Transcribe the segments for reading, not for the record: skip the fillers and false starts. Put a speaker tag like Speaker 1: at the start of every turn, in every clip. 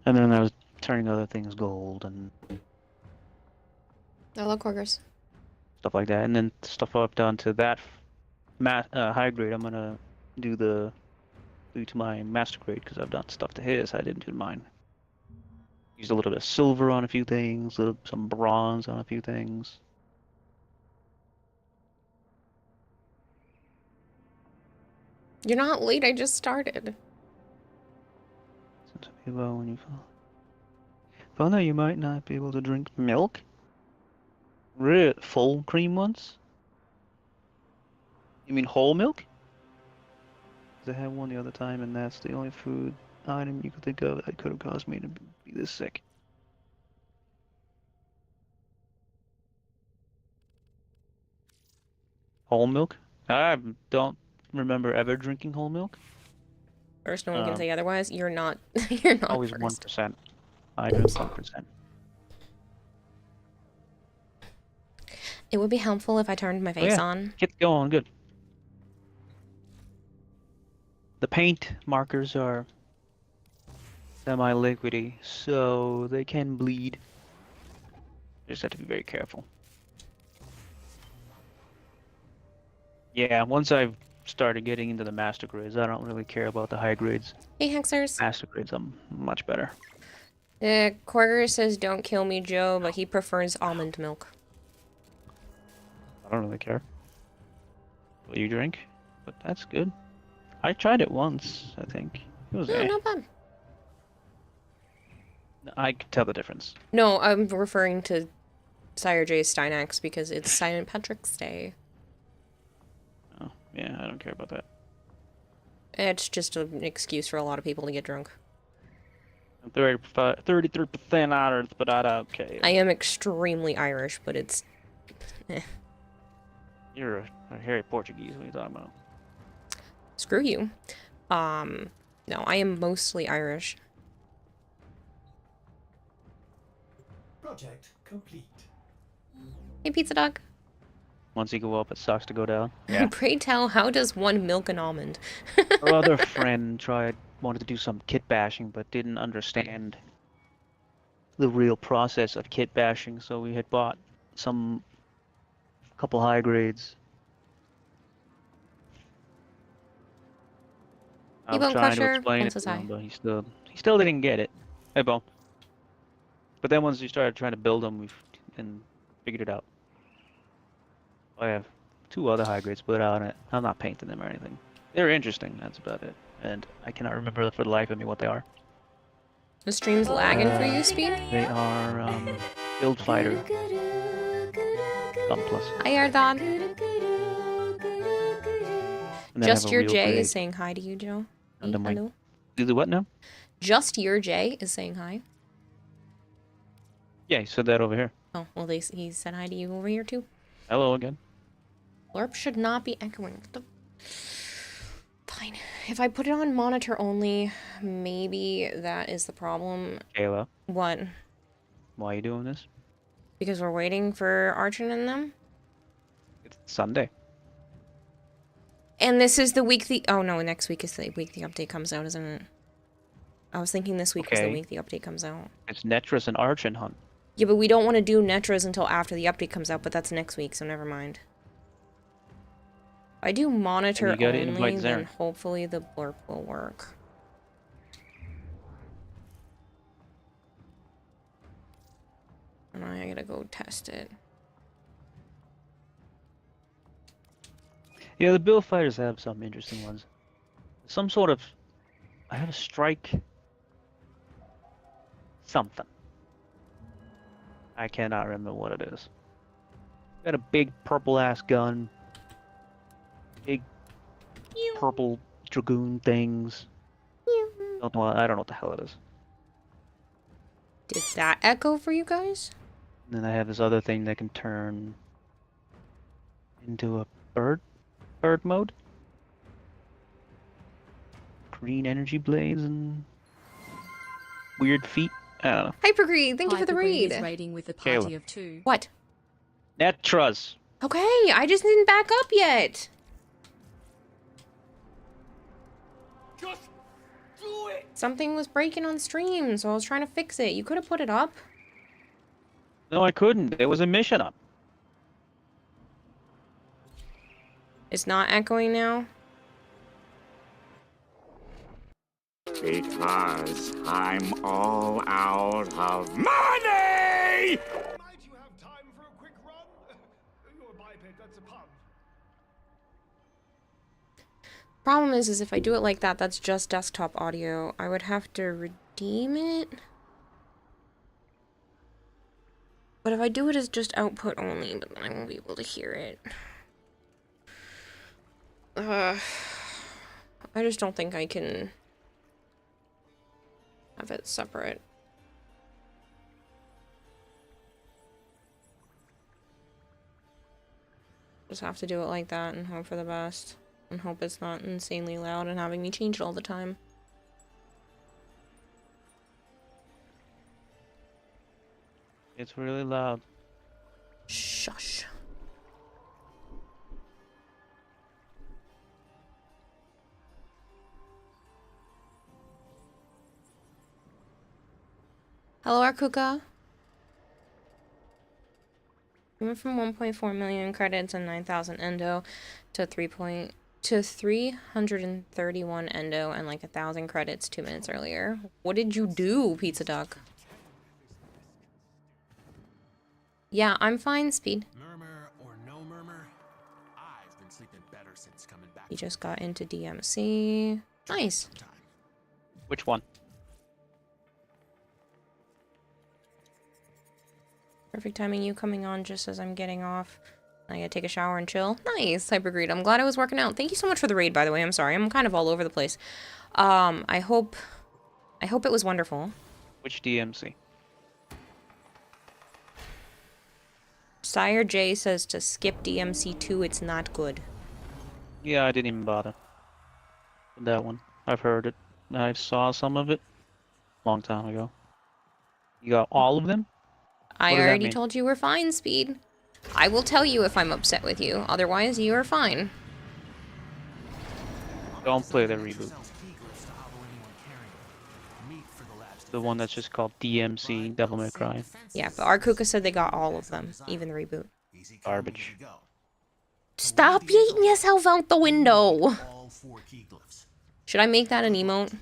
Speaker 1: And then I was turning other things gold and
Speaker 2: I love Quackers.
Speaker 1: stuff like that. And then stuff up down to that high grade, I'm gonna do to my master grade because I've done stuff to his. I didn't do mine. Used a little bit of silver on a few things, some bronze on a few things.
Speaker 2: You're not late, I just started.
Speaker 1: Since well, when you found out you might not be able to drink milk, full cream ones. You mean whole milk? 'Cause I had one the other time, and that's the only food item you could think of that could have caused me to be this sick. Whole milk? I don't remember ever drinking whole milk.
Speaker 2: First, no one can say otherwise. You're not. You're not
Speaker 1: Always
Speaker 2: first.
Speaker 1: 1%. I drink 1%.
Speaker 2: It would be helpful if I turned my face on.
Speaker 1: Get going, good. The paint markers are semi-liquidy, so they can bleed. Just have to be very careful. Yeah, once I've started getting into the master grades, I don't really care about the high grades.
Speaker 2: Hey, Hexers.
Speaker 1: Master grades, I'm much better.
Speaker 2: Quagger says, "Don't kill me, Joe," but he prefers almond milk.
Speaker 1: I don't really care what you drink, but that's good. I tried it once, I think. It was
Speaker 2: not bad.
Speaker 1: I could tell the difference.
Speaker 2: No, I'm referring to Sire J Steinax because it's St. Patrick's Day.
Speaker 1: Oh, yeah, I don't care about that.
Speaker 2: It's just an excuse for a lot of people to get drunk.
Speaker 1: 33% Irish, but I don't care.
Speaker 2: I am extremely Irish, but it's...
Speaker 1: You're a hairy Portuguese, what are you talking about?
Speaker 2: Screw you. No, I am mostly Irish.
Speaker 3: Project complete.
Speaker 2: Hey, Pizza Dog.
Speaker 1: Once you go up, it sucks to go down.
Speaker 2: Yeah. Pray tell, how does one milk an almond?
Speaker 1: Our other friend wanted to do some kit bashing, but didn't understand the real process of kit bashing, so we had bought a couple high grades. I was trying to explain it to him, but he still didn't get it. Hey, Bo. But then once we started trying to build them, we figured it out. I have 2 other high grades put out on it. I'm not painting them or anything. They're interesting, that's about it. And I cannot remember for the life of me what they are.
Speaker 2: The stream's lagging for you, Speed?
Speaker 1: They are, Build Fighter. Plus.
Speaker 2: Hi, Ardon. Just Your J is saying hi to you, Joe. Hey, hello.
Speaker 1: Do the what now?
Speaker 2: Just Your J is saying hi.
Speaker 1: Yeah, he said that over here.
Speaker 2: Oh, well, he said hi to you over here, too.
Speaker 1: Hello again.
Speaker 2: LARP should not be echoing. Fine. If I put it on monitor only, maybe that is the problem.
Speaker 1: Kayla.
Speaker 2: What?
Speaker 1: Why are you doing this?
Speaker 2: Because we're waiting for Archon and them?
Speaker 1: It's Sunday.
Speaker 2: And this is the week oh no, next week is the week the update comes out, isn't it? I was thinking this week was the week the update comes out.
Speaker 1: It's Netras and Archon hunt.
Speaker 2: Yeah, but we don't want to do Netras until after the update comes out, but that's next week, so never mind. If I do monitor only, then hopefully the blurb will work. And I gotta go test it.
Speaker 1: Yeah, the Build Fighters have some interesting ones. Some sort of... I have a strike... something. I cannot remember what it is. Got a big purple-ass gun. Big purple dragoon things. I don't know what the hell it is.
Speaker 2: Did that echo for you guys?
Speaker 1: And then I have this other thing that can turn into a bird mode. Green energy blades and weird feet. I don't know.
Speaker 2: Hypergreen, thank you for the raid.
Speaker 4: Raiding with a party of 2.
Speaker 2: What?
Speaker 1: Netras.
Speaker 2: Okay, I just didn't back up yet. Something was breaking on stream, so I was trying to fix it. You could have put it up.
Speaker 1: No, I couldn't. There was a mission up.
Speaker 2: It's not echoing now.
Speaker 3: Because I'm all out of money!
Speaker 5: Might you have time for a quick run? You're a biped, that's a pun.
Speaker 2: Problem is if I do it like that, that's just desktop audio. I would have to redeem it. But if I do it as just output only, but then I won't be able to hear it. I just don't think I can have it separate. Just have to do it like that and hope for the best. And hope it's not insanely loud and having me change it all the time.
Speaker 1: It's really loud.
Speaker 2: Shush. Hello, Arkuka. We went from 1.4 million credits and 9,000 endo to 331 endo and like 1,000 credits 2 minutes earlier. What did you do, Pizza Duck? Yeah, I'm fine, Speed.
Speaker 6: Murmur or no murmur, I've been sleeping better since coming back.
Speaker 2: You just got into DMC. Nice.
Speaker 1: Which one?
Speaker 2: Perfect timing, you coming on just as I'm getting off. I gotta take a shower and chill. Nice, Hypergreed. I'm glad I was working out. Thank you so much for the raid, by the way. I'm sorry, I'm kind of all over the place. I hope it was wonderful.
Speaker 1: Which DMC?
Speaker 2: Sire J says to skip DMC 2, it's not good.
Speaker 1: Yeah, I didn't even bother with that one. I've heard it. I saw some of it a long time ago. You got all of them?
Speaker 2: I
Speaker 1: What does that
Speaker 2: already
Speaker 1: mean?
Speaker 2: told you we're fine, Speed. I will tell you if I'm upset with you. Otherwise, you are fine.
Speaker 1: Don't play the reboot. The one that's just called DMC, Devil May Cry.
Speaker 2: Yeah, but Arkuka said they got all of them, even the reboot.
Speaker 1: Garbage.
Speaker 2: Stop yeeting yourself out the window! Should I make that an emote?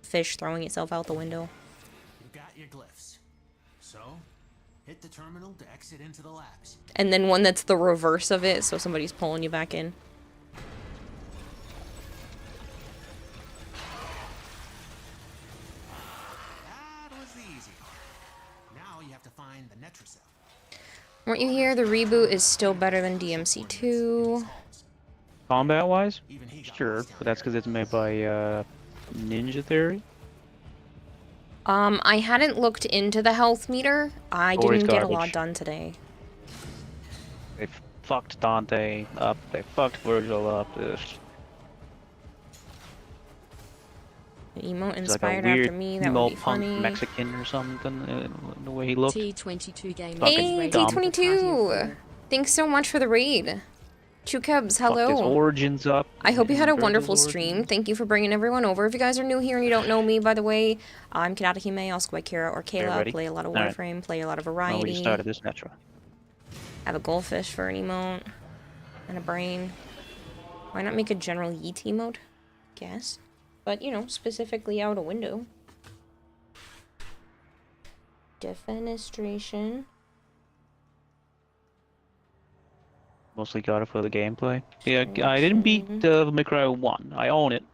Speaker 2: Fish throwing itself out the window.
Speaker 6: You got your glyphs. So, hit the terminal to exit into the labs.
Speaker 2: And then one that's the reverse of it, so somebody's pulling you back in.
Speaker 6: That was the easy part. Now you have to find the Netracell.
Speaker 2: Weren't you here? The reboot is still better than DMC 2.
Speaker 1: Combat-wise? Sure, but that's because it's made by Ninja Theory.
Speaker 2: I hadn't looked into the health meter. I
Speaker 1: Story's
Speaker 2: didn't get a lot
Speaker 1: garbage.
Speaker 2: done today.
Speaker 1: They fucked Dante up. They fucked Virgil up. Ugh.
Speaker 2: An emote
Speaker 1: He's like a
Speaker 2: inspired
Speaker 1: weird
Speaker 2: after me, that
Speaker 1: emo
Speaker 2: would be
Speaker 1: punk
Speaker 2: funny.
Speaker 1: Mexican or something. The way he looked.
Speaker 4: T22 game.
Speaker 1: Fucking
Speaker 2: Hey,
Speaker 1: dumb.
Speaker 2: T22! Thanks so much for the raid. Chukebs,
Speaker 1: Fucked his
Speaker 2: hello.
Speaker 1: origins up.
Speaker 2: I hope you had a
Speaker 1: Virgil's
Speaker 2: wonderful stream.
Speaker 1: origins.
Speaker 2: Thank you for bringing everyone over. If you guys are new here and you don't know me, by the way, I'm Kanata Hime, also by Kira or Kayla.
Speaker 1: ready?
Speaker 2: Play a lot of
Speaker 1: Alright.
Speaker 2: Warframe, play a lot of
Speaker 1: Oh, we
Speaker 2: variety.
Speaker 1: started this metro.
Speaker 2: Have a goldfish for an emote. And a brain. Why not make a general yeet emote? Guess. But, you know, specifically out a window. Defenestration.
Speaker 1: Mostly got it for the gameplay. Yeah, I didn't beat Devil May Cry 1. I own it.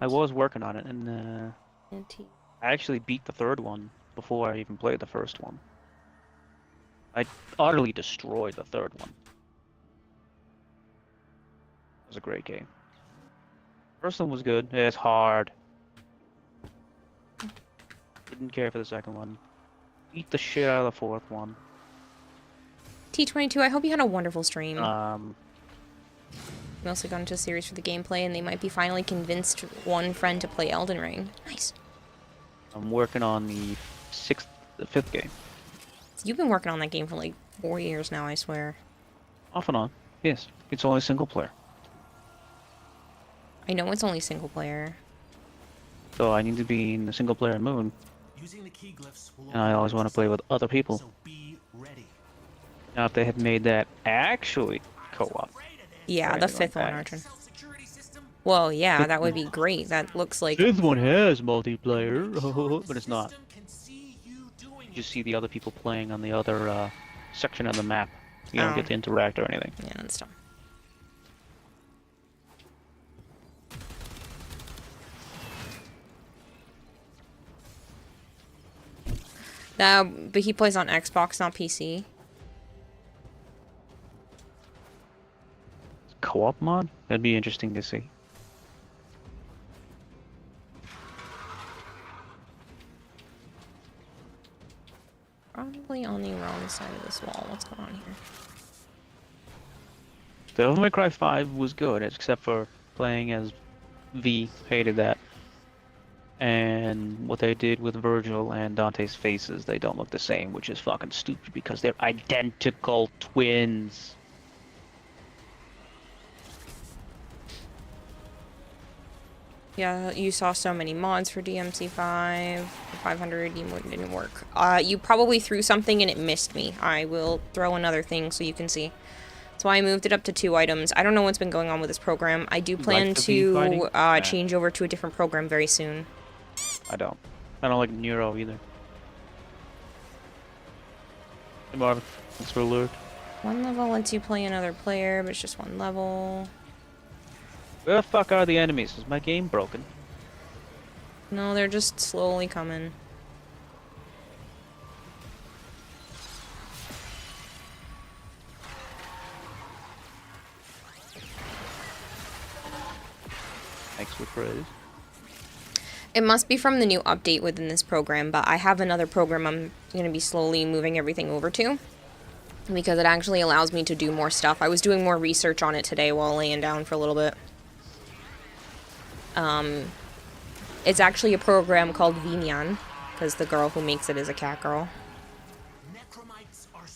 Speaker 1: I was working on it, and
Speaker 2: Anti-
Speaker 1: I actually beat the third one before I even played the first one. I utterly destroyed the third one. It was a great game. First one was good. It's hard. Didn't care for the second one. Beat the shit out of the fourth one.
Speaker 2: T22, I hope you had a wonderful stream.
Speaker 1: Um,
Speaker 2: Mostly got into a series for the gameplay, and they might be finally convinced one friend to play Elden Ring. Nice.
Speaker 1: I'm working on the fifth game.
Speaker 2: You've been working on that game for like 4 years now, I swear.
Speaker 1: Off and on. Yes, it's only single player.
Speaker 2: I know it's only single player.
Speaker 1: So I need to be in the single player mood.
Speaker 6: Using the key glyphs will
Speaker 1: And I always want to play with other people.
Speaker 6: So be ready.
Speaker 1: Now, if they had made that actually co-op.
Speaker 2: Yeah,
Speaker 1: Right,
Speaker 2: the
Speaker 1: they
Speaker 2: fifth
Speaker 1: went
Speaker 2: one,
Speaker 1: back.
Speaker 2: Archon.
Speaker 6: Self-security system.
Speaker 2: Well, yeah, that would be great. That looks like...
Speaker 1: This one has multiplayer, but it's not.
Speaker 6: System can see you doing
Speaker 1: You just see the other people playing on the other section of the map. You don't
Speaker 2: Oh.
Speaker 1: get to interact or anything.
Speaker 2: Yeah, that's dumb. But he plays on Xbox, not PC.
Speaker 1: Co-op mod? That'd be interesting to see.
Speaker 2: Probably on the wrong side of this wall. What's going on here?
Speaker 1: Devil May Cry 5 was good, except for playing as V. Hated that. And what they did with Virgil and Dante's faces, they don't look the same, which is fucking stupid because they're identical twins.
Speaker 2: Yeah, you saw so many mods for DMC5. 500 emote didn't work. You probably threw something and it missed me. I will throw another thing so you can see. That's why I moved it up to 2 items. I don't know what's been going on with this program. I do plan
Speaker 1: Like the V fighting?
Speaker 2: to
Speaker 1: Yeah.
Speaker 2: change over to a different program very soon.
Speaker 1: I don't. I don't like Nero either. Hey Marvin, thanks for the alert.
Speaker 2: 1 level lets you play another player, but it's just 1 level.
Speaker 1: Where the fuck are the enemies? Is my game broken?
Speaker 2: No, they're just slowly coming.
Speaker 1: Thanks for praise.
Speaker 2: It must be from the new update within this program, but I have another program I'm going to be slowly moving everything over to. Because it actually allows me to do more stuff. I was doing more research on it today while laying down for a little bit. It's actually a program called Vinyan, because the girl who makes it is a cat girl.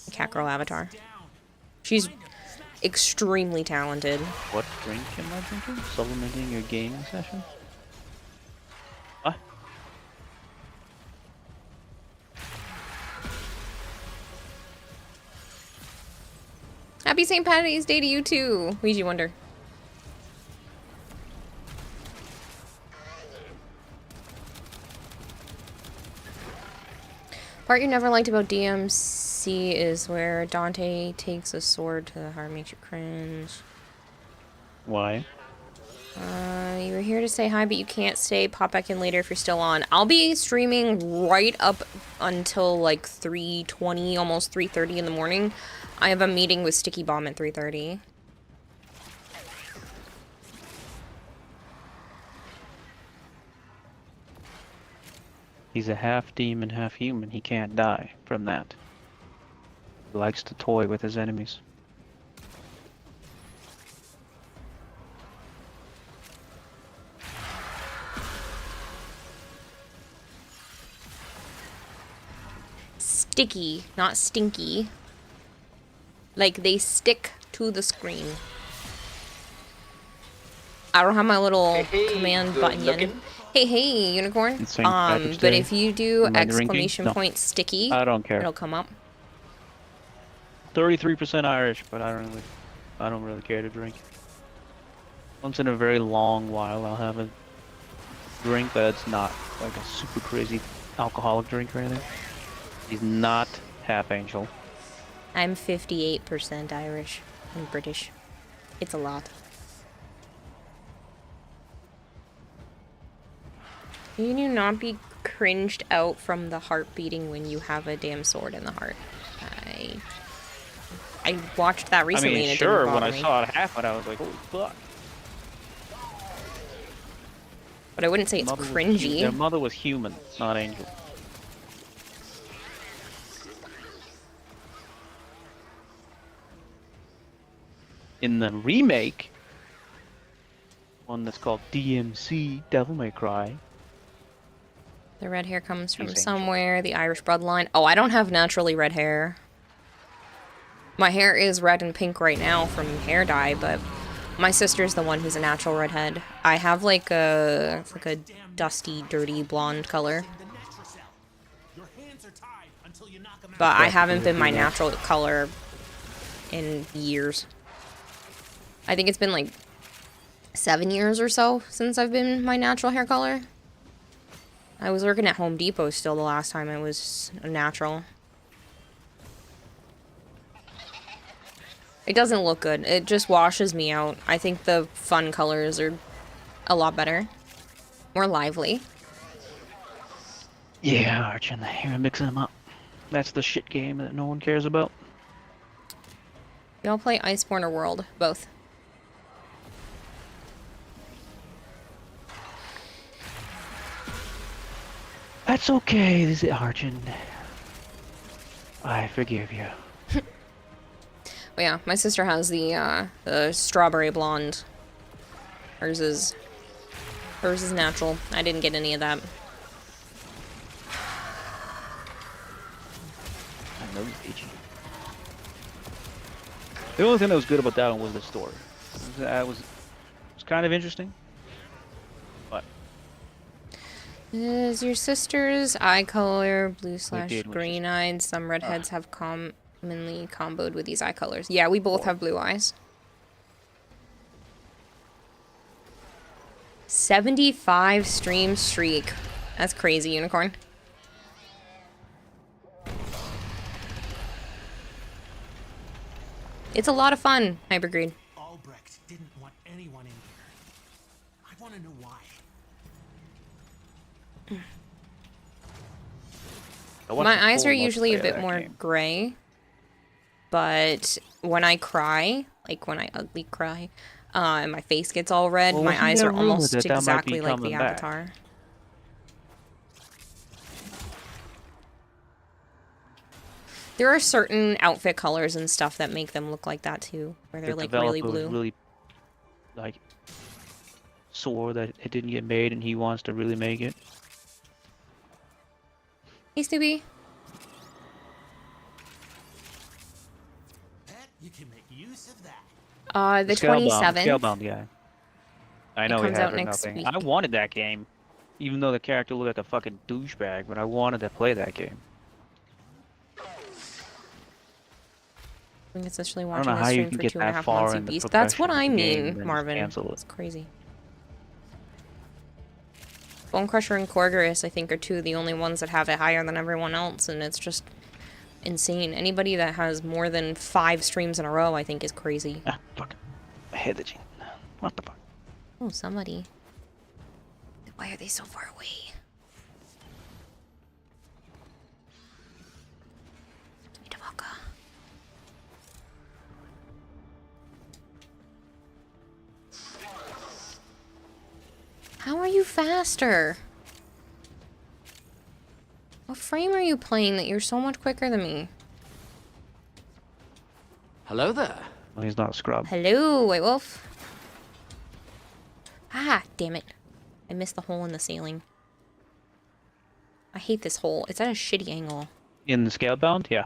Speaker 2: A cat girl avatar. She's extremely talented.
Speaker 1: What drink am I drinking? Supplementing your gaming session? What?
Speaker 2: Happy St. Patty's Day to you too, Ouija Wonder. Part you never liked about DMC is where Dante takes a sword to the heart, makes you cringe.
Speaker 1: Why?
Speaker 2: You were here to say hi, but you can't stay. Pop back in later if you're still on. I'll be streaming right up until like 3:20, almost 3:30 in the morning. I have a meeting with Sticky Bomb at 3:30.
Speaker 1: He's a half demon, half human. He can't die from that. He likes to toy with his enemies.
Speaker 2: Sticky, not stinky. Like they stick to the screen. I don't have my little command button yet. Hey, unicorn.
Speaker 1: Insane package
Speaker 2: But
Speaker 1: day.
Speaker 2: if you do
Speaker 1: Am I drinking?
Speaker 2: exclamation
Speaker 1: No.
Speaker 2: point sticky,
Speaker 1: I don't care.
Speaker 2: it'll come up.
Speaker 1: 33% Irish, but I don't really care to drink. Once in a very long while, I'll have a drink that's not like a super crazy alcoholic drink or anything. He's not half angel.
Speaker 2: I'm 58% Irish and British. It's a lot. Can you not be cringed out from the heart beating when you have a damn sword in the heart? I watched that recently and it
Speaker 1: sure,
Speaker 2: didn't
Speaker 1: when
Speaker 2: bother
Speaker 1: I
Speaker 2: me.
Speaker 1: saw it happen, I was like, holy fuck.
Speaker 2: But I wouldn't say it's
Speaker 1: Their
Speaker 2: cringy.
Speaker 1: mother was human, not angel. In the remake, one that's called DMC, Devil May Cry.
Speaker 2: The red hair comes from
Speaker 1: He's angel.
Speaker 2: somewhere. The Irish bloodline. Oh, I don't have naturally red hair. My hair is red and pink right now from hair dye, but My sister's the one who's a natural redhead. I have like a dusty, dirty blonde color. But I haven't been my natural color in years. I think it's been like 7 years or so since I've been my natural hair color. I was working at Home Depot still the last time I was natural. It doesn't look good. It just washes me out. I think the fun colors are a lot better. More lively.
Speaker 1: Yeah, Archon, you're mixing them up. That's the shit game that no one cares about.
Speaker 2: Y'all play Iceborne or World? Both.
Speaker 1: That's okay, this is Archon. I forgive you.
Speaker 2: But yeah, my sister has the strawberry blonde. Hers is natural. I didn't get any of that.
Speaker 1: I know, Iggy. The only thing that was good about that one was the story. It was kind of interesting. But
Speaker 2: Is your sister's eye color blue /
Speaker 1: did, which
Speaker 2: green eyed? Some redheads have commonly comboed with these eye colors. Yeah, we both have blue eyes. 75 stream streak. That's crazy, Unicorn. It's a lot of fun, Hypergreed.
Speaker 6: Albrecht didn't want anyone in here. I want to know why.
Speaker 2: My eyes are usually a bit more gray, but when I cry, like when I ugly cry, and my face gets all red, my eyes are almost exactly like the Avatar. There are certain outfit colors and stuff that make them look like that too, where they're like really blue.
Speaker 1: Really, like, sore that it didn't get made, and he wants to really make it.
Speaker 2: Hey, Snoopy.
Speaker 6: Pet, you can make use of that.
Speaker 2: The 27th.
Speaker 1: Scalebound guy. I know
Speaker 2: It
Speaker 1: he
Speaker 2: comes
Speaker 1: had
Speaker 2: out
Speaker 1: for
Speaker 2: next
Speaker 1: nothing.
Speaker 2: week.
Speaker 1: I wanted that game, even though the character looked like a fucking douchebag, but I wanted to play that game.
Speaker 2: I'm essentially
Speaker 1: I
Speaker 2: watching
Speaker 1: don't know
Speaker 2: this
Speaker 1: how you
Speaker 2: stream
Speaker 1: can
Speaker 2: for
Speaker 1: get
Speaker 2: 2.5
Speaker 1: that far
Speaker 2: months, you
Speaker 1: in the
Speaker 2: beast. That's what I
Speaker 1: progression of the game
Speaker 2: mean,
Speaker 1: and then
Speaker 2: Marvin.
Speaker 1: cancel it.
Speaker 2: It's crazy. Bone Crusher and Korgorus, I think, are two of the only ones that have it higher than everyone else, and it's just insane. Anybody that has more than 5 streams in a row, I think, is crazy.
Speaker 1: Ah, fuck. I hate the gene. What the fuck?
Speaker 2: Oh, somebody. Why are they so far away? Itawaka. How are you faster? What frame are you playing that you're so much quicker than me?
Speaker 7: Hello there.
Speaker 1: Well, he's not a scrub.
Speaker 2: Hello, White Wolf. Ah, damn it. I missed the hole in the ceiling. I hate this hole. It's at a shitty angle.
Speaker 1: In the Scalebound, yeah.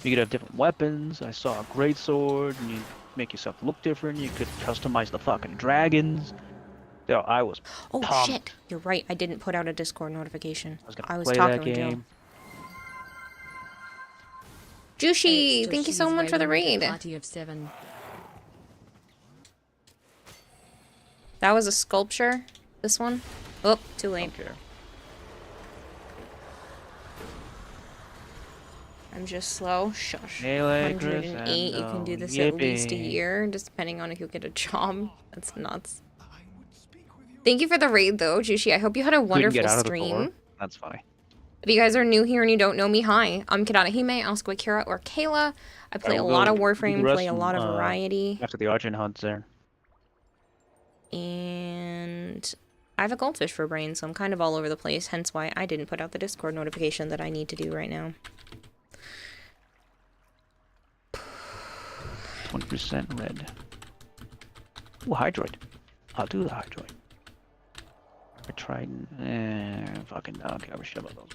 Speaker 1: You could have different weapons. I saw a great sword, and you make yourself look different. You could customize the fucking dragons. Yeah, I was
Speaker 2: Oh,
Speaker 1: pumped.
Speaker 2: shit. You're right. I didn't put out a Discord notification.
Speaker 1: I was
Speaker 2: talking
Speaker 1: gonna play
Speaker 2: with
Speaker 1: that
Speaker 2: Joe.
Speaker 1: game.
Speaker 2: Jushi,
Speaker 4: It's
Speaker 2: thank you so
Speaker 4: Joshi's
Speaker 2: much for the
Speaker 4: raid with
Speaker 2: raid.
Speaker 4: a party of 7.
Speaker 2: That was a sculpture. This one. Oh, too late.
Speaker 1: Don't care.
Speaker 2: I'm just slow. Shush.
Speaker 1: Melee
Speaker 2: 108. You can do this at least a
Speaker 1: yippee.
Speaker 2: year, just depending on if you get a job. That's nuts. Thank you for the raid, though, Jushi. I hope you had a
Speaker 1: Couldn't
Speaker 2: wonderful
Speaker 1: get out of the
Speaker 2: stream.
Speaker 1: door. That's funny.
Speaker 2: If you guys are new here and you don't know me, hi. I'm Kadana Hime, Asuka Kira, or Kayla. I play a
Speaker 1: we'll
Speaker 2: lot of
Speaker 1: go- we'll do
Speaker 2: Warframe,
Speaker 1: the rest
Speaker 2: play a lot of
Speaker 1: from,
Speaker 2: variety.
Speaker 1: After the Argent hunt's there.
Speaker 2: And I have a goldfish for brain, so I'm kind of all over the place, hence why I didn't put out the Discord notification that I need to do right now.
Speaker 1: 20% red. Ooh, Hydroid. I'll do the Hydroid. I tried. Fucking no, I don't give a shit about those.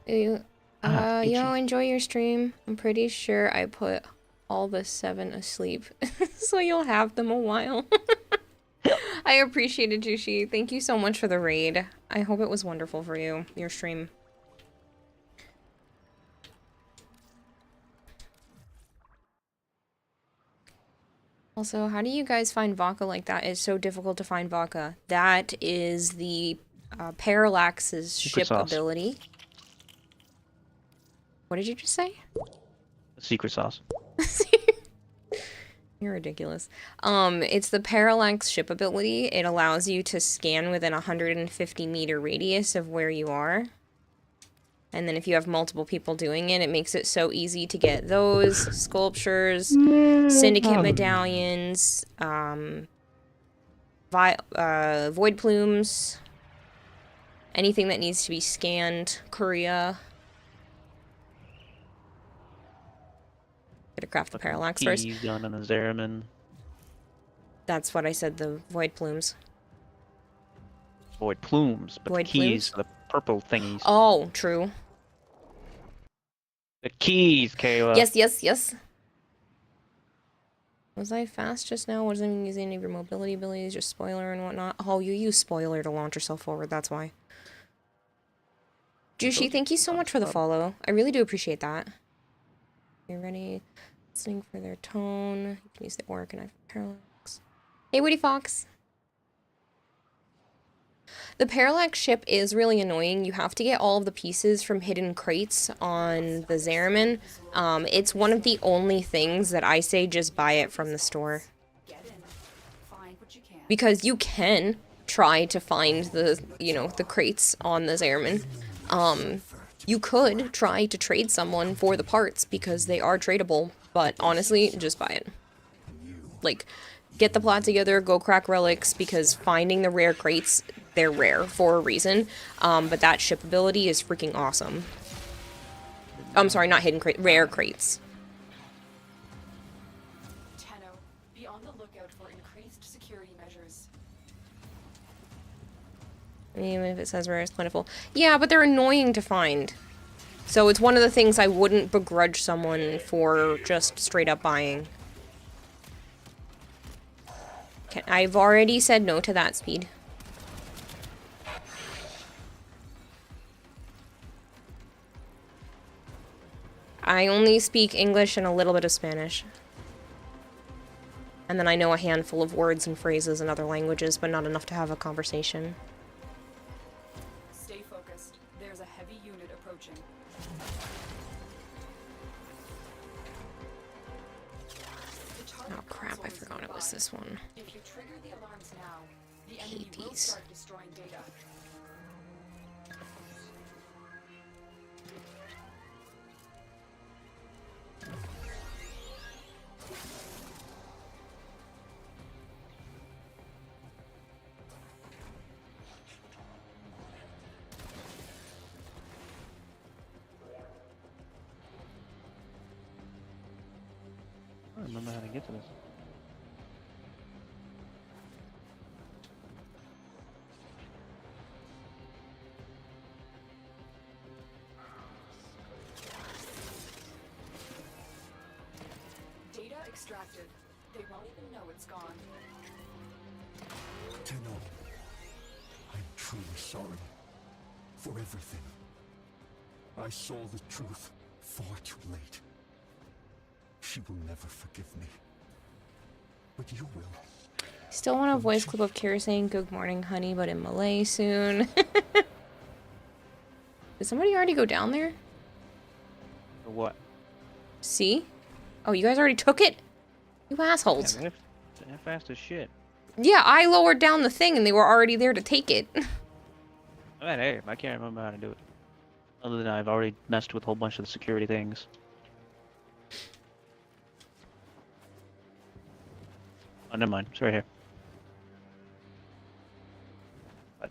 Speaker 2: You,
Speaker 1: Itchy.
Speaker 2: yo, enjoy your stream. I'm pretty sure I put all the 7 asleep, so you'll have them a while. I appreciate it, Jushi. Thank you so much for the raid. I hope it was wonderful for you, your stream. Also, how do you guys find vodka like that? It's so difficult to find vodka. That is the Parallax's
Speaker 1: Secret
Speaker 2: ship
Speaker 1: sauce.
Speaker 2: ability. What did you just say?
Speaker 1: The secret sauce.
Speaker 2: You're ridiculous. It's the Parallax ship ability. It allows you to scan within a 150-meter radius of where you are. And then if you have multiple people doing it, it makes it so easy to get those sculptures, syndicate medallions, void plumes, anything that needs to be scanned, Korea. Gotta craft the Parallax first.
Speaker 1: Keys gun on the Zeraman.
Speaker 2: That's what I said, the void plumes.
Speaker 1: Void plumes, but
Speaker 2: Void
Speaker 1: the keys,
Speaker 2: plumes?
Speaker 1: the purple thingies.
Speaker 2: Oh, true.
Speaker 1: The keys, Kayla.
Speaker 2: Yes, yes, yes. Was I fast just now? Wasn't even using any of your mobility abilities, just spoiler and whatnot. Oh, you use spoiler to launch yourself forward, that's why. Jushi, thank you so much for the follow. I really do appreciate that. You ready? Listening for their tone. You can use the Auric and I for Parallax. Hey, Woody Fox. The Parallax ship is really annoying. You have to get all of the pieces from hidden crates on the Zeraman. It's one of the only things that I say just buy it from the store. Because you can try to find the, you know, the crates on the Zeraman. You could try to trade someone for the parts because they are tradable, but honestly, just buy it. Like, get the plot together, go crack relics, because finding the rare crates, they're rare for a reason, but that ship ability is freaking awesome. I'm sorry, not hidden crate, rare crates.
Speaker 4: Tenno, be on the lookout for increased security measures.
Speaker 2: Even if it says rare is plentiful. Yeah, but they're annoying to find. So it's one of the things I wouldn't begrudge someone for just straight up buying. Okay, I've already said no to that speed. I only speak English and a little bit of Spanish. And then I know a handful of words and phrases in other languages, but not enough to have a conversation.
Speaker 4: Stay focused. There's a heavy unit approaching.
Speaker 2: Oh crap, I forgot it was this one.
Speaker 4: If you trigger the alarms now, the enemy
Speaker 2: Hate
Speaker 4: will
Speaker 2: these.
Speaker 4: start destroying data.
Speaker 1: I don't remember how to get to this.
Speaker 4: Data extracted. They won't even know it's gone.
Speaker 3: Tenno, I'm truly sorry for everything. I saw the truth far too late. She will never forgive me. But you will.
Speaker 2: Still want a voice clip of Kira saying good morning, honey, but in Malay soon. Did somebody already go down there?
Speaker 1: For what?
Speaker 2: See? Oh, you guys already took it? You assholes.
Speaker 1: Yeah, they're fast as shit.
Speaker 2: Yeah, I lowered down the thing and they were already there to take it.
Speaker 1: I mean, hey, I can't remember how to do it. Other than I've already messed with a whole bunch of the security things. Oh, never mind. It's right here. But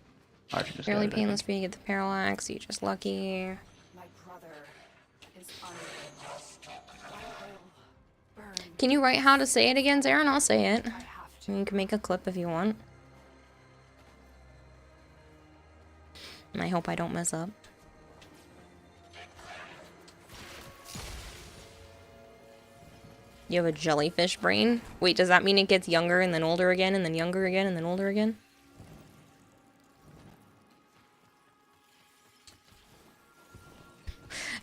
Speaker 1: Archer just
Speaker 2: Fairly
Speaker 1: got it, I
Speaker 2: painless
Speaker 1: think.
Speaker 2: for you to get the parallax. You're just lucky.
Speaker 4: My brother is burn.
Speaker 2: Can you write how to say it again, Zarin? I'll say it.
Speaker 4: I have to.
Speaker 2: You can make a clip if you want. And I hope I don't mess up. You have a jellyfish brain? Wait, does that mean it gets younger and then older again and then younger again and then older again?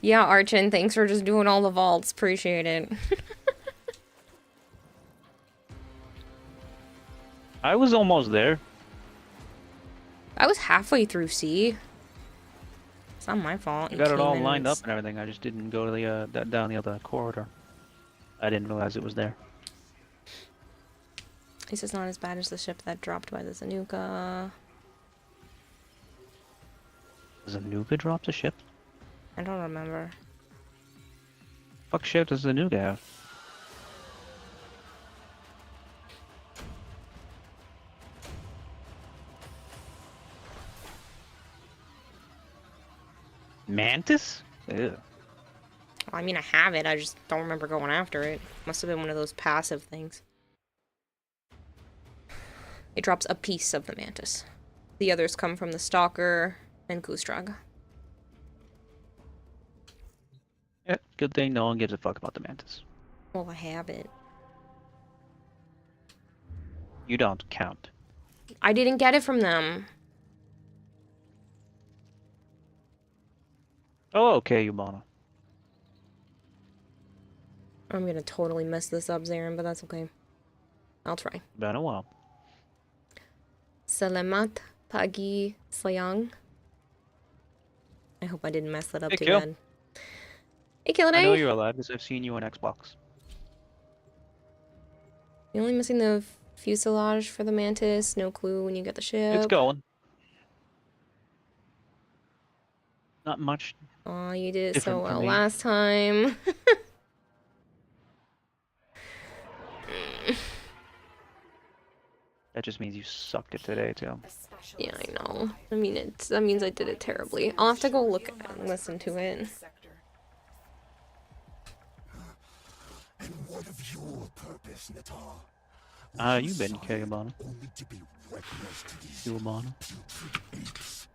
Speaker 2: Yeah, Archin, thanks for just doing all the vaults. Appreciate it.
Speaker 1: I was almost there.
Speaker 2: I was halfway through C. It's not my fault.
Speaker 1: I got it all lined up and everything. I just didn't go to the down the other corridor. I didn't realize it was there.
Speaker 2: At least it's not as bad as the ship that dropped by the Zanuka.
Speaker 1: Zanuka dropped a ship?
Speaker 2: I don't remember.
Speaker 1: Fuck ship does Zanuka have? Mantis? Ew.
Speaker 2: Well, I mean, I have it. I just don't remember going after it. Must have been one of those passive things. It drops a piece of the mantis. The others come from the Stalker and Kustrag.
Speaker 1: Yeah, good thing no one gives a fuck about the mantis.
Speaker 2: Well, I have it.
Speaker 1: You don't count.
Speaker 2: I didn't get it from them.
Speaker 1: Oh, okay, Umana.
Speaker 2: I'm gonna totally mess this up, Zarin, but that's okay. I'll try.
Speaker 1: Been a while.
Speaker 2: Salamat Pagi Sayang. I hope I didn't mess that up
Speaker 1: Hey,
Speaker 2: too
Speaker 1: Kill.
Speaker 2: bad. Hey, Killaday.
Speaker 1: I know you're alive because I've seen you on Xbox.
Speaker 2: You're only missing the fuselage for the Mantis. No clue when you get the ship.
Speaker 1: It's going. Not much.
Speaker 2: Aw, you did it so
Speaker 1: different from
Speaker 2: well
Speaker 1: me.
Speaker 2: last time.
Speaker 1: That just means you sucked it today, too.
Speaker 4: A specialist.
Speaker 2: Yeah, I know. I mean, that means I did it terribly. I'll have to go look and listen to it.
Speaker 4: Sector.
Speaker 3: And what of your purpose, Natar?
Speaker 1: You've been Umana.
Speaker 3: Only to be weaponized to these
Speaker 1: Umana.
Speaker 3: putrid apes.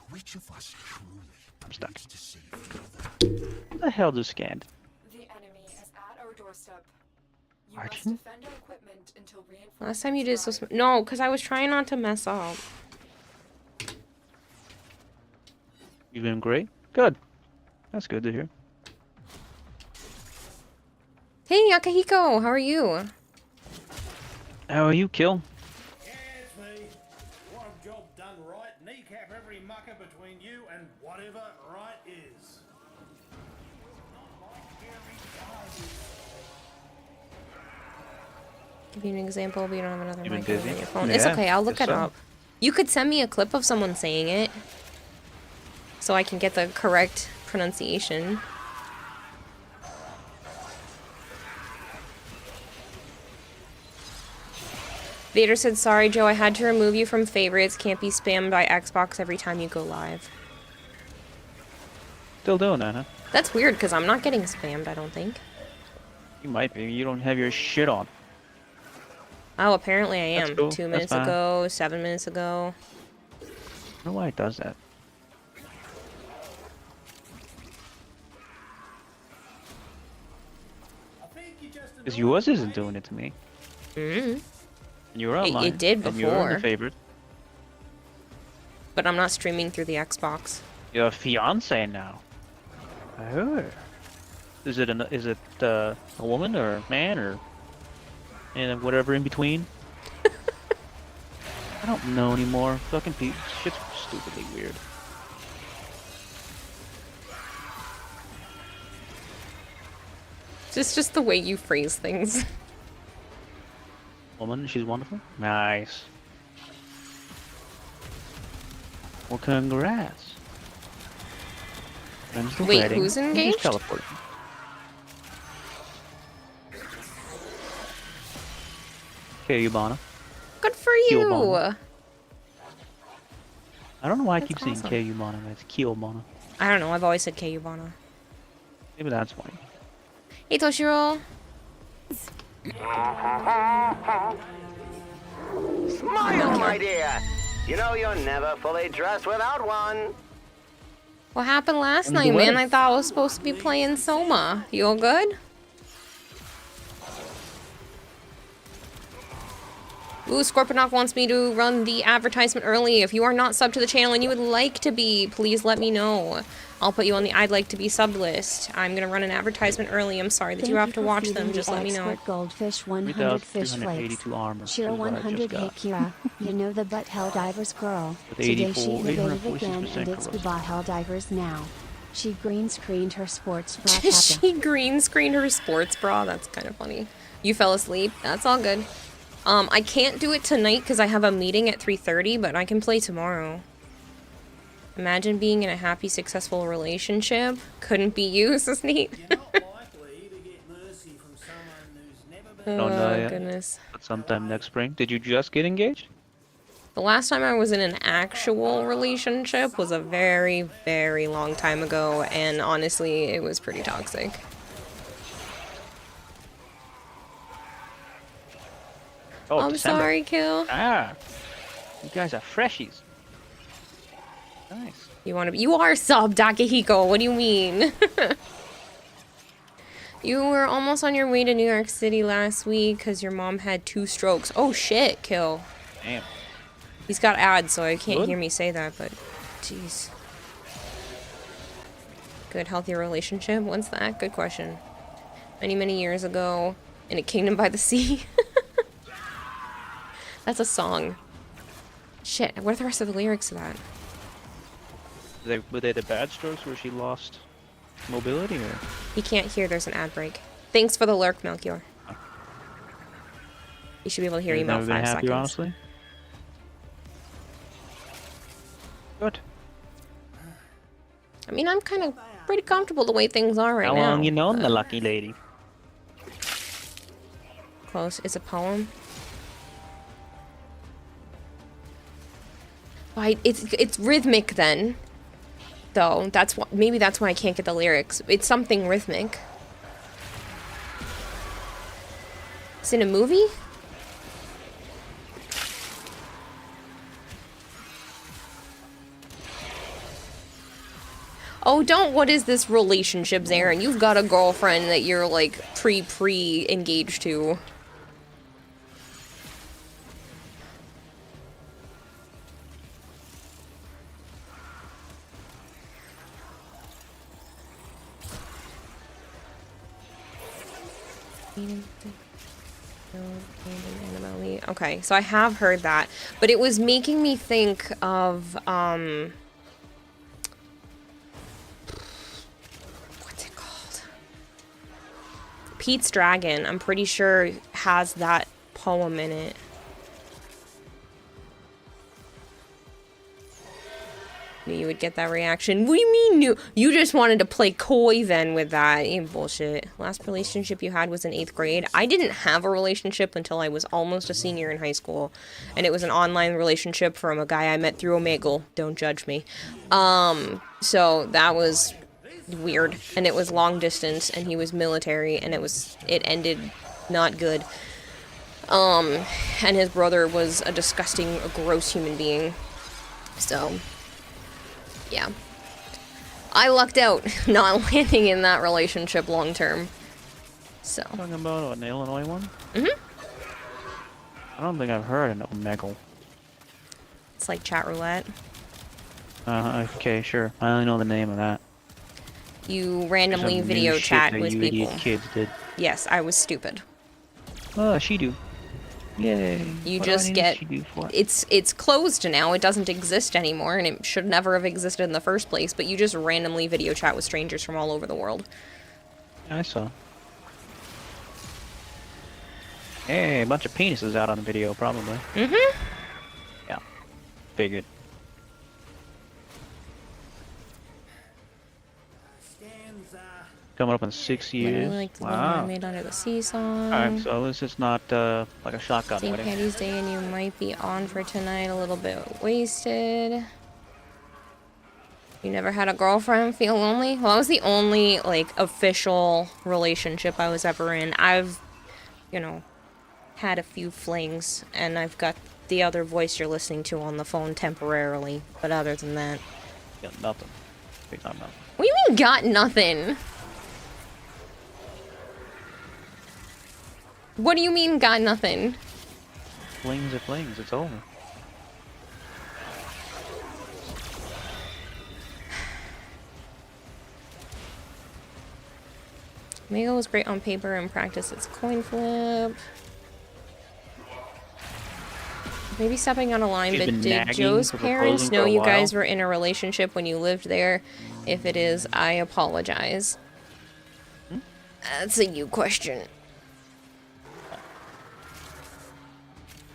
Speaker 3: Which of us truly
Speaker 1: I'm stuck.
Speaker 3: needs to save the other?
Speaker 1: What the hell just scanned?
Speaker 4: The enemy is at our doorstep. You
Speaker 1: Archie?
Speaker 4: must defend our equipment until reinforcements
Speaker 2: Last time you did so
Speaker 4: arrive.
Speaker 2: no, because I was trying not to mess up.
Speaker 1: You've been great? Good. That's good to hear.
Speaker 2: Hey, Akahiko, how are you?
Speaker 1: How are you, Kill?
Speaker 5: Yeah, it's me. Want a job done right, kneecap every mucker between you and whatever right is.
Speaker 2: Give you an example, but you don't have another
Speaker 1: You've been
Speaker 2: microphone
Speaker 1: busy?
Speaker 2: on your phone. It's
Speaker 1: Yeah,
Speaker 2: okay, I'll look
Speaker 1: guess
Speaker 2: it
Speaker 1: so.
Speaker 2: up. You could send me a clip of someone saying it, so I can get the correct pronunciation. Vader said, sorry, Joe, I had to remove you from favorites. Can't be spammed by Xbox every time you go live.
Speaker 1: Still doing that, huh?
Speaker 2: That's weird, because I'm not getting spammed, I don't think.
Speaker 1: You might be. You don't have your shit on.
Speaker 2: Oh, apparently I
Speaker 1: That's
Speaker 2: am.
Speaker 1: cool.
Speaker 2: 2
Speaker 1: That's
Speaker 2: minutes
Speaker 1: fine.
Speaker 2: ago, 7 minutes ago.
Speaker 1: I don't know why it does that.
Speaker 5: I think you just
Speaker 1: Because
Speaker 5: annoyed
Speaker 1: yours
Speaker 5: me,
Speaker 1: isn't
Speaker 5: mate.
Speaker 1: doing it to me.
Speaker 2: Mm-hmm.
Speaker 1: And you're
Speaker 2: It
Speaker 1: online.
Speaker 2: did
Speaker 1: And you're in
Speaker 2: before.
Speaker 1: the favorite.
Speaker 2: But I'm not streaming through the Xbox.
Speaker 1: You're a fiance now. Oh. Is it a woman or a man or and whatever in between? I don't know anymore. Fucking shit's stupidly weird.
Speaker 2: It's just the way you phrase things.
Speaker 1: Woman, she's wonderful. Nice. Well, congrats. When's the
Speaker 2: Wait,
Speaker 1: wedding?
Speaker 2: who's
Speaker 1: Who's
Speaker 2: engaged?
Speaker 1: teleporting? Okay, Ubana.
Speaker 2: Good for
Speaker 1: Kielbana.
Speaker 2: you!
Speaker 1: I don't know why I
Speaker 2: That's
Speaker 1: keep saying
Speaker 2: awesome.
Speaker 1: K Ubana. It's Kielbana.
Speaker 2: I don't know, I've always said Kayubana.
Speaker 1: Maybe that's why.
Speaker 2: Hey, Toshiro!
Speaker 7: Smile, my dear. You know you're never fully dressed without one.
Speaker 2: What happened last
Speaker 1: I'm the
Speaker 2: night, man?
Speaker 1: wedding.
Speaker 2: I thought I was supposed to be playing Soma. You all good? Ooh, Scorponok wants me to run the advertisement early. If you are not subbed to the channel and you would like to be, please let me know. I'll put you on the I'd like to be sub list. I'm gonna run an advertisement early. I'm sorry that you have to watch them. Just let me know.
Speaker 8: Goldfish 100 fish flakes.
Speaker 1: 3,382 armor.
Speaker 8: Shira
Speaker 1: is what I just
Speaker 8: 100
Speaker 1: got.
Speaker 8: Hey Kira, you know the butt Helldivers girl.
Speaker 1: With
Speaker 8: Today she
Speaker 1: 84
Speaker 8: innovated again
Speaker 1: 846%
Speaker 8: and it's
Speaker 1: corrosive.
Speaker 8: Buba Helldivers now. She green screened her sports bra kappa.
Speaker 2: She green screened her sports bra. That's kind of funny. You fell asleep. That's all good. I can't do it tonight because I have a meeting at 3:30, but I can play tomorrow. Imagine being in a happy, successful relationship. Couldn't be you, Sis Neat.
Speaker 5: You're not likely to get mercy from someone who's never been.
Speaker 1: Don't know
Speaker 2: Oh,
Speaker 1: yet.
Speaker 2: goodness.
Speaker 1: But sometime next spring. Did you just get engaged?
Speaker 2: The last time I was in an actual relationship was a very, very long time ago, and honestly, it was pretty toxic.
Speaker 1: Oh,
Speaker 2: I'm
Speaker 1: December.
Speaker 2: sorry, Kill.
Speaker 1: Ah, you guys are freshies. Nice.
Speaker 2: You want to be? You are sub Takehiko. What do you mean? You were almost on your way to New York City last week because your mom had 2 strokes. Oh shit, Kill.
Speaker 1: Damn.
Speaker 2: He's got ads, so I can't
Speaker 1: Good.
Speaker 2: hear me say that, but jeez. Good, healthy relationship? When's that? Good question. Many, many years ago, in a kingdom by the sea. That's a song. Shit, what are the rest of the lyrics to that?
Speaker 1: Were they the bad strokes where she lost mobility, or?
Speaker 2: He can't hear, there's an ad break. Thanks for the lurk, Melchior. You should be able to hear you
Speaker 1: You've
Speaker 2: about
Speaker 1: never been
Speaker 2: 5
Speaker 1: happier,
Speaker 2: seconds.
Speaker 1: honestly? Good.
Speaker 2: I mean, I'm kind of pretty comfortable the way things are right
Speaker 1: How
Speaker 2: now.
Speaker 1: long you known the lucky lady?
Speaker 2: Close. It's a poem. Why? It's rhythmic then. Though that's what maybe that's why I can't get the lyrics. It's something rhythmic. It's in a movie? Oh, don't. What is this relationship, Zarin? You've got a girlfriend that you're like pre-engaged to. Okay, so I have heard that, but it was making me think of what's it called? Pete's Dragon. I'm pretty sure has that poem in it. Knew you would get that reaction. What do you mean knew? You just wanted to play coy then with that. Ain't bullshit. Last relationship you had was in 8th grade. I didn't have a relationship until I was almost a senior in high school. And it was an online relationship from a guy I met through Omegle. Don't judge me. So that was weird. And it was long distance and he was military and it ended not good. And his brother was a disgusting, gross human being. So yeah. I lucked out not landing in that relationship long term. So.
Speaker 1: Talking about an Illinois one?
Speaker 2: Mhm.
Speaker 1: I don't think I've heard an Omegle.
Speaker 2: It's like chat roulette.
Speaker 1: Okay, sure. I only know the name of that.
Speaker 2: You randomly
Speaker 1: Some
Speaker 2: video
Speaker 1: new shit
Speaker 2: chat
Speaker 1: that
Speaker 2: with
Speaker 1: you
Speaker 2: people.
Speaker 1: idiot kids did.
Speaker 2: Yes, I was stupid.
Speaker 1: Oh, she do. Yay.
Speaker 2: You
Speaker 1: What do I
Speaker 2: just
Speaker 1: need
Speaker 2: get
Speaker 1: She-Do for?
Speaker 2: it's closed now. It doesn't exist anymore and it should never have existed in the first place, but you just randomly video chat with strangers from all over the world.
Speaker 1: I saw. Hey, a bunch of penises out on the video, probably.
Speaker 2: Mhm.
Speaker 1: Yeah. Figured. Coming up in 6
Speaker 2: I
Speaker 1: years.
Speaker 2: like the
Speaker 1: Wow.
Speaker 2: Mermaid Under the Sea song.
Speaker 1: Alright, so at least it's not like a shotgun
Speaker 2: St.
Speaker 1: wedding.
Speaker 2: Patty's Day and you might be on for tonight a little bit wasted. You never had a girlfriend, feel lonely? Well, that was the only, like, official relationship I was ever in. I've, you know, had a few flings, and I've got the other voice you're listening to on the phone temporarily. But other than that...
Speaker 1: Yeah, nothing. Big time nothing.
Speaker 2: What do you mean, got nothing? What do you mean, got nothing?
Speaker 1: Flings are flings. It's over.
Speaker 2: Mego was great on paper and practice its coin flip. Maybe stepping on a line,
Speaker 1: She's
Speaker 2: but
Speaker 1: been
Speaker 2: did
Speaker 1: nagging
Speaker 2: Joe's
Speaker 1: for
Speaker 2: parents
Speaker 1: proposing
Speaker 2: know
Speaker 1: for a
Speaker 2: you
Speaker 1: while.
Speaker 2: guys were in a relationship when you lived there? If it is, I apologize. That's a you question.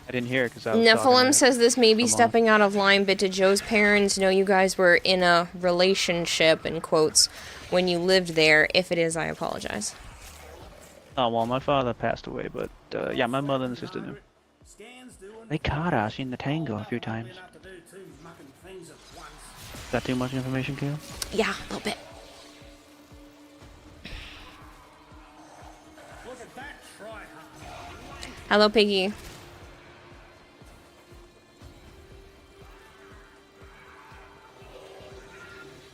Speaker 1: I didn't hear it because I was talking
Speaker 2: Nephilim
Speaker 1: to
Speaker 2: says this may be
Speaker 1: Come on.
Speaker 2: stepping out of line, but did Joe's parents know you guys were in a relationship, in quotes, when you lived there? If it is, I apologize.
Speaker 1: Oh, well, my father passed away, but yeah, my mother and sister knew.
Speaker 5: Scans doing
Speaker 1: They caught us in the tango a few times.
Speaker 5: enough to do two mucking things at once.
Speaker 1: Is that too much information, Kale?
Speaker 2: Yeah, a little bit.
Speaker 5: Look at that try-hard.
Speaker 2: Hello, Piggy.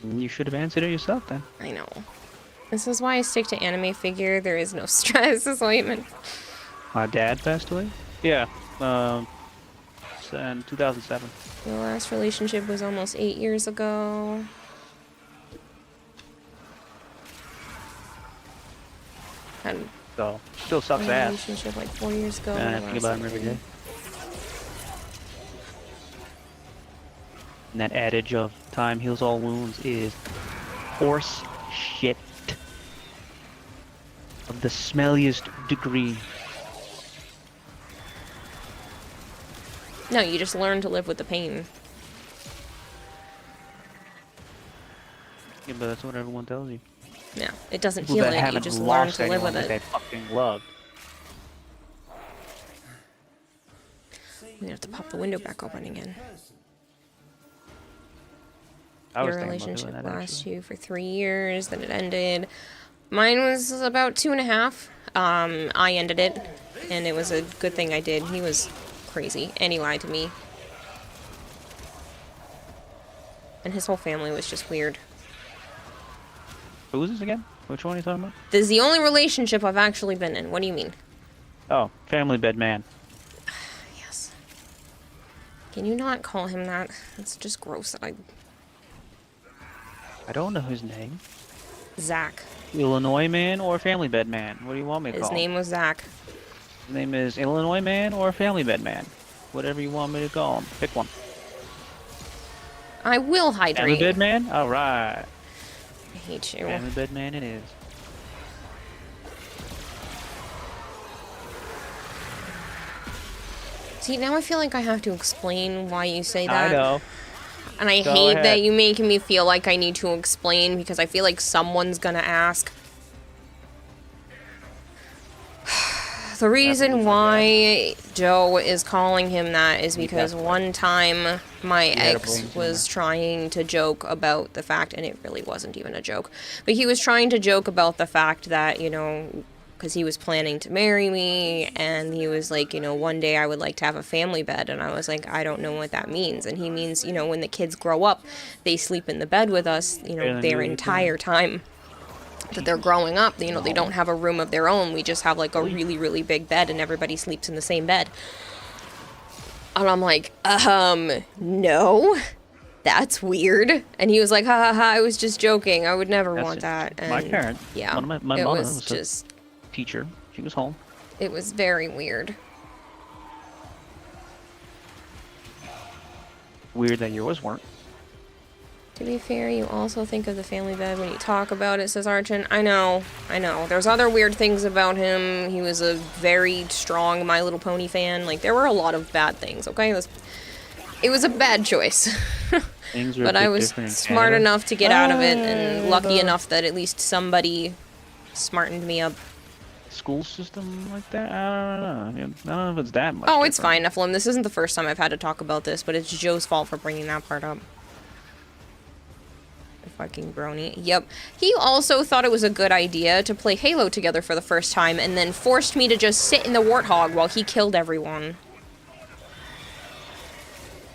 Speaker 1: You should have answered it yourself then.
Speaker 2: I know. This is why I stick to anime figure. There is no stress. This is why
Speaker 1: My dad passed away? Yeah, in 2007.
Speaker 2: your last relationship was almost 8 years ago. Had
Speaker 1: So, still sucks
Speaker 2: a
Speaker 1: ass.
Speaker 2: relationship like 4 years ago.
Speaker 1: And I
Speaker 2: my
Speaker 1: think
Speaker 2: last
Speaker 1: about him every
Speaker 2: one.
Speaker 1: day. And that adage of time heals all wounds is horse shit of the smelliest degree.
Speaker 2: No, you just learn to live with the pain.
Speaker 1: Yeah, but that's what everyone tells you.
Speaker 2: Yeah, it doesn't
Speaker 1: People
Speaker 2: heal
Speaker 1: that
Speaker 2: it. You
Speaker 1: haven't
Speaker 2: just learn
Speaker 1: lost
Speaker 2: to live
Speaker 1: anyone
Speaker 2: with
Speaker 1: that they
Speaker 2: it.
Speaker 1: fucking loved.
Speaker 2: I'm gonna have to pop the window back open again.
Speaker 1: I was
Speaker 2: Your
Speaker 1: thinking about
Speaker 2: relationship
Speaker 1: doing that,
Speaker 2: lasts
Speaker 1: actually.
Speaker 2: you for 3 years, then it ended. Mine was about 2.5. I ended it, and it was a good thing I did. He was crazy, and he lied to me. And his whole family was just weird.
Speaker 1: Who was this again? Which one are you talking about?
Speaker 2: This is the only relationship I've actually been in. What do you mean?
Speaker 1: Oh, Family Bed Man.
Speaker 2: Yes. Can you not call him that? It's just gross.
Speaker 1: I don't know his name.
Speaker 2: Zach.
Speaker 1: Illinois Man or Family Bed Man? What do you want me to
Speaker 2: His
Speaker 1: call
Speaker 2: name was Zach.
Speaker 1: His name is Illinois Man or Family Bed Man? Whatever you want me to call him. Pick one.
Speaker 2: I will
Speaker 1: Family
Speaker 2: hydrate.
Speaker 1: Bed Man? Alright.
Speaker 2: I hate you.
Speaker 1: Family Bed Man it is.
Speaker 2: See, now I feel like I have to explain why you say that.
Speaker 1: I know.
Speaker 2: And I
Speaker 1: Go
Speaker 2: hate that
Speaker 1: ahead.
Speaker 2: you making me feel like I need to explain because I feel like someone's gonna ask. The reason why Joe is calling him that is because one time my
Speaker 1: had a
Speaker 2: ex
Speaker 1: brain
Speaker 2: was trying to joke about the fact, and it really wasn't even a joke, but he was trying to joke about the fact that, you know, because he was planning to marry me, and he was like, you know, one day I would like to have a family bed, and I was like, I don't know what that means, and he means, you know, when the kids grow up, they sleep in the bed with us, you know,
Speaker 1: And
Speaker 2: their
Speaker 1: you-
Speaker 2: entire time that they're growing up, you know, they don't have a room of their own, we just have like a really, really big bed, and everybody sleeps in the same bed. And I'm like, no, that's weird. And he was like, ha ha ha, I was just joking, I would never
Speaker 1: That's
Speaker 2: want
Speaker 1: it.
Speaker 2: that. And
Speaker 1: My parent,
Speaker 2: yeah,
Speaker 1: one of my
Speaker 2: it
Speaker 1: mother
Speaker 2: was
Speaker 1: was a
Speaker 2: just,
Speaker 1: teacher. She was home.
Speaker 2: it was very weird.
Speaker 1: Weird that yours weren't.
Speaker 2: To be fair, you also think of the family bed when you talk about it, says Archon. I know. There's other weird things about him. He was a very strong My Little Pony fan. Like, there were a lot of bad things, okay? It was a bad choice.
Speaker 1: Things are a
Speaker 2: But I
Speaker 1: bit
Speaker 2: was
Speaker 1: different in
Speaker 2: smart
Speaker 1: Canada.
Speaker 2: enough to get out of it, and lucky enough that at least somebody smartened me up.
Speaker 1: School system like that? I don't know. I don't know if it's that much.
Speaker 2: Oh, it's
Speaker 1: different.
Speaker 2: fine, Nephilim. This isn't the first time I've had to talk about this, but it's Joe's fault for bringing that part up. Fucking brony. Yep. He also thought it was a good idea to play Halo together for the first time and then forced me to just sit in the Warthog while he killed everyone.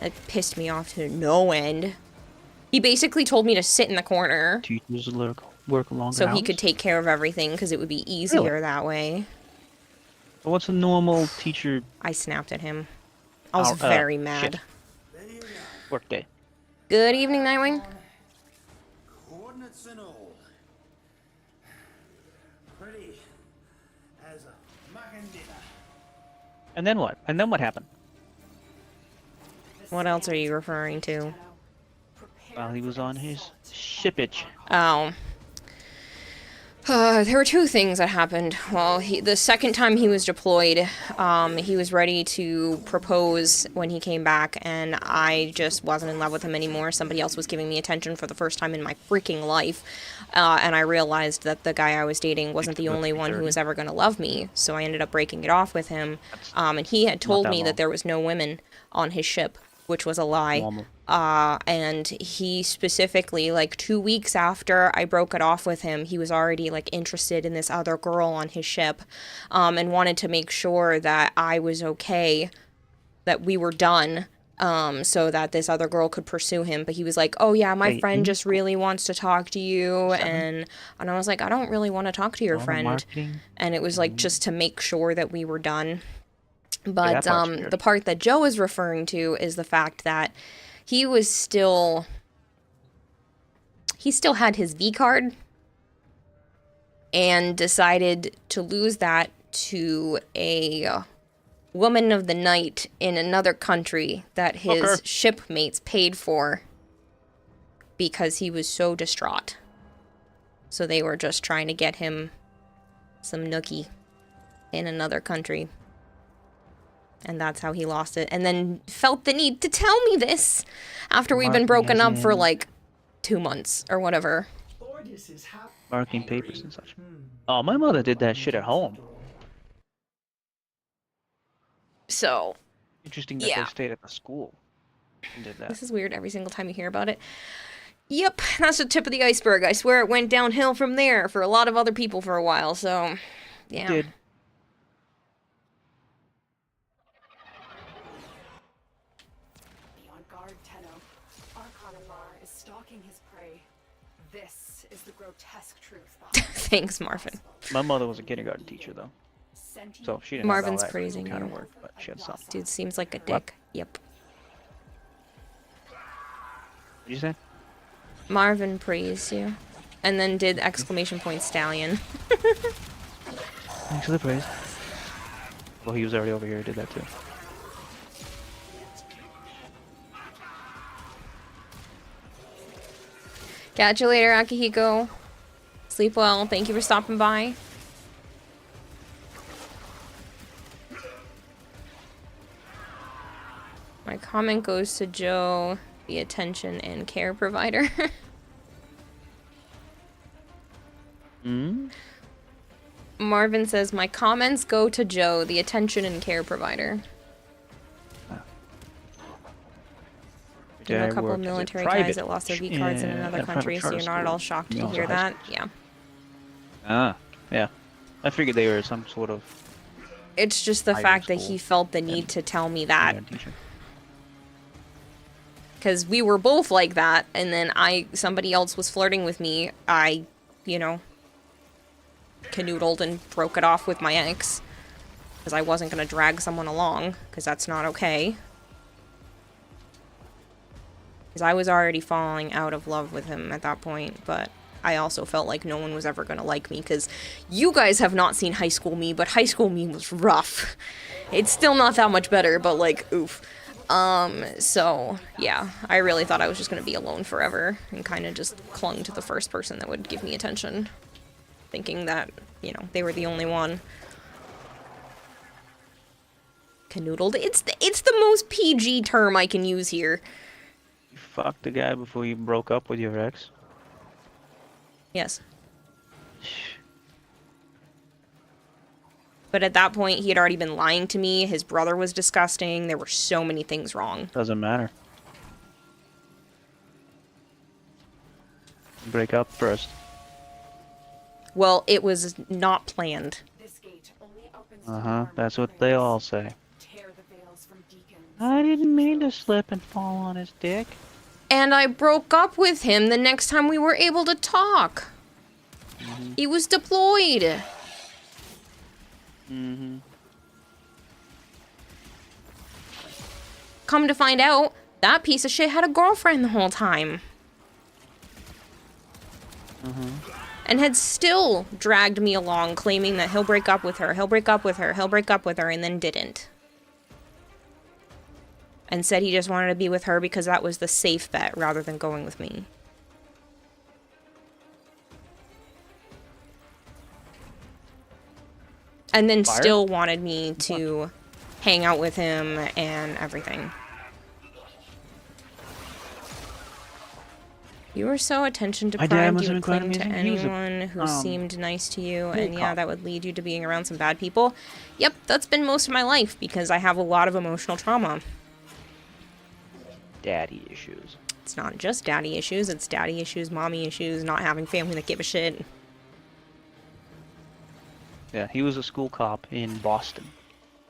Speaker 2: That pissed me off to no end. He basically told me to sit in the corner
Speaker 1: Teachers work longer
Speaker 2: so he
Speaker 1: hours?
Speaker 2: could take care of everything because it would be easier
Speaker 1: Really?
Speaker 2: that way.
Speaker 1: What's a normal teacher?
Speaker 2: I snapped at him. I was
Speaker 1: Our,
Speaker 2: very mad.
Speaker 1: shit. Workday.
Speaker 2: Good evening, Nightwing.
Speaker 5: Coordinates and all. Pretty as a mucking dinner.
Speaker 1: And then what? And then what happened?
Speaker 2: What else are you referring to?
Speaker 1: Well, he was on his shippage.
Speaker 2: Oh. There were two things that happened. Well, the second time he was deployed, he was ready to propose when he came back, and I just wasn't in love with him anymore. Somebody else was giving me attention for the first time in my freaking life, and I realized that the guy I was dating wasn't the only one who was ever going to love me, so I ended up breaking it off with him. And he had told me that there was no women on his ship, which was a lie. And he specifically, like 2 weeks after I broke it off with him, he was already like interested in this other girl on his ship, and wanted to make sure that I was okay, that we were done, so that this other girl could pursue him. But he was like, oh yeah, my friend just really wants to talk to you, and I was like, I don't really want to talk to your friend. And it was like just to make sure that we were done. But the part that Joe is referring to is the fact that he still had his V card and decided to lose that to a woman of the night in another country that his shipmates paid for because he was so distraught. So they were just trying to get him some nookie in another country. And that's how he lost it. And then felt the need to tell me this after we've been broken up for like 2 months or whatever.
Speaker 1: Marking papers and such. Oh, my mother did that shit at home.
Speaker 2: So.
Speaker 1: Interesting that they stayed at the school and did that.
Speaker 2: This is weird every single time you hear about it. Yep, that's the tip of the iceberg. I swear it went downhill from there for a lot of other people for a while, so. Yeah.
Speaker 1: It did.
Speaker 4: Grotesque truth.
Speaker 2: Thanks, Marvin.
Speaker 1: My mother was a kindergarten teacher, though, so she didn't
Speaker 2: Marvin's
Speaker 1: have all that
Speaker 2: praising
Speaker 1: kind
Speaker 2: you.
Speaker 1: of work, but she had some.
Speaker 2: Dude seems like a dick. Yep.
Speaker 1: What'd you say?
Speaker 2: Marvin praised you, and then did exclamation point stallion.
Speaker 1: Thanks for the praise. Well, he was already over here. Did that too.
Speaker 2: Catch you later, Akihiko. Sleep well. Thank you for stopping by. My comment goes to Joe, the attention and care provider. Marvin says, my comments go to Joe, the attention and care provider. You know a couple of military guys that lost their V cards in another country, so you're not at all shocked to hear that? Yeah.
Speaker 1: Yeah. I figured they were some sort of...
Speaker 2: It's just the fact that he felt the need to tell me that. Because we were both like that, and then somebody else was flirting with me. I, you know, canoodled and broke it off with my ex. Because I wasn't going to drag someone along, because that's not okay. Because I was already falling out of love with him at that point, but I also felt like no one was ever going to like me, because you guys have not seen High School Me, but High School Me was rough. It's still not that much better, but like, oof. So, yeah, I really thought I was just going to be alone forever, and kind of just clung to the first person that would give me attention, thinking that, you know, they were the only one. Canoodled. It's the most PG term I can use here.
Speaker 1: You fucked the guy before you broke up with your ex?
Speaker 2: Yes. But at that point, he had already been lying to me. His brother was disgusting. There were so many things wrong.
Speaker 1: Doesn't matter. Break up first.
Speaker 2: Well, it was not planned.
Speaker 1: That's what they all say. I didn't mean to slip and fall on his dick.
Speaker 2: And I broke up with him the next time we were able to talk. He was deployed. Come to find out, that piece of shit had a girlfriend the whole time. And had still dragged me along, claiming that he'll break up with her, he'll break up with her, he'll break up with her, and then didn't. And said he just wanted to be with her because that was the safe bet rather than going with me. And then still wanted me to hang out with him and everything. You were so attention deprived, you would cling to anyone who seemed nice to you, and yeah, that would lead you to being around some bad people. Yep, that's been most of my life, because I have a lot of emotional trauma.
Speaker 1: Daddy issues.
Speaker 2: It's not just daddy issues, it's daddy issues, mommy issues, not having family that give a shit.
Speaker 1: Yeah, he was a school cop in Boston.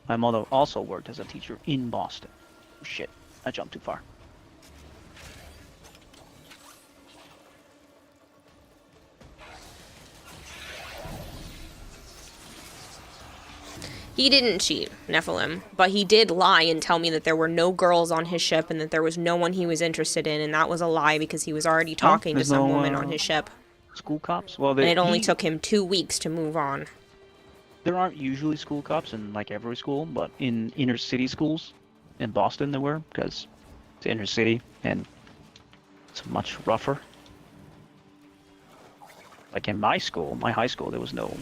Speaker 1: My mother also worked as a teacher in Boston. Shit, I jumped too far.
Speaker 2: He didn't cheat, Nephilim, but he did lie and tell me that there were no girls on his ship and that there was no one he was interested in, and that was a lie because he was already talking to some woman on his ship.
Speaker 1: School cops? Well,
Speaker 2: and it only took him 2 weeks to move on.
Speaker 1: There aren't usually school cops in like every school, but in inner city schools in Boston there were, because it's inner city and it's much rougher. Like in my school, my high school, there was no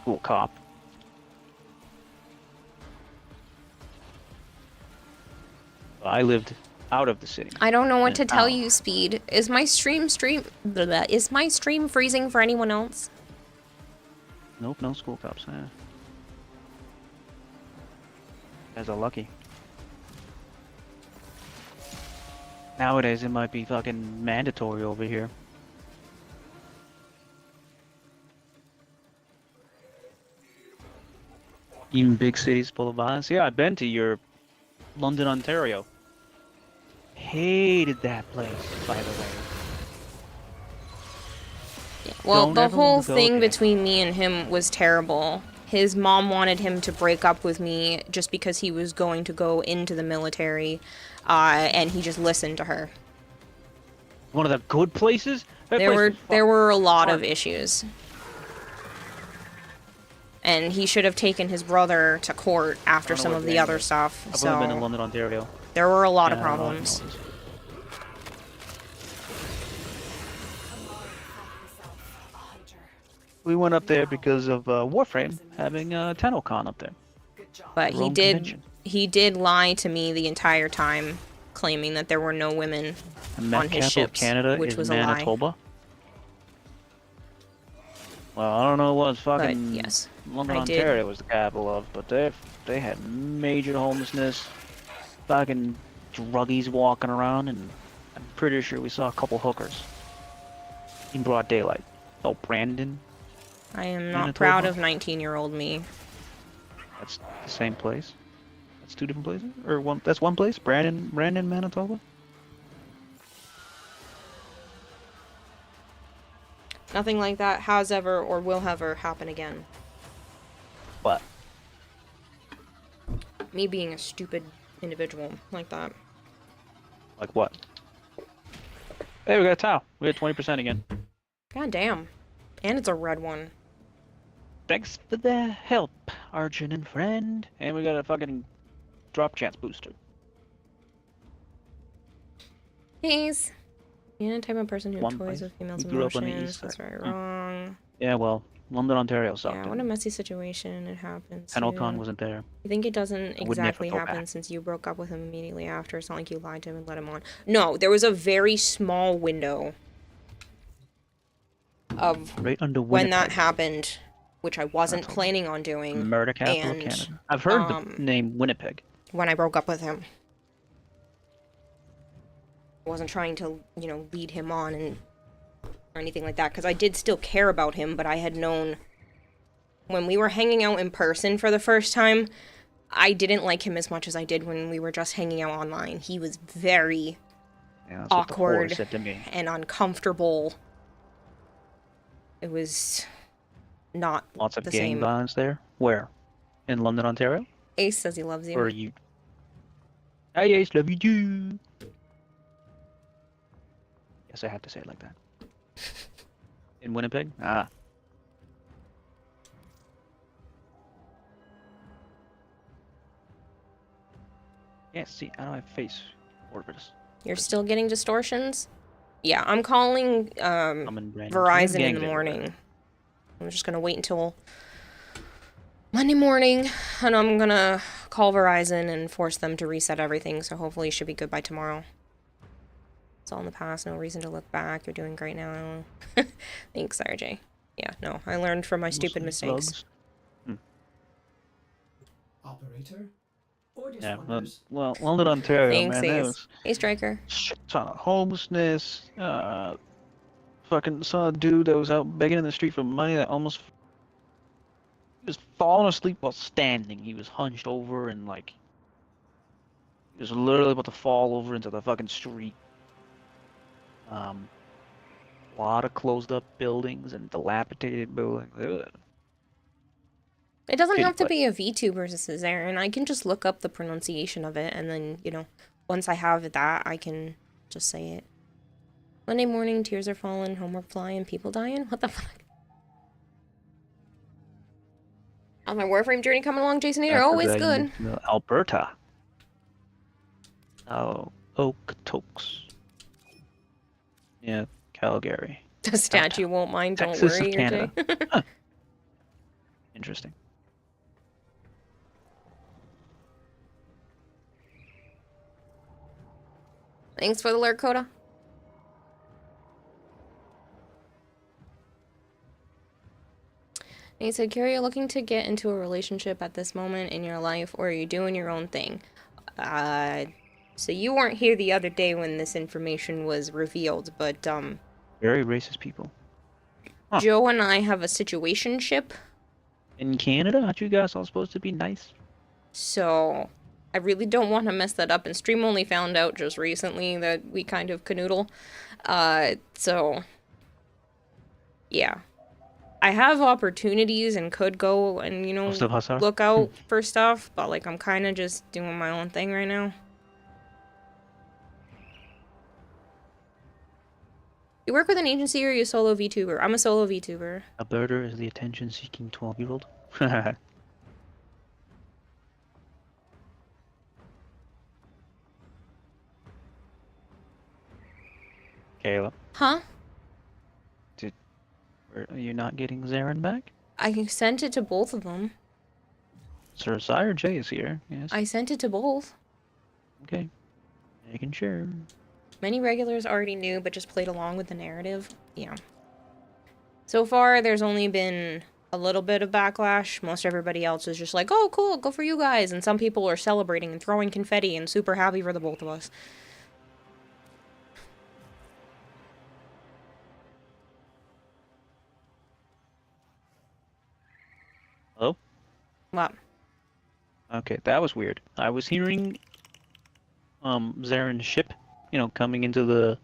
Speaker 1: school cop. I lived out of the city.
Speaker 2: I don't know what to tell you, Speed. Is my stream freezing for anyone else?
Speaker 1: Nope, no school cops. You guys are lucky. Nowadays it might be fucking mandatory over here. Even big cities full of violence. Yeah, I've been to your London, Ontario. Hated that place, by the way.
Speaker 2: Yeah, well, the whole thing between me and him was terrible. His mom wanted him to break up with me just because he was going to go into the military, and he just listened to her.
Speaker 1: One of the good places?
Speaker 2: There were a lot of issues. And he should have taken his brother to court after some of the other stuff.
Speaker 1: I've only been in London, Ontario.
Speaker 2: There were a lot of problems.
Speaker 1: We went up there because of Warframe having TennoCon up there.
Speaker 2: But he did lie to me the entire time, claiming that there were no women on his ships,
Speaker 1: Canada
Speaker 2: which was
Speaker 1: Manitoba.
Speaker 2: a lie.
Speaker 1: Well, I don't know what fucking
Speaker 2: but, yes,
Speaker 1: London, Ontario was the capital of, but they had major homelessness, fucking druggies walking around, and I'm pretty sure we saw a couple hookers in broad daylight. Oh, Brandon.
Speaker 2: I am not proud of 19-year-old me.
Speaker 1: That's the same place. That's two different places, or one? That's one place. Brandon, Manitoba.
Speaker 2: Nothing like that has ever or will ever happen again.
Speaker 1: What?
Speaker 2: Me being a stupid individual like that.
Speaker 1: Like what? Hey, we got a towel. We had 20% again.
Speaker 2: God damn. And it's a red one.
Speaker 1: Thanks for the help, Arjun and friend. And we got a fucking drop chance booster.
Speaker 2: He's the type of person who toys with females' emotions. That's right, wrong.
Speaker 1: Yeah, well, London, Ontario sucked.
Speaker 2: Yeah, what a messy situation it happened.
Speaker 1: TennoCon wasn't there.
Speaker 2: You think it doesn't exactly happen since you broke up with him immediately after? It's not like you lied to him and let him on. No, there was a very small window of
Speaker 1: right under
Speaker 2: when that happened, which I wasn't planning on doing.
Speaker 1: Murder capital of Canada. I've heard the name Winnipeg.
Speaker 2: When I broke up with him. I wasn't trying to, you know, lead him on or anything like that, because I did still care about him, but I had known when we were hanging out in person for the first time, I didn't like him as much as I did when we were just hanging out online. He was very awkward and uncomfortable. It was not
Speaker 1: lots of
Speaker 2: the
Speaker 1: gang
Speaker 2: same.
Speaker 1: violence there. Where? In London, Ontario?
Speaker 2: Ace says he loves you.
Speaker 1: Or you. Hi, Ace, love you too. Yes, I had to say it like that. In Winnipeg? Ah. Can't see. I don't have face orbiters.
Speaker 2: You're still getting distortions? Yeah, I'm calling Verizon in the morning. I'm just gonna wait until Monday morning, and I'm gonna call Verizon and force them to reset everything, so hopefully it should be good by tomorrow. It's all in the past, no reason to look back. You're doing great now. Thanks, RJ. Yeah, no, I learned from my stupid mistakes.
Speaker 9: Operator?
Speaker 1: Yeah, well, London, Ontario,
Speaker 2: Thanks,
Speaker 1: man, there
Speaker 2: Ace.
Speaker 1: was
Speaker 2: Hey, Striker.
Speaker 1: shit ton of homelessness. Fucking saw a dude that was out begging in the street for money that almost he was falling asleep while standing. He was hunched over and like he was literally about to fall over into the fucking street. A lot of closed up buildings and dilapidated buildings. Ugh.
Speaker 2: It doesn't have to
Speaker 1: But-
Speaker 2: be a VTuber, Aaron. I can just look up the pronunciation of it, and then, you know, once I have that, I can just say it. Monday morning, tears are falling, homework flying, people dying? What the fuck? How's my Warframe journey coming along, Jason Eater? Oh,
Speaker 1: After
Speaker 2: it's
Speaker 1: that, you
Speaker 2: good.
Speaker 1: moved to Alberta. Oh, Okotoks. Yeah, Calgary.
Speaker 2: The statue won't mind, don't
Speaker 1: Texas
Speaker 2: worry,
Speaker 1: of
Speaker 2: you're
Speaker 1: Canada.
Speaker 2: Jay.
Speaker 1: Huh. Interesting.
Speaker 2: Thanks for the alert, Coda. And he said, Carrie, you're looking to get into a relationship at this moment in your life, or are you doing your own thing? So you weren't here the other day when this information was revealed, but,
Speaker 1: Very racist people. Huh.
Speaker 2: Joe and I have a situationship,
Speaker 1: In Canada, aren't you guys all supposed to be nice?
Speaker 2: so I really don't want to mess that up, and Stream only found out just recently that we kind of canoodle. So, yeah. I have opportunities and could go and, you know,
Speaker 1: Most of us are.
Speaker 2: look out for stuff, but, like, I'm kind of just doing my own thing right now. You work with an agency or are you a solo VTuber? I'm a solo VTuber.
Speaker 1: Alberta is the attention-seeking 12-year-old. Kayla,
Speaker 2: Huh?
Speaker 1: are you not getting Zarin back?
Speaker 2: I sent it to both of them.
Speaker 1: Sir Sire J is here. Yes.
Speaker 2: I sent it to both.
Speaker 1: Okay. Making sure.
Speaker 2: Many regulars already knew, but just played along with the narrative. Yeah. So far, there's only been a little bit of backlash. Most everybody else is just like, oh, cool, go for you guys. And some people are celebrating and throwing confetti and super happy for the both of us.
Speaker 1: Hello?
Speaker 2: What?
Speaker 1: Okay, that was weird. I was hearing Zarin's ship, you know, coming into the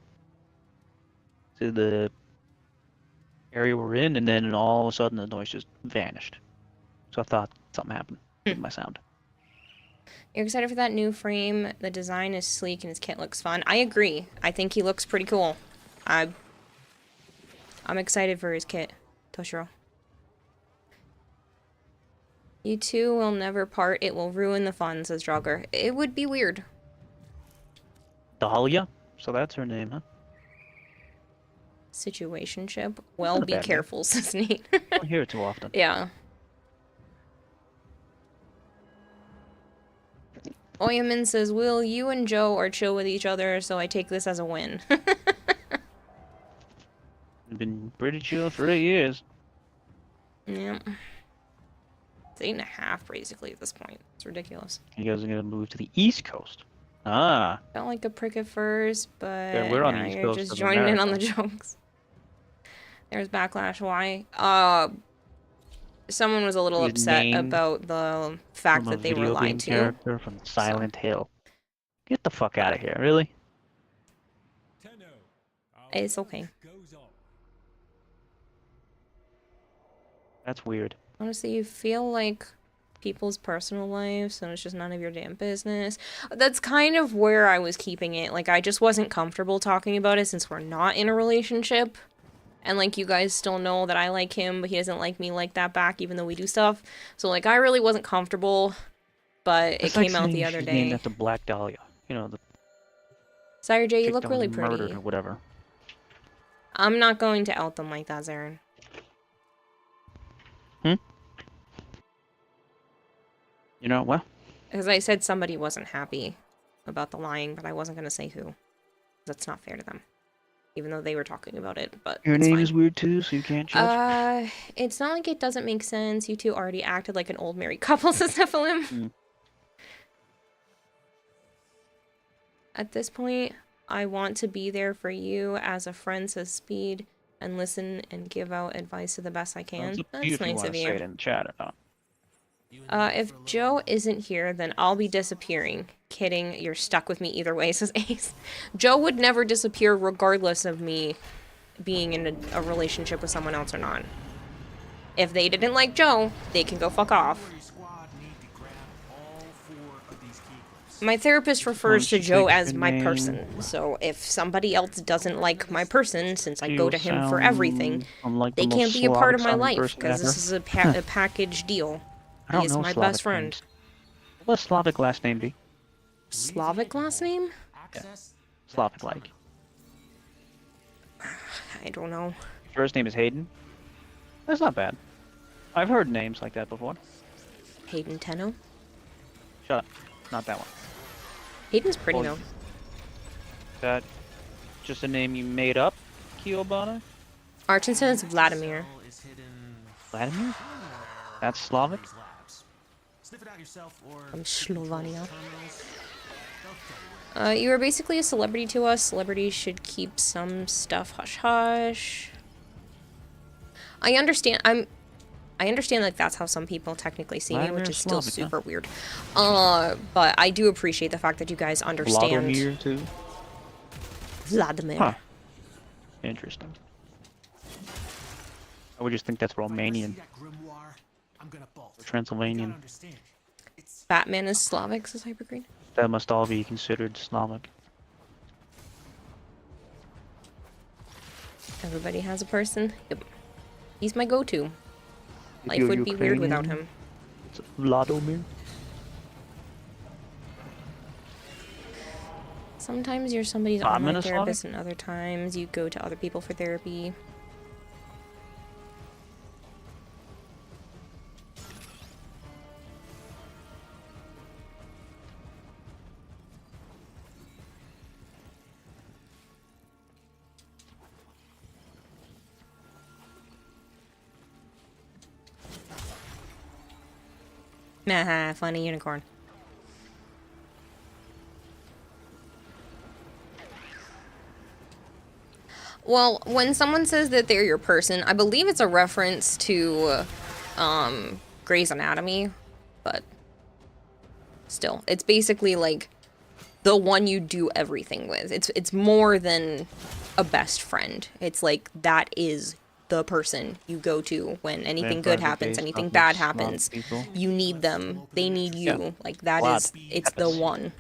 Speaker 1: area we're in, and then all of a sudden the noise just vanished. So I thought something happened with my sound.
Speaker 2: You're excited for that new frame? The design is sleek and his kit looks fun. I agree. I think he looks pretty cool. I'm excited for his kit, Toshiro. You two will never part. It will ruin the fun, says Draugr. It would be weird.
Speaker 1: Dahlia? So that's her name, huh?
Speaker 2: Situationship. Well,
Speaker 1: Not a
Speaker 2: be
Speaker 1: bad name.
Speaker 2: careful, says Nate.
Speaker 1: I don't hear it too often.
Speaker 2: Yeah. Oyamin says, Will, you and Joe are chill with each other, so I take this as a win.
Speaker 1: We've been pretty chill for 8 years.
Speaker 2: Yep. It's 8.5, basically, at this point. It's ridiculous.
Speaker 1: You guys are gonna move to the East Coast. Ah,
Speaker 2: Felt like a prick at first, but
Speaker 1: Yeah, we're on the
Speaker 2: now
Speaker 1: East
Speaker 2: you're
Speaker 1: Coast
Speaker 2: just
Speaker 1: of
Speaker 2: joining in on the
Speaker 1: America.
Speaker 2: jokes. There's backlash. Why? Someone was a little
Speaker 1: He was
Speaker 2: upset
Speaker 1: named
Speaker 2: about the fact
Speaker 1: from a
Speaker 2: that they were
Speaker 1: video game
Speaker 2: lied to.
Speaker 1: character from Silent Hill. Get the fuck out of here, really?
Speaker 2: It's okay.
Speaker 1: That's weird.
Speaker 2: Honestly, you feel like people's personal lives, so it's just none of your damn business. That's kind of where I was keeping it. Like, I just wasn't comfortable talking about it since we're not in a relationship. And, like, you guys still know that I like him, but he doesn't like me like that back, even though we do stuff. So, like, I really wasn't comfortable, but it came out the other day.
Speaker 1: Named after Black Dahlia. You know, the
Speaker 2: Sire J, you
Speaker 1: chick
Speaker 2: look
Speaker 1: that was
Speaker 2: really
Speaker 1: murdered
Speaker 2: pretty.
Speaker 1: or whatever.
Speaker 2: I'm not going to out them like that, Zarin.
Speaker 1: You know, well,
Speaker 2: Because I said somebody wasn't happy about the lying, but I wasn't going to say who. That's not fair to them. Even though they were talking about it, but
Speaker 1: your
Speaker 2: it's
Speaker 1: name
Speaker 2: fine.
Speaker 1: is weird too, so you can't judge.
Speaker 2: It's not like it doesn't make sense. You two already acted like an old married couple, says Nephilim. At this point, I want to be there for you as a friend, says Speed, and listen and give out advice to the best I can.
Speaker 1: It's up to
Speaker 2: That's
Speaker 1: you if you
Speaker 2: nice
Speaker 1: want
Speaker 2: of
Speaker 1: to say it
Speaker 2: you.
Speaker 1: in chat or not.
Speaker 2: If Joe isn't here, then I'll be disappearing. Kidding, you're stuck with me either way, says Ace. Joe would never disappear regardless of me being in a relationship with someone else or not. If they didn't like Joe, they can go fuck off. My therapist refers to Joe as my person, so if somebody else doesn't like my person, since I go to him for everything, they can't be a part of my life, because this is a package deal. He is my best friend.
Speaker 1: What Slavic last name be?
Speaker 2: Slavic last name?
Speaker 1: Yeah. Slavic like.
Speaker 2: I don't know.
Speaker 1: First name is Hayden? That's not bad. I've heard names like that before.
Speaker 2: Hayden Tenno?
Speaker 1: Shut up. Not that one.
Speaker 2: Hayden's pretty
Speaker 1: Well,
Speaker 2: though.
Speaker 1: Is that just a name you made up, Kiobana?
Speaker 2: Archon says Vladimir.
Speaker 1: Vladimir? That's Slavic?
Speaker 2: From Slovenia. You are basically a celebrity to us. Celebrities should keep some stuff hush hush. I understand. I understand that that's how some people technically see me, which is still
Speaker 1: Slavic,
Speaker 2: super weird. But I do appreciate the fact that you guys understand.
Speaker 1: Vladimir too?
Speaker 2: Vladimir.
Speaker 1: Huh. Interesting. I would just think that's Romanian. Or Transylvanian.
Speaker 2: Batman is Slavic, says Hypergreen.
Speaker 1: That must all be considered Slavic.
Speaker 2: Everybody has a person. Yep. He's my go-to.
Speaker 1: If
Speaker 2: Life
Speaker 1: you're
Speaker 2: would be weird without
Speaker 1: Ukrainian,
Speaker 2: him.
Speaker 1: It's Vladimir.
Speaker 2: Sometimes you're somebody's
Speaker 1: I'm
Speaker 2: online
Speaker 1: in a
Speaker 2: therapist, and other times you go to other people for therapy. Haha, funny unicorn. Well, when someone says that they're your person, I believe it's a reference to Grey's Anatomy, but still, it's basically like the one you do everything with. It's more than a best friend. It's like that is the person you go to when anything good happens, anything bad happens. You need them. They need you.
Speaker 1: Yeah.
Speaker 2: Like that
Speaker 1: Vlad.
Speaker 2: is, it's the one.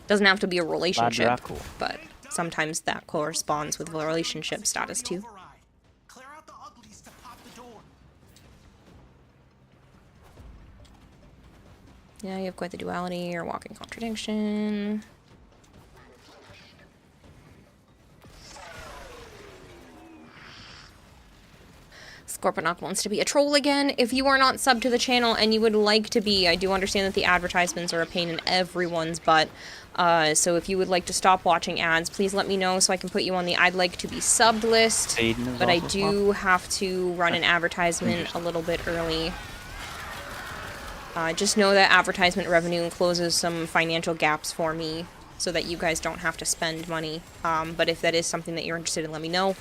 Speaker 2: Doesn't have to be a relationship,
Speaker 1: Dracula.
Speaker 2: but sometimes that corresponds with relationship status too. Yeah, you have quite the duality or walking contradiction. Scorponok wants to be a troll again. If you are not subbed to the channel and you would like to be, I do understand that the advertisements are a pain in everyone's butt. So if you would like to stop watching ads, please let me know so I can put you on the I'd like to be subbed list. But I do have to run an advertisement a little bit early. Just know that advertisement revenue closes some financial gaps for me so that you guys don't have to spend money. But if that is something that you're interested in, let me know.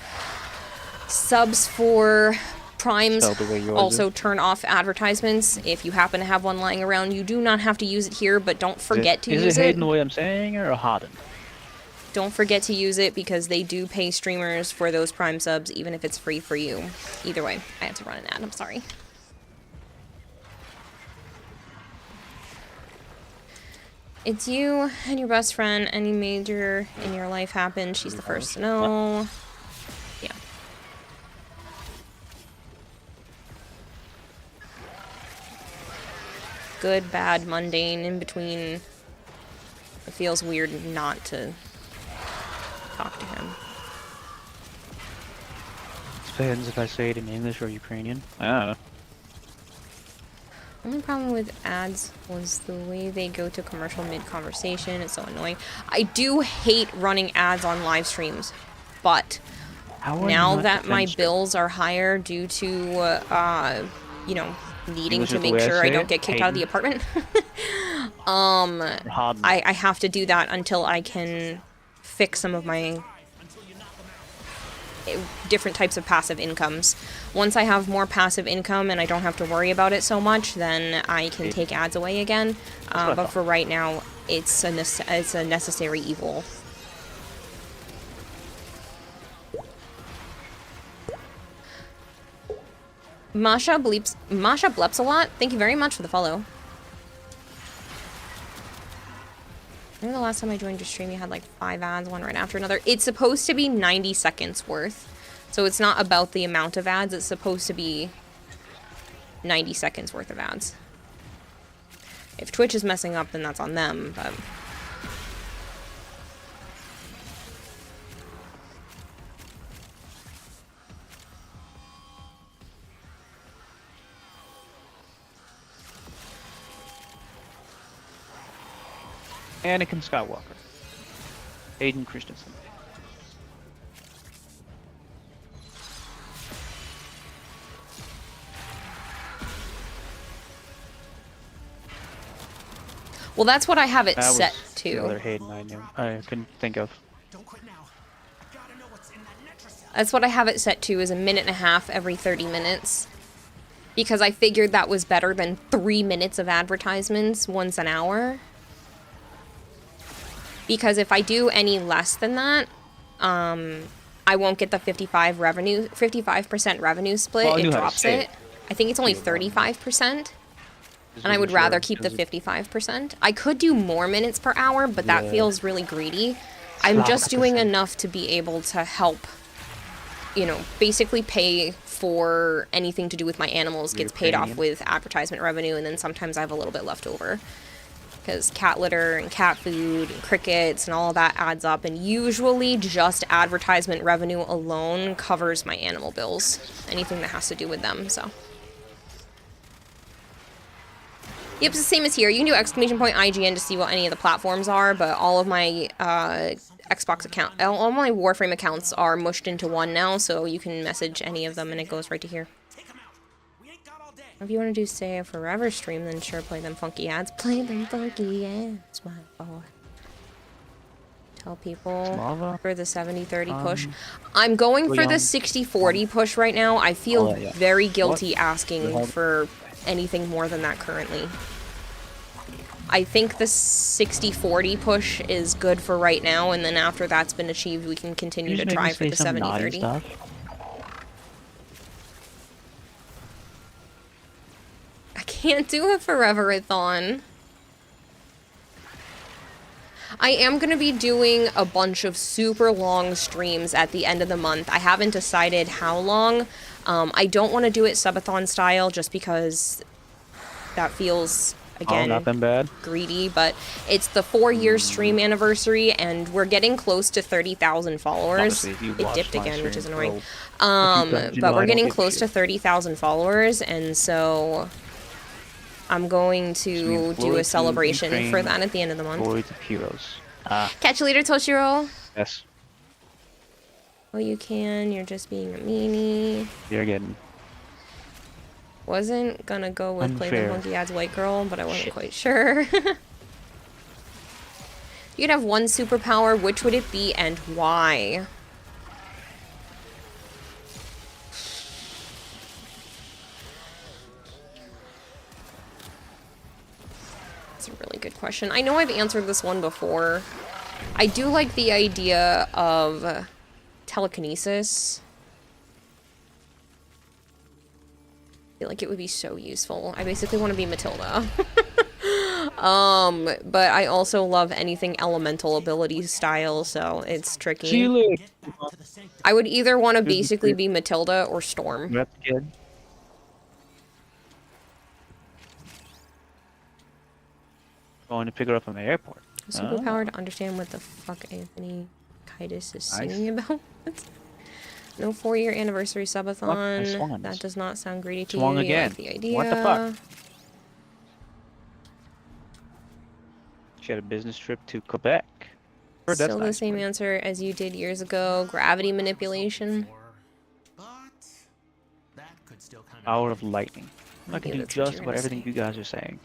Speaker 2: Subs for Primes also turn off advertisements. If you happen to have one lying around, you do not have to use it here, but don't forget to use it.
Speaker 1: Is it Hayden the way I'm saying, or Harden?
Speaker 2: Don't forget to use it because they do pay streamers for those Prime subs, even if it's free for you. Either way, I had to run an ad, I'm sorry. It's you and your best friend. Any major in your life happened, she's the first to know. Yeah. Good, bad, mundane, in between. It feels weird not to talk to him.
Speaker 1: It depends if I say it in English or Ukrainian. I don't know.
Speaker 2: Only problem with ads was the way they go to commercial mid-conversation. It's so annoying. I do hate running ads on live streams, but now that my bills are higher due to, you know, needing to make sure I don't get kicked out of the apartment, I have to do that until I can fix some of my different types of passive incomes. Once I have more passive income and I don't have to worry about it so much, then I can take ads away again. But for right now, it's a necessary evil. Masha bleeps a lot. Thank you very much for the follow. I remember the last time I joined your stream, you had like 5 ads, one right after another. It's supposed to be 90 seconds worth. So it's not about the amount of ads, it's supposed to be 90 seconds worth of ads. If Twitch is messing up, then that's on them, but...
Speaker 1: Anakin Skywalker. Hayden Christensen.
Speaker 2: Well, that's what I have it
Speaker 1: That
Speaker 2: set
Speaker 1: was
Speaker 2: to.
Speaker 1: the other Hayden I knew. I couldn't think of.
Speaker 6: Don't quit now. I gotta know what's in that Netra cell.
Speaker 2: That's what I have it set to, is 1.5 minutes every 30 minutes. Because I figured that was better than 3 minutes of advertisements once an hour. Because if I do any less than that, I won't get the 55% revenue split.
Speaker 1: Well, I
Speaker 2: it
Speaker 1: knew how to
Speaker 2: drops
Speaker 1: say
Speaker 2: it. I think it's only 35%. And I would rather keep the 55%. I could do more minutes per hour, but that feels really greedy. I'm just doing enough to be able to help, you know, basically pay for anything to do with my animals gets paid off with advertisement revenue, and then sometimes I have a little bit left over. Because cat litter and cat food and crickets and all of that adds up, and usually just advertisement revenue alone covers my animal bills. Anything that has to do with them, so... Yep, it's the same as here. You can do !IGN to see what any of the platforms are, but all of my Xbox account, all my Warframe accounts are mushed into one now, so you can message any of them and it goes right to here. If you want to do Stay Forever stream, then sure, play them funky ads. Play them funky ads, my boy. Tell people for the 70-30 push. I'm going for the 60-40 push right now. I feel very guilty asking for anything more than that currently. I think the 60-40 push is good for right now, and then after that's been achieved, we can continue to try for the 70-30. I can't do a forever-a-thon. I am going to be doing a bunch of super long streams at the end of the month. I haven't decided how long. I don't want to do it subathon style just because that feels, again,
Speaker 1: nothing bad.
Speaker 2: Greedy, but it's the 4-year stream anniversary and we're getting close to 30,000 followers. It dipped again, which is annoying. But we're getting close to 30,000 followers, and so I'm going to do a celebration for that at the end of the month.
Speaker 1: Void of Heroes.
Speaker 2: Catch you later, Toshiro.
Speaker 1: Yes.
Speaker 2: Oh, you can. You're just being a meanie.
Speaker 1: You're getting...
Speaker 2: Wasn't gonna go with
Speaker 1: Unfair.
Speaker 2: Play the Monkey Adds White Girl, but I wasn't quite sure. You could have one superpower. Which would it be and why? That's a really good question. I know I've answered this one before. I do like the idea of telekinesis. I feel like it would be so useful. I basically want to be Matilda. But I also love anything elemental ability style, so it's tricky.
Speaker 1: See you later.
Speaker 6: Get back to the sanctum.
Speaker 2: I would either want to
Speaker 1: Here's the
Speaker 2: basically
Speaker 1: tip.
Speaker 2: be Matilda or Storm.
Speaker 1: That's good. Going to pick her up from the airport.
Speaker 2: Superpower to understand what the fuck Anthony Kiedis is
Speaker 1: Nice.
Speaker 2: singing about. No 4-year anniversary
Speaker 1: I
Speaker 2: subathon.
Speaker 1: swung.
Speaker 2: That does not sound greedy to
Speaker 1: Swung
Speaker 2: you. You
Speaker 1: again.
Speaker 2: like the idea.
Speaker 1: What the fuck? She had a business trip to Quebec. Heard that's
Speaker 2: Still the
Speaker 1: nice,
Speaker 2: same
Speaker 1: right?
Speaker 2: answer as you did years ago. Gravity manipulation.
Speaker 6: But that could still kind of
Speaker 1: Power of lightning. I
Speaker 2: Maybe
Speaker 1: can do
Speaker 2: that's what
Speaker 1: just
Speaker 2: you're
Speaker 1: about
Speaker 2: gonna
Speaker 1: everything
Speaker 2: say.
Speaker 1: you guys are saying.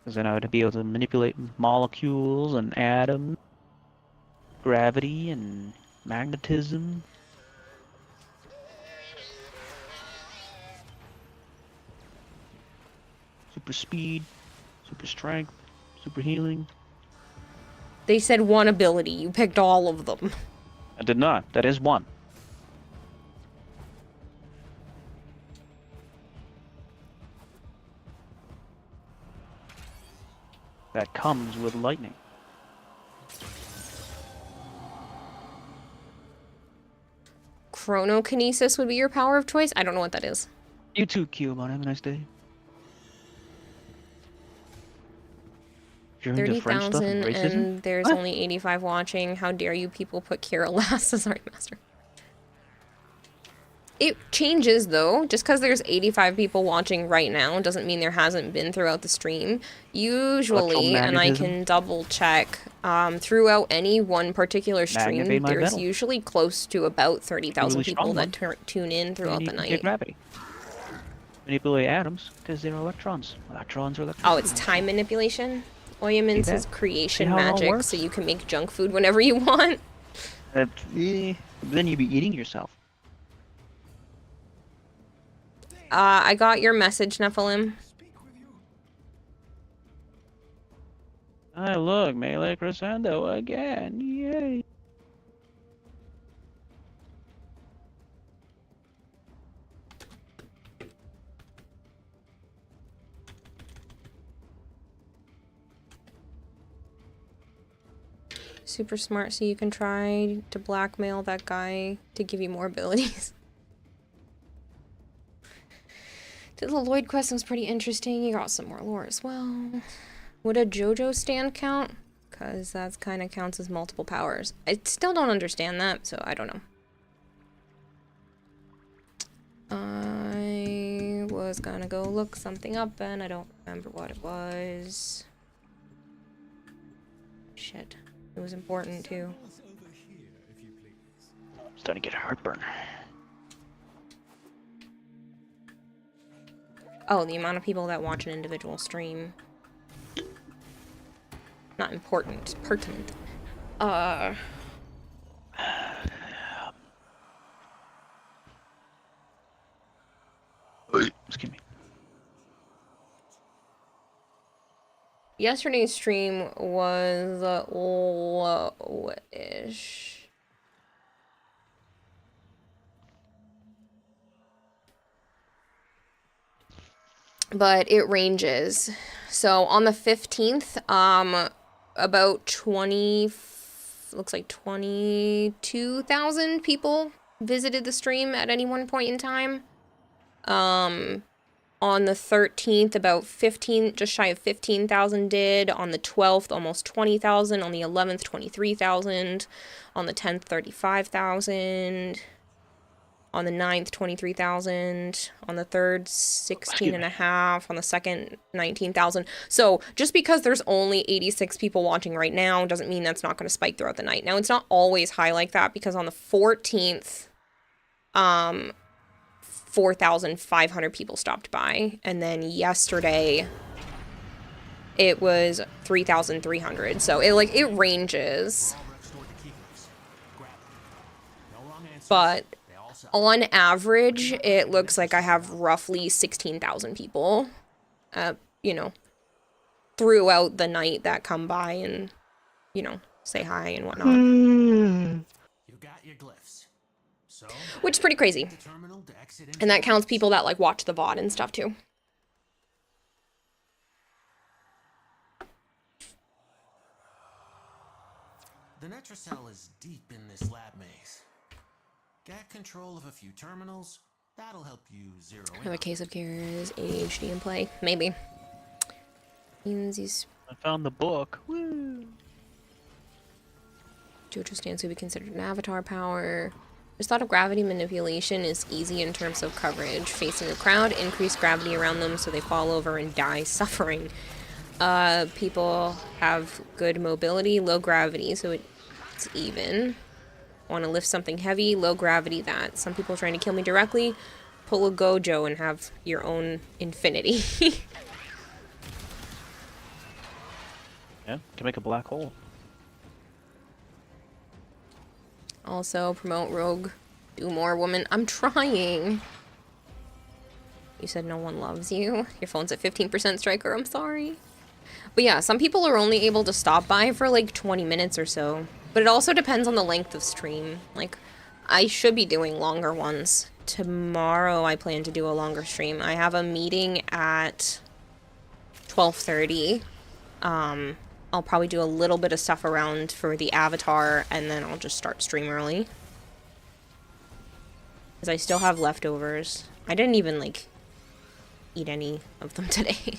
Speaker 1: Because then I would be able to manipulate molecules and atoms, gravity and magnetism. Super speed, super strength, super healing.
Speaker 2: They said one ability. You picked all of them.
Speaker 1: I did not. That is one. That comes with lightning.
Speaker 2: Chronokinesis would be your power of choice? I don't know what that is.
Speaker 1: You too, Cubone. Have a nice day. If you're into French stuff
Speaker 2: 30,000
Speaker 1: and racism,
Speaker 2: and there's
Speaker 1: What?
Speaker 2: only 85 watching. How dare you people put Kira last as Art Master? It changes though. Just because there's 85 people watching right now doesn't mean there hasn't been throughout the stream. Usually, and I can double check, throughout any one particular stream,
Speaker 1: Magnify my
Speaker 2: there's
Speaker 1: metal.
Speaker 2: usually close to about 30,000
Speaker 1: Really
Speaker 2: people
Speaker 1: strong
Speaker 2: that tune in throughout the
Speaker 1: Get
Speaker 2: night.
Speaker 1: gravity. Manipulate atoms because they're electrons. Electrons are electrons.
Speaker 2: Oh, it's time manipulation? Oyamins
Speaker 1: See
Speaker 2: is
Speaker 1: that?
Speaker 2: creation
Speaker 1: See how it all
Speaker 2: magic,
Speaker 1: works?
Speaker 2: so you can make junk food whenever you want.
Speaker 1: Then you'd be eating yourself.
Speaker 2: I got your message, Nephilim.
Speaker 1: Ah, look, Melee Crescendo again. Yay.
Speaker 2: Super smart, so you can try to blackmail that guy to give you more abilities. The Lloyd quest was pretty interesting. You got some more lore as well. Would a JoJo stand count? Because that kind of counts as multiple powers. I still don't understand that, so I don't know. I was gonna go look something up, and I don't remember what it was. Shit. It was important, too.
Speaker 1: I'm starting to get heartburn.
Speaker 2: Oh, the amount of people that watch an individual stream. Not important, pertinent.
Speaker 1: Excuse me.
Speaker 2: Yesterday's stream was low-ish. But it ranges. So on the 15th, about 20, looks like 22,000 people visited the stream at any one point in time. On the 13th, about 15, just shy of 15,000 did. On the 12th, almost 20,000. On the 11th, 23,000. On the 10th, 35,000. On the 9th, 23,000. On the 3rd, 16.5. On the 2nd, 19,000. So just because there's only 86 people watching right now doesn't mean that's not going to spike throughout the night. Now, it's not always high like that because on the 14th, 4,500 people stopped by, and then yesterday it was 3,300. So it ranges, but on average it looks like I have roughly 16,000 people, you know, throughout the night that come by and, you know, say hi and whatnot.
Speaker 6: You got your glyphs. So,
Speaker 2: Which is pretty crazy.
Speaker 6: the terminal to exit into
Speaker 2: And that counts people that like watch the VOD and stuff too.
Speaker 6: the Netracell is deep in this lab maze. Get control of a few terminals. That'll help you zero in.
Speaker 2: Have a case of Kira's ADHD in play. Maybe. Means he's
Speaker 1: I found the book. Woo!
Speaker 2: Jojo stands to be considered an avatar power. His thought of gravity manipulation is easy in terms of coverage. Facing a crowd, increase gravity around them so they fall over and die suffering. People have good mobility, low gravity, so it's even. Want to lift something heavy, low gravity that. Some people are trying to kill me directly. Pull a Gojo and have your own infinity.
Speaker 1: Yeah, can make a black hole.
Speaker 2: Also, promote Rogue. Do more, woman. I'm trying. You said no one loves you. Your phone's at 15% striker. I'm sorry. But yeah, some people are only able to stop by for like 20 minutes or so. But it also depends on the length of stream. Like, I should be doing longer ones. Tomorrow I plan to do a longer stream. I have a meeting at 12:30. I'll probably do a little bit of stuff around for the avatar, and then I'll just start stream early. Because I still have leftovers. I didn't even, like, eat any of them today.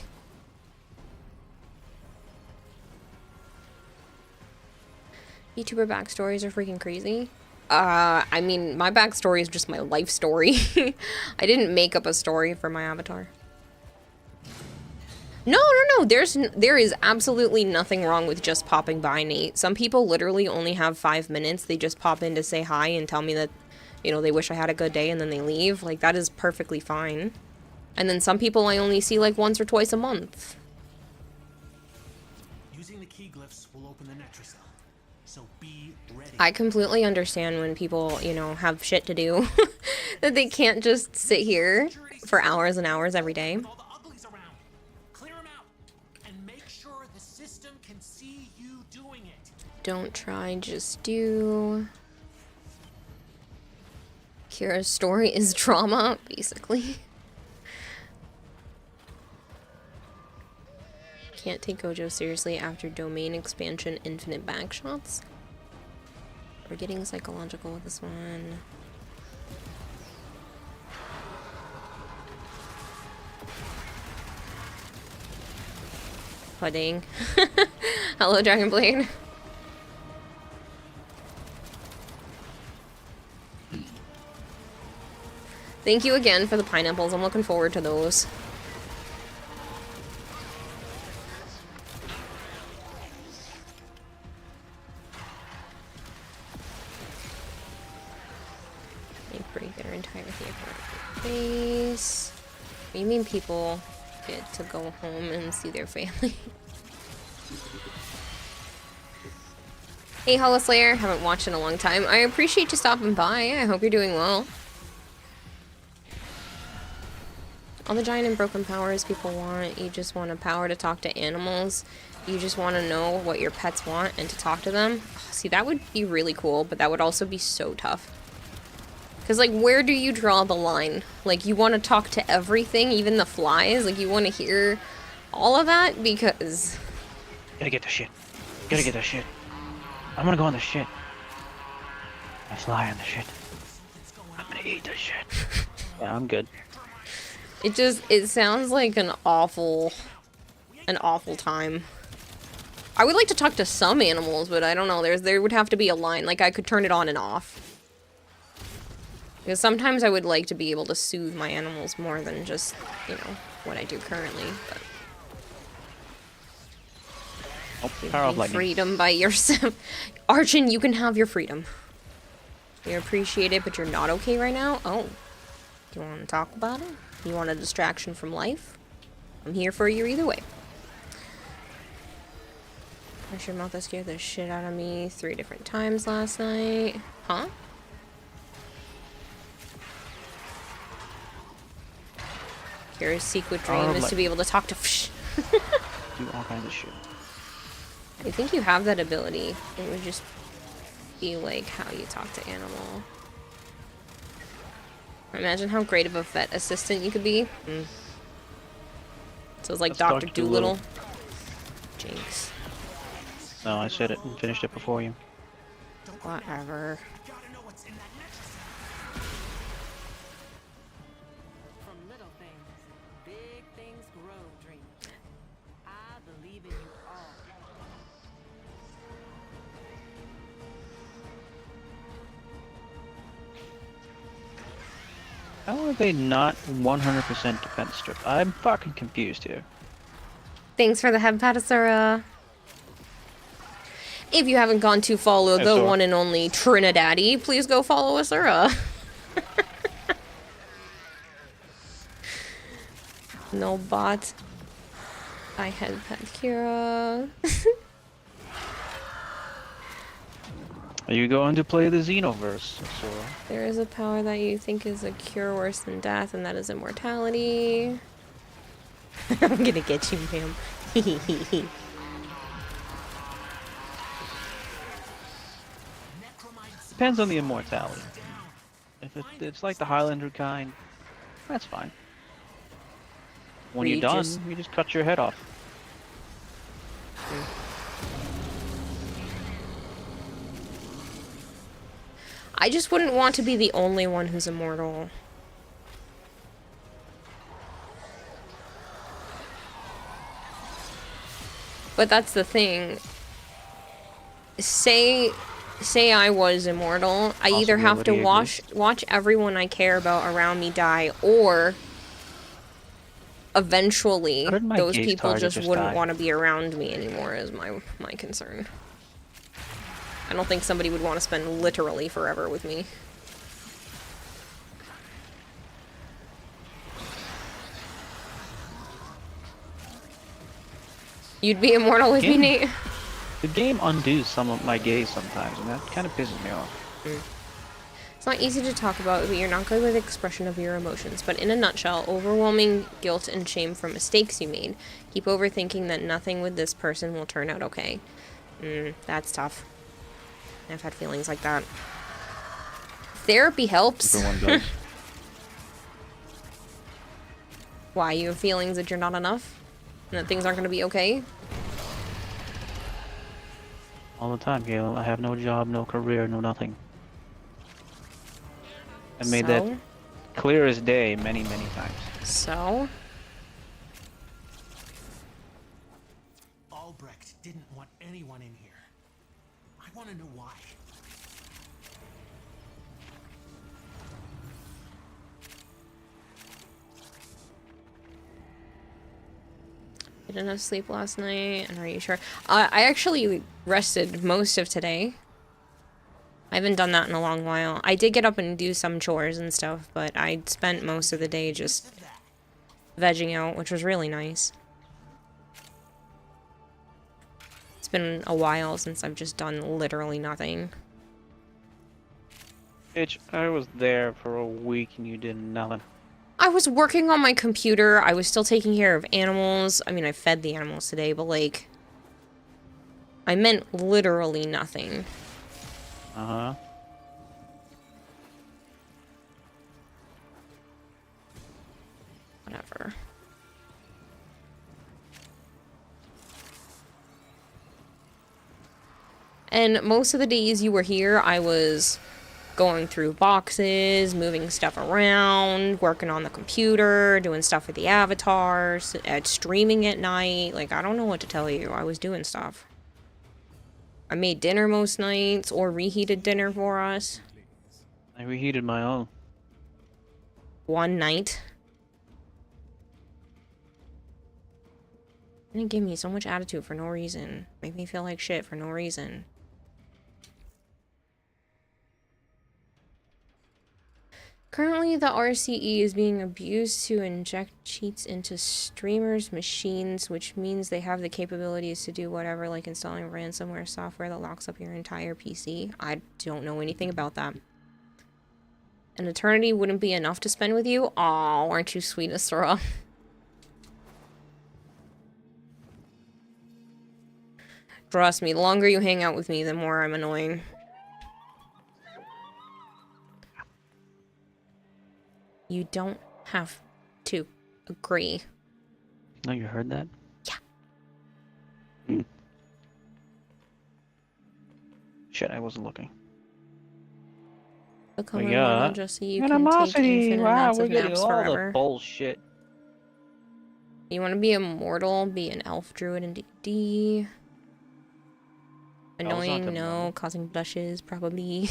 Speaker 2: YouTuber backstories are freaking crazy. I mean, my backstory is just my life story. I didn't make up a story for my avatar. No, there is absolutely nothing wrong with just popping by, Nate. Some people literally only have 5 minutes. They just pop in to say hi and tell me that, you know, they wish I had a good day, and then they leave. Like, that is perfectly fine. And then some people I only see like once or twice a month.
Speaker 6: Using the key glyphs will open the Netracell. So be ready.
Speaker 2: I completely understand when people, you know, have shit to do. That they can't just sit here for hours and hours every day. Don't try, just do. Kira's story is drama, basically. Can't take Gojo seriously after domain expansion infinite backshots. We're getting psychological with this one. Pudding. Hello, Dragonblade. Thank you again for the pineapples. I'm looking forward to those. They break their entire face. What do you mean people get to go home and see their family? Hey, Hollow Slayer. Haven't watched in a long time. I appreciate you stopping by. I hope you're doing well. All the giant and broken powers people want, you just want a power to talk to animals. You just want to know what your pets want and to talk to them. See, that would be really cool, but that would also be so tough. Because, like, where do you draw the line? Like, you want to talk to everything, even the flies? Like, you want to hear all of that? Because...
Speaker 1: Gotta get the shit. Gotta get the shit. I'm gonna go on the shit. I fly on the shit. I'm gonna eat the shit. Yeah, I'm good.
Speaker 2: It sounds like an awful time. I would like to talk to some animals, but I don't know, there would have to be a line, like I could turn it on and off. Because sometimes I would like to be able to soothe my animals more than just, you know, what I do currently, but...
Speaker 1: Oh, power of lightning.
Speaker 2: Freedom by yourself. Archon, you can have your freedom. You appreciate it, but you're not okay right now? Oh. Do you want to talk about it? You want a distraction from life? I'm here for you either way. Your mouth that scared the shit out of me 3 different times last night. Huh? Kira's secret dream is to be able to talk to
Speaker 1: do all kinds of shit.
Speaker 2: I think you have that ability. It would just be like how you talk to animal. Imagine how great of a vet assistant you could be. So it's like
Speaker 1: That's
Speaker 2: Dr.
Speaker 1: Dr.
Speaker 2: Dolittle. Jinx.
Speaker 1: No, I said it and finished it before you.
Speaker 2: Whatever.
Speaker 6: Gotta know what's in that necklace.
Speaker 9: From little things, big things grow, dreamers. I believe in you all.
Speaker 1: How are they not 100% defense strip? I'm fucking confused here.
Speaker 2: Thanks for the head pat, Asura. If you haven't gone to follow
Speaker 1: Hey,
Speaker 2: the
Speaker 1: Sora.
Speaker 2: one and only Trinidaddy, please go follow Asura. No bot. I head pat Kira.
Speaker 1: Are you going to play the Xenoverse, Sora?
Speaker 2: There is a power that you think is a cure worse than death, and that is immortality. I'm gonna get you, ma'am.
Speaker 1: Depends on the immortality. If it's like the Highlander kind, that's fine. When
Speaker 2: Where
Speaker 1: you're
Speaker 2: you
Speaker 1: done,
Speaker 2: just-
Speaker 1: you just cut your head off.
Speaker 2: I just wouldn't want to be the only one who's immortal. But that's the thing. Say I was immortal, I either have to
Speaker 1: Possibility
Speaker 2: watch everyone I care about around me die, or eventually
Speaker 1: How did my
Speaker 2: those
Speaker 1: gaze
Speaker 2: people
Speaker 1: target
Speaker 2: just
Speaker 1: just
Speaker 2: wouldn't
Speaker 1: die?
Speaker 2: want to be around me anymore is my concern. I don't think somebody would want to spend literally forever with me. You'd be immortal with me,
Speaker 1: Game-
Speaker 2: Nate?
Speaker 1: The game undoes some of my gaze sometimes, and that kind of pisses me off.
Speaker 2: It's not easy to talk about, but you're not good with the expression of your emotions. But in a nutshell, overwhelming guilt and shame from mistakes you made. Keep overthinking that nothing with this person will turn out okay. That's tough. I've had feelings like that. Therapy helps.
Speaker 1: Everyone does.
Speaker 2: Why? You have feelings that you're not enough? And that things aren't going to be okay?
Speaker 1: All the time, Galen. I have no job, no career, no nothing. I made that
Speaker 2: So?
Speaker 1: clear as day many, many times.
Speaker 2: So?
Speaker 6: Albrecht didn't want anyone in here. I want to know why.
Speaker 2: You didn't have sleep last night, and are you sure? I actually rested most of today. I haven't done that in a long while. I did get up and do some chores and stuff, but I spent most of the day just vegging out, which was really nice. It's been a while since I've just done literally nothing.
Speaker 1: Bitch, I was there for a week and you did nothing.
Speaker 2: I was working on my computer. I was still taking care of animals. I mean, I fed the animals today, but like, I meant literally nothing.
Speaker 1: Uh-huh.
Speaker 2: Whatever. And most of the days you were here, I was going through boxes, moving stuff around, working on the computer, doing stuff with the avatars, streaming at night. Like, I don't know what to tell you. I was doing stuff. I made dinner most nights, or reheated dinner for us.
Speaker 1: I reheated my own.
Speaker 2: One night. And it gave me so much attitude for no reason. Made me feel like shit for no reason. Currently, the RCE is being abused to inject cheats into streamers' machines, which means they have the capabilities to do whatever, like installing ransomware software that locks up your entire PC. I don't know anything about that. An eternity wouldn't be enough to spend with you? Aw, aren't you sweet, Asura? Trust me, the longer you hang out with me, the more I'm annoying. You don't have to agree.
Speaker 1: No, you heard that?
Speaker 2: Yeah.
Speaker 1: Shit, I wasn't looking.
Speaker 2: Become
Speaker 1: We
Speaker 2: immortal
Speaker 1: got
Speaker 2: just so you can take
Speaker 1: animosity.
Speaker 2: infinite
Speaker 1: Wow,
Speaker 2: amounts
Speaker 1: we're
Speaker 2: of
Speaker 1: getting
Speaker 2: naps
Speaker 1: all
Speaker 2: forever.
Speaker 1: the bullshit.
Speaker 2: You want to be immortal? Be an elf druid in D&D. Annoying?
Speaker 1: not
Speaker 2: No.
Speaker 1: immortal.
Speaker 2: Causing blushes? Probably.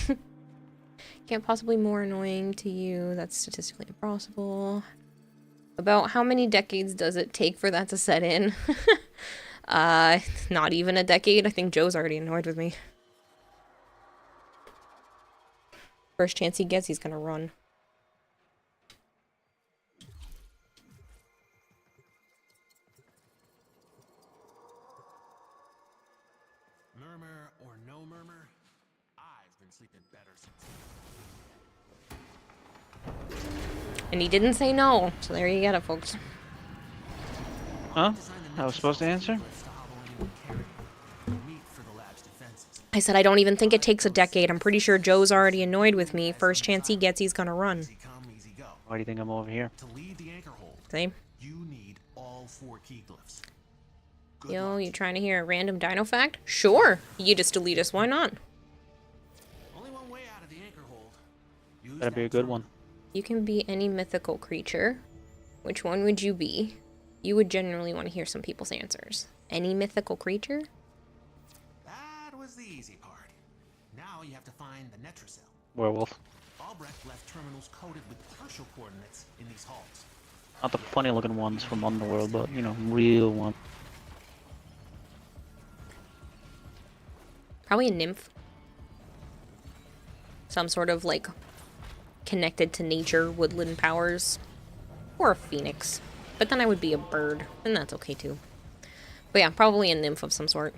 Speaker 2: Can't possibly more annoying to you. That's statistically impossible. About how many decades does it take for that to set in? Not even a decade. I think Joe's already annoyed with me. First chance he gets, he's gonna run.
Speaker 6: Murmur or no murmur, I've been sleeping better since.
Speaker 2: And he didn't say no, so there you get it, folks.
Speaker 1: Huh? I was supposed to answer?
Speaker 2: I said I don't even think it takes a decade. I'm pretty sure Joe's already annoyed with me. First chance he gets, he's gonna run.
Speaker 1: Why do you think I'm over here?
Speaker 6: To leave the anchor hold,
Speaker 2: Same.
Speaker 6: you need all 4 key glyphs.
Speaker 2: Yo, you trying to hear a random dino fact? Sure. You just delete us. Why not?
Speaker 6: Only one way out of the anchor hold. Use
Speaker 1: Better be a
Speaker 6: that
Speaker 1: good
Speaker 6: terminal.
Speaker 1: one.
Speaker 2: You can be any mythical creature. Which one would you be? You would generally want to hear some people's answers. Any mythical creature?
Speaker 6: That was the easy part. Now you have to find the Netracell.
Speaker 1: Werewolf.
Speaker 6: Albrecht left terminals coded with partial coordinates in these halls.
Speaker 1: Not the funny looking ones from Underworld, but, you know, real one.
Speaker 2: Probably a nymph. Some sort of, like, connected to nature, woodland powers. Or a phoenix. But then I would be a bird, and that's okay too. But yeah, probably a nymph of some sort.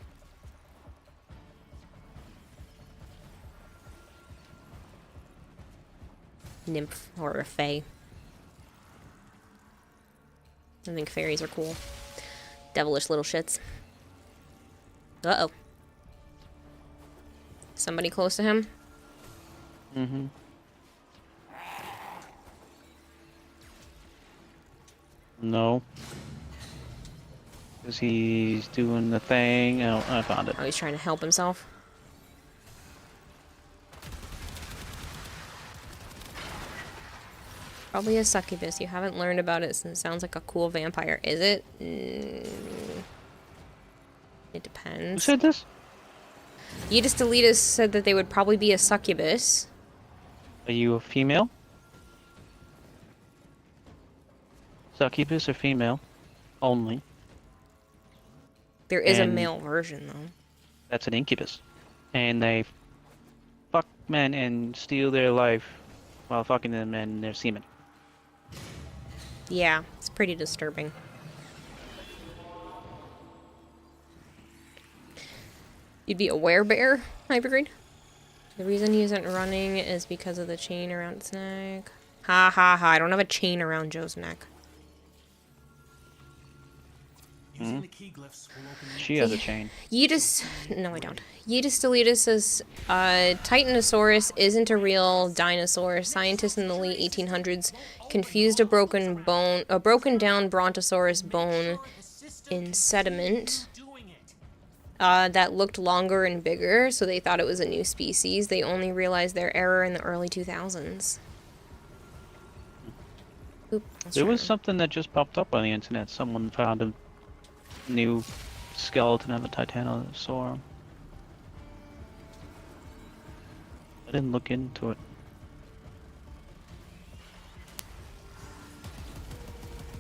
Speaker 2: Nymph or a fae. I think fairies are cool. Devilish little shits. Uh-oh. Somebody close to him?
Speaker 1: Mm-hmm. No. Because he's doing the thing. Oh, I found it.
Speaker 2: Oh, he's trying to help himself. Probably a succubus. You haven't learned about it since it sounds like a cool vampire. Is it? It
Speaker 1: Who
Speaker 2: depends.
Speaker 1: said this?
Speaker 2: Yedis Deletus said that they would probably be a succubus.
Speaker 1: Are you a female? Succubus or female? Only.
Speaker 2: There is a
Speaker 1: And-
Speaker 2: male version, though.
Speaker 1: That's an incubus. And they fuck men and steal their life while fucking them and their semen.
Speaker 2: Yeah, it's pretty disturbing. You'd be a werebear, Hypergrade? The reason he isn't running is because of the chain around its neck. Ha ha ha, I don't have a chain around Joe's neck.
Speaker 6: Using the key glyphs will open the
Speaker 1: She has a chain.
Speaker 2: Yedis... No, I don't. Yedis Deletus says, Titanosaurus isn't a real dinosaur. Scientists in the late 1800s confused a broken down Brontosaurus bone in sediment that looked longer and bigger, so they thought it was a new species. They only realized their error in the early 2000s. Oop,
Speaker 1: There was something that just popped up on the internet. Someone found a new skeleton of a Titanosaur. I didn't look into it.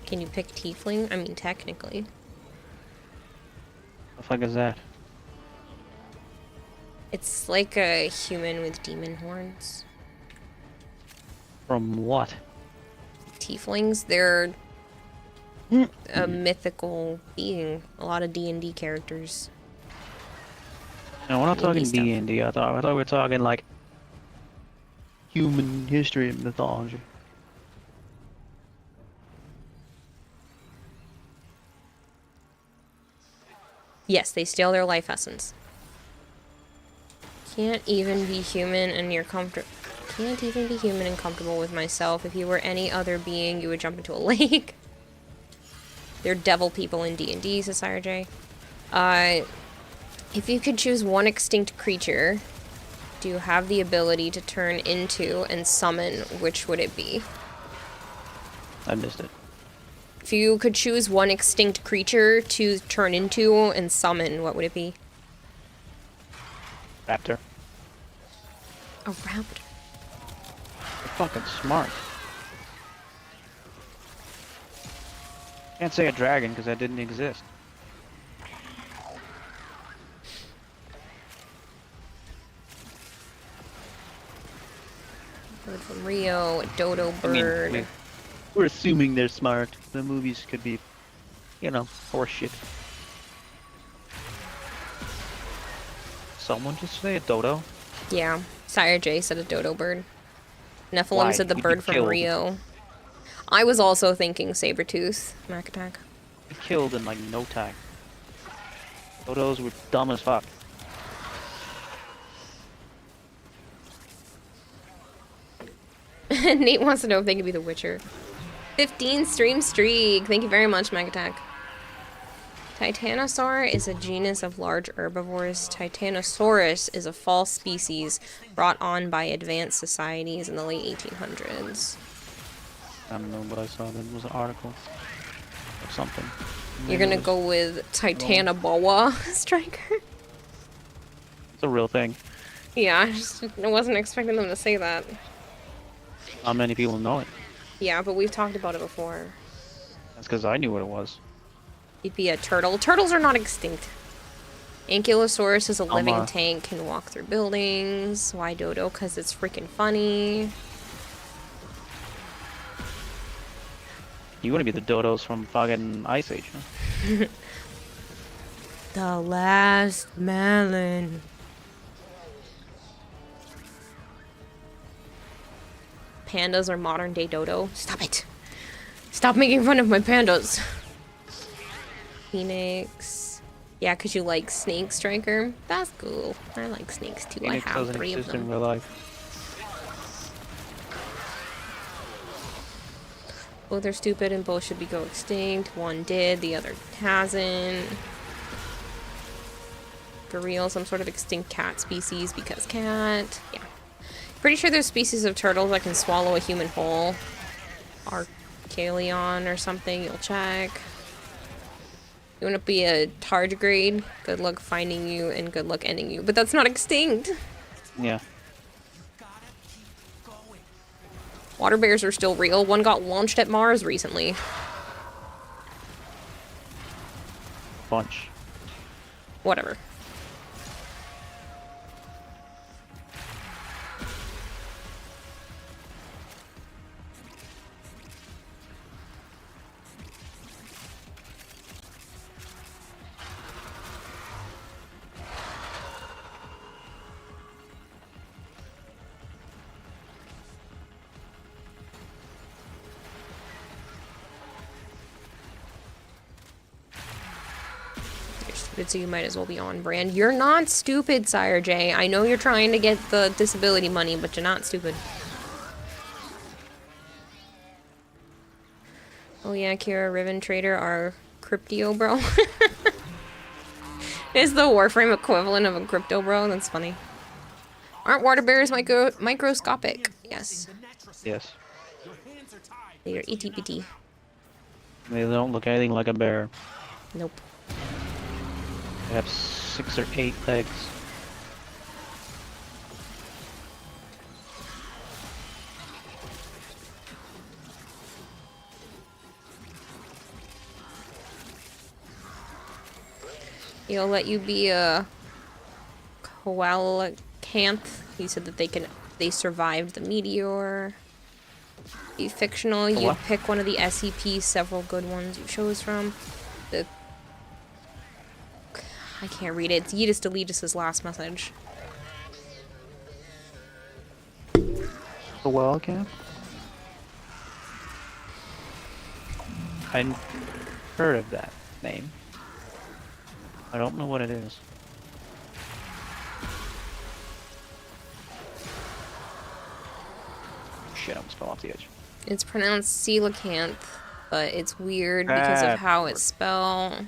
Speaker 2: Can you pick tiefling? I mean, technically.
Speaker 1: What the fuck is that?
Speaker 2: It's like a human with demon horns.
Speaker 1: From what?
Speaker 2: Tieflings, they're a mythical being. A lot of D&D characters.
Speaker 1: No, we're not talking
Speaker 2: stuff.
Speaker 1: D&D. I thought we were talking like human history and mythology.
Speaker 2: Yes, they steal their life essence. Can't even be human and you're comfortable. Can't even be human and comfortable with myself. If you were any other being, you would jump into a lake. They're devil people in D&D, says Sire J. If you could choose one extinct creature do you have the ability to turn into and summon? Which would it be?
Speaker 1: I missed it.
Speaker 2: If you could choose one extinct creature to turn into and summon, what would it be?
Speaker 1: Raptor.
Speaker 2: A raptor.
Speaker 1: They're fucking smart. Can't say a dragon because that didn't exist.
Speaker 2: Bird from Rio, a dodo bird.
Speaker 1: I mean, we're assuming they're smart. The movies could be, you know, horseshit. Someone just say a dodo?
Speaker 2: Yeah, Sire J said a dodo bird. Nephilim
Speaker 1: Why?
Speaker 2: said the
Speaker 1: You'd be
Speaker 2: bird from
Speaker 1: killed.
Speaker 2: Rio. I was also thinking Sabretooth, Mac Attack.
Speaker 1: Killed in like no time. Dodos were dumb as fuck.
Speaker 2: Nate wants to know if they could be the Witcher. 15 stream streak. Thank you very much, Mac Attack. Titanosaur is a genus of large herbivores. Titanosaurus is a false species brought on by advanced societies in the late 1800s.
Speaker 1: I don't know what I saw. There was an article or something.
Speaker 2: You're
Speaker 1: Maybe
Speaker 2: gonna
Speaker 1: it was-
Speaker 2: go with Titanoboa Striker?
Speaker 1: It's a real thing.
Speaker 2: Yeah, I wasn't expecting them to say that.
Speaker 1: Not many people know it.
Speaker 2: Yeah, but we've talked about it before.
Speaker 1: That's because I knew what it was.
Speaker 2: You'd be a turtle. Turtles are not extinct. Ankylosaurus is a living
Speaker 1: Elma.
Speaker 2: tank, can walk through buildings. Why Dodo? Because it's freaking funny.
Speaker 1: You want to be the dodos from fucking Ice Age, huh?
Speaker 2: The last melon. Pandas are modern day dodo. Stop it. Stop making fun of my pandas. Phoenix. Yeah, because you like Snake Striker. That's cool. I like snakes too.
Speaker 1: Phoenix
Speaker 2: I have
Speaker 1: doesn't
Speaker 2: 3 of
Speaker 1: exist in
Speaker 2: them.
Speaker 1: real life.
Speaker 2: Both are stupid and both should be go extinct. One did, the other hasn't. For real, some sort of extinct cat species because cat. Yeah. Pretty sure there's species of turtles that can swallow a human whole. Archalion or something, you'll check. You want to be a tardigrade? Good luck finding you and good luck ending you. But that's not extinct.
Speaker 1: Yeah.
Speaker 2: Water bears are still real. One got launched at Mars recently.
Speaker 1: Bunch.
Speaker 2: Whatever. You're stupid, so you might as well be on brand. You're not stupid, Sire J. I know you're trying to get the disability money, but you're not stupid. Oh yeah, Kira Riven Trader, our Cryptio bro. Is the Warframe equivalent of a crypto bro? That's funny. Aren't water bears microscopic? Yes.
Speaker 1: Yes.
Speaker 2: They are itty bitty.
Speaker 1: They don't look anything like a bear.
Speaker 2: Nope.
Speaker 1: They have 6 or 8 legs.
Speaker 2: He'll let you be a coelacanth. He said that they survived the meteor. Be fictional. You
Speaker 1: what?
Speaker 2: pick one of the SCP, several good ones you chose from. The I can't read it. It's Yeetus Deletus's last message.
Speaker 1: The well camp? I heard of that name. I don't know what it is. Shit, I almost fell off the edge.
Speaker 2: It's pronounced coelacanth, but it's weird because of how it's spelled.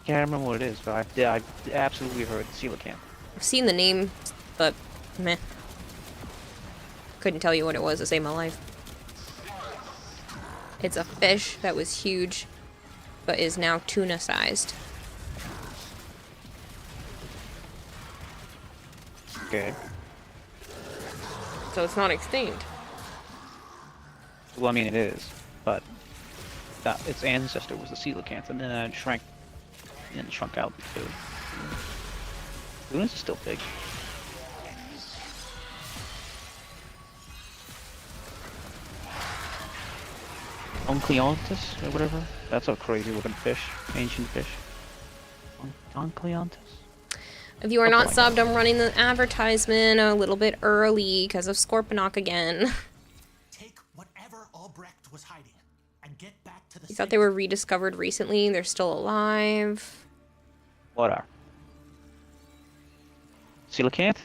Speaker 1: Can't remember what it is, but I absolutely heard coelacanth.
Speaker 2: I've seen the name, but meh. Couldn't tell you what it was to save my life. It's a fish that was huge, but is now tuna-sized.
Speaker 1: Okay.
Speaker 2: So it's not extinct.
Speaker 1: Well, I mean it is, but its ancestor was the coelacanth, and then it shrank out too. Tunas is still big. Oncleontis or whatever. That's a crazy looking fish, ancient fish. Oncleontis.
Speaker 2: If you are not subbed, I'm running the advertisement a little bit early because of Scorponok again.
Speaker 6: Take whatever Albrecht was hiding and get back to the
Speaker 2: You thought they were rediscovered recently? They're still alive.
Speaker 1: What are? Coelacanth?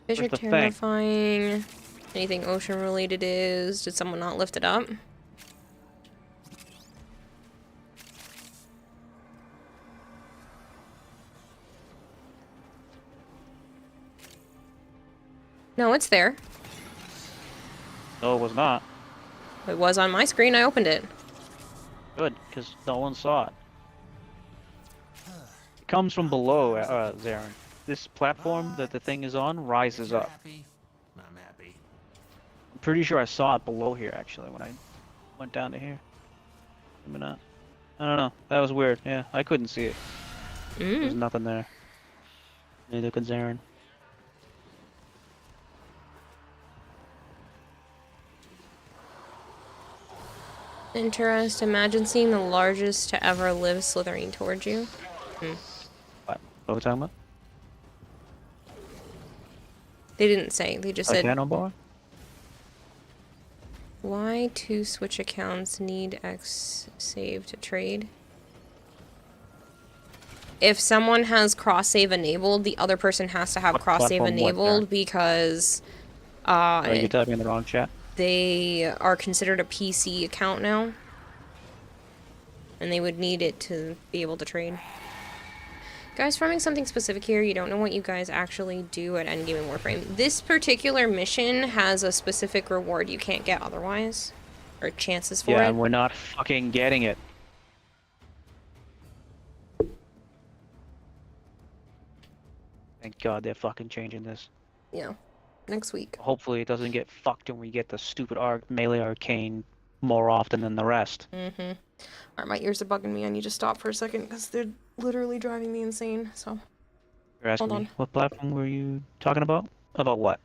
Speaker 2: Fish are
Speaker 1: Where's the thing?
Speaker 2: terrifying. Anything ocean related is. Did someone not lift it up? No, it's there.
Speaker 1: No, it was not.
Speaker 2: It was on my screen. I opened it.
Speaker 1: Good, because no one saw it. It comes from below, Zarin. This platform that the thing is on rises up.
Speaker 6: Happy? I'm happy.
Speaker 1: I'm pretty sure I saw it below here, actually, when I went down to here. Maybe not. I don't know. That was weird. Yeah, I couldn't see it. There's nothing there. Neither could Zarin.
Speaker 2: Interest. Imagine seeing the largest to ever live slithering towards you.
Speaker 1: What are we talking about?
Speaker 2: They didn't say. They just said,
Speaker 1: Nano bar?
Speaker 2: why 2 Switch accounts need X save to trade? If someone has cross save enabled, the other person has to have
Speaker 1: What
Speaker 2: cross save
Speaker 1: platform, what,
Speaker 2: enabled
Speaker 1: Darren?
Speaker 2: because
Speaker 1: Oh, you typing in the wrong chat?
Speaker 2: they are considered a PC account now. And they would need it to be able to trade. Guys, farming something specific here. You don't know what you guys actually do at Endgame and Warframe. This particular mission has a specific reward you can't get otherwise. Or chances for
Speaker 1: Yeah,
Speaker 2: it.
Speaker 1: and we're not fucking getting it. Thank God they're fucking changing this.
Speaker 2: Yeah. Next week.
Speaker 1: Hopefully it doesn't get fucked and we get the stupid melee arcane more often than the rest.
Speaker 2: Mm-hmm. Alright, my ears are bugging me. I need to stop for a second because they're literally driving me insane. So,
Speaker 1: You're asking
Speaker 2: hold
Speaker 1: me,
Speaker 2: on.
Speaker 1: what platform were you talking about? About what?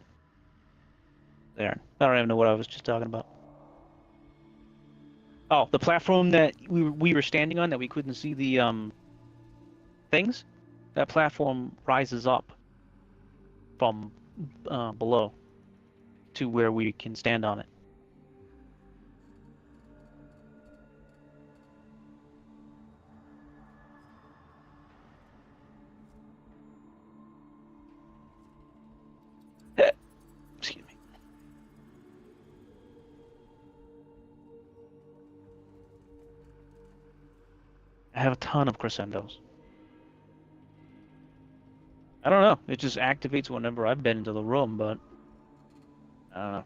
Speaker 1: There. I don't even know what I was just talking about. Oh, the platform that we were standing on that we couldn't see the things? That platform rises up from below to where we can stand on it. Excuse me. I have a ton of crescendos. I don't know. It just activates whenever I've been into the room, but I don't know.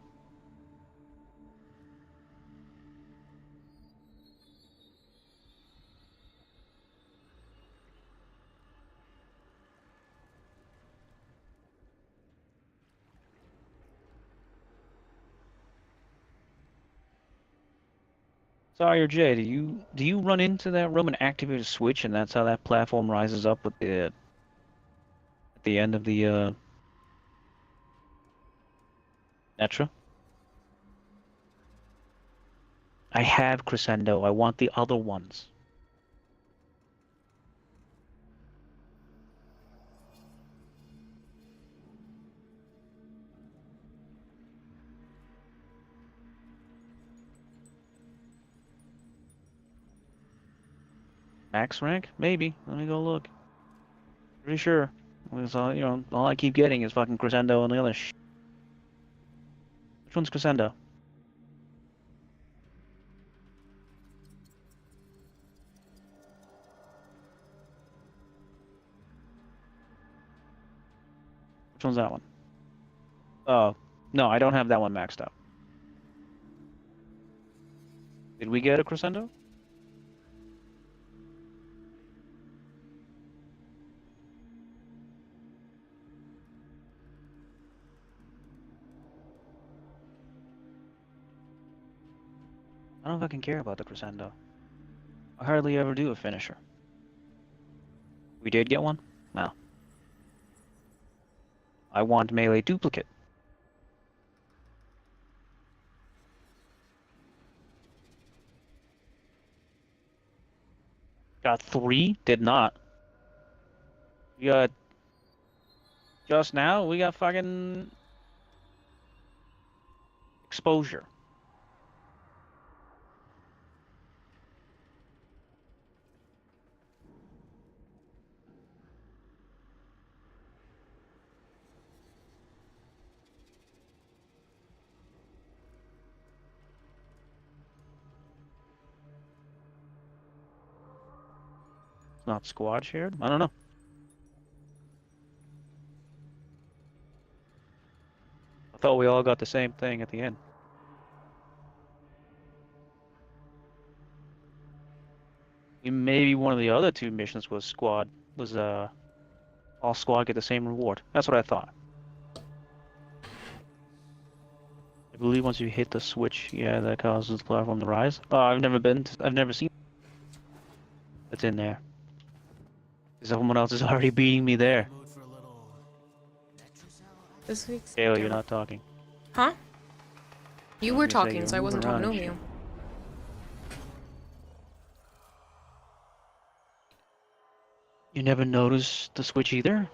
Speaker 1: Sorry, Jay, do you run into that room and activate a switch, and that's how that platform rises up with the at the end of the Netra? I have Crescendo. I want the other ones. Max rank? Maybe. Let me go look. Pretty sure. Because all, you know, all I keep getting is fucking Crescendo and the other sh. Which one's Crescendo? Which one's that one? Oh, no, I don't have that one maxed out. Did we get a Crescendo? I don't fucking care about the Crescendo. I hardly ever do a finisher. We did get one? No. I want melee duplicate. Got 3? Did not. We got... Just now, we got fucking... Exposure. Not squad shared? I don't know. I thought we all got the same thing at the end. Maybe one of the other 2 missions was squad. Was all squad get the same reward. That's what I thought. I believe once you hit the switch, yeah, that causes the platform to rise. Oh, I've never seen. It's in there. Someone else is already beating me there.
Speaker 2: This week's...
Speaker 1: Kayla, you're not talking.
Speaker 2: Huh? You
Speaker 1: I
Speaker 2: were
Speaker 1: was gonna say
Speaker 2: talking,
Speaker 1: you're
Speaker 2: so I wasn't
Speaker 1: moving
Speaker 2: talking
Speaker 1: around
Speaker 2: over
Speaker 1: and
Speaker 2: you.
Speaker 1: You never noticed the switch either?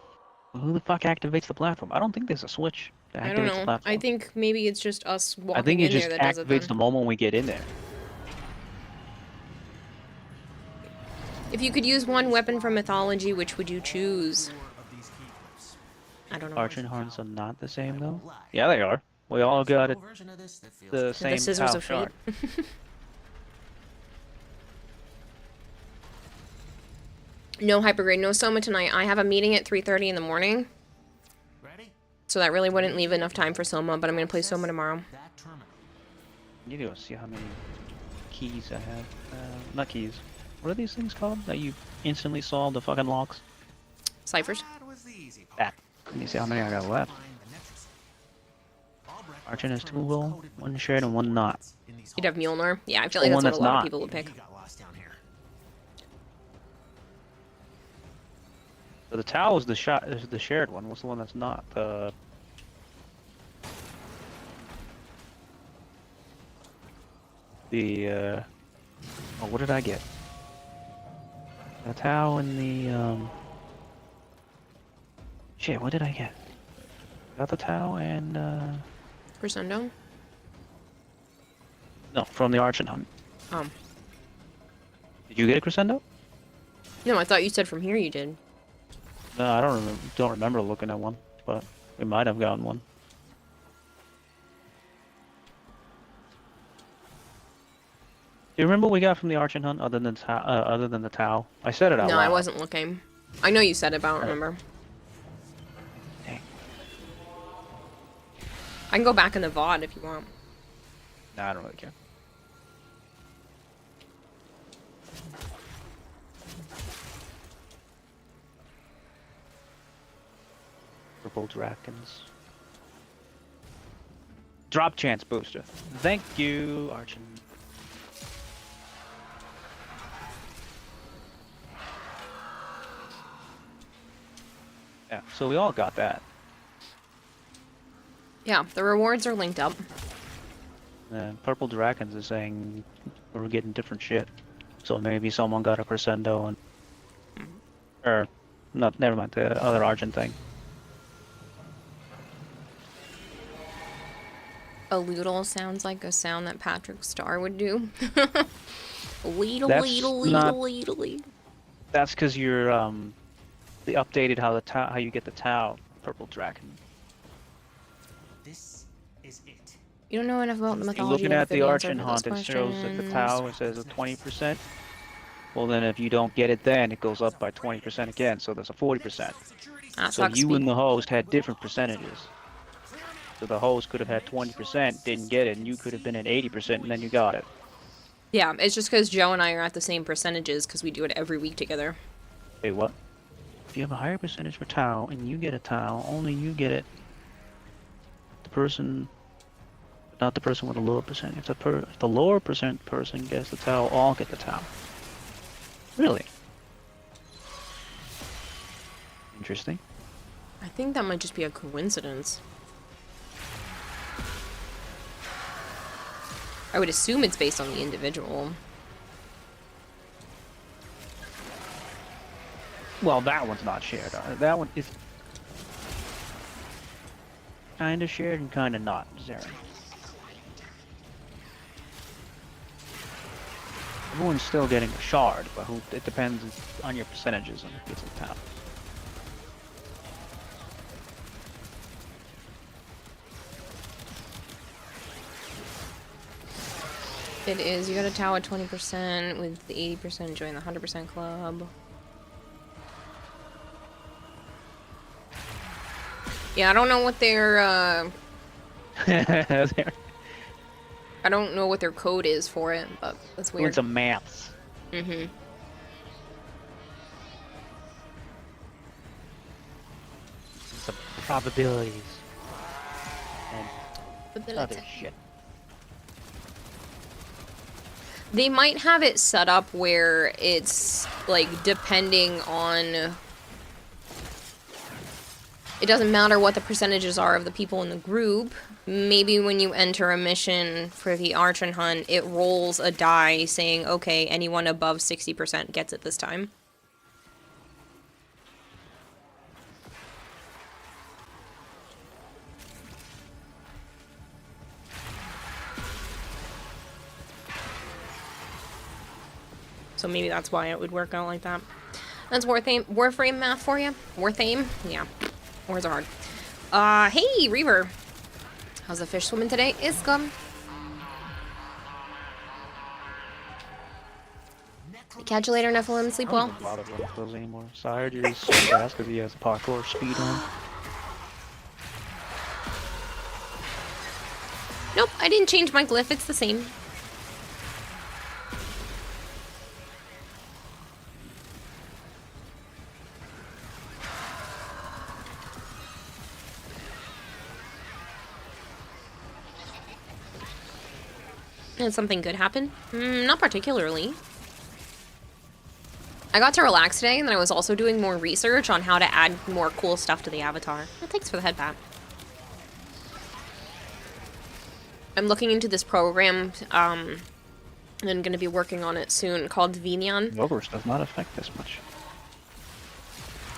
Speaker 1: Who the fuck activates the platform? I don't think there's a switch that
Speaker 2: I
Speaker 1: activates
Speaker 2: don't
Speaker 1: the
Speaker 2: know.
Speaker 1: platform.
Speaker 2: I think maybe it's just us
Speaker 1: I
Speaker 2: walking
Speaker 1: think
Speaker 2: in
Speaker 1: it just
Speaker 2: there that does it
Speaker 1: activates the
Speaker 2: then.
Speaker 1: moment we get in there.
Speaker 2: If you could use one weapon from mythology, which would you choose? I don't know.
Speaker 1: Arch and Horns are not the same though? Yeah, they are. We all got it. The same
Speaker 2: The Scissors
Speaker 1: Tau
Speaker 2: of Fate.
Speaker 1: shard.
Speaker 2: No Hypergrade, no Soma tonight. I have a meeting at 3:30 in the morning. So that really wouldn't leave enough time for Soma, but I'm going to play Soma tomorrow.
Speaker 1: You need to see how many keys I have. Not keys. What are these things called? That you instantly solve the fucking locks?
Speaker 2: Ciphers.
Speaker 1: That. Let me see how many I got left. Archon has 2 will, 1 shared and 1 not.
Speaker 2: You'd have Mjolnir. Yeah, I feel like
Speaker 1: The
Speaker 2: that's
Speaker 1: one
Speaker 2: what a
Speaker 1: that's
Speaker 2: lot of
Speaker 1: not.
Speaker 2: people would pick.
Speaker 1: So the Tau is the shared one. What's the one that's not? Oh, what did I get? The Tau and the shit, what did I get? Got the Tau and
Speaker 2: Crescendo?
Speaker 1: no, from the Archon Hunt. Did you get a Crescendo?
Speaker 2: No, I thought you said from here you did.
Speaker 1: No, I don't remember looking at one, but we might have gotten one. Do you remember what we got from the Archon Hunt other than the Tau? I said it out
Speaker 2: No,
Speaker 1: loud.
Speaker 2: I wasn't looking. I know you said it, but I don't remember.
Speaker 1: Dang.
Speaker 2: I can go back in the VOD if you want.
Speaker 1: Nah, I don't really care. Purple Drakons. Drop chance booster. Thank you, Archon. Yeah, so we all got that.
Speaker 2: Yeah, the rewards are linked up.
Speaker 1: Purple Dragons is saying we're getting different shit. So maybe someone got a Crescendo and... Or, not, never mind, the other Argent thing.
Speaker 2: A Loodle sounds like a sound that Patrick Star would do. Weedle,
Speaker 1: That's
Speaker 2: weedle,
Speaker 1: not-
Speaker 2: weedle, weedle.
Speaker 1: That's because you're they updated how how you get the Tau purple dragon.
Speaker 6: This is it.
Speaker 2: You don't know enough about the
Speaker 1: You're
Speaker 2: mythology
Speaker 1: looking
Speaker 2: of
Speaker 1: at the
Speaker 2: Vivian,
Speaker 1: Archon
Speaker 2: answer those
Speaker 1: Hunt, it shows that the
Speaker 2: questions.
Speaker 1: Tau, it says a 20%. Well, then if you don't get it then, it goes up by 20% again, so there's a 40%.
Speaker 2: That
Speaker 1: So
Speaker 2: sucks.
Speaker 1: you and the host had different percentages. So the host could have had 20%, didn't get it, and you could have been at 80%, and then you got it.
Speaker 2: Yeah, it's just because Joe and I are at the same percentages because we do it every week together.
Speaker 1: Hey, what? If you have a higher percentage for Tau, and you get a Tau, only you get it. The person... Not the person with a lower percentage. If the lower percent person gets the Tau, all get the Tau. Really? Interesting.
Speaker 2: I think that might just be a coincidence. I would assume it's based on the individual.
Speaker 1: Well, that one's not shared. That one is kind of shared and kind of not, Zarin. Everyone's still getting a shard, but it depends on your percentages on who gets a Tau.
Speaker 2: It is. You got a Tau at 20% with the 80% join the 100% club. Yeah, I don't know what their I don't know what their code is for it, but that's weird.
Speaker 1: Doing some maths.
Speaker 2: Mm-hmm.
Speaker 1: Some probabilities. And other
Speaker 2: Ability.
Speaker 1: shit.
Speaker 2: They might have it set up where it's like depending on. It doesn't matter what the percentages are of the people in the group. Maybe when you enter a mission for the Archon Hunt, it rolls a die saying, okay, anyone above 60% gets it this time. So maybe that's why it would work out like that. That's Warframe math for you? Warframe? Yeah. Words are hard. Hey, Reaver. How's the fish swimming today? It's good. Catch you later, Nephilim. Sleep well.
Speaker 1: A lot of those anymore. Sire, you're so fast because he has parkour speed on.
Speaker 2: Nope, I didn't change my glyph. It's the same. Did something good happen? Not particularly. I got to relax today, and then I was also doing more research on how to add more cool stuff to the avatar. Oh, thanks for the head bat. I'm looking into this program, and I'm going to be working on it soon, called Vinyan.
Speaker 1: Logos does not affect this much.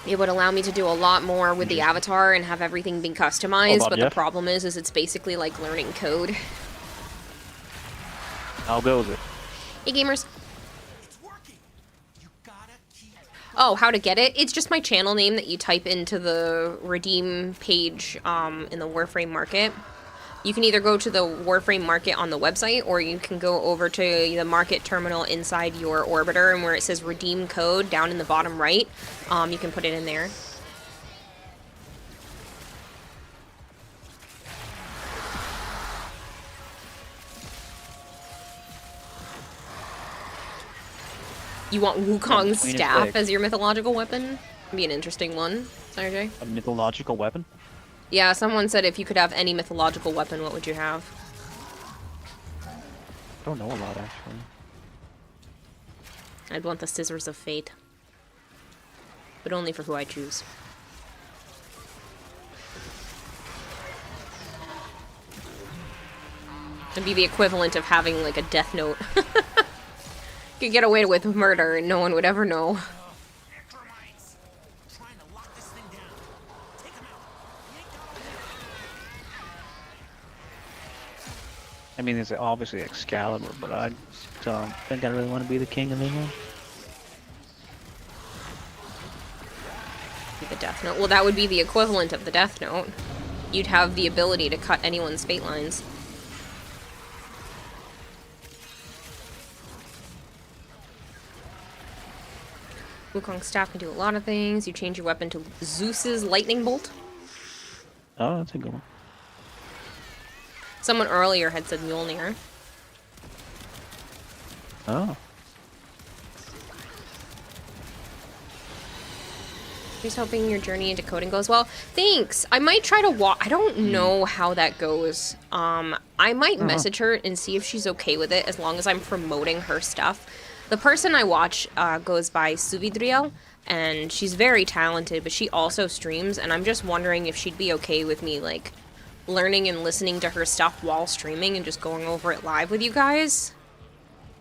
Speaker 2: It would allow me to do a lot more with the avatar and have everything being customized, but the problem is it's basically like learning code.
Speaker 1: How goes it?
Speaker 2: Hey, gamers. Oh, how to get it? It's just my channel name that you type into the redeem page in the Warframe Market. You can either go to the Warframe Market on the website, or you can go over to the market terminal inside your Orbiter, and where it says redeem code down in the bottom right, you can put it in there. You want Wukong's staff as your mythological weapon? That'd be an interesting one, Sergey.
Speaker 1: A mythological weapon?
Speaker 2: Yeah, someone said if you could have any mythological weapon, what would you have?
Speaker 1: I don't know a lot, actually.
Speaker 2: I'd want the Scissors of Fate. But only for who I choose. It'd be the equivalent of having, like, a Death Note. Could get away with murder and no one would ever know.
Speaker 1: I mean, it's obviously Excalibur, but I don't think I really want to be the king of England.
Speaker 2: The Death Note. Well, that would be the equivalent of the Death Note. You'd have the ability to cut anyone's fate lines. Wukong's staff can do a lot of things. You change your weapon to Zeus's lightning bolt.
Speaker 1: Oh, that's a good one.
Speaker 2: Someone earlier had said Mjolnir.
Speaker 1: Oh.
Speaker 2: He's hoping your journey into coding goes well. Thanks! I might try to walk. I don't know how that goes. I might message her and see if she's okay with it as long as I'm promoting her stuff. The person I watch goes by Suvidriel, and she's very talented, but she also streams, and I'm just wondering if she'd be okay with me, like, learning and listening to her stuff while streaming and just going over it live with you guys.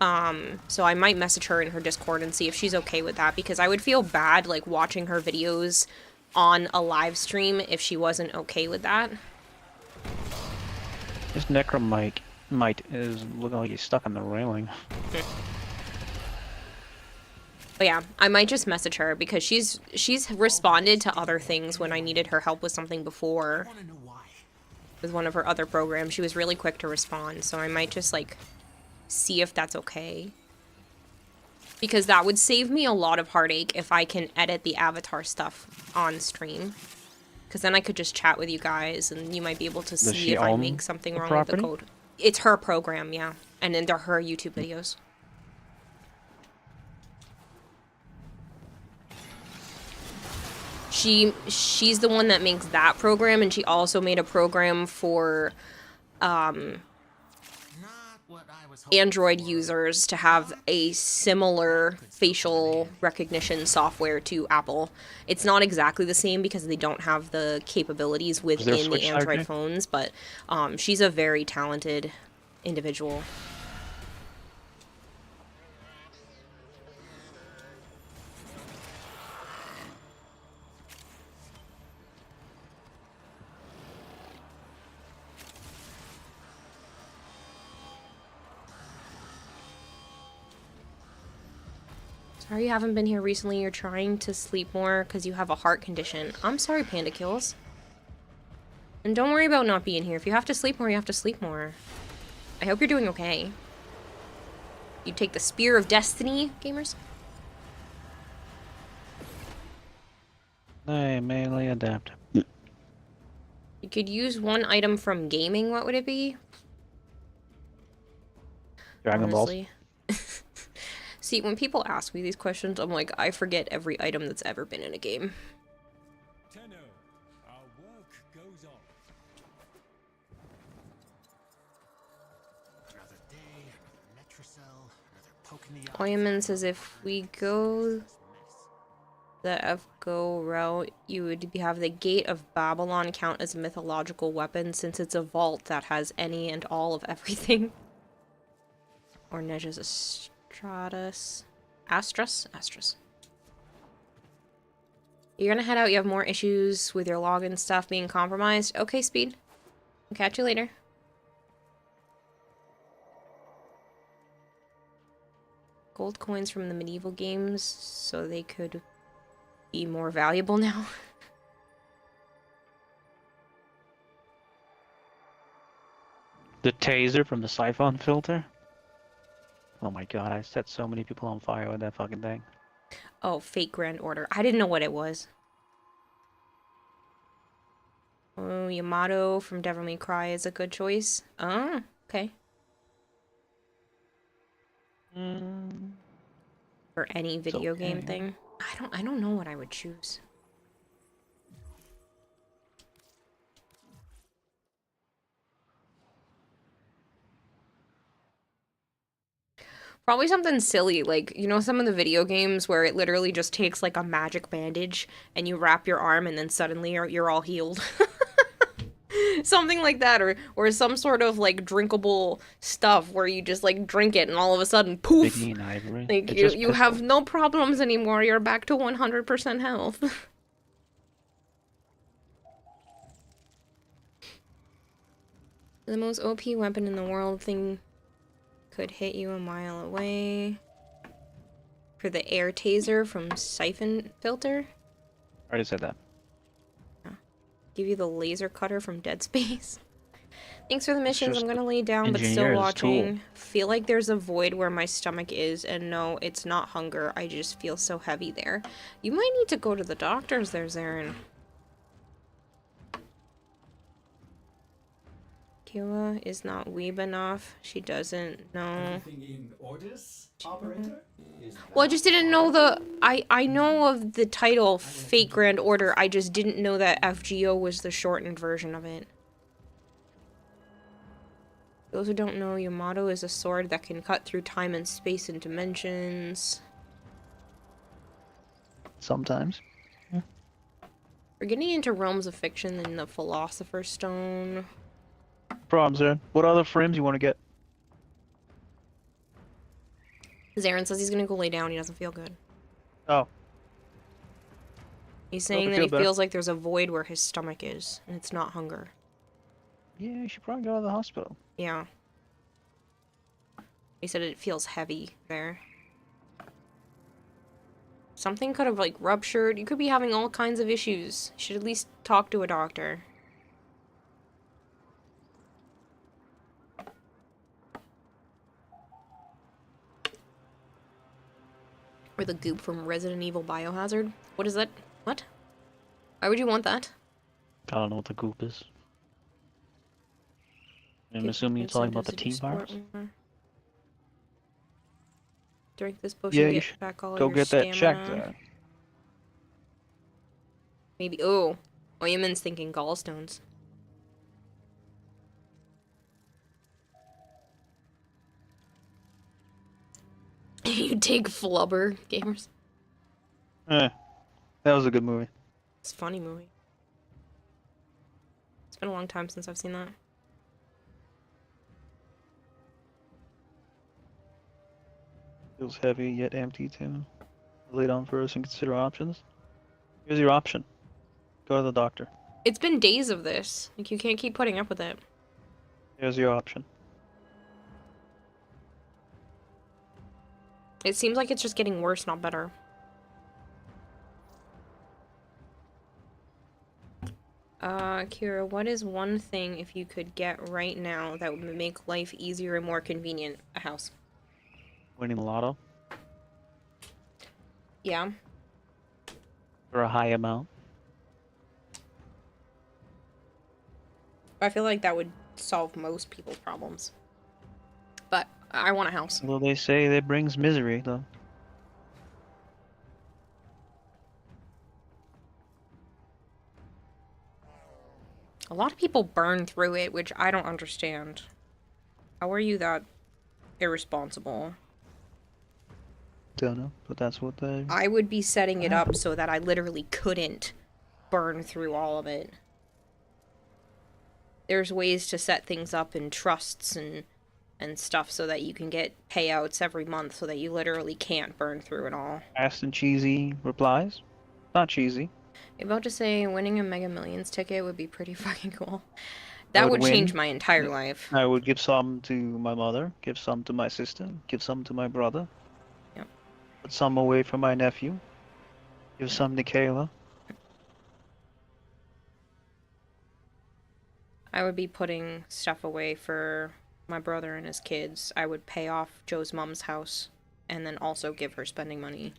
Speaker 2: So I might message her in her Discord and see if she's okay with that, because I would feel bad, like, watching her videos on a live stream if she wasn't okay with that.
Speaker 1: This Necromite is looking like he's stuck on the railing.
Speaker 2: But yeah, I might just message her because she's responded to other things when I needed her help with something before. With one of her other programs, she was really quick to respond, so I might just, like, see if that's okay. Because that would save me a lot of heartache if I can edit the avatar stuff on stream. Because then I could just chat with you guys, and you might be able to see if I make something wrong with the code. It's her program, yeah. And then they're her YouTube videos. She's the one that makes that program, and she also made a program for Android users to have a similar facial recognition software to Apple. It's not exactly the same because they don't have the capabilities within the Android phones, but she's a very talented individual. Sorry you haven't been here recently. You're trying to sleep more because you have a heart condition. I'm sorry, Panda Kills. And don't worry about not being here. If you have to sleep more, you have to sleep more. I hope you're doing okay. You take the Spear of Destiny, gamers?
Speaker 1: I melee adapt.
Speaker 2: You could use one item from gaming. What would it be?
Speaker 1: Dragon Balls.
Speaker 2: See, when people ask me these questions, I'm like, I forget every item that's ever been in a game.
Speaker 3: Tenno, our work goes on.
Speaker 6: Another day, another Metrocell, another poke in the eye.
Speaker 2: Oyman says if we go the FGO route, you would have the Gate of Babylon count as a mythological weapon since it's a vault that has any and all of everything. Or Neja's Astras. You're gonna head out. You have more issues with your login stuff being compromised. Okay, Speed. I'll catch you later. Gold coins from the medieval games, so they could be more valuable now.
Speaker 1: The taser from the siphon filter? Oh my god, I set so many people on fire with that fucking thing.
Speaker 2: Oh, Fate Grand Order. I didn't know what it was. Oh, Yamato from Devil May Cry is a good choice. Oh, okay. For any video game thing. I don't know what I would choose. Probably something silly, like, you know, some of the video games where it literally just takes, like, a magic bandage and you wrap your arm and then suddenly you're all healed. Something like that, or some sort of, like, drinkable stuff where you just, like, drink it and all of a sudden, poof! Like, you have no problems anymore, you're back to 100% health. The most OP weapon in the world thing could hit you a mile away. For the air taser from Siphon Filter.
Speaker 1: I already said that.
Speaker 2: Give you the laser cutter from Dead Space. Thanks for the missions.
Speaker 1: just
Speaker 2: I'm gonna lay down, but still
Speaker 1: engineer's tool.
Speaker 2: watching. Feel like there's a void where my stomach is, and no, it's not hunger. I just feel so heavy there. You might need to go to the doctors there, Zarin. Kayla is not weeb enough. She doesn't know.
Speaker 10: Everything in orders, operator?
Speaker 2: Well, I just didn't know the... I know of the title, Fate Grand Order. I just didn't know that FGO was the shortened version of it. Those who don't know, Yamato is a sword that can cut through time and space and dimensions.
Speaker 1: Sometimes.
Speaker 2: We're getting into realms of fiction and the Philosopher's Stone.
Speaker 1: Problems there. What other frames you want to get?
Speaker 2: Zarin says he's gonna go lay down. He doesn't feel good.
Speaker 1: Oh.
Speaker 2: He's saying that he feels like there's a void where his stomach is, and it's not hunger.
Speaker 1: Yeah, you should probably go to the hospital.
Speaker 2: Yeah. He said it feels heavy there. Something could have, like, ruptured. You could be having all kinds of issues. You should at least talk to a doctor. Or the goop from Resident Evil Biohazard. What is that? What? Why would you want that?
Speaker 1: I don't know what the goop is. I'm assuming you're talking about the T-virus?
Speaker 2: Drink this potion,
Speaker 1: Yeah, you
Speaker 2: get
Speaker 1: should
Speaker 2: back all
Speaker 1: go
Speaker 2: your
Speaker 1: get that checked
Speaker 2: stamina.
Speaker 1: there.
Speaker 2: Maybe, oh. Oyamin's thinking gallstones. You take flubber, gamers.
Speaker 1: That was a good movie.
Speaker 2: It's a funny movie. It's been a long time since I've seen that.
Speaker 1: Feels heavy yet empty too. Lay down first and consider options. Here's your option. Go to the doctor.
Speaker 2: It's been days of this. Like, you can't keep putting up with it.
Speaker 1: Here's your option.
Speaker 2: It seems like it's just getting worse, not better. Kira, what is one thing if you could get right now that would make life easier and more convenient? A house.
Speaker 1: Winning the lotto
Speaker 2: Yeah.
Speaker 1: for a high amount.
Speaker 2: I feel like that would solve most people's problems. But I want a house.
Speaker 1: Well, they say that brings misery, though.
Speaker 2: A lot of people burn through it, which I don't understand. How are you that irresponsible?
Speaker 1: Don't know, but that's what they...
Speaker 2: I would be setting it up so that I literally couldn't burn through all of it. There's ways to set things up in trusts and stuff so that you can get payouts every month so that you literally can't burn through it all.
Speaker 1: Fast and cheesy replies. Not cheesy.
Speaker 2: I'm about to say winning a Mega Millions ticket would be pretty fucking cool. That would change my entire life.
Speaker 1: I would give some to my mother, give some to my sister, give some to my brother.
Speaker 2: Yep.
Speaker 1: Put some away for my nephew. Give some to Kayla.
Speaker 2: I would be putting stuff away for my brother and his kids. I would pay off Joe's mom's house and then also give her spending money.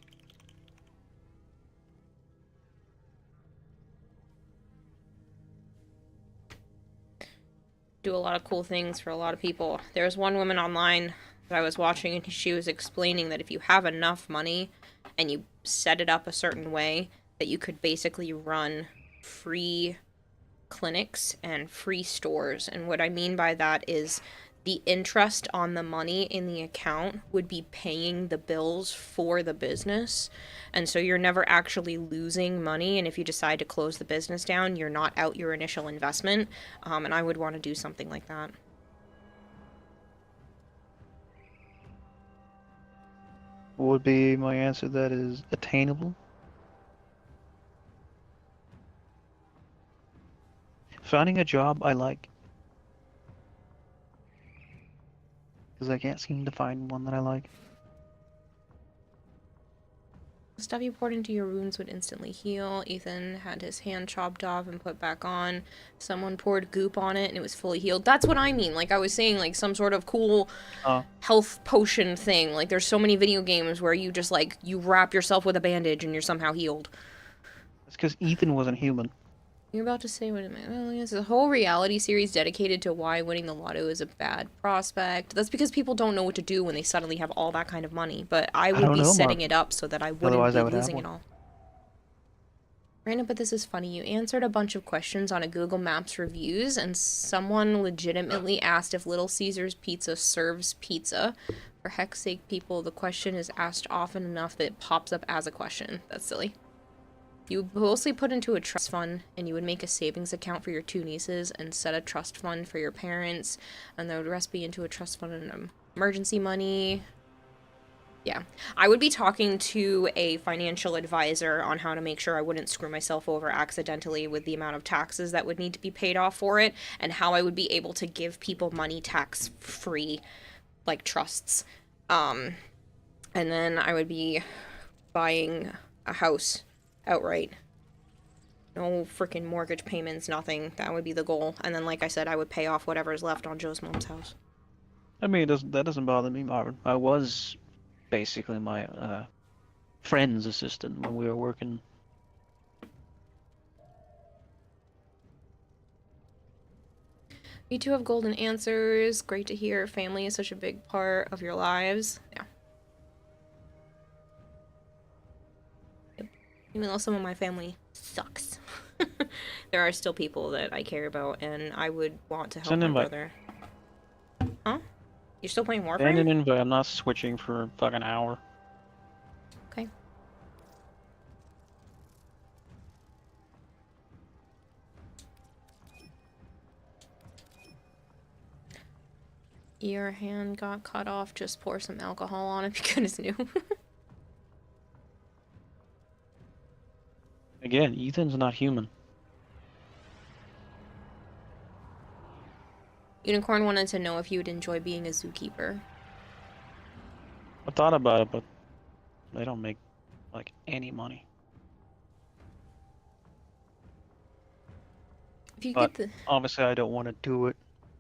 Speaker 2: Do a lot of cool things for a lot of people. There's one woman online that I was watching and she was explaining that if you have enough money and you set it up a certain way, that you could basically run free clinics and free stores. And what I mean by that is the interest on the money in the account would be paying the bills for the business. And so you're never actually losing money. And if you decide to close the business down, you're not out your initial investment. And I would want to do something like that.
Speaker 1: What would be my answer that is attainable? Finding a job I like. Because I can't seem to find one that I like.
Speaker 2: The stuff you poured into your wounds would instantly heal. Ethan had his hand chopped off and put back on. Someone poured goop on it and it was fully healed. That's what I mean. Like I was saying, like some sort of cool health potion thing. Like there's so many video games where you just like, you wrap yourself with a bandage and you're somehow healed.
Speaker 1: It's because Ethan wasn't human.
Speaker 2: You're about to say what it meant. Well, it's a whole reality series dedicated to why winning the lotto is a bad prospect. That's because people don't know what to do when they suddenly have all that kind of money. But I would be setting it up so that I wouldn't be losing it all. Random, but this is funny. You answered a bunch of questions on a Google Maps reviews, and someone legitimately asked if Little Caesars Pizza serves pizza. For heck's sake, people, the question is asked often enough that it pops up as a question. That's silly. You would mostly put into a trust fund, and you would make a savings account for your 2 nieces and set a trust fund for your parents, and the rest be into a trust fund and emergency money. Yeah. I would be talking to a financial advisor on how to make sure I wouldn't screw myself over accidentally with the amount of taxes that would need to be paid off for it, and how I would be able to give people money tax-free, like trusts. And then I would be buying a house outright. No freaking mortgage payments, nothing. That would be the goal. And then, like I said, I would pay off whatever's left on Joe's mom's house.
Speaker 1: I mean, that doesn't bother me, Marvin. I was basically my friend's assistant when we were working.
Speaker 2: You two have golden answers. Great to hear. Family is such a big part of your lives. Yeah. Even though some of my family sucks. There are still people that I care about, and I would want to help my brother. Huh? You're still playing Warframe?
Speaker 1: Send an invite. I'm not switching for a fucking hour.
Speaker 2: Okay. Your hand got cut off. Just pour some alcohol on it because it's new.
Speaker 1: Again, Ethan's not human.
Speaker 2: Unicorn wanted to know if you would enjoy being a zookeeper.
Speaker 1: I thought about it, but they don't make, like, any money.
Speaker 2: If you
Speaker 1: But
Speaker 2: get the...
Speaker 1: obviously I don't want to do it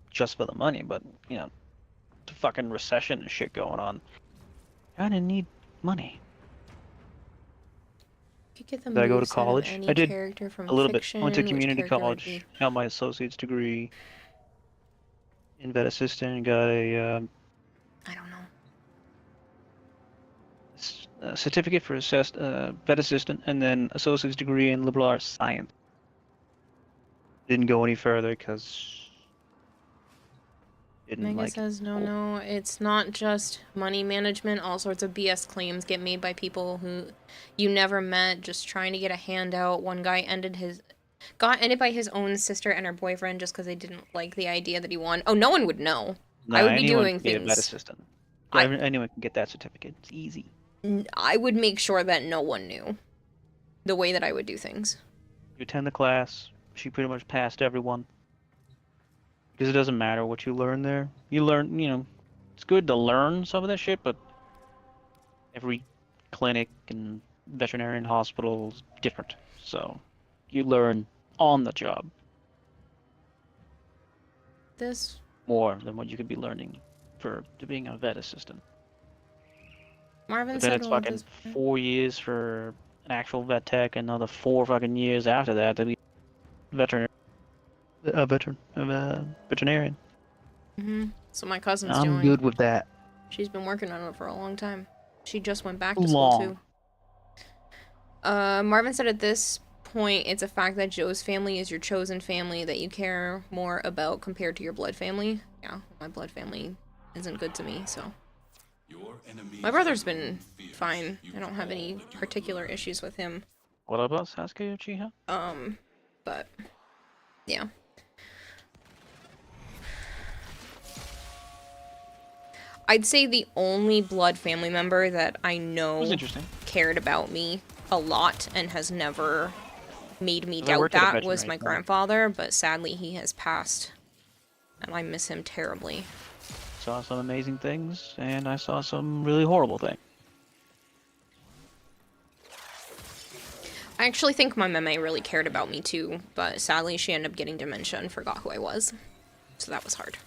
Speaker 1: just for the money, but, you know, the fucking recession and shit going on. Kinda need money.
Speaker 2: You get the
Speaker 1: Did I go to
Speaker 2: moves out of
Speaker 1: college?
Speaker 2: any
Speaker 1: I did
Speaker 2: character from
Speaker 1: a little bit.
Speaker 2: fiction,
Speaker 1: I went to
Speaker 2: which
Speaker 1: community
Speaker 2: character would
Speaker 1: college,
Speaker 2: be?
Speaker 1: got my associate's degree in vet assistant, got a
Speaker 2: I don't know.
Speaker 1: certificate for vet assistant, and then associate's degree in liberal arts science. Didn't go any further because
Speaker 2: Mega says no, it's not just money management. All sorts of BS claims get made by people who you never met, just trying to get a handout. One guy got ended by his own sister and her boyfriend just because they didn't like the idea that he won. Oh, no one would know. I would be doing
Speaker 1: can be a vet
Speaker 2: things.
Speaker 1: assistant. Anyone can get that certificate. It's easy.
Speaker 2: I would make sure that no one knew the way that I would do things.
Speaker 1: You attend the class. She pretty much passed everyone. Because it doesn't matter what you learn there. You learn, you know, it's good to learn some of that shit, but every clinic and veterinarian hospital is different. So you learn on the job.
Speaker 2: This
Speaker 1: more than what you could be learning to being a vet assistant.
Speaker 2: Marvin
Speaker 1: But then
Speaker 2: said
Speaker 1: it's
Speaker 2: all
Speaker 1: fucking
Speaker 2: this.
Speaker 1: 4 years for an actual vet tech, and another 4 fucking years after that to be veterinarian.
Speaker 2: So my cousin's
Speaker 1: I'm
Speaker 2: doing.
Speaker 1: good with that.
Speaker 2: She's been working on it for a long time. She just went back to
Speaker 1: Too
Speaker 2: school
Speaker 1: long.
Speaker 2: too. Marvin said at this point, it's a fact that Joe's family is your chosen family that you care more about compared to your blood family. Yeah, my blood family isn't good to me, so. My brother's been fine. I don't have any particular issues with him.
Speaker 1: What about Sasuke Uchiha?
Speaker 2: But yeah. I'd say the only blood family member that I know
Speaker 1: was interesting.
Speaker 2: cared about me a lot and has never made me
Speaker 1: I
Speaker 2: doubt
Speaker 1: worked at a
Speaker 2: that was my
Speaker 1: veterinary clinic.
Speaker 2: grandfather, but sadly he has passed. And I miss him terribly.
Speaker 1: Saw some amazing things, and I saw some really horrible things.
Speaker 2: I actually think my meme really cared about me too, but sadly she ended up getting dementia and forgot who I was. So that was hard.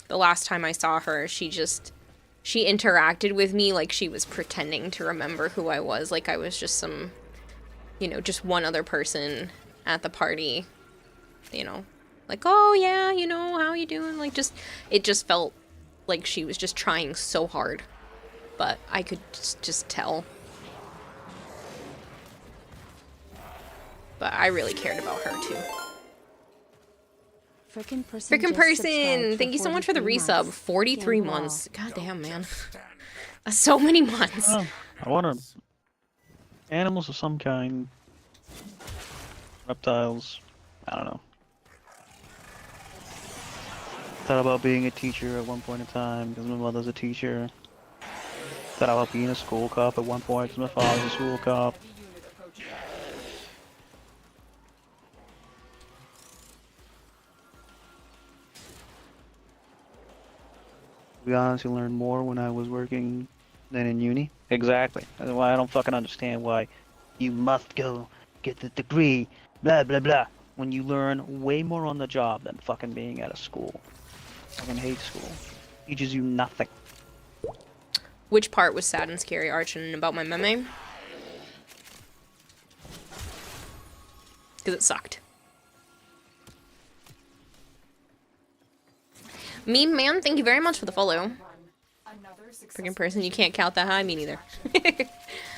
Speaker 2: The last time I saw her, she interacted with me like she was pretending to remember who I was, like I was just some, you know, just one other person at the party, you know, like, oh yeah, you know, how you doing? Like, it just felt like she was just trying so hard, but I could just tell. But I really cared about her too.
Speaker 8: Frickin' person.
Speaker 2: Thank you so much for the resub. 43
Speaker 8: Can't
Speaker 2: months. God damn, man. That's so many months.
Speaker 1: Oh, I want animals of some kind. Reptiles. I don't know. Thought about being a teacher at one point in time because my mother's a teacher. Thought about being a school cop at one point because my father's a school cop. To be honest, you learn more when I was working than in uni. Exactly. That's why I don't fucking understand why you must go get the degree, blah blah blah, when you learn way more on the job than fucking being at a school. I fucking hate school. Teaches you nothing.
Speaker 2: Which part was sad and scary, Archon, about my meme? Because it sucked. Meme man, thank you very much for the follow. Freaking person, you can't count that high, me neither.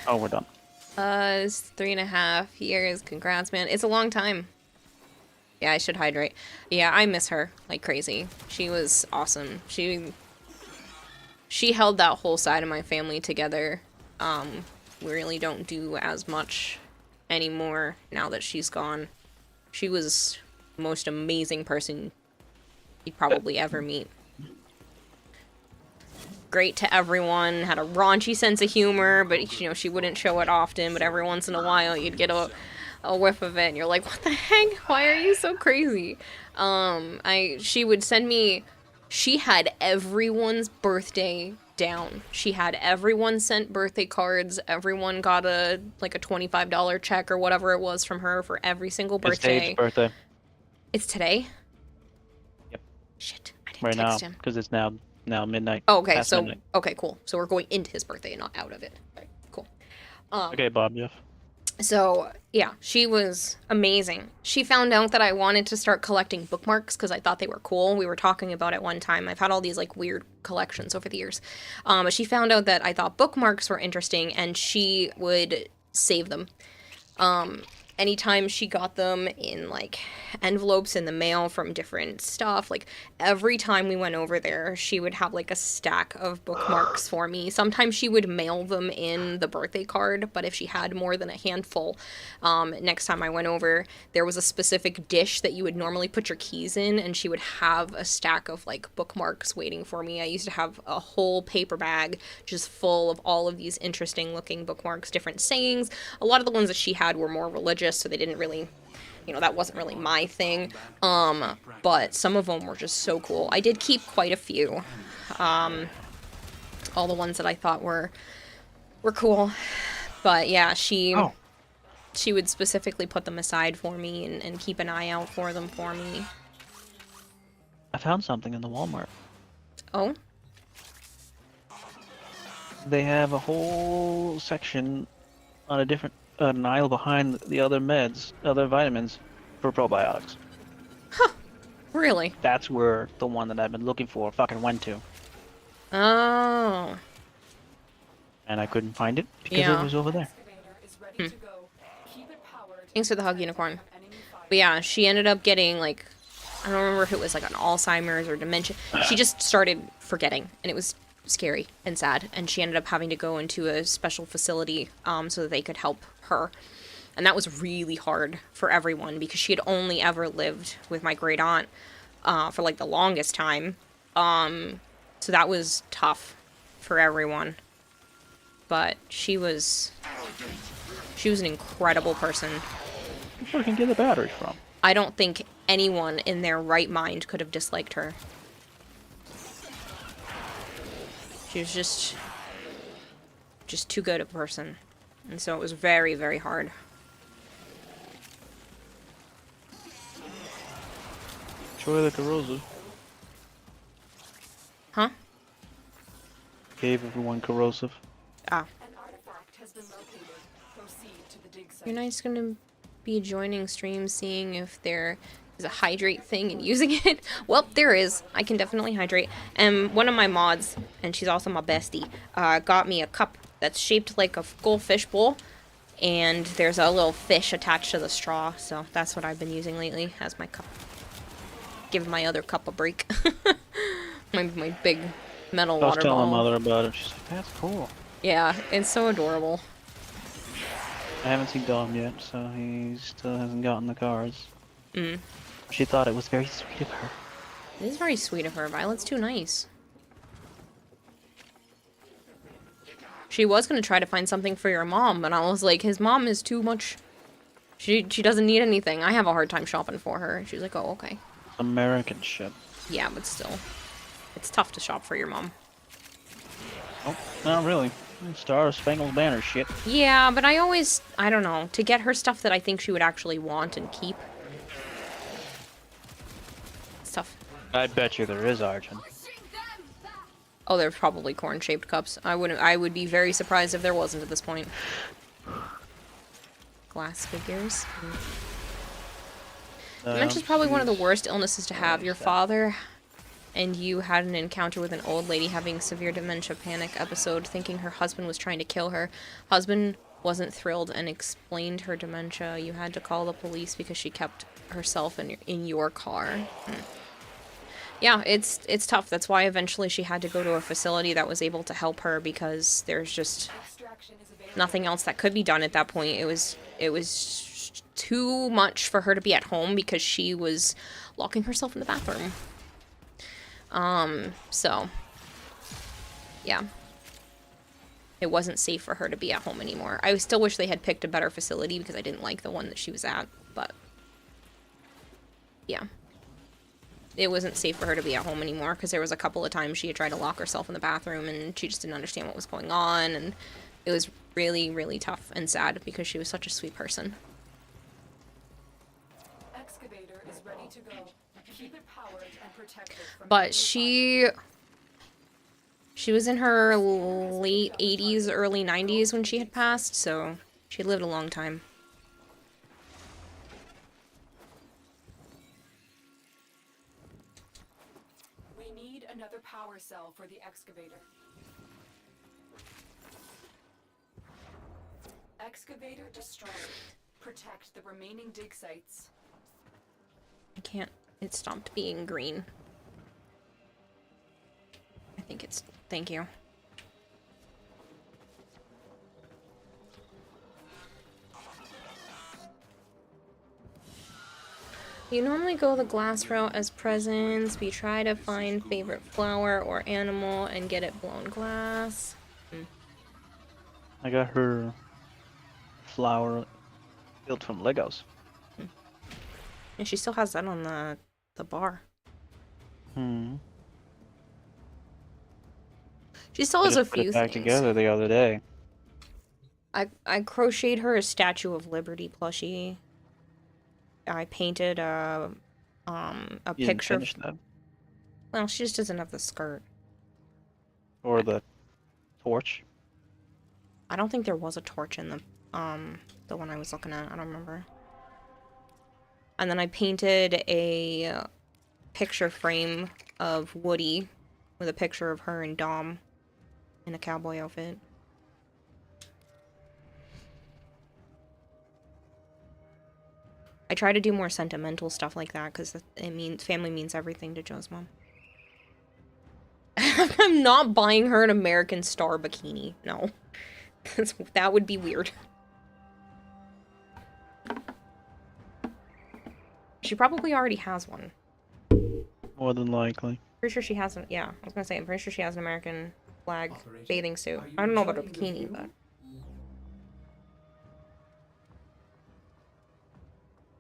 Speaker 1: Oh, we're done.
Speaker 2: It's 3.5 years. Congrats, man. It's a long time. Yeah, I should hydrate. Yeah, I miss her like crazy. She was awesome. She held that whole side of my family together. We really don't do as much anymore now that she's gone. She was the most amazing person you'd probably ever meet. Great to everyone, had a raunchy sense of humor, but you know, she wouldn't show it often, but every once in a while you'd get a whiff of it and you're like, what the heck? Why are you so crazy? She would send me, she had everyone's birthday down. She had everyone sent birthday cards, everyone got a $25 check or whatever it was from her for every single birthday.
Speaker 1: It's Dave's birthday.
Speaker 2: It's today?
Speaker 1: Yep.
Speaker 2: Shit, I didn't
Speaker 1: Right
Speaker 2: text
Speaker 1: now,
Speaker 2: him.
Speaker 1: because it's now midnight.
Speaker 2: Oh, okay,
Speaker 1: Past
Speaker 2: so
Speaker 1: midnight.
Speaker 2: okay, cool. So we're going into his birthday, not out of it. Right, cool.
Speaker 1: Okay, Bob, Jeff.
Speaker 2: So yeah, she was amazing. She found out that I wanted to start collecting bookmarks because I thought they were cool. We were talking about it one time. I've had all these like weird collections over the years. But she found out that I thought bookmarks were interesting, and she would save them. Anytime she got them in like envelopes in the mail from different stuff, like every time we went over there, she would have like a stack of bookmarks for me. Sometimes she would mail them in the birthday card, but if she had more than a handful, next time I went over, there was a specific dish that you would normally put your keys in, and she would have a stack of like bookmarks waiting for me. I used to have a whole paper bag just full of all of these interesting looking bookmarks, different sayings. A lot of the ones that she had were more religious, so they didn't really, you know, that wasn't really my thing. But some of them were just so cool. I did keep quite a few. All the ones that I thought were cool. But yeah, she would specifically put them aside for me and keep an eye out for them for me.
Speaker 1: I found something in the Walmart.
Speaker 2: Oh?
Speaker 1: They have a whole section on a different an aisle behind the other meds, other vitamins, for probiotics.
Speaker 2: Huh. Really?
Speaker 1: That's where the one that I've been looking for fucking went to.
Speaker 2: Oh.
Speaker 1: And I couldn't find it because
Speaker 2: Yeah.
Speaker 1: it was over there.
Speaker 2: Thanks for the hug, Unicorn. But yeah, she ended up getting, like, I don't remember if it was, like, an Alzheimer's or dementia. She just started forgetting, and it was scary and sad, and she ended up having to go into a special facility so that they could help her. And that was really hard for everyone because she had only ever lived with my great aunt for, like, the longest time. So that was tough for everyone. But she was an incredible person.
Speaker 1: Where can get the batteries from?
Speaker 2: I don't think anyone in their right mind could have disliked her. just too good a person. And so it was very, very hard.
Speaker 1: Enjoy the corrosive.
Speaker 2: Huh?
Speaker 1: Gave everyone corrosive.
Speaker 2: Ah.
Speaker 4: An artifact has been located. Proceed to the dig site.
Speaker 2: You're nice gonna be joining streams, seeing if there is a hydrate thing and using it. Well, there is. I can definitely hydrate. And one of my mods, and she's also my bestie, got me a cup that's shaped like a goldfish bowl. And there's a little fish attached to the straw. So that's what I've been using lately as my cup. Give my other cup a break. my big metal water
Speaker 1: I was telling
Speaker 2: bottle.
Speaker 1: Mother about it. She's like, that's cool.
Speaker 2: Yeah, it's so adorable.
Speaker 1: I haven't seen Dom yet, so he still hasn't gotten the cards.
Speaker 2: Mm.
Speaker 1: She thought it was very sweet of her.
Speaker 2: It is very sweet of her. Violet's too nice. She was gonna try to find something for your mom, but I was like, his mom is too much. She doesn't need anything. I have a hard time shopping for her. And she's like, oh, okay.
Speaker 1: American shit.
Speaker 2: Yeah, but still. It's tough to shop for your mom.
Speaker 1: Oh, not really. Star Spangled Banner shit.
Speaker 2: Yeah, but I don't know, to get her stuff that I think she would actually want and keep. It's tough.
Speaker 1: I bet you there is, Arjun.
Speaker 2: Oh, there's probably corn-shaped cups. I would be very surprised if there wasn't at this point. Glass figures. Dementia's probably one of the worst illnesses to have. Your father and you had an encounter with an old lady having severe dementia panic episode, thinking her husband was trying to kill her. Husband wasn't thrilled and explained her dementia. You had to call the police because she kept herself in your car. Yeah, it's tough. That's why eventually she had to go to a facility that was able to help her, because there's just nothing else that could be done at that point. It was too much for her to be at home because she was locking herself in the bathroom. So yeah. It wasn't safe for her to be at home anymore. I still wish they had picked a better facility because I didn't like the one that she was at, but yeah. It wasn't safe for her to be at home anymore because there was a couple of times she had tried to lock herself in the bathroom and she just didn't understand what was going on, and it was really, really tough and sad because she was such a sweet person.
Speaker 4: Excavator is ready to go. Keep it powered and protected from
Speaker 2: But she was in her late 80s, early 90s when she had passed, so she lived a long time.
Speaker 4: We need another power cell for the excavator. Excavator destroyed. Protect the remaining dig sites.
Speaker 2: I can't. It stopped being green. I think it's... Thank you. You normally go the glass route as presents. We try to find favorite flower or animal and get it blown glass.
Speaker 1: I got her flower built from Legos.
Speaker 2: And she still has that on the bar. She still has a few
Speaker 1: put it back
Speaker 2: things.
Speaker 1: together the other day.
Speaker 2: I crocheted her a Statue of Liberty plushie. I painted a
Speaker 1: You didn't
Speaker 2: picture.
Speaker 1: finish that?
Speaker 2: Well, she just doesn't have the skirt.
Speaker 1: Or the torch?
Speaker 2: I don't think there was a torch in the one I was looking at. I don't remember. And then I painted a picture frame of Woody with a picture of her and Dom in a cowboy outfit. I try to do more sentimental stuff like that because family means everything to Joe's mom. I'm not buying her an American Star bikini. No. That would be weird. She probably already has one.
Speaker 1: More than likely.
Speaker 2: Pretty sure she has yeah, I was gonna say, I'm pretty sure she has an American flag bathing suit. I don't know about a bikini, but...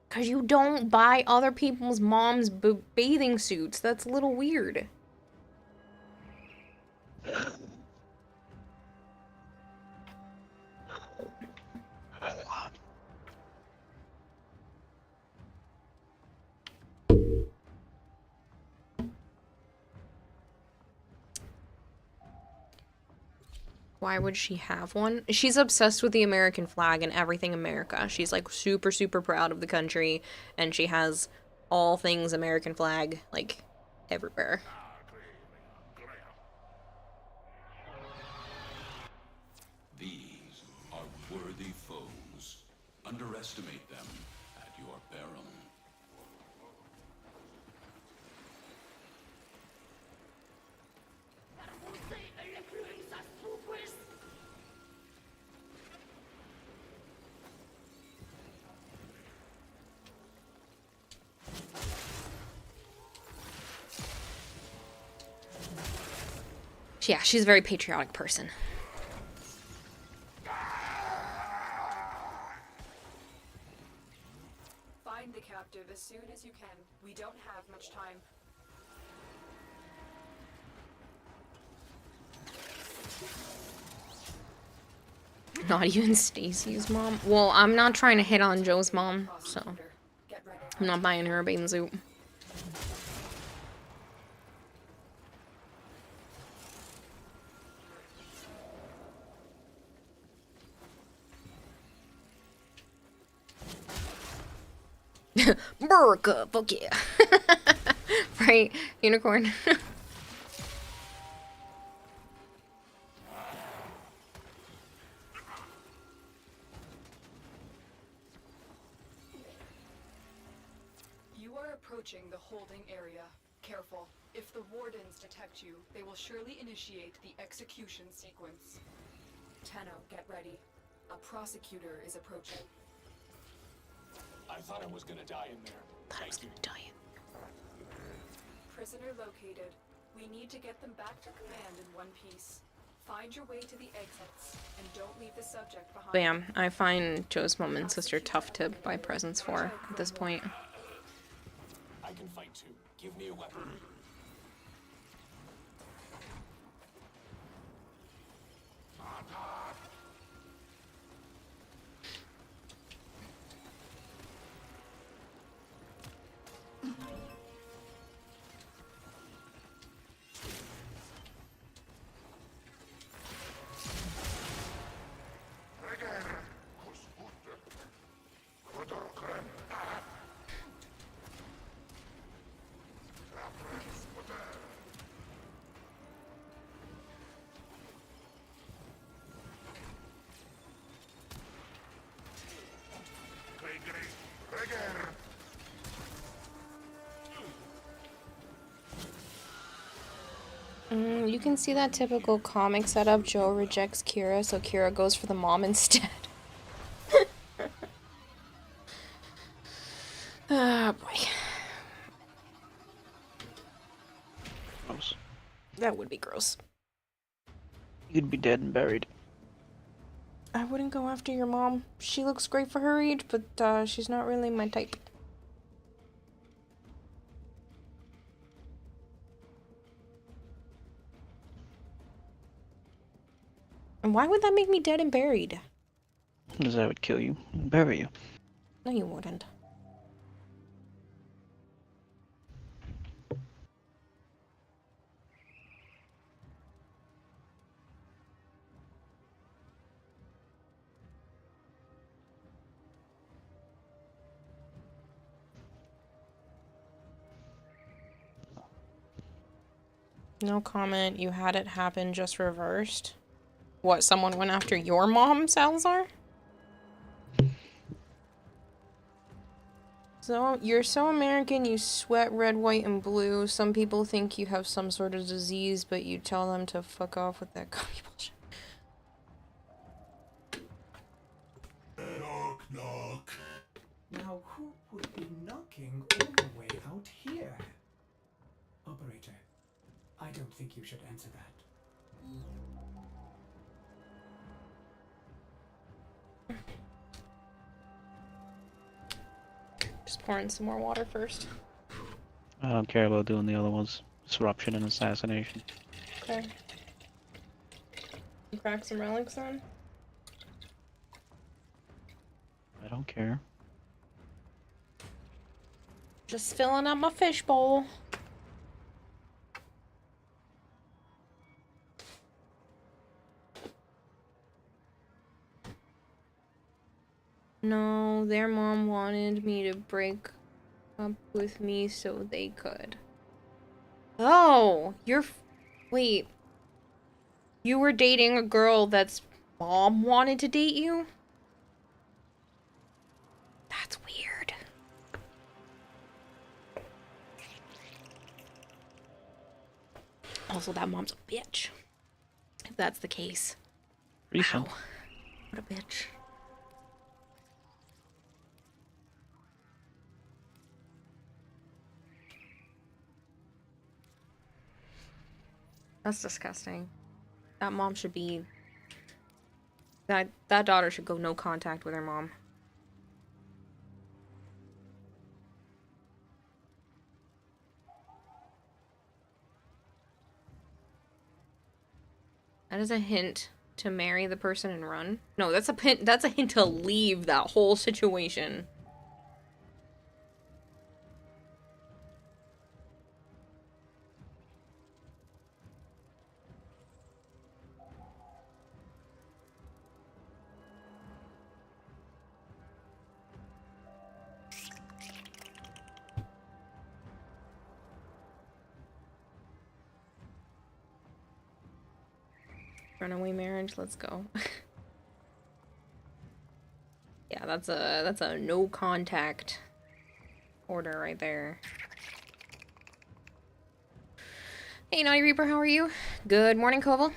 Speaker 2: Because you don't buy other people's moms' bathing suits. That's a little weird. Why would she have one? She's obsessed with the American flag and everything America. She's like super, super proud of the country, and she has all things American flag, like, everywhere.
Speaker 11: These are worthy foes. Underestimate them at your peril.
Speaker 2: Yeah, she's a very patriotic person.
Speaker 4: Find the captive as soon as you can. We don't have much time.
Speaker 2: Not even Stacy's mom. Well, I'm not trying to hit on Joe's mom, so I'm not buying her a bathing suit. Burka, fuck yeah. Right, unicorn.
Speaker 4: You are approaching the holding area. Careful. If the wardens detect you, they will surely initiate the execution sequence. Tenno, get ready. A prosecutor is approaching.
Speaker 10: I thought I was gonna die in there.
Speaker 4: Prisoner located. We need to get them back to command in one piece. Find your way to the exits, and don't leave the subject behind.
Speaker 2: Bam, I find Joe's mom and sister tough to buy presents for at this point.
Speaker 10: I can fight too. Give me a weapon.
Speaker 2: You can see that typical comic setup. Joe rejects Kira, so Kira goes for the mom instead. Ah, boy.
Speaker 1: Gross.
Speaker 2: That would be gross.
Speaker 1: You'd be dead and buried.
Speaker 2: I wouldn't go after your mom. She looks great for her age, but she's not really my type. And why would that make me dead and buried?
Speaker 1: Because I would kill you and bury you.
Speaker 2: No, you wouldn't. No comment. You had it happen, just reversed. What, someone went after your mom, Salazar? So, you're so American, you sweat red, white, and blue. Some people think you have some sort of disease, but you tell them to fuck off with that cocky bullshit.
Speaker 3: Knock, knock.
Speaker 10: Now, who would be knocking all the way out here? Operator, I don't think you should answer that.
Speaker 2: Just pouring some more water first.
Speaker 1: I don't care about doing the other ones. Disruption and assassination.
Speaker 2: Okay. You crack some relics on?
Speaker 1: I don't care.
Speaker 2: Just filling up my fishbowl. No, their mom wanted me to break up with me so they could. Oh, wait. You were dating a girl that's mom wanted to date you? That's weird. Also, that mom's a bitch. If that's the case.
Speaker 1: Recent.
Speaker 2: Wow. What a bitch. That's disgusting. That mom should be... That daughter should go no contact with her mom. That is a hint to marry the person and run. No, that's a hint to leave that whole situation. Runaway marriage, let's go. Yeah, that's a no contact order right there. Hey, Naughty Reaper, how are you? Good morning, Koval.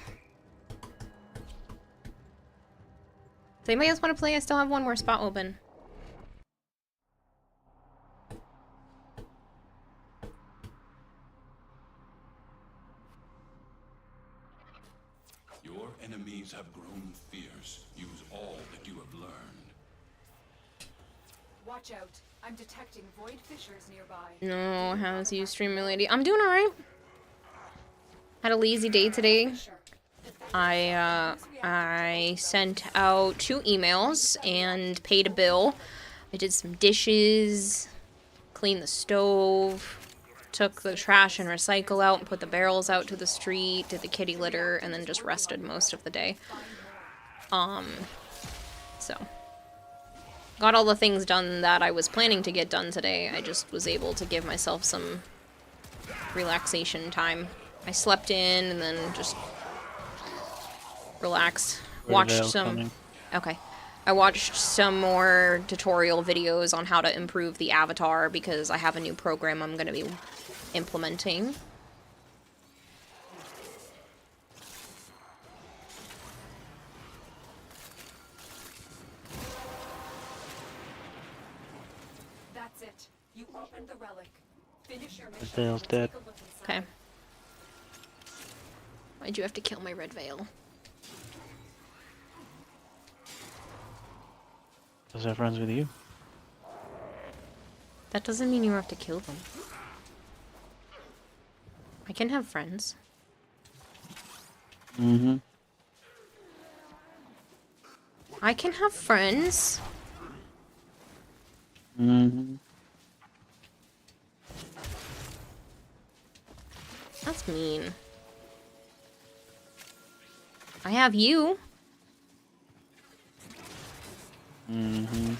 Speaker 2: Does anybody else want to play? I still have one more spot open.
Speaker 11: Your enemies have grown fierce. Use all that you have learned.
Speaker 4: Watch out. I'm detecting void fissures nearby.
Speaker 2: No, how's you, Streamer Lady? I'm doing alright. Had a lazy day today. I sent out 2 emails and paid a bill. I did some dishes, cleaned the stove, took the trash and recycle out and put the barrels out to the street, did the kitty litter, and then just rested most of the day. So. Got all the things done that I was planning to get done today. I just was able to give myself some relaxation time. I slept in and then just relaxed. Watched some... Okay. I watched some more tutorial videos on how to improve the avatar because I have a new program I'm going to be implementing.
Speaker 4: That's it. You opened the relic. Finish your mission.
Speaker 1: Veil's dead.
Speaker 2: Okay. Why'd you have to kill my red veil?
Speaker 1: Because they're friends with you.
Speaker 2: That doesn't mean you have to kill them. I can have friends.
Speaker 1: Mm-hmm.
Speaker 2: I can have friends.
Speaker 1: Mm-hmm.
Speaker 2: That's mean. I have you.
Speaker 1: Mm-hmm.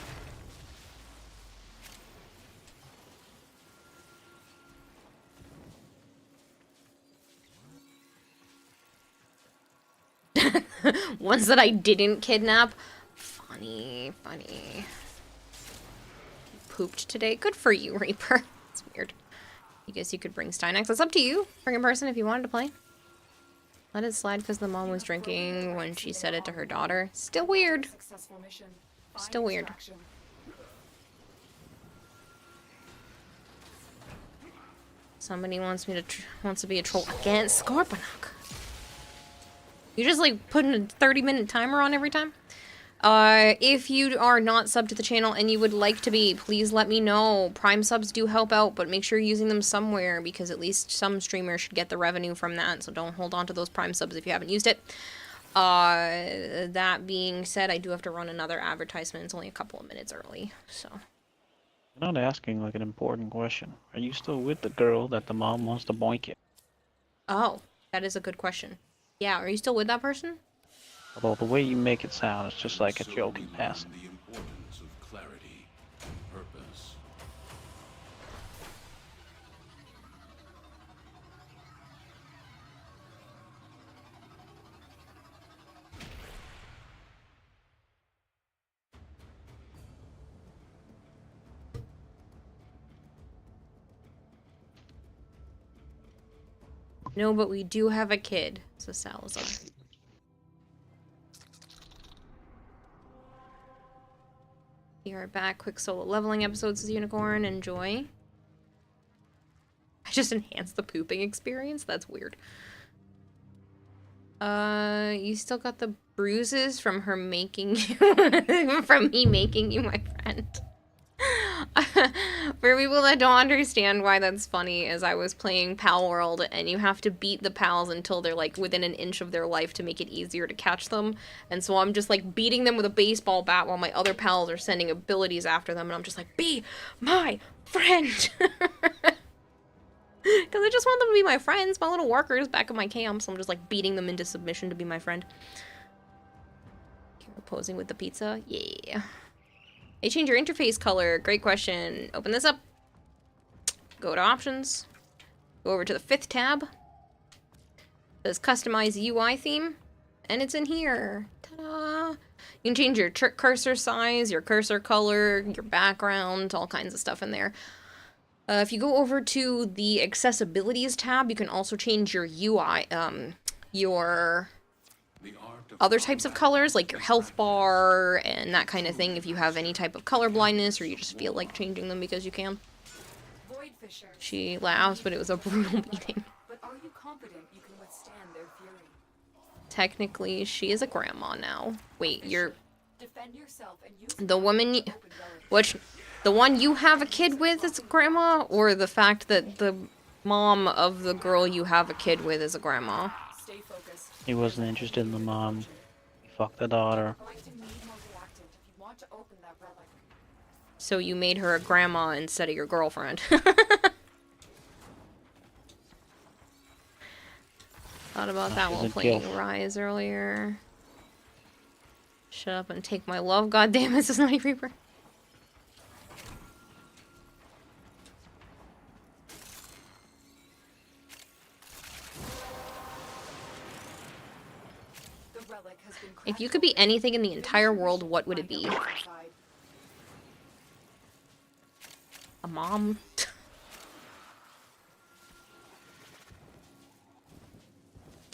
Speaker 2: Ones that I didn't kidnap. Funny, funny. Pooped today. Good for you, Reaper. It's weird. I guess you could bring Stynex. It's up to you. Bring in person if you wanted to play. Let it slide because the mom was drinking when she said it to her daughter. Still weird. Still weird. Somebody wants me to wants to be a troll against Scorponok. You just like putting a 30-minute timer on every time? If you are not subbed to the channel and you would like to be, please let me know. Prime subs do help out, but make sure you're using them somewhere because at least some streamers should get the revenue from that, so don't hold on to those Prime subs if you haven't used it. That being said, I do have to run another advertisement. It's only a couple of minutes early, so.
Speaker 1: You're not asking like an important question. Are you still with the girl that the mom wants to boink it?
Speaker 2: Oh, that is a good question. Yeah, are you still with that person?
Speaker 1: Although the way you make it sound, it's just like a joke in passing.
Speaker 2: No, but we do have a kid, says Salazar. We are back. Quick solo leveling episodes as Unicorn. Enjoy. I just enhanced the pooping experience? That's weird. You still got the bruises from her making you, from me making you my friend. For people that don't understand why that's funny, is I was playing Pal World, and you have to beat the pals until they're like within an inch of their life to make it easier to catch them. And so I'm just like beating them with a baseball bat while my other pals are sending abilities after them, and I'm just like, be my friend! Because I just want them to be my friends, my little workers back at my camp, so I'm just like beating them into submission to be my friend. Posing with the pizza? Yeah. They change your interface color. Great question. Open this up. Go to options. Go over to the 5th tab. It says customize UI theme. And it's in here. Ta-da! You can change your cursor size, your cursor color, your background, all kinds of stuff in there. If you go over to the accessibilities tab, you can also change your UI, your other types of colors, like your health bar and that kind of thing, if you have any type of color blindness or you just feel like changing them because you can. She laughs, but it was a brutal beating.
Speaker 4: But are you confident you can withstand their fury?
Speaker 2: Technically, she is a grandma now. Wait, you're...
Speaker 4: Defend yourself and use
Speaker 2: the woman... Which... The one you have a kid with is a grandma, or the fact that the mom of the girl you have a kid with is a grandma?
Speaker 4: Stay focused.
Speaker 1: He wasn't interested in the mom. He fucked the daughter.
Speaker 2: So you made her a grandma instead of your girlfriend. Thought about that while playing Rise earlier. Shut up and take my love, goddammit, this is Night Reaper. If you could be anything in the entire world, what would it be? A mom?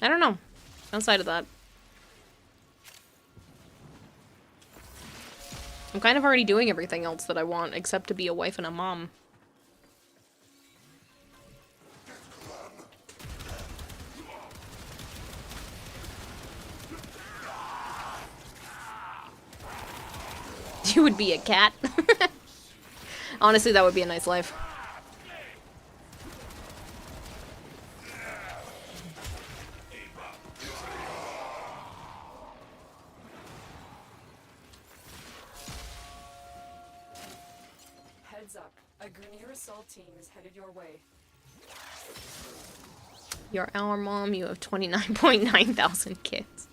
Speaker 2: I don't know. Outside of that. I'm kind of already doing everything else that I want, except to be a wife and a mom. You would be a cat. Honestly, that would be a nice life.
Speaker 4: Heads up. A Grineer assault team is headed your way.
Speaker 2: You're our mom, you have 29.9 thousand kids.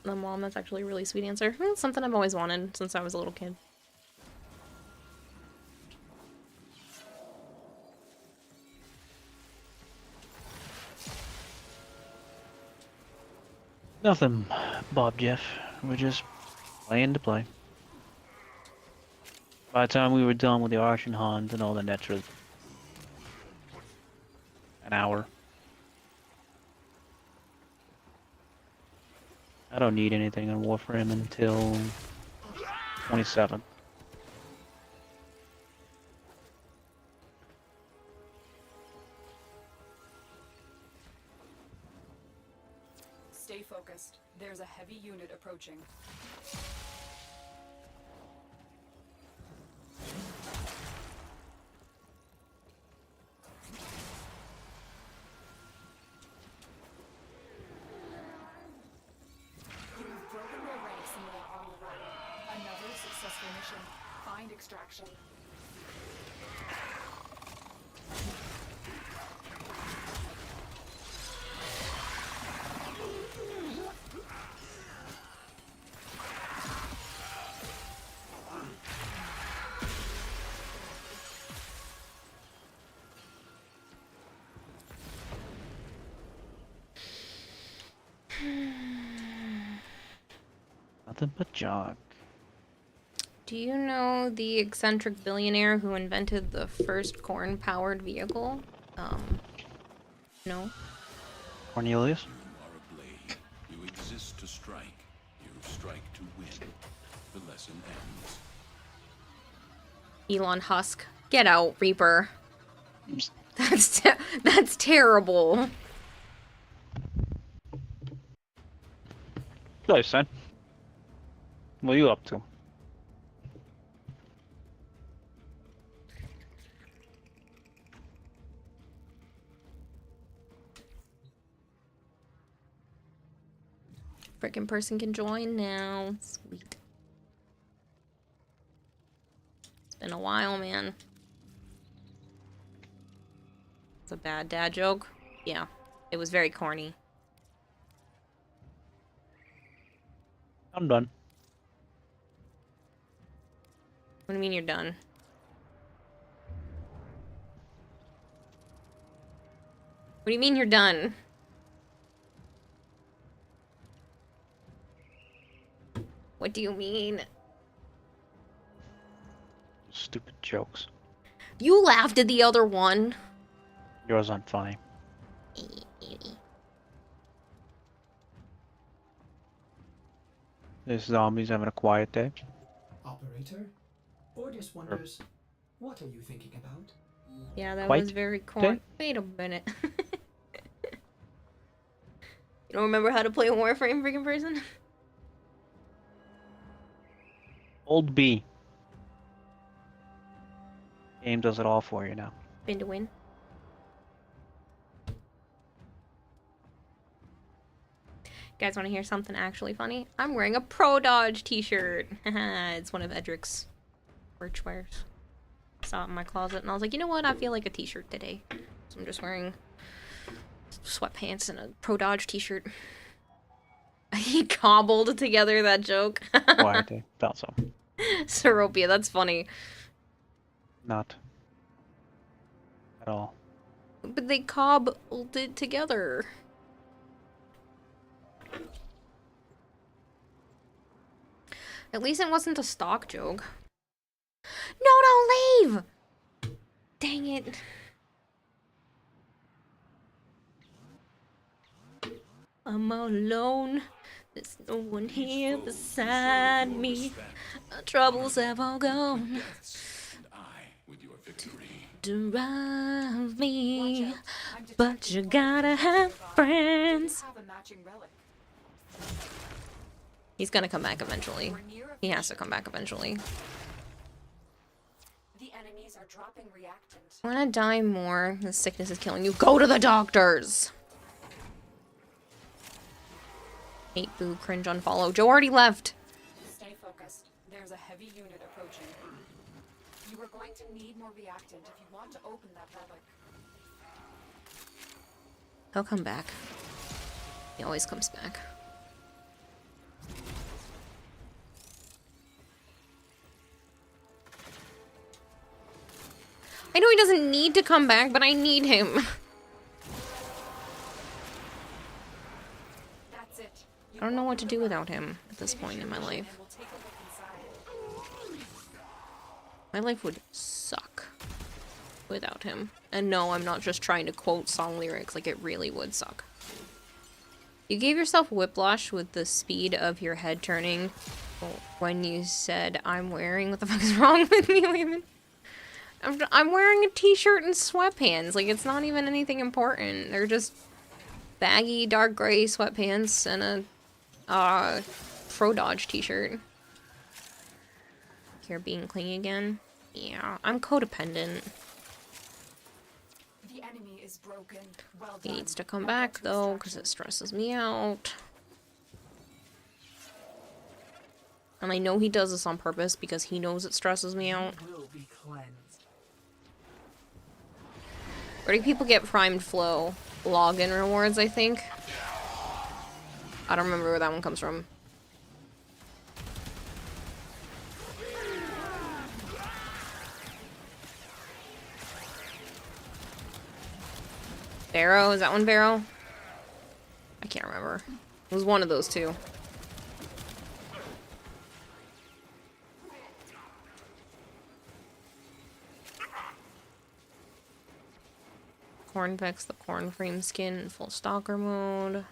Speaker 2: The mom, that's actually a really sweet answer. It's something I've always wanted since I was a little kid.
Speaker 1: Nothing, Bob Jeff. We're just playing to play. By the time we were done with the Archen Hunt and all the Netra, an hour. I don't need anything in Warframe until 27.
Speaker 4: Stay focused. There's a heavy unit approaching. Find extraction.
Speaker 1: Nothing but jog.
Speaker 2: Do you know the eccentric billionaire who invented the first corn-powered vehicle? No.
Speaker 1: Cornelius?
Speaker 11: You are a blade. You exist to strike. You strike to win. The lesson ends.
Speaker 2: Elon Husk. Get out, Reaper. That's terrible.
Speaker 1: Nice, son. What are you up to?
Speaker 2: Frickin' person can join now. Sweet. It's been a while, man. It's a bad dad joke. Yeah, it was very corny.
Speaker 1: I'm done.
Speaker 2: What do you mean you're done? What do you mean you're done? What do you mean?
Speaker 1: Stupid jokes.
Speaker 2: You laughed at the other one.
Speaker 1: Yours aren't funny. This zombie's having a quiet day.
Speaker 10: Operator? Ordis wonders, what are you thinking about?
Speaker 2: Yeah, that
Speaker 1: Quite
Speaker 2: was very corny. Wait a minute. You don't remember how to play Warframe, freaking person?
Speaker 1: Old B. Game does it all for you now.
Speaker 2: Been to win. Guys, want to hear something actually funny? I'm wearing a Pro Dodge t-shirt. It's one of Edric's merch wears. Saw it in my closet and I was like, you know what? I feel like a t-shirt today. So I'm just wearing sweatpants and a Pro Dodge t-shirt. He cobbled together that joke.
Speaker 1: Quiet day. Thought so.
Speaker 2: Seropia, that's funny.
Speaker 1: Not. At all.
Speaker 2: But they cobbled it together. At least it wasn't a stock joke. No, don't leave! Dang it. I'm all alone. There's no one here beside me. My troubles have all gone.
Speaker 11: With your victory.
Speaker 2: Drive me. But you gotta have friends. He's gonna come back eventually. He has to come back eventually.
Speaker 4: The enemies are dropping reactant.
Speaker 2: I'm gonna die more. The sickness is killing you. Go to the doctors! Hate, boo, cringe, unfollow. Joe already left.
Speaker 4: Stay focused. There's a heavy unit approaching. You are going to need more reactant if you want to open that relic.
Speaker 2: He'll come back. He always comes back. I know he doesn't need to come back, but I need him.
Speaker 4: That's it.
Speaker 2: I don't know what to do without him at this point in my life. My life would suck without him. And no, I'm not just trying to quote song lyrics, like it really would suck. You gave yourself whiplash with the speed of your head turning when you said, I'm wearing, what the fuck is wrong with me, Wayman? I'm wearing a t-shirt and sweatpants. Like, it's not even anything important. They're just baggy, dark gray sweatpants and a Pro Dodge t-shirt. You're being clingy again? Yeah, I'm codependent.
Speaker 4: The enemy is broken. Well
Speaker 2: He
Speaker 4: done.
Speaker 2: needs to come back, though, because it stresses me out. And I know he does this on purpose because he knows it stresses me out.
Speaker 10: Will be cleansed.
Speaker 2: Where do people get primed flow? Login rewards, I think. I don't remember where that one comes from. Barrow? Is that one Barrow? I can't remember. It was one of those two. Cornvex, the corn frame skin in full stalker mode.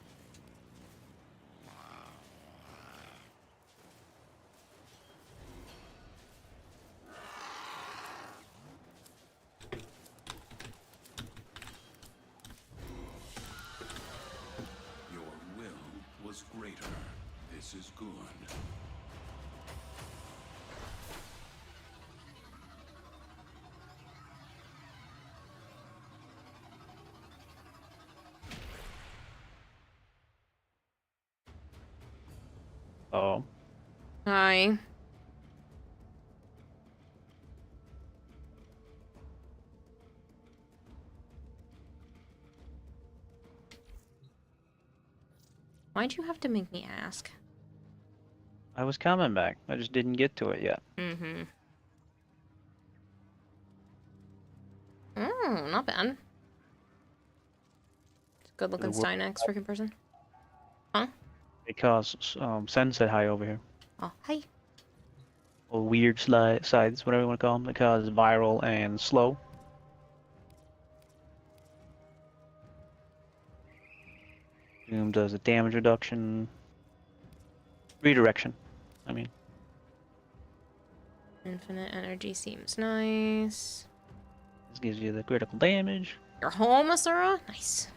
Speaker 11: Your will was greater. This is good.
Speaker 1: Oh.
Speaker 2: Hi. Why'd you have to make me ask?
Speaker 1: I was coming back. I just didn't get to it yet.
Speaker 2: Mm-hmm. Oh, not bad. Good looking Stynex for comparison. Huh?
Speaker 1: Because Sen said hi over here.
Speaker 2: Oh, hi.
Speaker 1: Or weird sides, whatever you want to call them. Because viral and slow. Doom does a damage reduction. Redirection, I mean.
Speaker 2: Infinite energy seems nice.
Speaker 1: This gives you the critical damage.
Speaker 2: You're home, Asura? Nice.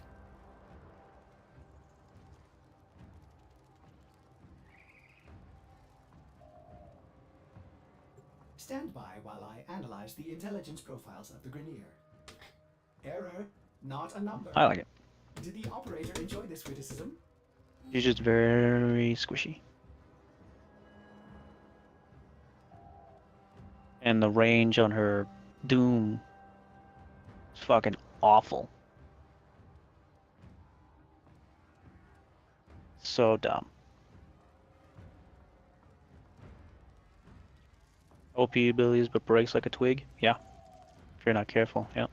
Speaker 10: Stand by while I analyze the intelligence profiles of the Grineer. Error, not a number.
Speaker 1: I like it.
Speaker 10: Did the operator enjoy this witticism?
Speaker 1: She's just very squishy. And the range on her Doom is fucking awful. So dumb. OP abilities, but breaks like a twig. Yeah, if you're not careful. Yeah.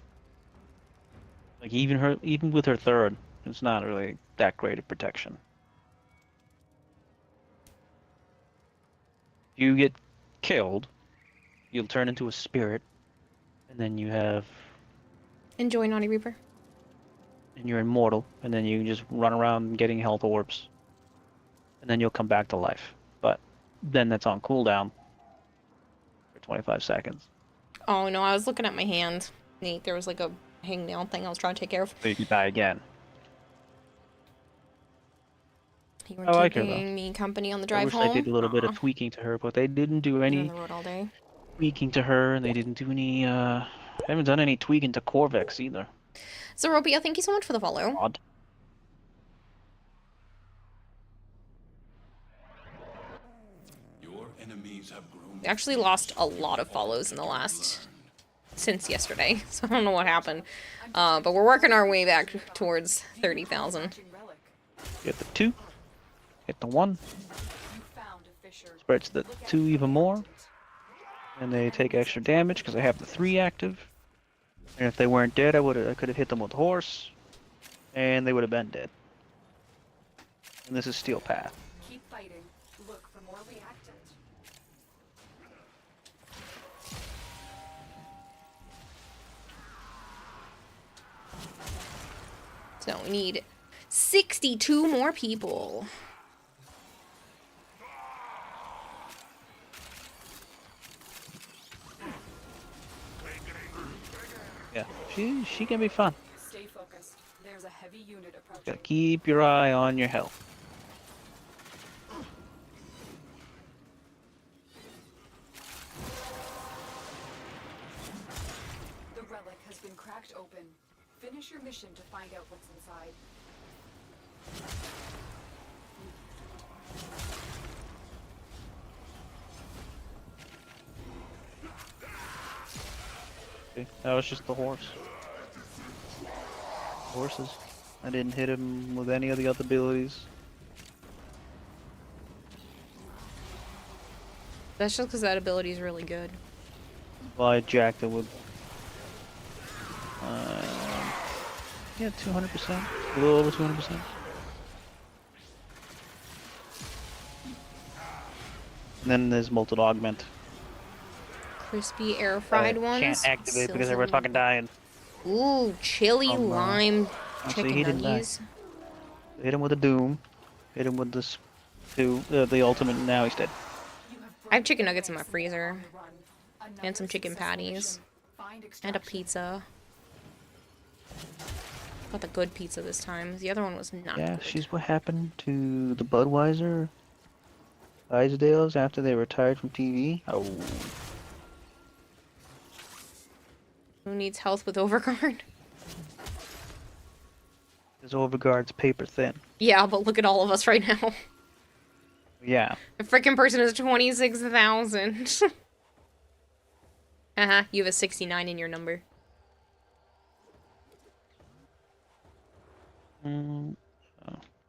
Speaker 1: Like even with her third, it's not really that great of protection. You get killed, you'll turn into a spirit, and then you have,
Speaker 2: Enjoy, Naughty Reaper.
Speaker 1: and you're immortal, and then you can just run around getting health orbs, and then you'll come back to life. But then that's on cooldown for 25 seconds.
Speaker 2: Oh no, I was looking at my hand. Nate, there was like a hangnail thing I was trying to take care of.
Speaker 1: So you can die again.
Speaker 2: You were
Speaker 1: I like her, though.
Speaker 2: keeping me company on the
Speaker 1: I
Speaker 2: drive
Speaker 1: wish
Speaker 2: home.
Speaker 1: I did a little bit
Speaker 2: Aw.
Speaker 1: of tweaking to her, but they didn't do
Speaker 2: Been
Speaker 1: any
Speaker 2: on the road all day.
Speaker 1: tweaking to her, and they didn't do any, they haven't done any tweaking to Corvex either.
Speaker 2: Zeropia, thank you so much for the follow.
Speaker 1: Odd.
Speaker 11: Your enemies have grown.
Speaker 2: We actually lost a lot of follows in the since yesterday, so I don't know what happened. But we're working our way back towards 30,000.
Speaker 1: Hit the 2, hit the 1, spreads the 2 even more, and they take extra damage because I have the 3 active. And if they weren't dead, I could have hit them with the horse, and they would have been dead. And this is Steel Path.
Speaker 4: Keep fighting. Look for more reactant.
Speaker 2: So we need 62 more people.
Speaker 1: Yeah, she can be fun.
Speaker 4: Stay focused. There's a heavy unit approaching.
Speaker 1: Gotta keep your eye on your health.
Speaker 4: The relic has been cracked open. Finish your mission to find out what's inside.
Speaker 1: See, that was just the horse. Horses. I didn't hit him with any of the other abilities.
Speaker 2: That's just because that ability is really good.
Speaker 1: Well, I jacked it with, yeah, 200%, a little over 200%. And then there's Molten Augment.
Speaker 2: Crispy air fried ones.
Speaker 1: Can't activate because everyone's fucking dying.
Speaker 2: Ooh, chili lime
Speaker 1: Oh, see,
Speaker 2: chicken
Speaker 1: he didn't die.
Speaker 2: nuggies.
Speaker 1: Hit him with the doom. Hit him with this the ultimate, and now he's dead.
Speaker 2: I have chicken nuggets in my freezer. And some chicken patties. And a pizza. Got the good pizza this time. The other one was not
Speaker 1: Yeah,
Speaker 2: good.
Speaker 1: she's what happened to the Budweiser Clydesdales after they retired from TV. Oh.
Speaker 2: Who needs health with Overguard?
Speaker 1: This Overguard's paper thin.
Speaker 2: Yeah, but look at all of us right now.
Speaker 1: Yeah.
Speaker 2: The frickin' person is 26,000. You have a 69 in your number.
Speaker 1: Oh,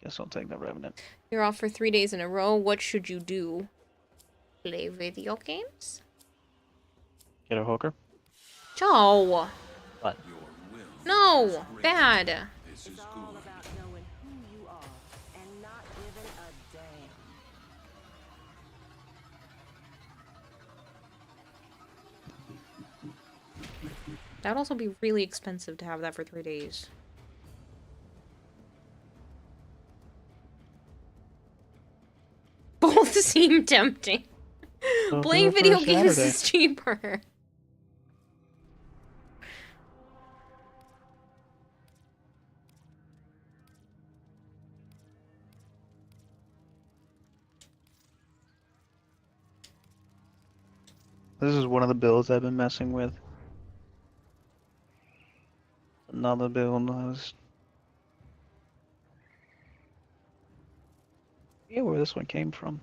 Speaker 1: guess I'll take the Revenant.
Speaker 2: You're off for 3 days in a row. What should you do? Play video games?
Speaker 1: Get a hooker?
Speaker 2: Joe!
Speaker 1: What?
Speaker 2: No! Bad!
Speaker 11: This is
Speaker 9: It's all about knowing who you are and not giving a damn.
Speaker 2: That'd also be really expensive to have that for 3 days. Both seem tempting.
Speaker 1: Go
Speaker 2: Playing
Speaker 1: for a
Speaker 2: video games
Speaker 1: Saturday.
Speaker 2: is cheaper.
Speaker 1: This is one of the builds I've been messing with. Another build I was... Yeah, where this one came from.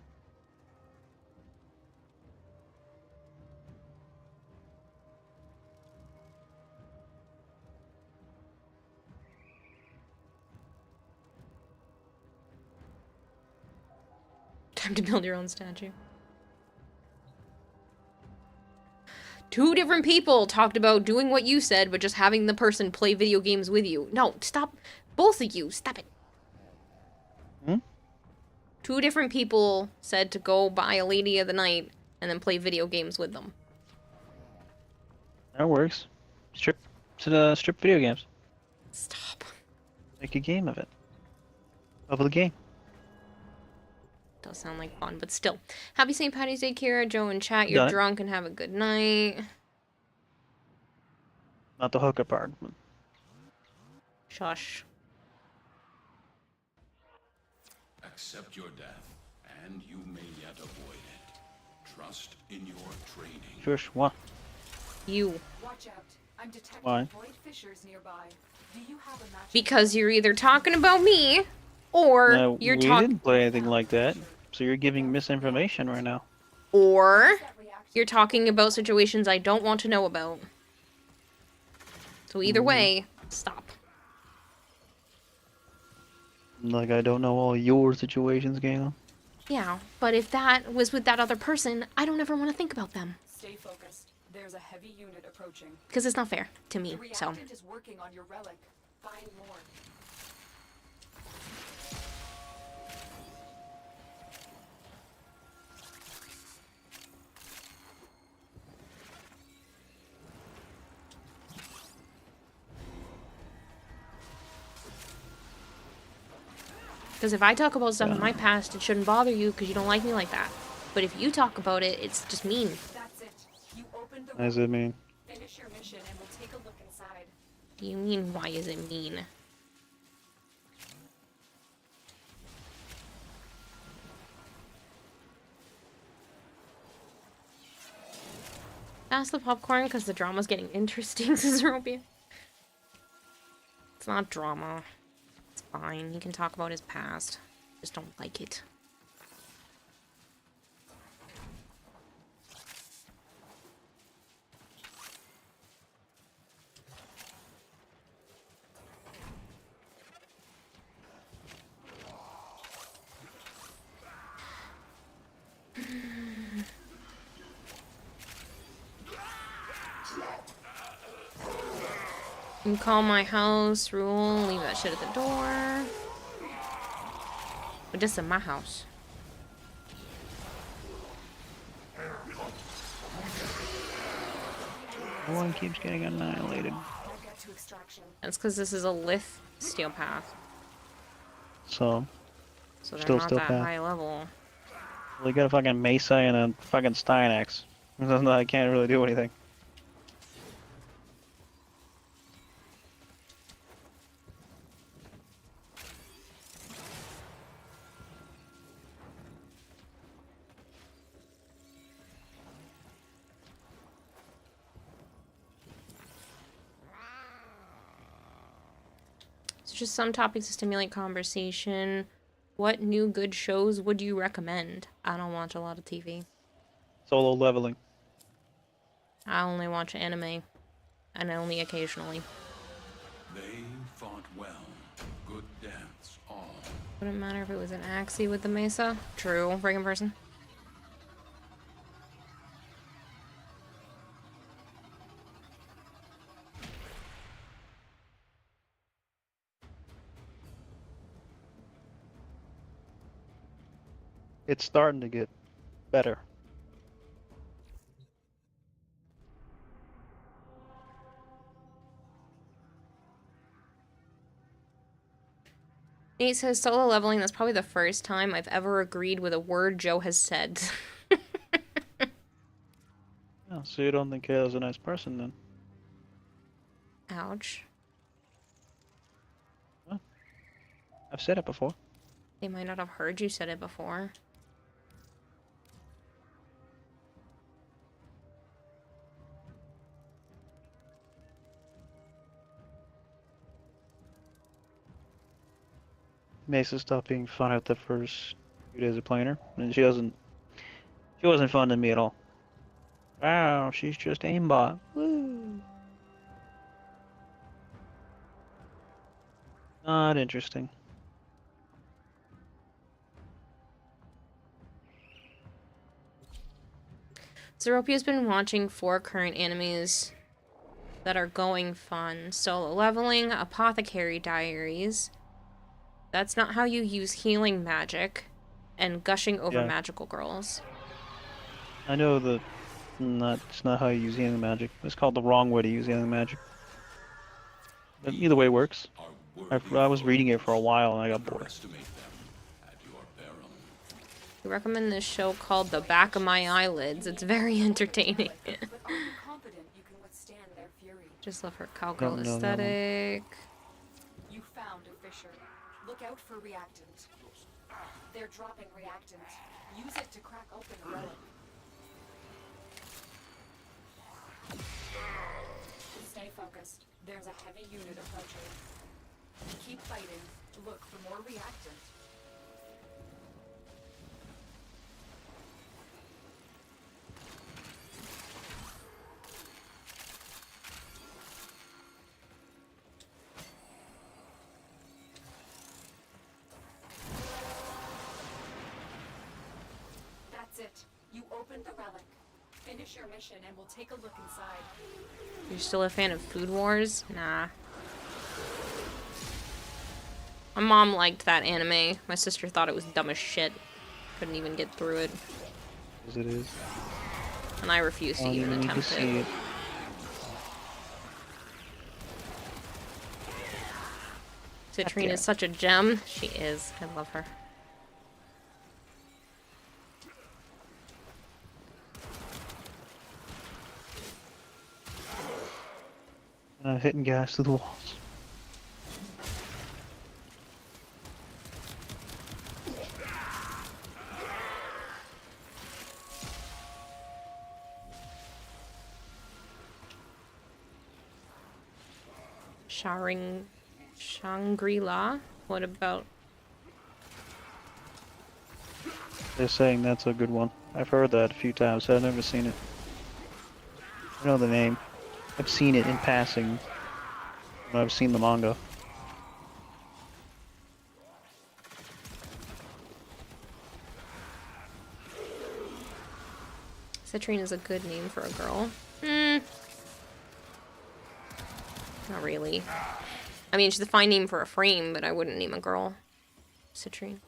Speaker 2: Time to build your own statue. 2 different people talked about doing what you said, but just having the person play video games with you. No, stop. Both of you, stop it. 2 different people said to go buy a Lady of the Night and then play video games with them.
Speaker 1: That works. Strip video games.
Speaker 2: Stop.
Speaker 1: Make a game of it. Of the game.
Speaker 2: Does sound like fun, but still. Happy St. Patty's Day, Kira. Joe in chat. You're
Speaker 1: Done it.
Speaker 2: drunk and have a good night.
Speaker 1: Not the hooker part.
Speaker 2: Shush.
Speaker 11: accept your death, and you may yet avoid it. Trust in your training.
Speaker 1: Shush, what?
Speaker 2: You.
Speaker 4: Watch out. I'm detecting
Speaker 1: Why?
Speaker 4: void fissures nearby. Do you have a match?
Speaker 2: Because you're either talking about me, or
Speaker 1: No,
Speaker 2: you're
Speaker 1: we
Speaker 2: talking,
Speaker 1: didn't play anything like that. So you're giving misinformation right now.
Speaker 2: or you're talking about situations I don't want to know about. So either way, stop.
Speaker 1: Like I don't know all your situations, Galen.
Speaker 2: Yeah, but if that was with that other person, I don't ever want to think about them.
Speaker 4: Stay focused. There's a heavy unit approaching.
Speaker 2: Because it's not fair to me,
Speaker 4: The
Speaker 2: so.
Speaker 4: reactant is working on your relic. Find more.
Speaker 2: Because if I talk about stuff in my past, it shouldn't bother you because you don't like me like that. But if you talk about it, it's just mean.
Speaker 4: That's it. You opened the
Speaker 1: What does it mean?
Speaker 4: Finish your mission and we'll take a look inside.
Speaker 2: You mean, why is it mean? Pass the popcorn because the drama's getting interesting, says Robia. It's not drama. It's fine. He can talk about his past. Just don't like it. You call my house rule, leave that shit at the door. But this is my house.
Speaker 1: No one keeps getting annihilated.
Speaker 4: to extraction.
Speaker 2: That's because this is a Lith steel path.
Speaker 1: So
Speaker 2: So they're
Speaker 1: Still
Speaker 2: not
Speaker 1: steel
Speaker 2: that
Speaker 1: path.
Speaker 2: high level.
Speaker 1: we got a fucking Mesa and a fucking Stynax. I can't really do anything.
Speaker 2: So just some topics to stimulate conversation. What new good shows would you recommend? I don't watch a lot of TV.
Speaker 1: Solo leveling.
Speaker 2: I only watch anime. And only occasionally.
Speaker 11: They fought well. Good dance, all.
Speaker 2: Wouldn't matter if it was an Axie with the Mesa. True. Friggin' person.
Speaker 1: It's starting to get better.
Speaker 2: Nate says solo leveling, that's probably the first time I've ever agreed with a word Joe has said.
Speaker 1: Oh, so you don't think Kayla's a nice person then?
Speaker 2: Ouch.
Speaker 1: I've said it before.
Speaker 2: They might not have heard you said it before.
Speaker 1: Mesa stopped being fun at the first few days of playing her, and she wasn't fun to me at all. Wow, she's just aimbot. Woo. Not interesting.
Speaker 2: Zeropia's been watching 4 current animes that are going fun. Solo Leveling, Apothecary Diaries, That's Not How You Use Healing Magic, and Gushing Over Magical Girls.
Speaker 1: I know that it's not how you use healing magic. It's called the wrong way to use healing magic. But either way works. I was reading it for a while and I got bored.
Speaker 2: I recommend this show called The Back of My Eyelids. It's very entertaining. Just love her cowgirl aesthetic.
Speaker 4: You found a fissure. Look out for reactant. They're dropping reactant. Use it to crack open a relic. Stay focused. There's a heavy unit approaching. Keep fighting. Look for more reactant. That's it. You opened the relic. Finish your mission and we'll take a look inside.
Speaker 2: You're still a fan of Food Wars? Nah. My mom liked that anime. My sister thought it was dumb as shit. Couldn't even get through it.
Speaker 1: As it is.
Speaker 2: And I refused to even attempt it. Citrine is such a gem. She is. I love her.
Speaker 1: Hitting gas to the walls.
Speaker 2: Shangri-La? What about...
Speaker 1: They're saying that's a good one. I've heard that a few times, I've never seen it. I know the name. I've seen it in passing when I've seen the manga.
Speaker 2: Citrine is a good name for a girl. Not really. I mean, she's a fine name for a frame, but I wouldn't name a girl Citrine.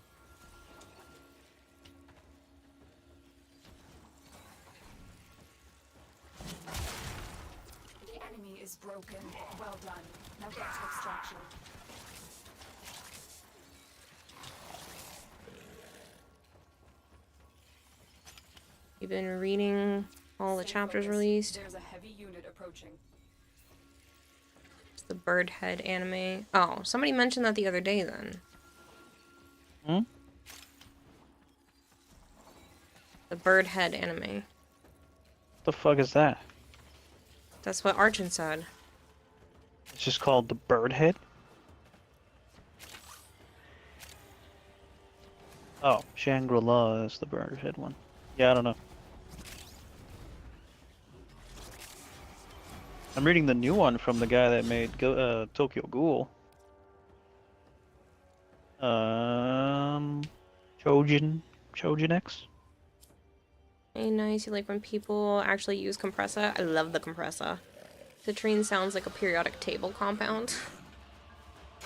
Speaker 4: The enemy is is broken. Well done. Now get to extraction.
Speaker 2: You've been reading all the
Speaker 4: Stay
Speaker 2: chapters
Speaker 4: focused.
Speaker 2: released.
Speaker 4: There's a heavy unit approaching.
Speaker 2: It's the bird head anime. Oh, somebody mentioned that the other day then.
Speaker 1: Hmm?
Speaker 2: The bird head anime.
Speaker 1: The fuck is that?
Speaker 2: That's what Archon said.
Speaker 1: It's just called the bird head? Oh, Shangri-La is the bird head one. Yeah, I don't know. I'm reading the new one from the guy that made Tokyo Ghoul. Chojin X?
Speaker 2: Hey, nice. You like when people actually use compressor? I love the compressor. Citrine sounds like a periodic table compound. Do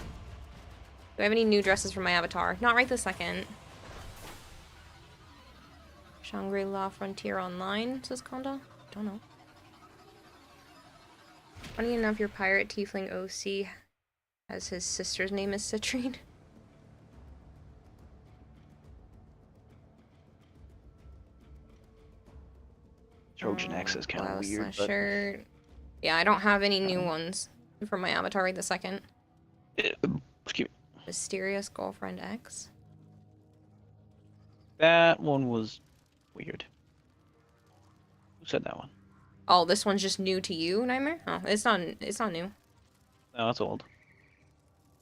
Speaker 2: I have any new dresses for my avatar? Not right this second. Shangri-La Frontier Online, says Konda? Don't know. Funny enough, your pirate tiefling OC has his sister's name as Citrine.
Speaker 1: Trojan X is kind of
Speaker 2: Blouse
Speaker 1: weird,
Speaker 2: slash
Speaker 1: but...
Speaker 2: shirt. Yeah, I don't have any new ones for my avatar right this second.
Speaker 1: Excuse me.
Speaker 2: Mysterious Girlfriend X.
Speaker 1: That one was weird. Who said that one?
Speaker 2: Oh, this one's just new to you, Nightmare? Oh, it's not new.
Speaker 1: No, that's old.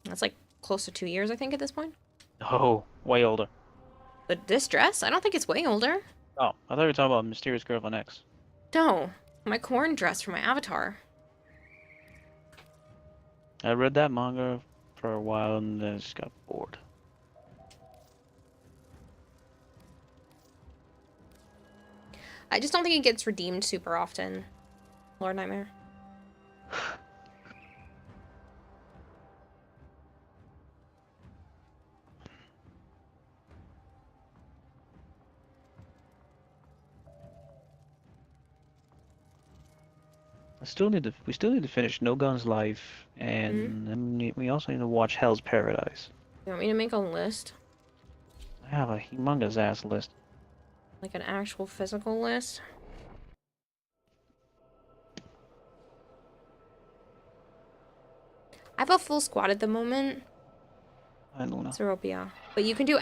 Speaker 2: That's like close to 2 years, I think, at this point.
Speaker 1: Oh, way older.
Speaker 2: But this dress? I don't think it's way older.
Speaker 1: Oh, I thought you were talking about Mysterious Girlfriend X.
Speaker 2: No, my corn dress for my avatar.
Speaker 1: I read that manga for a while and then just got bored.
Speaker 2: I just don't think it gets redeemed super often. Lord Nightmare.
Speaker 1: We still need to finish No Guns Life, and then we also need to watch Hell's Paradise.
Speaker 2: You want me to make a list?
Speaker 1: I have a humongous ass list.
Speaker 2: Like an actual physical list? I have a full squad at the moment.
Speaker 1: I don't know.
Speaker 2: Zeropia. But you can do !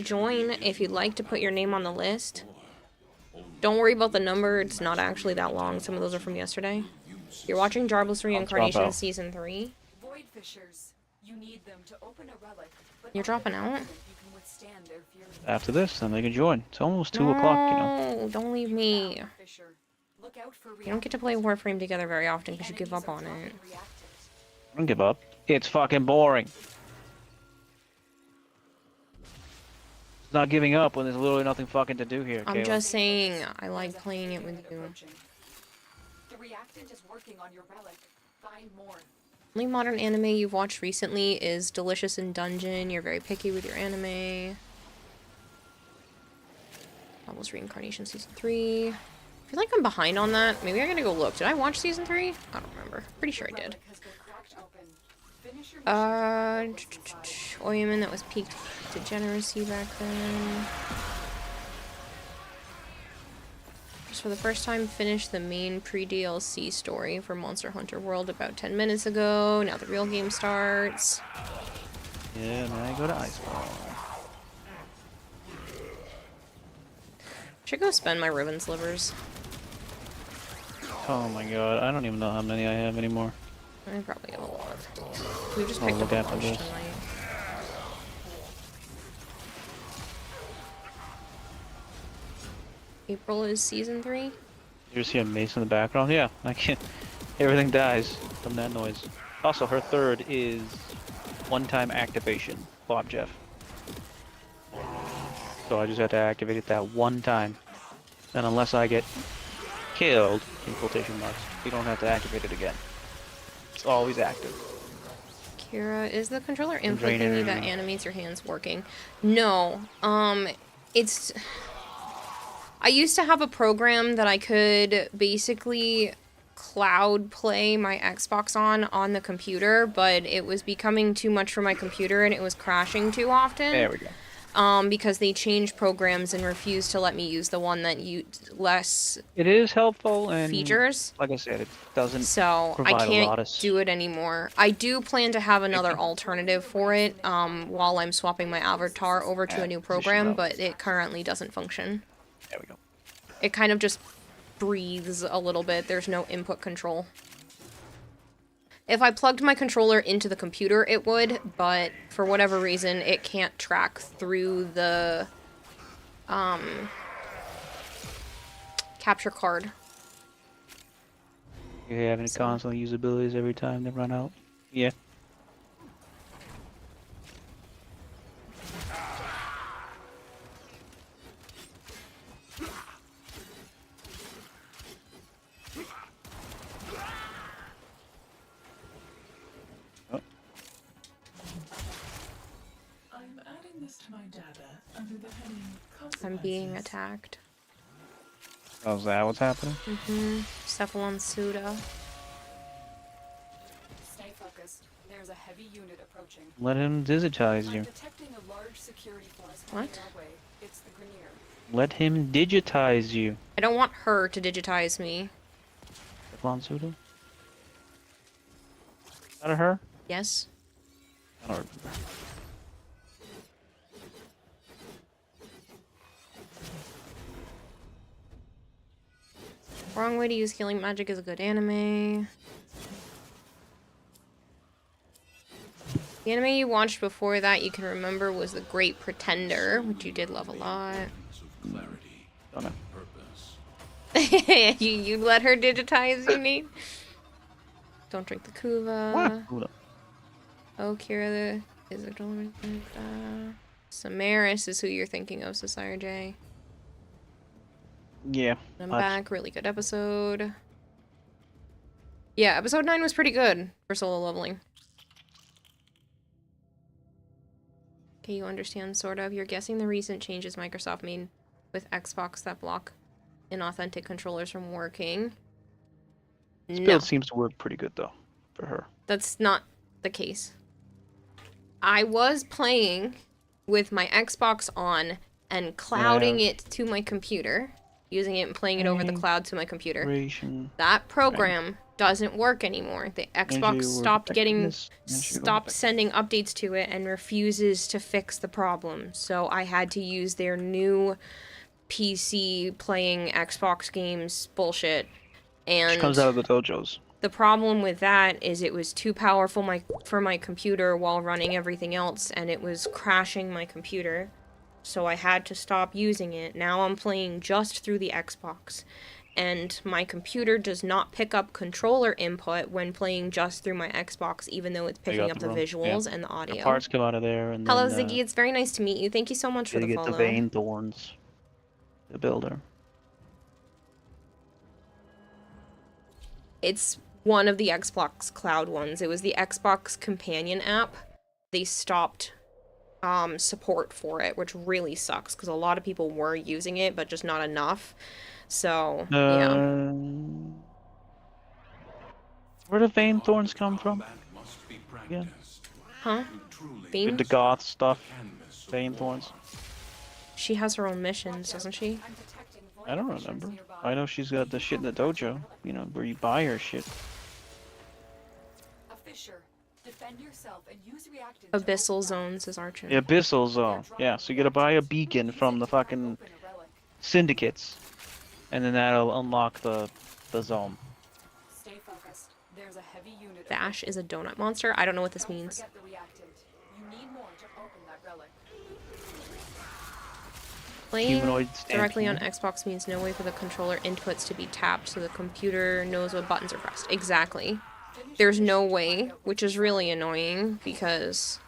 Speaker 2: join if you'd like to put your name on the list. Don't worry about the number, it's not actually that long. Some of those are from yesterday. You're watching Jarbless Reincarnation Season 3.
Speaker 4: Void fissures. You need them to open a relic, but
Speaker 2: You're dropping out?
Speaker 4: you can withstand their fury.
Speaker 1: After this, then they can join. It's almost 2 o'clock, you know.
Speaker 2: No, don't leave me.
Speaker 4: Fissure. Look out for
Speaker 2: You don't get to play Warframe together very often because you give up on it.
Speaker 1: I don't give up. It's fucking boring. It's not giving up when there's literally nothing fucking to do here,
Speaker 2: I'm
Speaker 1: Caleb.
Speaker 2: just saying, I like playing it with you.
Speaker 4: The reactant is working on your relic. Find more.
Speaker 2: Only modern anime you've watched recently is Delicious in Dungeon. You're very picky with your anime. Almost Reincarnation Season 3. I feel like I'm behind on that. Maybe I gotta go look. Did I watch Season 3? I don't remember. Pretty sure I did. Oyuman, that was peaked degeneracy back then. Just for the first time, finished the main pre-DLC story for Monster Hunter World about 10 minutes ago. Now the real game starts.
Speaker 1: Yeah, now I go to Iceball.
Speaker 2: Should go spend my ribbon slivers.
Speaker 1: Oh my god, I don't even know how many I have anymore.
Speaker 2: I probably have a lot. We just
Speaker 1: I'll
Speaker 2: picked up
Speaker 1: look
Speaker 2: a
Speaker 1: after
Speaker 2: bunch
Speaker 1: this.
Speaker 2: tonight. April is Season 3?
Speaker 1: You just hear Mace in the background? Yeah, I can't. Everything dies from that noise. Also, her third is one-time activation, Bob Jeff. So I just have to activate it that one time. And unless I get killed, in quotation marks, you don't have to activate it again. It's always active.
Speaker 2: Kira, is the controller input
Speaker 1: drain
Speaker 2: thingy
Speaker 1: energy.
Speaker 2: that animates your hands working? No. It's... I used to have a program that I could basically cloud play my Xbox on the computer, but it was becoming too much for my computer and it was crashing too often.
Speaker 1: There we go.
Speaker 2: Because they changed programs and refused to let me use the one that used less
Speaker 1: It is helpful and
Speaker 2: features.
Speaker 1: like I said, it doesn't
Speaker 2: So I
Speaker 1: provide a lot
Speaker 2: can't
Speaker 1: of
Speaker 2: do it anymore. I do plan to have another alternative for it while I'm swapping my avatar over to a new program, but it currently doesn't function.
Speaker 1: There we go.
Speaker 2: It kind of just breathes a little bit. There's no input control. If I plugged my controller into the computer, it would, but for whatever reason, it can't track through the capture card.
Speaker 1: You have any console usabilities every time they run out? Yeah.
Speaker 12: I'm adding this to my data under the heading
Speaker 2: I'm being attacked.
Speaker 1: Oh, is that what's happening?
Speaker 2: Mm-hmm. Cephalon Suda.
Speaker 4: Stay focused. There's a heavy unit approaching.
Speaker 1: Let him digitize
Speaker 4: I'm
Speaker 1: you.
Speaker 4: detecting a large security force
Speaker 2: What?
Speaker 4: coming our way. It's the Grenier.
Speaker 1: Let him digitize you.
Speaker 2: I don't want her to digitize me.
Speaker 1: Lansuda? Is that her?
Speaker 2: Yes?
Speaker 1: I don't remember.
Speaker 2: Wrong Way to Use Healing Magic is a good anime. The anime you watched before that you can remember was The Great Pretender, which you did love a lot.
Speaker 1: Don't know.
Speaker 2: you let her digitize you, Nate? Don't drink the Kuva.
Speaker 1: What?
Speaker 2: Oh, Kira is a Samaris is who you're thinking of, Society J.
Speaker 1: Yeah.
Speaker 2: I'm back. Really good episode. Yeah, episode 9 was pretty good for solo leveling. Okay, you understand, sort of. You're guessing the recent changes Microsoft made with Xbox that block inauthentic controllers from working.
Speaker 1: This
Speaker 2: No,
Speaker 1: build seems to work pretty good, though, for her.
Speaker 2: that's not the case. I was playing with my Xbox on and clouding it to my computer. Using it and playing it over the cloud to my computer. That program doesn't work anymore. The Xbox stopped sending updates to it and refuses to fix the problem. So I had to use their new PC playing Xbox games bullshit. And
Speaker 1: Which comes out of the dojos.
Speaker 2: the problem with that is it was too powerful for my computer while running everything else, and it was crashing my computer. So I had to stop using it. Now I'm playing just through the Xbox. And my computer does not pick up controller input when playing just through my Xbox, even though it's picking up the visuals and the audio.
Speaker 1: The parts come out of there. And
Speaker 2: Hello,
Speaker 1: then,
Speaker 2: Ziggy. It's very nice to meet you. Thank you so much for the
Speaker 1: get
Speaker 2: follow.
Speaker 1: the Vein Thorns. The builder.
Speaker 2: It's one of the Xbox Cloud ones. It was the Xbox Companion app. They stopped support for it, which really sucks because a lot of people were using it, but just not enough. So, yeah.
Speaker 1: Where do Vein Thorns come from? Yeah.
Speaker 2: Huh?
Speaker 1: The goth stuff. Vein Thorns.
Speaker 2: She has her own missions, doesn't she?
Speaker 1: I don't remember. I know she's got the shit in the dojo. You know, where you buy her shit.
Speaker 4: A Fisher. Defend yourself and use reactants.
Speaker 2: Abyssal Zones is Archer.
Speaker 1: The Abyssal Zone. Yeah, so you gotta buy a beacon from the fucking syndicates. And then that'll unlock the zone.
Speaker 4: Stay focused. There's a heavy unit.
Speaker 2: Vash is a donut monster? I don't know what this means.
Speaker 4: Forget the reactant. You need more to open that relic.
Speaker 2: Playing
Speaker 1: Humanoid
Speaker 2: directly on
Speaker 1: stampede.
Speaker 2: Xbox means no way for the controller inputs to be tapped so the computer knows what buttons are pressed. Exactly. There's no way, which is really annoying because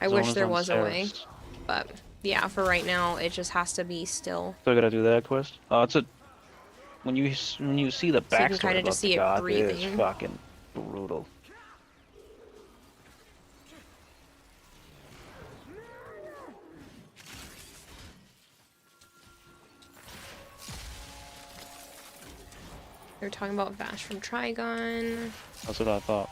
Speaker 2: I
Speaker 1: Zone
Speaker 2: wish
Speaker 1: is
Speaker 2: there
Speaker 1: on
Speaker 2: was a way.
Speaker 1: Ceres.
Speaker 2: But yeah, for right now, it just has to be still.
Speaker 1: So I gotta do that quest. Oh, it's a when you see the
Speaker 2: So you can
Speaker 1: backstory
Speaker 2: kinda
Speaker 1: about
Speaker 2: just
Speaker 1: the
Speaker 2: see it
Speaker 1: god, it is
Speaker 2: breathing.
Speaker 1: fucking brutal.
Speaker 2: They're talking about Vash from Trigun.
Speaker 1: That's what I thought.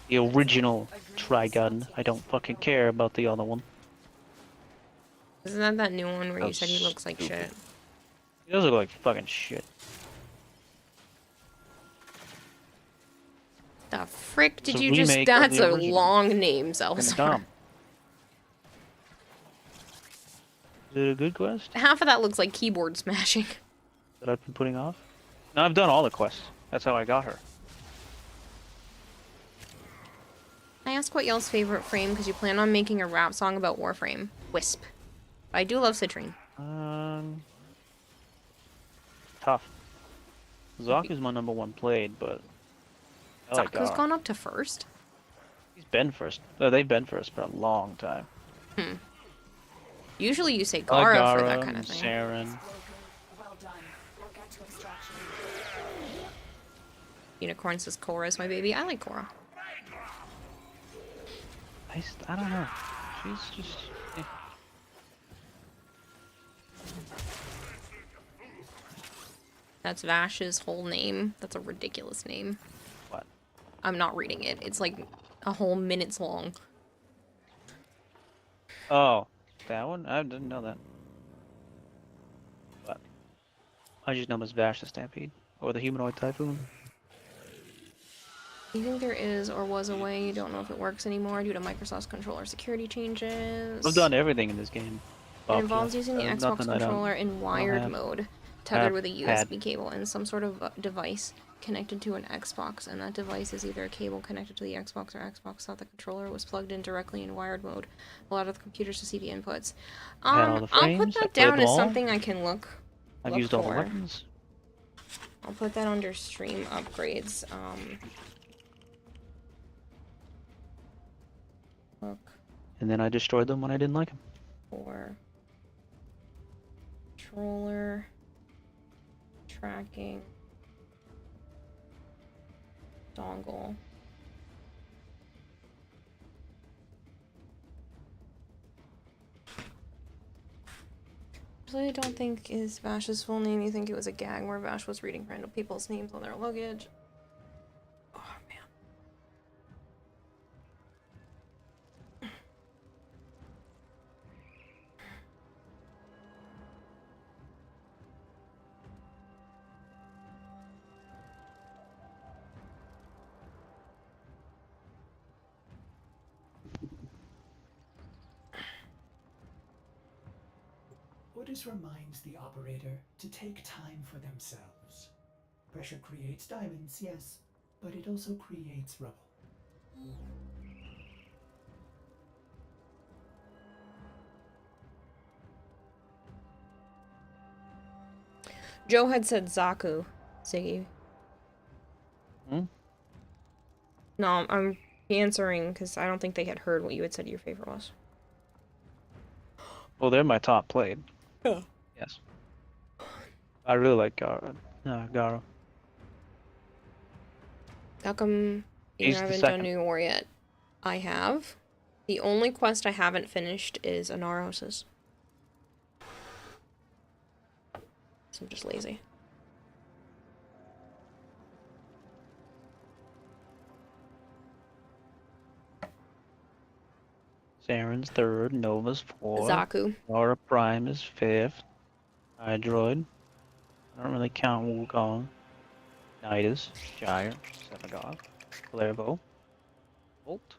Speaker 1: The original Trigun. I don't fucking care about the other one.
Speaker 2: Isn't that new one where you
Speaker 1: That's
Speaker 2: said he looks like
Speaker 1: stupid.
Speaker 2: shit?
Speaker 1: He does look like fucking shit.
Speaker 2: The frick did
Speaker 1: It's a
Speaker 2: you just?
Speaker 1: remake of
Speaker 2: That's
Speaker 1: the
Speaker 2: a
Speaker 1: original.
Speaker 2: long name,
Speaker 1: Fucking
Speaker 2: Zelzar.
Speaker 1: dumb. Is it a good quest
Speaker 2: Half of that looks like keyboard smashing.
Speaker 1: that I've been putting off? No, I've done all the quests. That's how I got her.
Speaker 2: I asked what y'all's favorite frame because you plan on making a rap song about Warframe. Wisp. But I do love Citrine.
Speaker 1: Tough. Zaku's my #1 played, but I like
Speaker 2: Zaku's
Speaker 1: Gara.
Speaker 2: gone up to first?
Speaker 1: He's been first. They've been first for a long time.
Speaker 2: Usually you say
Speaker 1: I like
Speaker 2: Gara for
Speaker 1: Gara,
Speaker 2: that kind of thing.
Speaker 1: Saren.
Speaker 4: Well done. We'll get to extraction.
Speaker 2: Unicorn says Korra is my baby. I like Korra.
Speaker 1: I don't know. She's just... eh.
Speaker 2: That's Vash's whole name. That's a ridiculous name.
Speaker 1: What?
Speaker 2: I'm not reading it. It's like a whole minute's long.
Speaker 1: Oh, that one? I didn't know that. But I just know him as Vash the Stampede. Or the Humanoid Typhoon.
Speaker 2: You think there is or was a way you don't know if it works anymore due to Microsoft's controller security changes?
Speaker 1: I've done everything in this game.
Speaker 2: It involves using the Xbox
Speaker 1: Nothing I don't-
Speaker 2: controller in wired
Speaker 1: have.
Speaker 2: mode, tethered with a
Speaker 1: Pad.
Speaker 2: USB cable and some sort of device connected to an Xbox, and that device is either a cable connected to the Xbox or Xbox thought the controller was plugged in directly in wired mode, allowed the computers to see the inputs.
Speaker 1: had all the
Speaker 2: I'll put
Speaker 1: frames, I
Speaker 2: that
Speaker 1: played
Speaker 2: down
Speaker 1: them
Speaker 2: as
Speaker 1: all.
Speaker 2: something I can look
Speaker 1: I've used all the
Speaker 2: for.
Speaker 1: weapons.
Speaker 2: I'll put that under stream upgrades. Look
Speaker 1: And then I destroyed them when I didn't like them.
Speaker 2: for controller tracking dongle. Actually, I don't think is Vash's full name. You think it was a gag where Vash was reading random people's names on their luggage. Oh man.
Speaker 10: Orders reminds the operator to take time for themselves. Pressure creates diamonds, yes, but it also creates rubble.
Speaker 2: Joe had said Zaku, Ziggy.
Speaker 1: Hmm?
Speaker 2: No, I'm answering because I don't think they had heard what you had said your favorite was.
Speaker 1: Well, they're my top played.
Speaker 2: Yeah.
Speaker 1: Yes. I really like Gara. Gara.
Speaker 2: How come you
Speaker 1: He's the
Speaker 2: haven't done
Speaker 1: second.
Speaker 2: New War yet? I have. The only quest I haven't finished is Anaros's. So I'm just lazy.
Speaker 1: Saren's 3rd, Nova's 4th.
Speaker 2: Zaku.
Speaker 1: Aura Prime is 5th. Hydroid. I don't really count Wukong. Nidus. Gyre. Sevagoth. Clairvo. Bolt.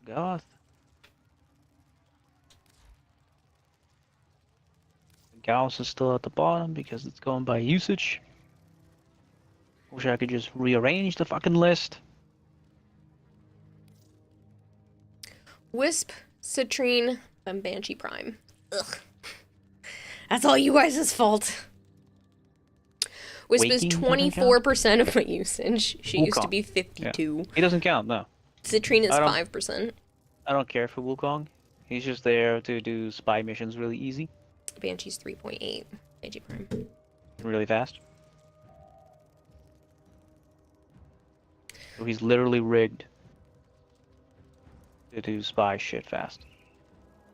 Speaker 1: Goth. Gauss is still at the bottom because it's going by usage. Wish I could just rearrange the fucking list.
Speaker 2: Wisp, Citrine, then Banshee Prime. Ugh. That's all you guys' fault. Wisp is
Speaker 1: Waking doesn't count?
Speaker 2: 24% of my usage. She used to
Speaker 1: Wukong.
Speaker 2: be 52.
Speaker 1: Yeah. He doesn't count, no.
Speaker 2: Citrine is
Speaker 1: I don't-
Speaker 2: 5%.
Speaker 1: I don't care for Wukong. He's just there to do spy missions really easy,
Speaker 2: Banshee's 3.8. Banshee Prime.
Speaker 1: and really fast. So he's literally rigged to do spy shit fast.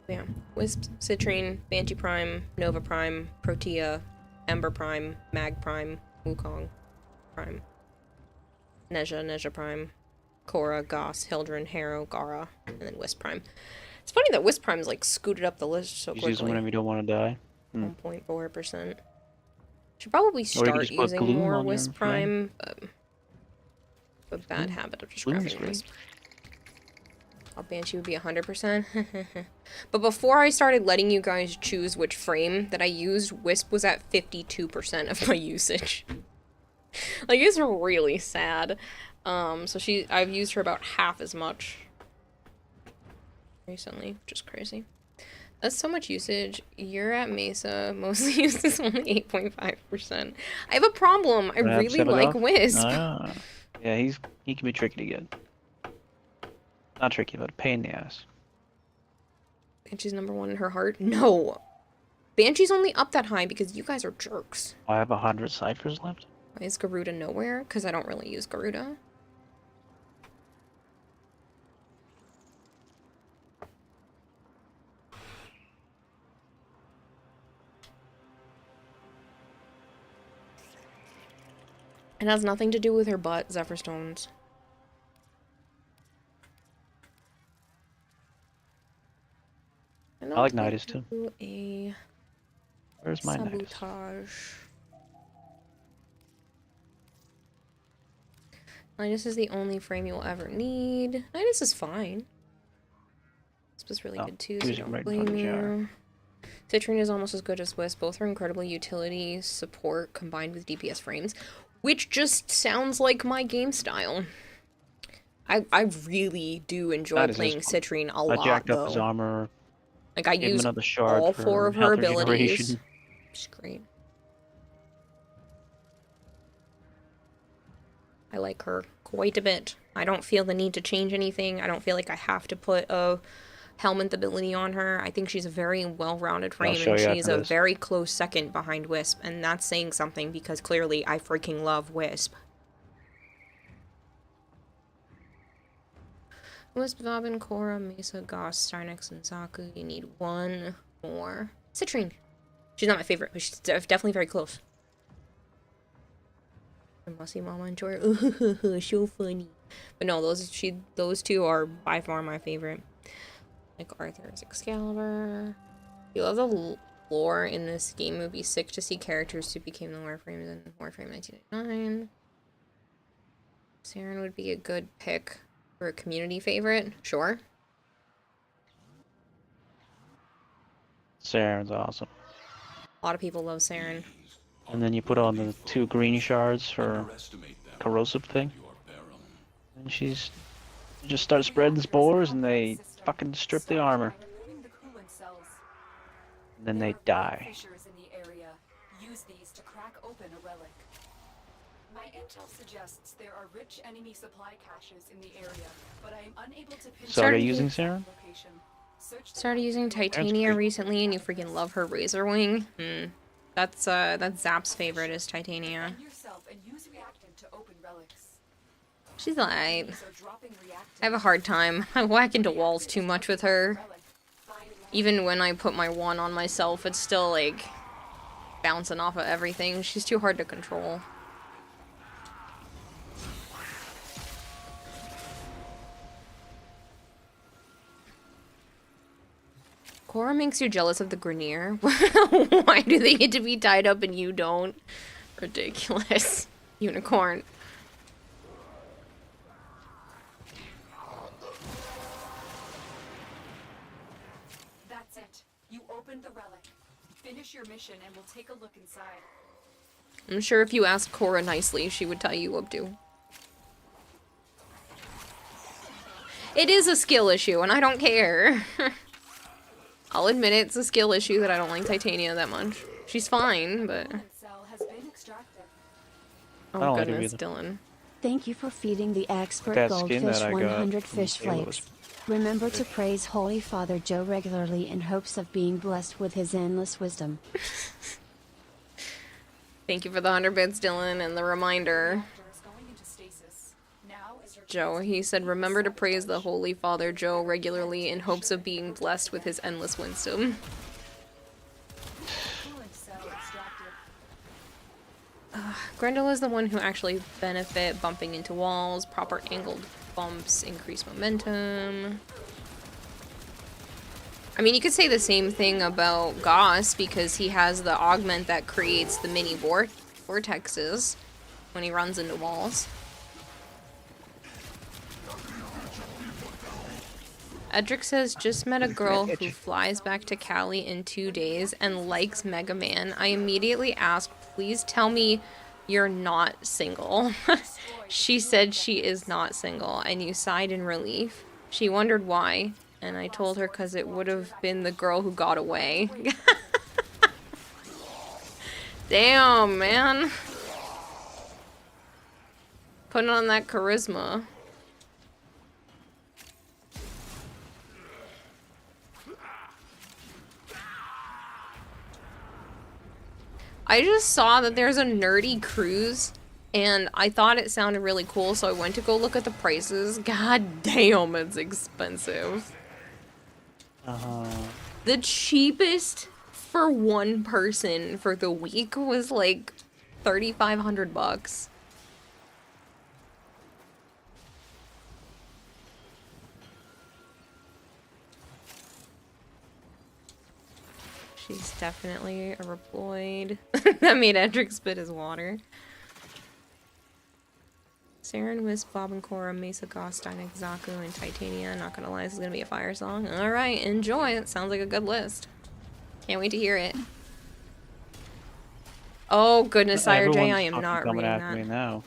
Speaker 2: Yeah. Wisp, Citrine, Banshee Prime, Nova Prime, Protea, Ember Prime, Mag Prime, Wukong Prime, Neja Prime, Korra, Goss, Hildren, Harrow, Gara, and then Wisp Prime. It's funny that Wisp Prime's like scooted up the list so quickly.
Speaker 1: Use them whenever you don't want to die.
Speaker 2: 1.4%. Should probably start using more Wisp Prime, but a bad habit of just grabbing Wisp. Banshee would be 100%. But before I started letting you guys choose which frame that I used, Wisp was at 52% of my usage. Like, it's really sad. So I've used her about half as much recently, which is crazy. That's so much usage. You're at Mesa, mostly uses only 8.5%. I have a problem. I really like Wisp.
Speaker 1: Yeah, he can be tricky to get. Not tricky, but a pain in the ass.
Speaker 2: Banshee's #1 in her heart? No! Banshee's only up that high because you guys are jerks.
Speaker 1: I have 100 ciphers left.
Speaker 2: Why is Garuda nowhere? Because I don't really use Garuda. It has nothing to do with her butt, Zephyr Stones.
Speaker 1: I like Nidus too. Where's my Nidus?
Speaker 2: Nidus is the only frame you'll ever need. Nidus is fine. This was really good too, so don't blame you. Citrine is almost as good as Wisp. Both are incredible utility support combined with DPS frames, which just sounds like my game style. I really do enjoy playing Citrine a lot,
Speaker 1: I jacked up his armor.
Speaker 2: Like, I use all 4 of her abilities. It's great. I like her quite a bit. I don't feel the need to change anything. I don't feel like I have to put a Helminth ability on her. I think she's a very well-rounded frame, and she's a very close second behind Wisp, and that's saying something because clearly I freaking love Wisp. Wisp, Vabin, Korra, Mesa, Goss, Starnex, and Zaku. You need 1 more. Citrine. She's not my favorite, but she's definitely very close. Musty Mama and Joy. So funny. But no, those 2 are by far my favorite. Like Arthur's Excalibur. You love the lore in this game. It would be sick to see characters who became the Warframes in Warframe 1999. Saren would be a good pick. For a community favorite, sure.
Speaker 1: Saren's awesome.
Speaker 2: A lot of people love Saren.
Speaker 1: And then you put on the 2 green shards for corrosive thing. And she just starts spreading spores and they fucking strip the armor. And then they die.
Speaker 4: Use these to crack open a relic. My intel suggests there are rich enemy supply caches in the area, but I am unable to pinpoint.
Speaker 1: Started using Saren?
Speaker 2: Started using Titania recently, and you freaking love her Razor Wing. That's Zap's favorite is Titania. She's alright. I have a hard time. I whack into walls too much with her. Even when I put my 1 on myself, it's still like bouncing off of everything. She's too hard to control. Korra makes you jealous of the Grineer. Why do they get to be tied up and you don't? Ridiculous. Unicorn.
Speaker 4: That's it. You opened the relic. Finish your mission and we'll take a look inside.
Speaker 2: I'm sure if you asked Korra nicely, she would tell you what to do. It is a skill issue, and I don't care. I'll admit it's a skill issue that I don't like Titania that much. She's fine, but... Oh goodness, Dylan.
Speaker 8: Thank you for feeding the expert goldfish 100 fish flakes. Remember to praise Holy Father Joe regularly in hopes of being blessed with his endless wisdom.
Speaker 2: Thank you for the 100 bits, Dylan, and the reminder. Joe, he said, remember to praise the Holy Father Joe regularly in hopes of being blessed with his endless wisdom. Grendel is the one who actually benefit bumping into walls. Proper angled bumps increase momentum. I mean, you could say the same thing about Goss because he has the augment that creates the mini vortexes when he runs into walls. Edric says, just met a girl who flies back to Cali in 2 days and likes Mega Man. I immediately asked, please tell me you're not single. She said she is not single, and you sighed in relief. She wondered why, and I told her because it would have been the girl who got away. Damn, man. Putting on that charisma. I just saw that there's a nerdy cruise, and I thought it sounded really cool, so I went to go look at the prices. God damn, it's expensive. The cheapest for one person for the week was like $3,500. She's definitely a Reploid. That made Edric spit his water. Saren, Wisp, Bob and Cora, Mesa, Goss, Dynak, Zaku, and Titania. Not gonna lie, this is gonna be a fire song. Alright, enjoy. It sounds like a good list. Can't wait to hear it. Oh goodness, Sire J, I am not reading that.
Speaker 1: Me now.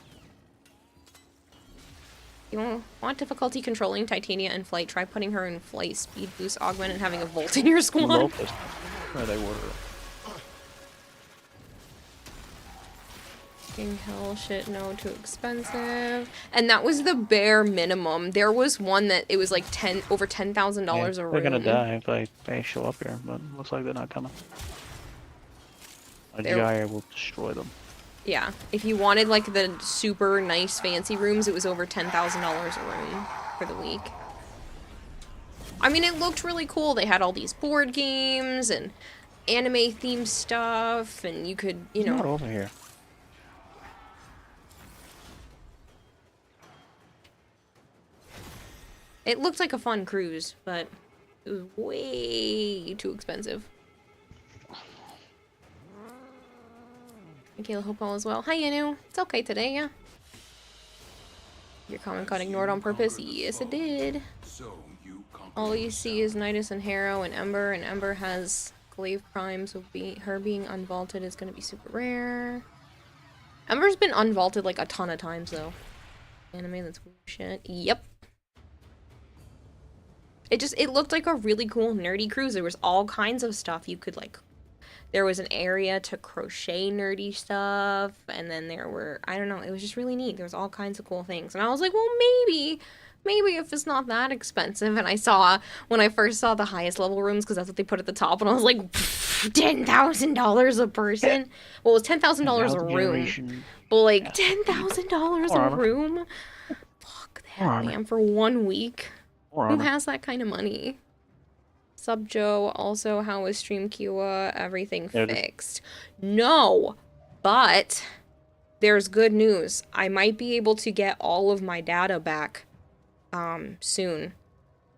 Speaker 2: You want difficulty controlling Titania in flight? Try putting her in flight speed boost augment and having a Volt in your squad.
Speaker 1: Where they were.
Speaker 2: Fucking hell, shit, no, too expensive. And that was the bare minimum. There was one that it was like over $10,000 a room.
Speaker 1: They're gonna die if they show up here, but looks like they're not coming. A gyre will destroy them.
Speaker 2: Yeah, if you wanted like the super nice fancy rooms, it was over $10,000 a room for the week. I mean, it looked really cool. They had all these board games and anime themed stuff, and you could, you know.
Speaker 1: Not over here.
Speaker 2: It looked like a fun cruise, but it was way too expensive. Michaela, hope all is well. Hi, Inu. It's okay today, yeah? Your comment got ignored on purpose? Yes, it did. All you see is Nidus and Harrow and Ember has Glaive Prime, so her being unvaulted is gonna be super rare. Ember's been unvaulted like a ton of times, though. Anime, that's weird shit. Yep. It looked like a really cool nerdy cruise. There was all kinds of stuff you could like. There was an area to crochet nerdy stuff, and then there were, I don't know, it was just really neat. There was all kinds of cool things. And I was like, well, maybe if it's not that expensive. And I saw, when I first saw the highest level rooms, because that's what they put at the top, and I was like, $10,000 a person? Well, it was $10,000 a room. But like, $10,000 a room? Fuck that, man, for 1 week. Who has that kind of money? Sub Joe, also, how is Stream Kiwa? Everything fixed? No, but there's good news. I might be able to get all of my data back soon.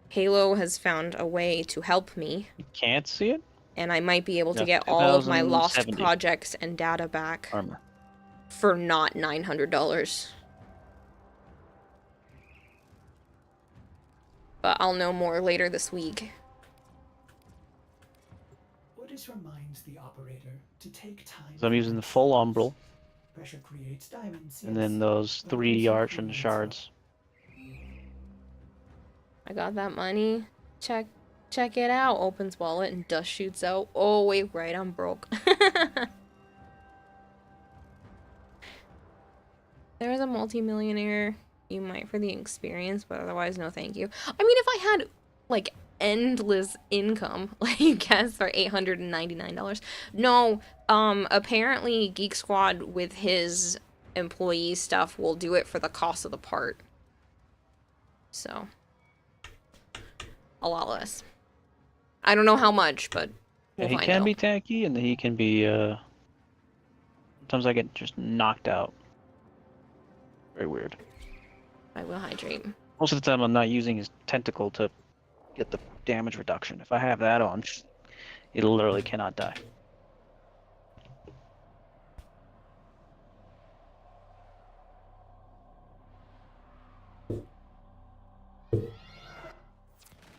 Speaker 2: Halo has found a way to help me.
Speaker 1: You can't see it?
Speaker 2: And I might be able to get all of my lost projects and data back for not $900. But I'll know more later this week.
Speaker 10: Ordis reminds the operator to take time.
Speaker 1: So I'm using the full umbral.
Speaker 10: Pressure creates diamonds.
Speaker 1: And then those 3 Archon shards.
Speaker 2: I got that money. Check it out. Opens wallet and dust shoots out. Oh wait, right, I'm broke. There's a multimillionaire. You might for the experience, but otherwise, no thank you. I mean, if I had, like, endless income, like, you guess, for $899. No, apparently Geek Squad with his employee stuff will do it for the cost of the part. So, a lot less. I don't know how much, but we'll
Speaker 1: he can be tanky, and he can be, Sometimes I get just knocked out. Very weird.
Speaker 2: I will hydrate.
Speaker 1: Most of the time I'm not using his tentacle to get the damage reduction. If I have that on, it literally cannot die.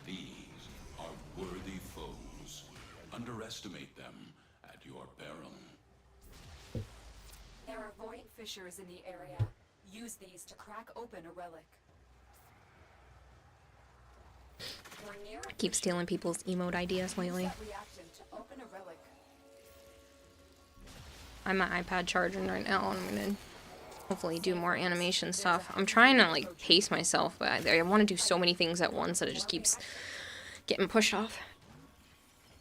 Speaker 11: These are worthy foes. Underestimate them at your peril.
Speaker 4: There are void fissures in the area. Use these to crack open a relic.
Speaker 2: I keep stealing people's emote ideas lately. I'm at iPad charging right now, and I'm gonna hopefully do more animation stuff. I'm trying to like pace myself, but I want to do so many things at once that it just keeps getting pushed off.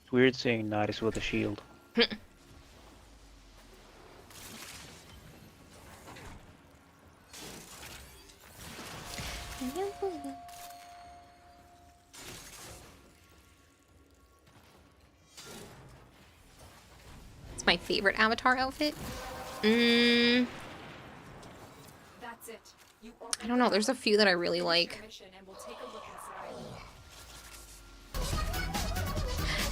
Speaker 1: It's weird seeing Nidus with a shield.
Speaker 2: It's my favorite Avatar outfit.
Speaker 4: That's it.
Speaker 2: I don't know, there's a few that I really like.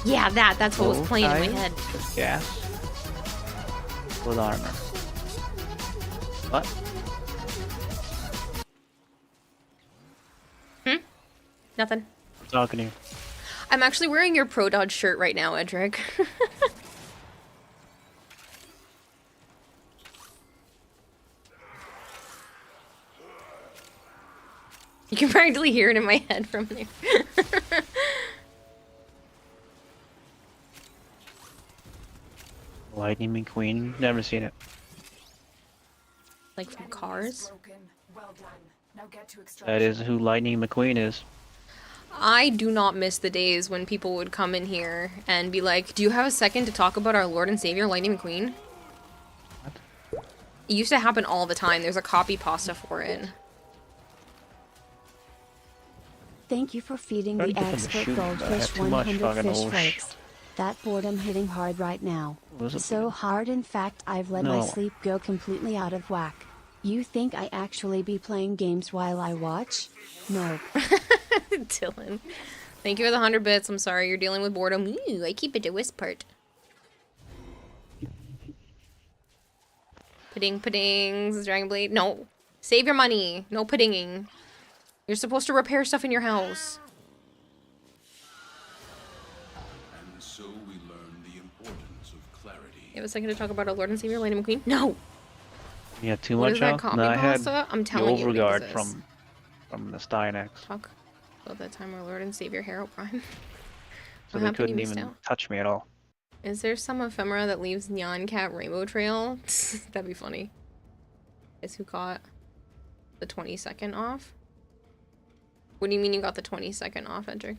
Speaker 2: Yeah, that's what was playing in my head.
Speaker 1: Gas. With armor. What?
Speaker 2: Nothing.
Speaker 1: I'm talking to you.
Speaker 2: I'm actually wearing your Pro Dodge shirt right now, Edric. You can practically hear it in my head from there.
Speaker 1: Lightning McQueen, never seen it.
Speaker 2: Like from Cars?
Speaker 4: Well done. Now get to
Speaker 1: That is who Lightning McQueen is.
Speaker 2: I do not miss the days when people would come in here and be like, do you have a second to talk about our Lord and Savior, Lightning McQueen?
Speaker 1: What?
Speaker 2: It used to happen all the time. There's a copy pasta for it.
Speaker 8: Thank you for feeding the expert goldfish 100 fish flakes. That boredom hitting hard right now. So hard, in fact, I've let my sleep go completely out of whack. You think I actually be playing games while I watch? Nope.
Speaker 2: Dylan. Thank you for the 100 bits. I'm sorry you're dealing with boredom. Ooh, I keep it to whispered. Puddings, Dragon Blade. No. Save your money. No puddinging. You're supposed to repair stuff in your house.
Speaker 11: And so we learn the importance of clarity.
Speaker 2: You have a second to talk about our Lord and Savior, Lightning McQueen? No!
Speaker 1: Yeah, too
Speaker 2: What
Speaker 1: much
Speaker 2: is that
Speaker 1: out?
Speaker 2: copy
Speaker 1: No, I had
Speaker 2: pasta? I'm telling you,
Speaker 1: Overguard
Speaker 2: it exists.
Speaker 1: from the Stynex.
Speaker 2: Talk about that time our Lord and Savior, Harold Prime.
Speaker 1: So they couldn't even touch me at all.
Speaker 2: Is there some ephemera that leaves Nyan Cat Rainbow Trail? That'd be funny. Guess who got the 20-second off? What do you mean you got the 20-second off, Edric?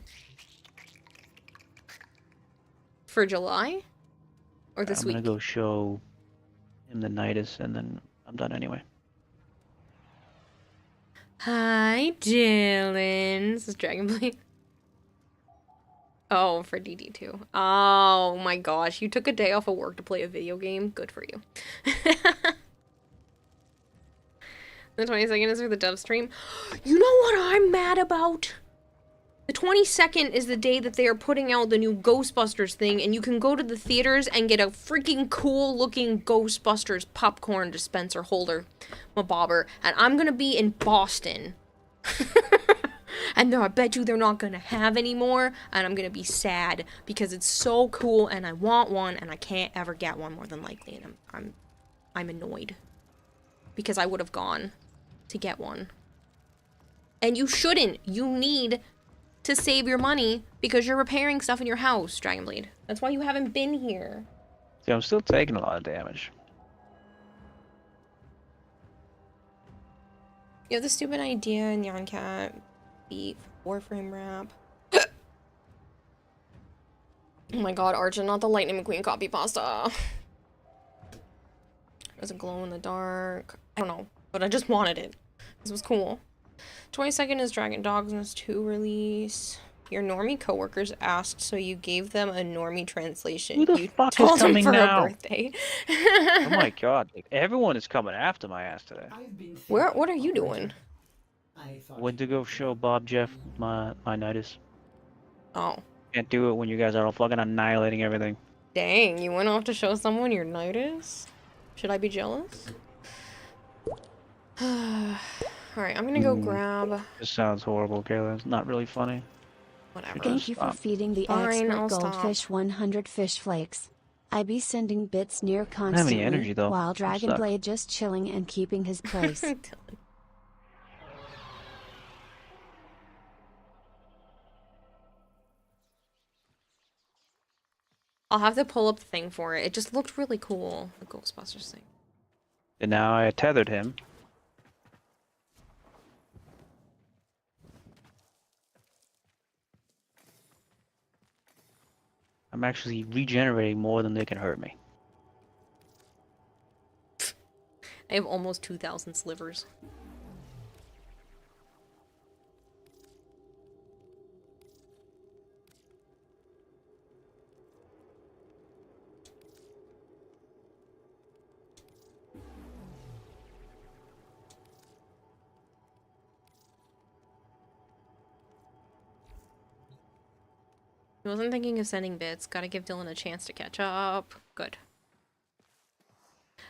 Speaker 2: For July? Or this week?
Speaker 1: I'm gonna go show him the Nidus and then I'm done anyway.
Speaker 2: Hi, Dylan. This is Dragon Blade. Oh, for DD2. Oh my gosh, you took a day off of work to play a video game? Good for you. The 22nd is for the dub stream. You know what I'm mad about? The 22nd is the day that they are putting out the new Ghostbusters thing, and you can go to the theaters and get a freaking cool-looking Ghostbusters popcorn dispenser holder, my bobber, and I'm gonna be in Boston. And I bet you they're not gonna have any more, and I'm gonna be sad, because it's so cool, and I want one, and I can't ever get one more than likely, and I'm annoyed. Because I would have gone to get one. And you shouldn't. You need to save your money because you're repairing stuff in your house, Dragonblade. That's why you haven't been here.
Speaker 1: See, I'm still taking a lot of damage.
Speaker 2: You have the stupid idea in Nyan Cat beat Warframe wrap. Oh my god, Arjun, not the Lightning McQueen copy pasta. There's a glow in the dark. I don't know, but I just wanted it. This was cool. 22nd is Dragon Dogs 2 release. Your normie coworkers asked, so you gave them a normie translation.
Speaker 1: Who the
Speaker 2: you
Speaker 1: fuck
Speaker 2: told
Speaker 1: is coming
Speaker 2: them for
Speaker 1: now?
Speaker 2: her birthday.
Speaker 1: Oh my god, like, everyone is coming after my ass today.
Speaker 2: What are you doing?
Speaker 1: Went to go show Bob Jeff my nidus.
Speaker 2: Oh.
Speaker 1: Can't do it when you guys are all fucking annihilating everything.
Speaker 2: Dang, you went off to show someone your nidus? Should I be jealous? Alright, I'm gonna go grab...
Speaker 1: This sounds horrible, Kayla. It's not really funny.
Speaker 2: Whatever.
Speaker 8: Thank you for feeding the expert goldfish 100 fish flakes. I be sending bits near
Speaker 1: have
Speaker 8: constantly,
Speaker 1: any energy, though.
Speaker 8: while
Speaker 1: I'm
Speaker 8: Dragonblade just chilling and keeping his place.
Speaker 2: I'll have to pull up the thing for it. It just looked really cool, the Ghostbusters thing.
Speaker 1: And now I tethered him. I'm actually regenerating more than they can hurt me.
Speaker 2: I have almost 2,000 slivers. I wasn't thinking of sending bits. Gotta give Dylan a chance to catch up. Good.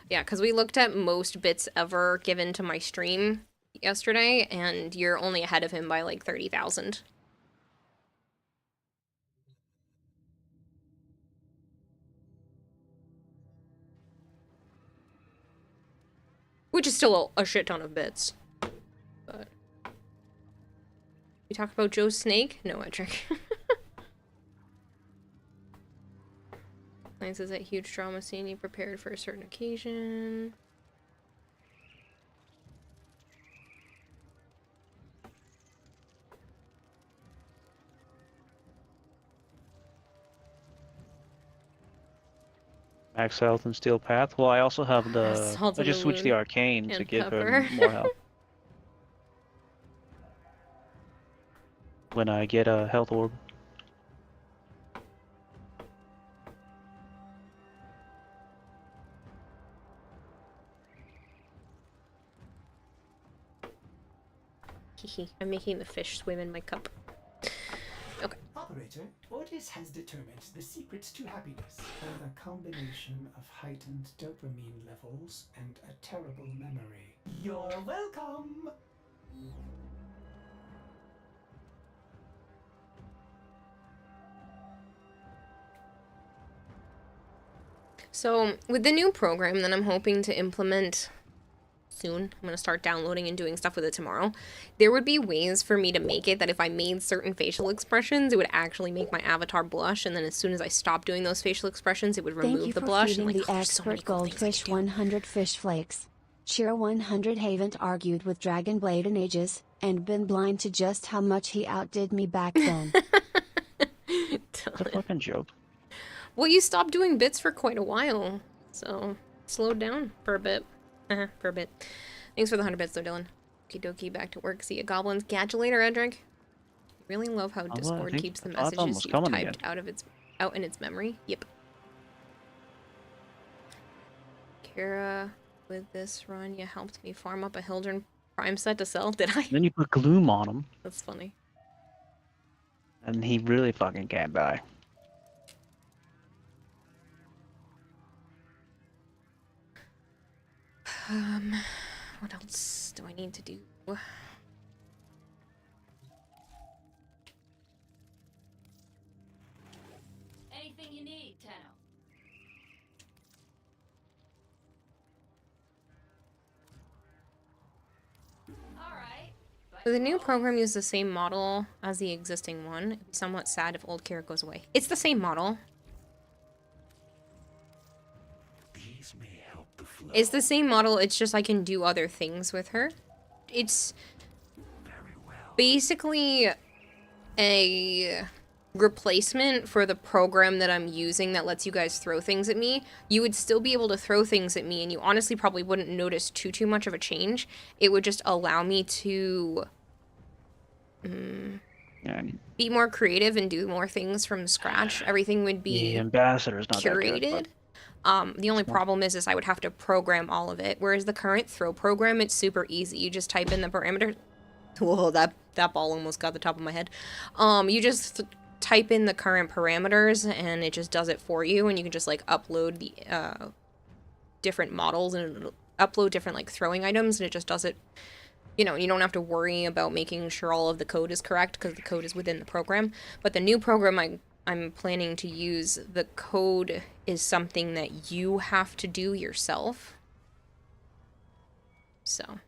Speaker 2: Yeah, because we looked at most bits ever given to my stream yesterday, and you're only ahead of him by like 30,000. Which is still a shit ton of bits. But... We talked about Joe's snake? No, Edric. Lance is that huge drama scene you prepared for a certain occasion.
Speaker 1: Max health and steel path. Well, I also have the. I just switched the arcane to give her more health. When I get a health orb.
Speaker 2: I'm making the fish swim in my cup. Okay.
Speaker 10: Operator, Ordis has determined the secrets to happiness are a combination of heightened dopamine levels and a terrible memory. You're welcome!
Speaker 2: So, with the new program that I'm hoping to implement soon, I'm going to start downloading and doing stuff with it tomorrow, there would be ways for me to make it that if I made certain facial expressions, it would actually make my avatar blush, and then as soon as I stopped doing those facial expressions, it would remove the blush.
Speaker 8: Thank you for feeding
Speaker 2: and, like,
Speaker 8: the expert goldfish 100 fish flakes. Shira 100 haven't argued with Dragonblade in ages, and been blind to just how much he outdid me back then.
Speaker 1: It's a fucking joke.
Speaker 2: Well, you stopped doing bits for quite a while, so slowed down for a bit. For a bit. Thanks for the 100 bits though, Dylan. Okie dokie, back to work. See ya, goblins. Catch you later, Edric. I really love how Discord keeps the messages you've typed out in its memory. Yep. Kara, with this run, you helped me farm up a Hildren Prime set to sell, did I?
Speaker 1: Then you put gloom on him.
Speaker 2: That's funny.
Speaker 1: And he really fucking can't die.
Speaker 2: What else do I need to do?
Speaker 13: Anything you need, Tenno. Alright.
Speaker 2: So the new program uses the same model as the existing one. It'd be somewhat sad if old Kara goes away. It's the same model. It's the same model, it's just I can do other things with her. It's basically a replacement for the program that I'm using that lets you guys throw things at me. You would still be able to throw things at me, and you honestly probably wouldn't notice too much of a change. It would just allow me to be more creative and do more things from scratch, everything would be
Speaker 1: the ambassador is not
Speaker 2: curated.
Speaker 1: that good,
Speaker 2: the only problem is I would have to program all of it, whereas the current throw program, it's super easy. You just type in the parameters. Whoa, that ball almost got the top of my head. You just type in the current parameters and it just does it for you, and you can just like upload the different models and it'll upload different like throwing items, and it just does it. You know, you don't have to worry about making sure all of the code is correct because the code is within the program. But the new program I'm planning to use, the code is something that you have to do yourself. So,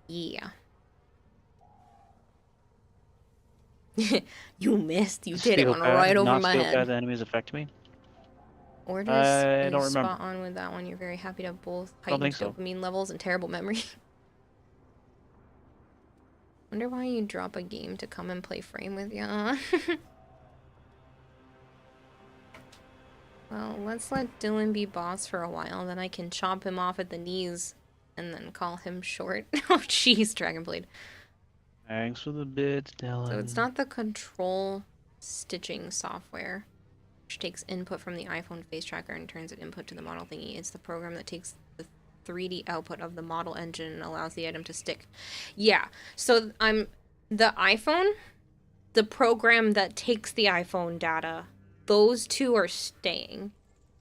Speaker 2: yeah. You missed. You did. It went right over my head.
Speaker 1: The enemies affect me.
Speaker 2: Or
Speaker 1: I don't remember.
Speaker 2: Spot on with that one. You're very happy to have both heightened dopamine levels and terrible memory. Wonder why you drop a game to come and play Frame with ya. Well, let's let Dylan be boss for a while, then I can chop him off at the knees and then call him short. Oh, jeez, Dragonblade.
Speaker 1: Thanks for the bits, Dylan.
Speaker 2: So it's not the control stitching software, which takes input from the iPhone face tracker and turns it input to the model thingy. It's the program that takes the 3D output of the model engine and allows the item to stick. Yeah, so the iPhone, the program that takes the iPhone data, those two are staying.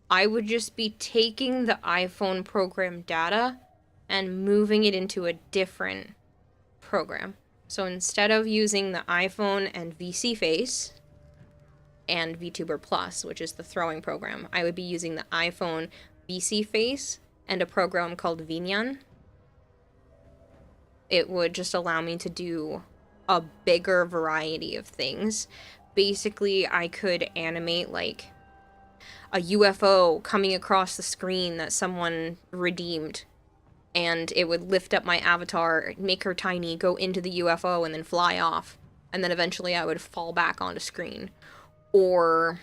Speaker 2: I would just be taking the iPhone program data and moving it into a different program. So instead of using the iPhone and VC Face and VTuber Plus, which is the throwing program, I would be using the iPhone VC Face and a program called Vinyan. It would just allow me to do a bigger variety of things. Basically, I could animate like a UFO coming across the screen that someone redeemed, and it would lift up my avatar, make her tiny, go into the UFO, and then fly off. And then eventually I would fall back onto screen. Or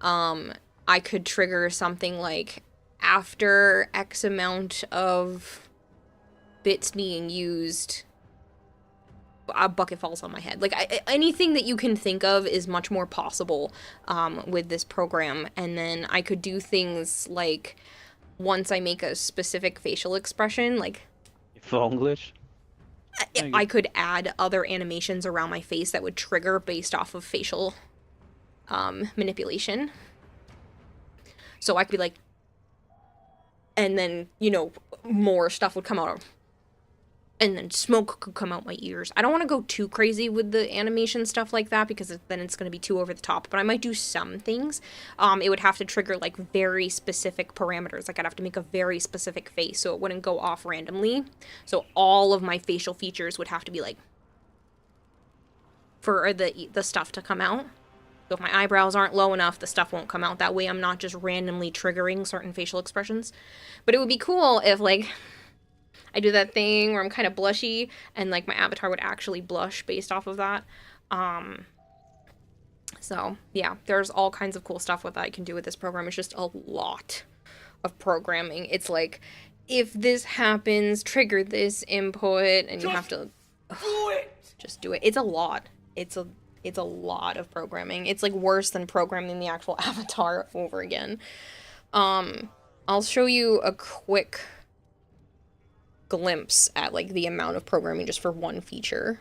Speaker 2: I could trigger something like, after X amount of bits being used, a bucket falls on my head. Like, anything that you can think of is much more possible with this program. And then I could do things like, once I make a specific facial expression, like...
Speaker 1: Phone glitch?
Speaker 2: I could add other animations around my face that would trigger based off of facial manipulation. So I could be like... And then, you know, more stuff would come out. And then smoke could come out my ears. I don't want to go too crazy with the animation stuff like that, because then it's going to be too over the top. But I might do some things. It would have to trigger, like, very specific parameters. Like, I'd have to make a very specific face, so it wouldn't go off randomly. So all of my facial features would have to be, like, for the stuff to come out. So if my eyebrows aren't low enough, the stuff won't come out. That way I'm not just randomly triggering certain facial expressions. But it would be cool if, like... I do that thing where I'm kind of blushy, and like my avatar would actually blush based off of that. So yeah, there's all kinds of cool stuff with that I can do with this program. It's just a lot of programming. It's like, if this happens, trigger this input, and you have to do it. Just do it. It's a lot. It's a lot of programming. It's like worse than programming the actual avatar over again. I'll show you a quick glimpse at like the amount of programming just for one feature.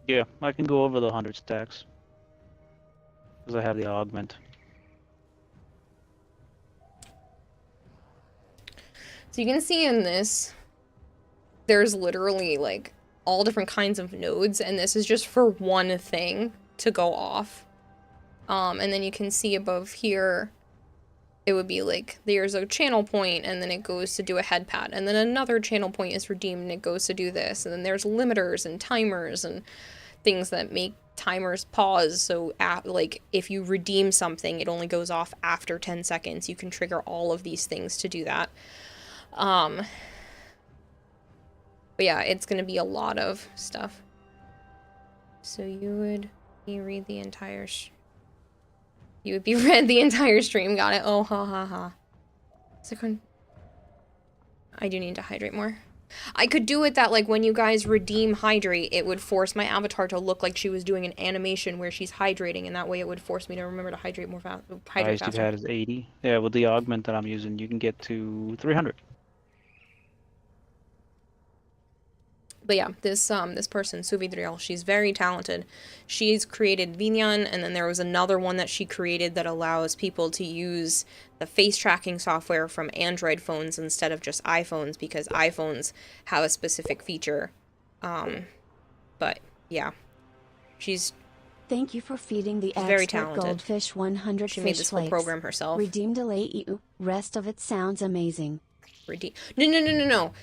Speaker 1: Yeah, I can go over the 100 stacks because I have the augment.
Speaker 2: So you can see in this, there's literally like all different kinds of nodes, and this is just for one thing to go off. And then you can see above here, it would be like, there's a channel point, and then it goes to do a head pat, and then another channel point is redeemed, and it goes to do this, and then there's limiters and timers and things that make timers pause, so like, if you redeem something, it only goes off after 10 seconds. You can trigger all of these things to do that. But yeah, it's gonna be a lot of stuff. So you would read the entire You would be read the entire stream. Got it. Oh, ha, ha, ha. I do need to hydrate more. I could do it that, like, when you guys redeem hydrate, it would force my avatar to look like she was doing an animation where she's hydrating, and that way it would force me to remember to hydrate more fast. Hydrate
Speaker 1: Highest you've had is 80. Yeah, with the augment that I'm using, you can get to 300.
Speaker 2: But yeah, this person, Suvidriel, she's very talented. She's created Vinyan, and then there was another one that she created that allows people to use the face tracking software from Android phones instead of just iPhones, because iPhones have a specific feature. But yeah, she's
Speaker 8: Thank you for feeding the
Speaker 2: very
Speaker 8: expert
Speaker 2: talented.
Speaker 8: Goldfish 100
Speaker 2: She
Speaker 8: fish
Speaker 2: made this whole
Speaker 8: flakes.
Speaker 2: program herself.
Speaker 8: Redeem delay EU. Rest of it sounds amazing.
Speaker 2: No.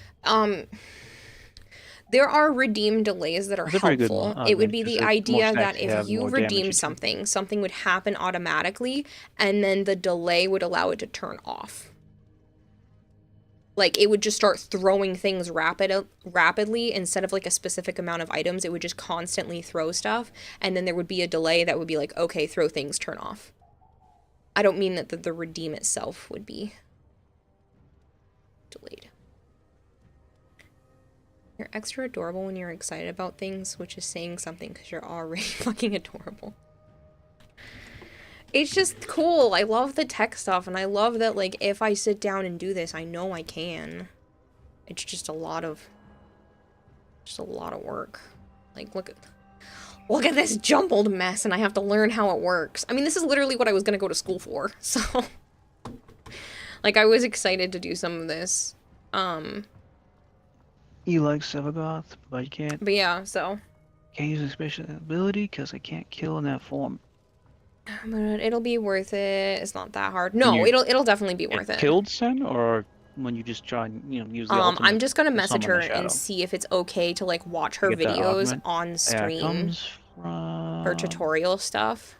Speaker 2: There are redeem delays that are
Speaker 1: It's a pretty good
Speaker 2: helpful.
Speaker 1: one.
Speaker 2: It would be
Speaker 1: Just
Speaker 2: the
Speaker 1: more
Speaker 2: idea
Speaker 1: stacks
Speaker 2: that
Speaker 1: you have,
Speaker 2: if you
Speaker 1: more damage
Speaker 2: redeem
Speaker 1: you
Speaker 2: something, something would happen automatically, and then the delay would allow it to turn off. Like, it would just start throwing things rapidly instead of, like, a specific amount of items. It would just constantly throw stuff, and then there would be a delay that would be like, okay, throw things, turn off. I don't mean that the redeem itself would be delayed. You're extra adorable when you're excited about things, which is saying something because you're already fucking adorable. It's just cool. I love the tech stuff, and I love that, like, if I sit down and do this, I know I can. It's just a lot of work. Like, look at this jumbled mess, and I have to learn how it works. I mean, this is literally what I was gonna go to school for, so like, I was excited to do some of this.
Speaker 1: You like Sevagoth, but you can't.
Speaker 2: But yeah, so.
Speaker 1: Can't use a special ability because I can't kill in that form.
Speaker 2: But it'll be worth it. It's not that hard. No, it'll definitely be worth it.
Speaker 1: Killed Sen, or when you just try and use the ultimate
Speaker 2: I'm just gonna
Speaker 1: to
Speaker 2: message
Speaker 1: summon
Speaker 2: her
Speaker 1: the shadow?
Speaker 2: and see if it's okay to, like, watch her
Speaker 1: You get that
Speaker 2: videos
Speaker 1: augment?
Speaker 2: on
Speaker 1: Yeah, it
Speaker 2: stream.
Speaker 1: comes from...
Speaker 2: Her tutorial stuff.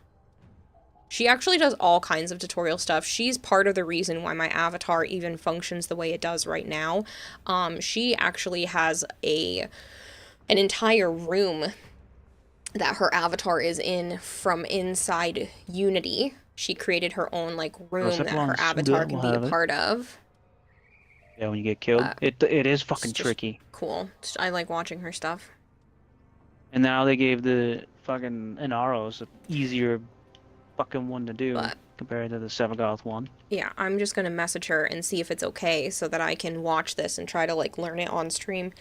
Speaker 2: She actually does all kinds of tutorial stuff. She's part of the reason why my avatar even functions the way it does right now. She actually has an entire room that her avatar is in from inside Unity. She created her own, like, room that her avatar can be a part of.
Speaker 1: Yeah, when you get killed, it is fucking tricky.
Speaker 2: Cool. I like watching her stuff.
Speaker 1: And now they gave the fucking Inaros an easier fucking one to do compared to the Sevagoth one.
Speaker 2: Yeah, I'm just gonna message her and see if it's okay so that I can watch this and try to, like, learn it on stream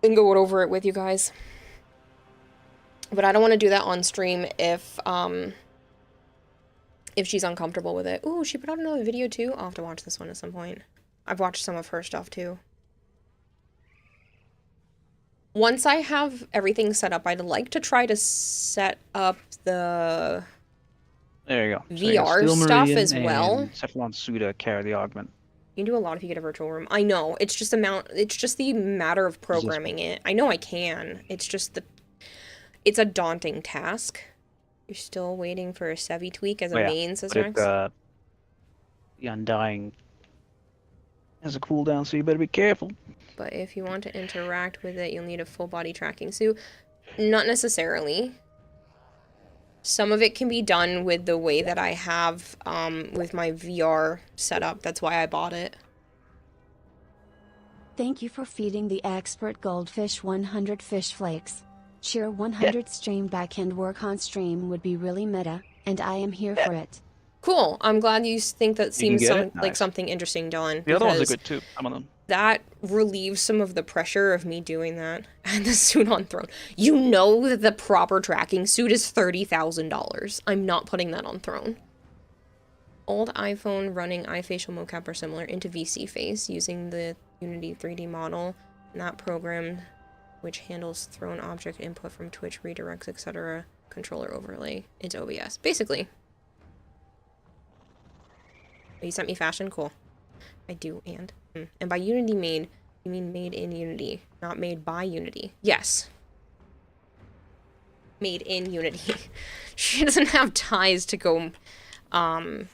Speaker 2: and go over it with you guys. But I don't want to do that on stream if she's uncomfortable with it. Ooh, she put out another video too. I'll have to watch this one at some point. I've watched some of her stuff too. Once I have everything set up, I'd like to try to set up the
Speaker 1: There you go.
Speaker 2: VR stuff as well.
Speaker 1: Cephalon Suda carry the augment.
Speaker 2: You can do a lot if you get a virtual room. I know. It's just the matter of programming it. I know I can. It's just it's a daunting task. You're still waiting for a Sevi tweak as a main, says Rex?
Speaker 1: The Undying has a cooldown, so you better be careful.
Speaker 2: But if you want to interact with it, you'll need a full body tracking suit. Not necessarily. Some of it can be done with the way that I have with my VR setup. That's why I bought it.
Speaker 8: Thank you for feeding the expert Goldfish 100 fish flakes. Sure, 100 stream backend work on stream would be really meta, and I am here for it.
Speaker 2: Cool. I'm glad you think that seems like something interesting, Dylan.
Speaker 1: The other ones are good too. Some of them.
Speaker 2: That relieves some of the pressure of me doing that. And the suit on Throne. You know that the proper tracking suit is $30,000. I'm not putting that on Throne. Old iPhone running iFacial mocap or similar into VC Face using the Unity 3D model. And that program, which handles Throne object input from Twitch, redirects, etc. Controller overlay into OBS. Basically. You sent me fashion? Cool. I do, and by Unity made, you mean made in Unity, not made by Unity. Yes. Made in Unity. She doesn't have ties to go, have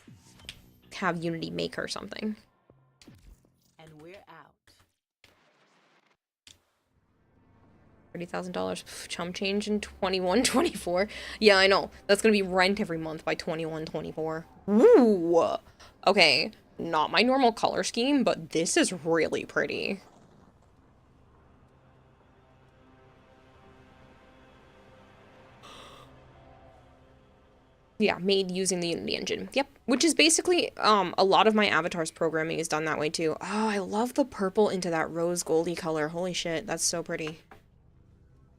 Speaker 2: Unity make her something.
Speaker 9: And we're out.
Speaker 2: $30,000 chump change in 21-24. Yeah, I know. That's gonna be rent every month by 21-24. Ooh. Okay. Not my normal color scheme, but this is really pretty. Yeah, made using the Unity engine. Yep, which is basically, a lot of my avatar's programming is done that way too. Oh, I love the purple into that rose goldy color. Holy shit, that's so pretty.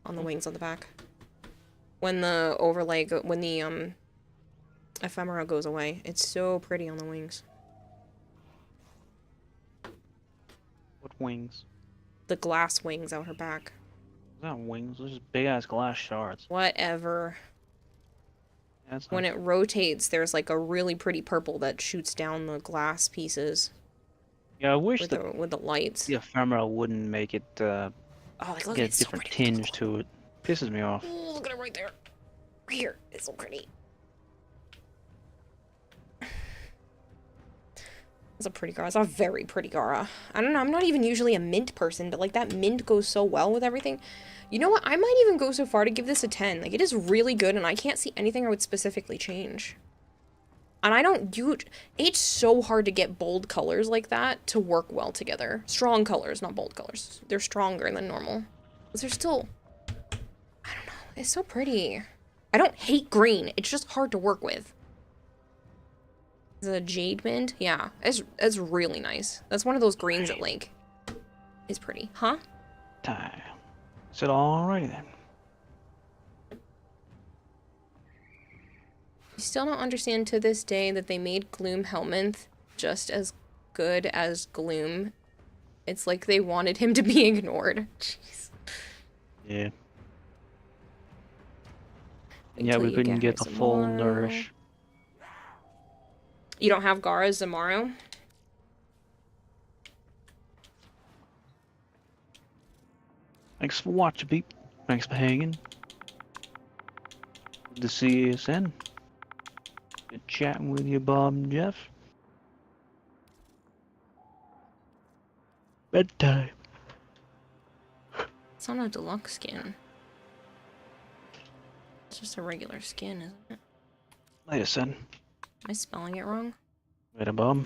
Speaker 2: On the wings on the back. When the overlay, when the, ephemera goes away. It's so pretty on the wings.
Speaker 1: What wings?
Speaker 2: The glass wings out her back.
Speaker 1: Those aren't wings, those are just big ass glass shards.
Speaker 2: Whatever.
Speaker 1: That's
Speaker 2: When
Speaker 1: nice.
Speaker 2: it rotates, there's like a really pretty purple that shoots down the glass pieces.
Speaker 1: Yeah, I wish
Speaker 2: with the lights.
Speaker 1: the ephemera wouldn't make it
Speaker 2: Oh, like, look,
Speaker 1: get
Speaker 2: it's
Speaker 1: a
Speaker 2: so
Speaker 1: different
Speaker 2: pretty.
Speaker 1: tinge to it. Pisses me off.
Speaker 2: Oh, look at it right there. Right here. It's so pretty. It's a pretty Gara. It's a very pretty Gara. I don't know, I'm not even usually a mint person, but like that mint goes so well with everything. You know what? I might even go so far to give this a 10. Like, it is really good, and I can't see anything I would specifically change. And I don't do... It's so hard to get bold colors like that to work well together. Strong colors, not bold colors. They're stronger than normal. But they're still... I don't know. It's so pretty. I don't hate green. It's just hard to work with. The jade mint? Yeah. It's really nice. That's one of those greens that, like, is pretty. Huh?
Speaker 1: Time. Said alrighty then.
Speaker 2: I still don't understand to this day that they made Gloom Helminth just as good as Gloom. It's like they wanted him to be ignored. Jeez.
Speaker 1: Yeah.
Speaker 2: Wait
Speaker 1: Yeah,
Speaker 2: till
Speaker 1: we
Speaker 2: you
Speaker 1: couldn't
Speaker 2: get
Speaker 1: get
Speaker 2: her
Speaker 1: the full
Speaker 2: Zamaro.
Speaker 1: nourish.
Speaker 2: You don't have Gara's Zamaro?
Speaker 1: Thanks for watching, peep. Thanks for hanging. Good to see you, Sen. Good chatting with you, Bob and Jeff. Bedtime.
Speaker 2: It's not a deluxe skin. It's just a regular skin, isn't it?
Speaker 1: Later, Sen.
Speaker 2: Am I spelling it wrong?
Speaker 1: Later, Bob.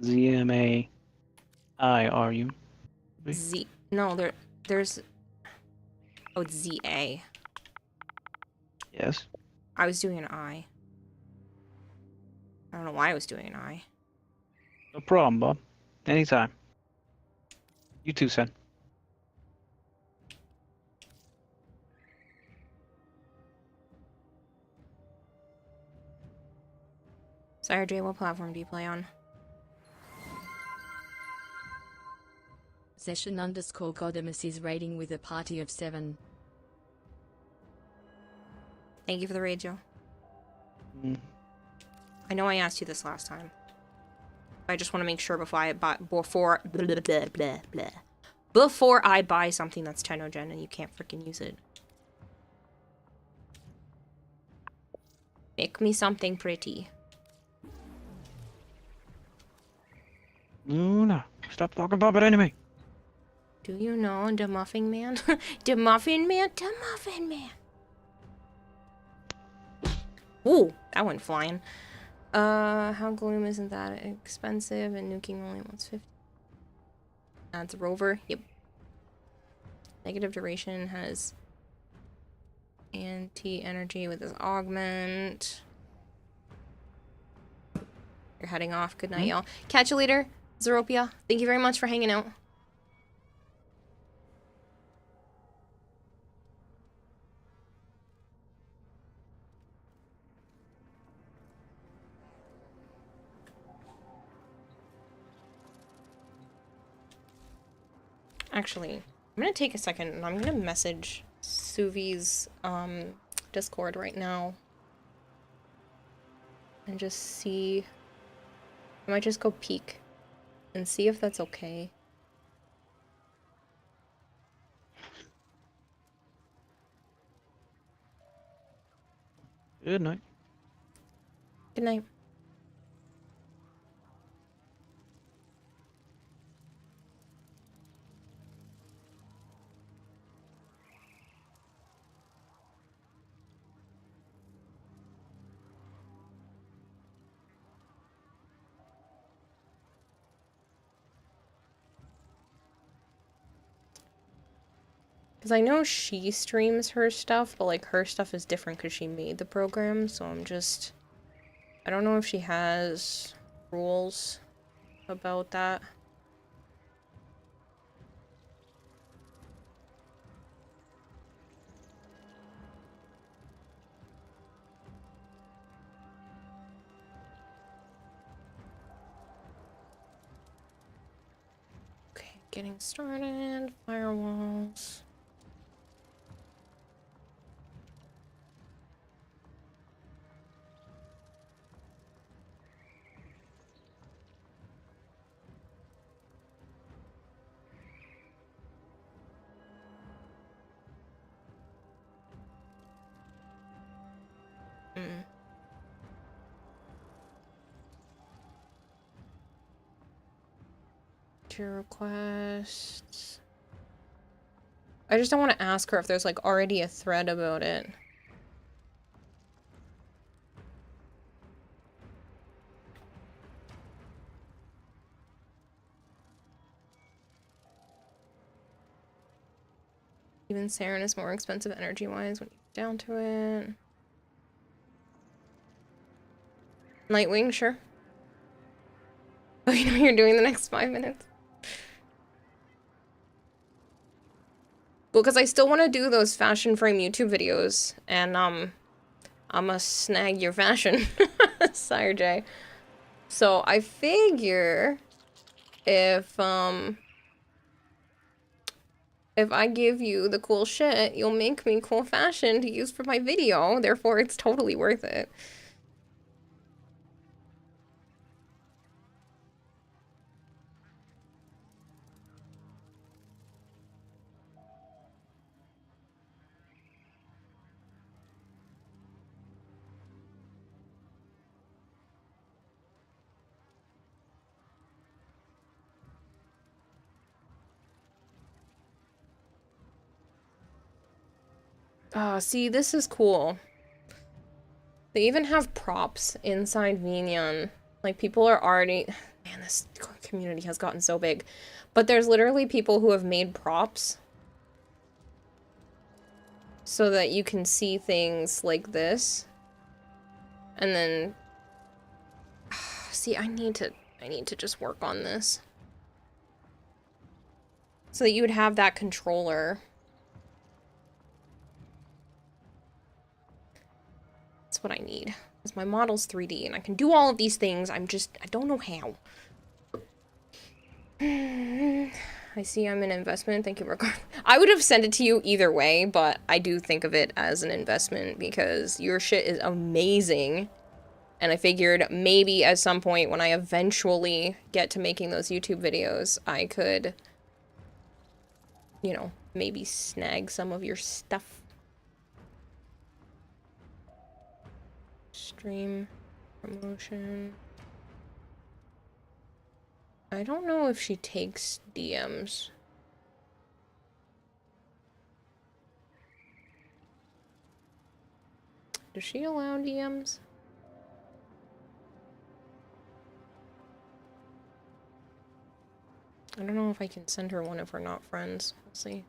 Speaker 1: Z-M-A-I-R-U.
Speaker 2: Z. No, there's... Oh, it's Z-A.
Speaker 1: Yes.
Speaker 2: I was doing an I. I don't know why I was doing an I.
Speaker 1: No problem, Bob. Anytime. You too, Sen.
Speaker 2: Sire J, what platform do you play on?
Speaker 14: Session_Godimus is raiding with a party of 7.
Speaker 2: Thank you for the raid, Joe.
Speaker 1: Mm.
Speaker 2: I know I asked you this last time. I just want to make sure before I buy before I buy something that's Tenogen and you can't freaking use it. Make me something pretty.
Speaker 1: Luna, stop talking about it enemy.
Speaker 2: Do you know the Muffin Man? The Muffin Man? The Muffin Man! Ooh, that went flying. How Gloom isn't that expensive and nuking only wants 50. That's Rover. Yep. Negative duration has anti-energy with his augment. You're heading off. Good night, y'all. Catch you later, Zeropia. Thank you very much for hanging out. Actually, I'm gonna take a second and I'm gonna message Suvi's Discord right now and just see. I might just go peek and see if that's okay.
Speaker 1: Good night.
Speaker 2: Good night. Because I know she streams her stuff, but like her stuff is different because she made the program, so I don't know if she has rules about that. Okay, getting started. Firewalls. Your requests. I just don't want to ask her if there's like already a thread about it. Even Saren is more expensive energy-wise when you get down to it. Nightwing, sure. Oh, you know you're doing the next 5 minutes. Well, because I still want to do those fashion frame YouTube videos, and I'ma snag your fashion, Sire J. So I figure if I give you the cool shit, you'll make me cool fashion to use for my video. Therefore, it's totally worth it. Oh, see, this is cool. They even have props inside Vinyan. Like, people are already... Man, this community has gotten so big. But there's literally people who have made props so that you can see things like this. And then... See, I need to just work on this. So that you would have that controller. That's what I need. Because my model's 3D and I can do all of these things. I don't know how. I see I'm an investment. Thank you, Rickard. I would have sent it to you either way, but I do think of it as an investment because your shit is amazing. And I figured maybe at some point when I eventually get to making those YouTube videos, I could, you know, maybe snag some of your stuff. Stream promotion. I don't know if she takes DMs. Does she allow DMs? I don't know if I can send her one if we're not friends. We'll see.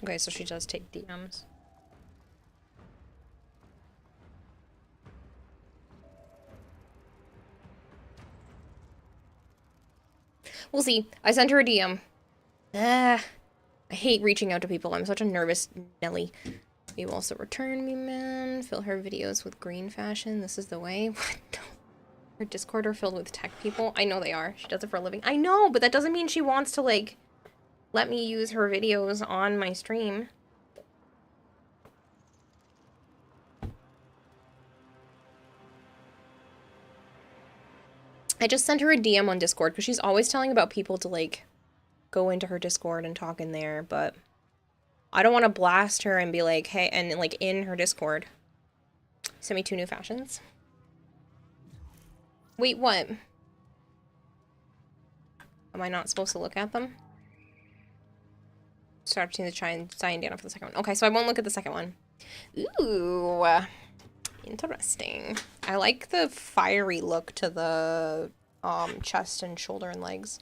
Speaker 2: Okay, so she does take DMs. We'll see. I sent her a DM. I hate reaching out to people. I'm such a nervous Nelly. You also return me, man. Fill her videos with green fashion. This is the way. What? Her Discord are filled with tech people. I know they are. She does it for a living. I know, but that doesn't mean she wants to, like, let me use her videos on my stream. I just sent her a DM on Discord because she's always telling about people to, like, go into her Discord and talk in there, but I don't want to blast her and be like, hey, and, like, in her Discord. Send me 2 new fashions. Wait, what? Am I not supposed to look at them? Start seeing the cyan Dana for the second one. Okay, so I won't look at the second one. Ooh. Interesting. I like the fiery look to the chest and shoulder and legs.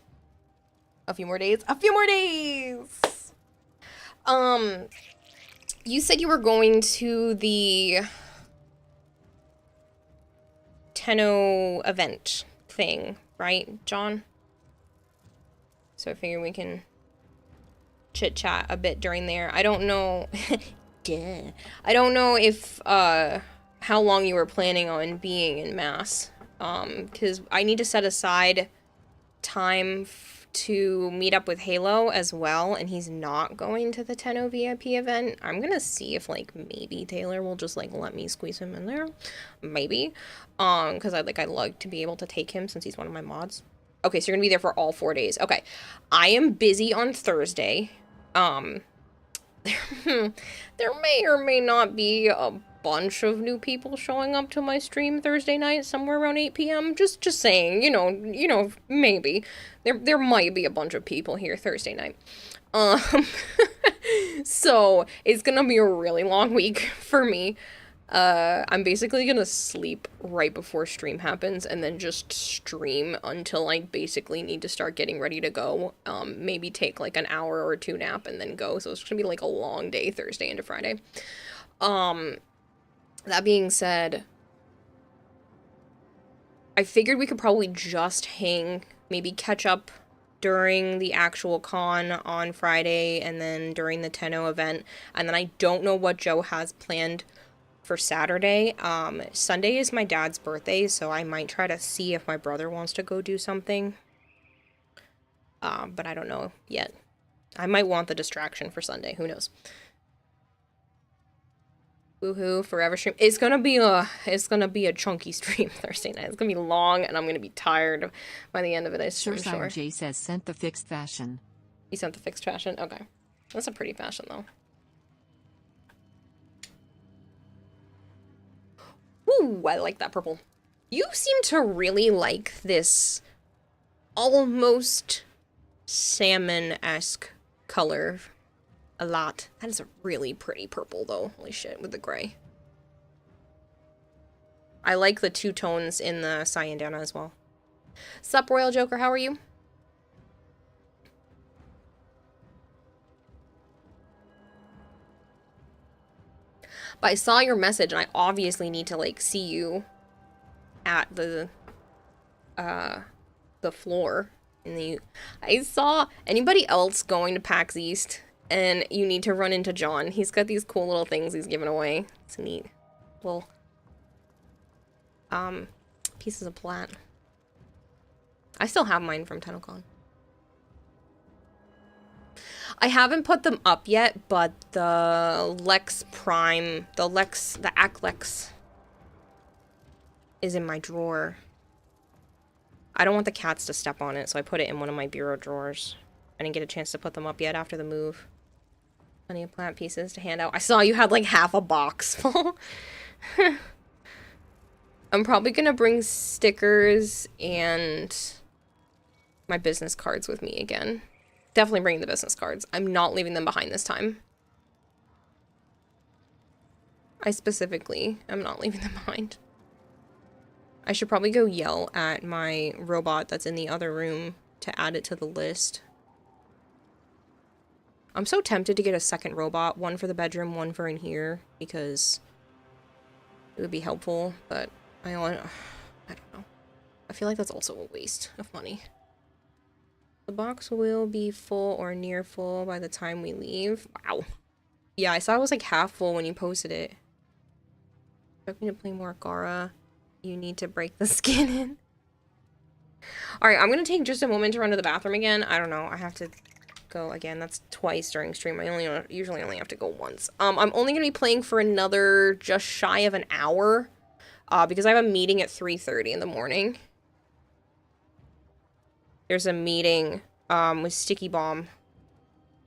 Speaker 2: A few more days. A few more days! You said you were going to the Tenno event thing, right, John? So I figure we can chit-chat a bit during there. I don't know... Duh. I don't know if, how long you were planning on being in Mass. Because I need to set aside time to meet up with Halo as well, and he's not going to the Tenno VIP event. I'm gonna see if, like, maybe Taylor will just, like, let me squeeze him in there. Maybe. Because I'd like to be able to take him since he's one of my mods. Okay, so you're gonna be there for all 4 days. Okay. I am busy on Thursday. There may or may not be a bunch of new people showing up to my stream Thursday night somewhere around 8 p.m. Just saying, you know, maybe. There might be a bunch of people here Thursday night. So it's gonna be a really long week for me. I'm basically gonna sleep right before stream happens and then just stream until I basically need to start getting ready to go. Maybe take like an hour or 2 nap and then go. So it's gonna be like a long day Thursday into Friday. That being said, I figured we could probably just hang, maybe catch up during the actual con on Friday and then during the Tenno event. And then I don't know what Joe has planned for Saturday. Sunday is my dad's birthday, so I might try to see if my brother wants to go do something. But I don't know yet. I might want the distraction for Sunday, who knows. Woohoo, forever stream. It's gonna be a chunky stream Thursday night. It's gonna be long and I'm gonna be tired by the end of it, I'm sure.
Speaker 14: Jay says sent the fixed fashion.
Speaker 2: You sent the fixed fashion? Okay. That's a pretty fashion though. Ooh, I like that purple. You seem to really like this almost salmon-esque color a lot. That is a really pretty purple though. Holy shit, with the gray. I like the 2 tones in the Cyandana as well. Sup, Royal Joker, how are you? But I saw your message and I obviously need to like see you at the floor in the... I saw anybody else going to PAX East and you need to run into John. He's got these cool little things he's giving away. It's neat. Little pieces of plat. I still have mine from TennoCon. I haven't put them up yet, but the Lex Prime, the Aklex is in my drawer. I don't want the cats to step on it, so I put it in one of my bureau drawers. I didn't get a chance to put them up yet after the move. Plenty of plant pieces to hand out. I saw you had like half a box full. I'm probably gonna bring stickers and my business cards with me again. Definitely bringing the business cards. I'm not leaving them behind this time. I specifically am not leaving them behind. I should probably go yell at my robot that's in the other room to add it to the list. I'm so tempted to get a second robot, one for the bedroom, one for in here, because it would be helpful, but I don't know. I feel like that's also a waste of money. The box will be full or near full by the time we leave. Wow. Yeah, I saw it was like half full when you posted it. Expect me to play more Gara. You need to break the skin in. Alright, I'm gonna take just a moment to run to the bathroom again. I don't know, I have to go again. That's twice during stream. I usually only have to go once. I'm only gonna be playing for another just shy of an hour. Because I have a meeting at 3:30 in the morning. There's a meeting with Sticky Bomb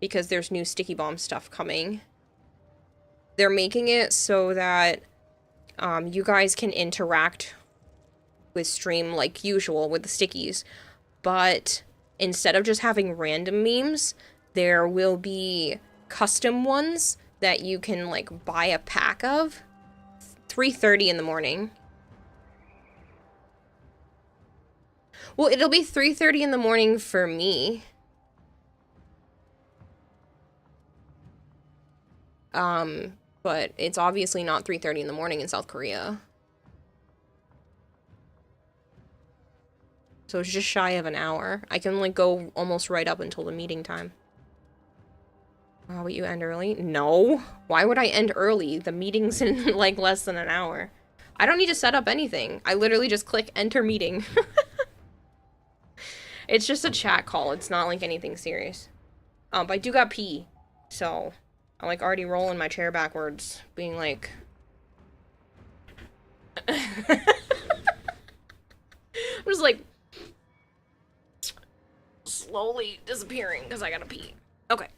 Speaker 2: because there's new Sticky Bomb stuff coming. They're making it so that you guys can interact with stream like usual with the stickies, but instead of just having random memes, there will be custom ones that you can like buy a pack of. 3:30 in the morning. Well, it'll be 3:30 in the morning for me. But it's obviously not 3:30 in the morning in South Korea. So it's just shy of an hour. I can like go almost right up until the meeting time. Oh, but you end early? No. Why would I end early? The meeting's in like less than an hour. I don't need to set up anything. I literally just click enter meeting. It's just a chat call. It's not like anything serious. But I do got pee. So I'm like already rolling my chair backwards, being like I'm just like slowly disappearing because I gotta pee. Okay.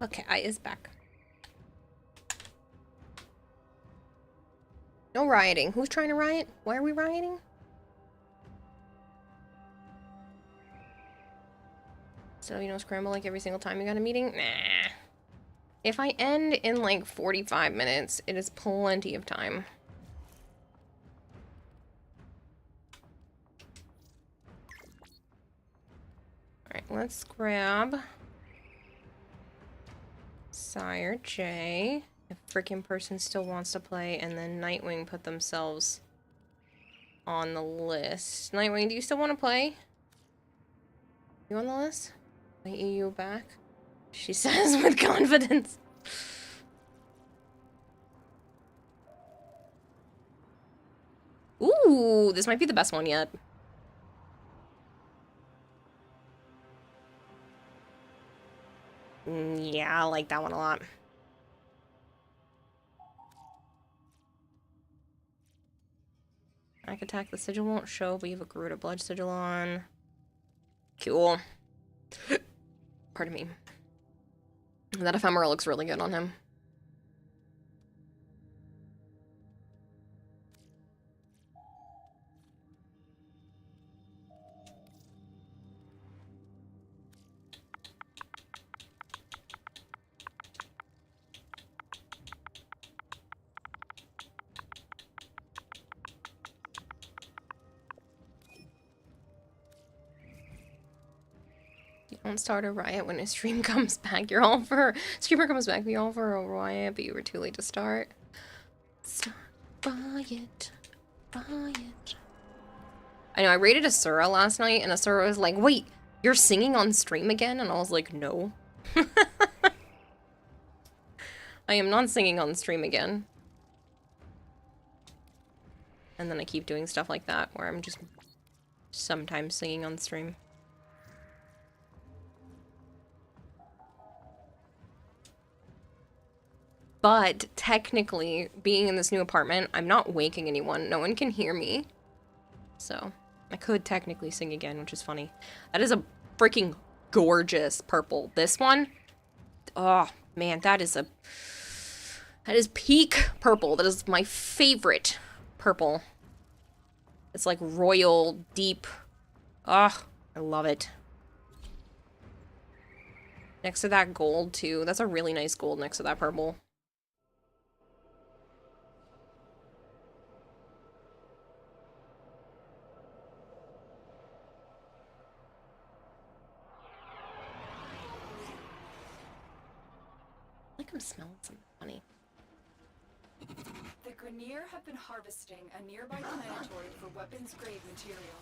Speaker 2: Okay, I is back. No rioting. Who's trying to riot? Why are we rioting? So you don't scramble like every single time you got a meeting? Nah. If I end in like 45 minutes, it is plenty of time. Alright, let's grab Sire J. If freaking person still wants to play, and then Nightwing put themselves on the list. Nightwing, do you still want to play? You on the list? I EU back? She says with confidence. Ooh, this might be the best one yet. Yeah, I like that one a lot. Back attack, the sigil won't show, but you have a Garuda Blood sigil on. Cool. Pardon me. That ephemera looks really good on him. Don't start a riot when a stream comes back. You're all for streamer comes back. We all for a riot, but you were too late to start. Start riot, riot. I know I raided Asura last night, and Asura was like, "Wait, you're singing on stream again?" And I was like, "No, I am not singing on stream again." And then I keep doing stuff like that, where I'm just sometimes singing on stream. But technically, being in this new apartment, I'm not waking anyone. No one can hear me. So, I could technically sing again, which is funny. That is a freaking gorgeous purple. This one, oh man, that is peak purple. That is my favorite purple. It's like royal, deep. Ah, I love it. Next to that gold too. That's a really nice gold next to that purple. I'm smelling something funny.
Speaker 4: The Grineer have been harvesting a nearby planetoid for weapons-grade material.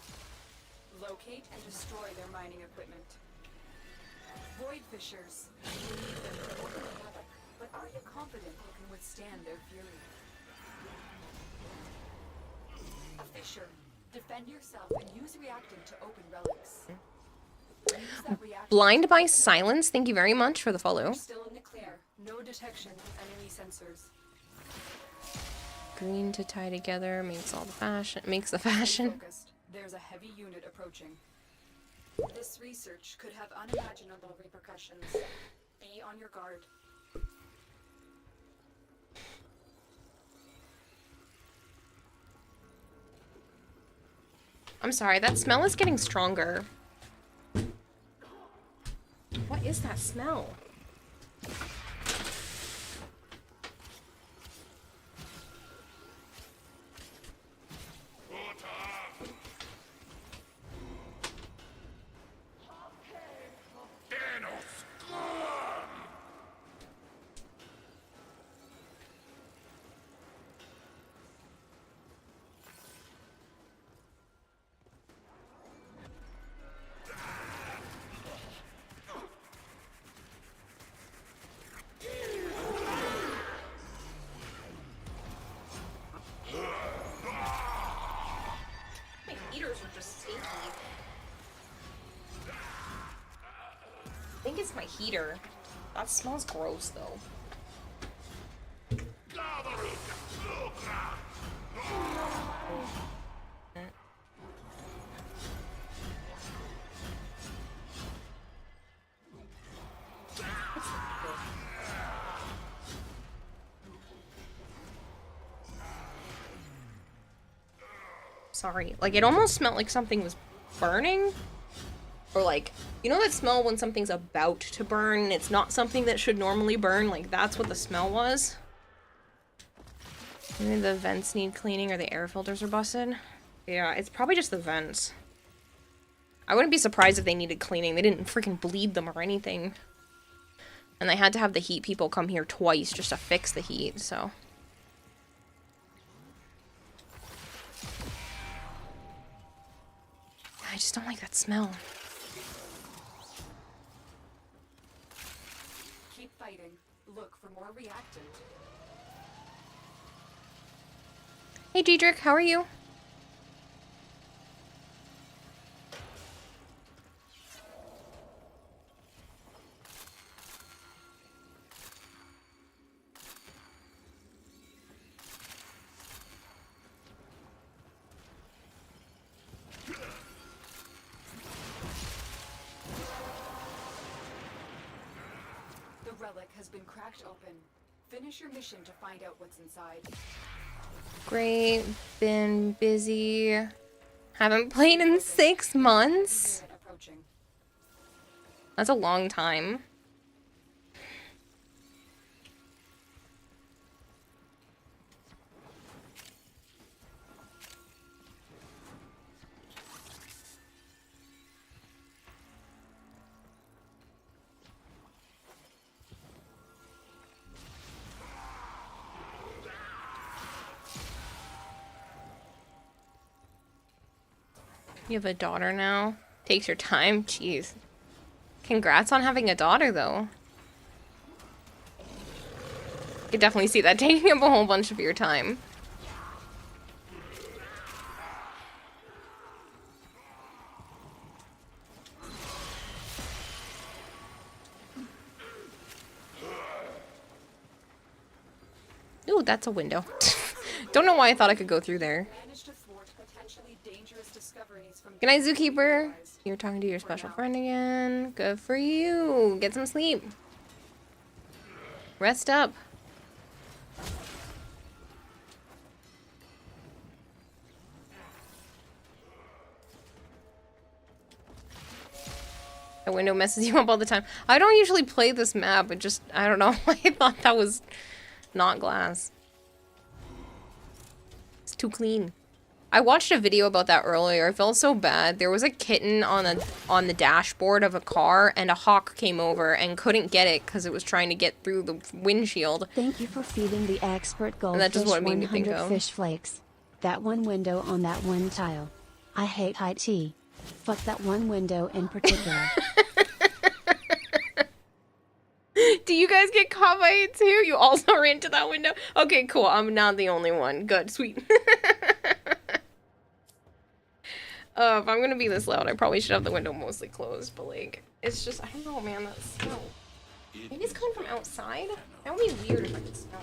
Speaker 4: Locate and destroy their mining equipment. Void Fishers. You need them for working havoc, but are you confident you can withstand their fury? A Fisher. Defend yourself and use reactant to open relics.
Speaker 2: Blind by Silence, thank you very much for the follow.
Speaker 4: Still in the clear. No detection of enemy sensors.
Speaker 2: Green to tie together makes all the fashion. Makes the fashion.
Speaker 4: Focused. There's a heavy unit approaching. This research could have unimaginable repercussions. Be on your guard.
Speaker 2: I'm sorry, that smell is getting stronger. What is that smell? I think it's my heater. That smells gross though. Sorry. Like, it almost smelled like something was burning. Or like, you know that smell when something's about to burn and it's not something that should normally burn? Like, that's what the smell was. Maybe the vents need cleaning or the air filters are busted. Yeah, it's probably just the vents. I wouldn't be surprised if they needed cleaning. They didn't freaking bleed them or anything. And they had to have the heat people come here twice just to fix the heat, so. I just don't like that smell.
Speaker 4: Keep fighting. Look for more reactant.
Speaker 2: Hey, Diedrich, how are you?
Speaker 4: The relic has been cracked open. Finish your mission to find out what's inside.
Speaker 2: Great, been busy. Haven't played in 6 months. That's a long time. You have a daughter now? Takes your time? Jeez. Congrats on having a daughter, though. I could definitely see that taking up a whole bunch of your time. Ooh, that's a window. Don't know why I thought I could go through there. Good night, Zookeeper. You're talking to your special friend again. Good for you. Get some sleep. Rest up. The window messes you up all the time. I don't usually play this map. It just, I don't know. I thought that was not glass. It's too clean. I watched a video about that earlier. I felt so bad. There was a kitten on the dashboard of a car, and a hawk came over and couldn't get it because it was trying to get through the windshield.
Speaker 8: Thank you for feeding the expert
Speaker 2: And that
Speaker 8: goldfish
Speaker 2: just what it made me think
Speaker 8: 100
Speaker 2: of.
Speaker 8: fish flakes. That one window on that one tile. I hate high tea. Fuck that one window in particular.
Speaker 2: Do you guys get caught by it too? You also ran to that window? Okay, cool. I'm not the only one. Good, sweet. If I'm gonna be this loud, I probably should have the window mostly closed, but like, it's just, I don't know, man, that smell. Maybe it's coming from outside? That would be weird if I could smell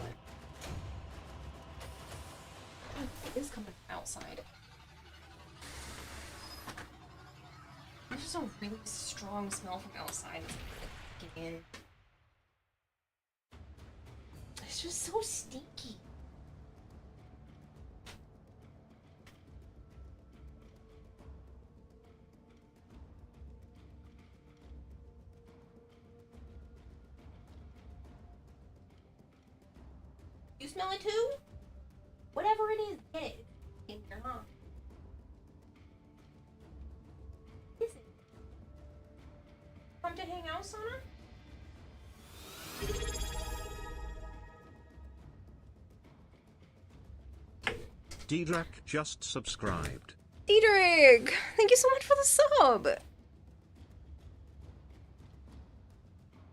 Speaker 2: it. It is coming from outside. There's just a really strong smell from outside. It's like, in. It's just so stinky. You smell it too? Whatever it is, get it. In your mouth. What is it? Come to hang out, Sana?
Speaker 15: Diedrich just subscribed.
Speaker 2: Diedrich! Thank you so much for the sub!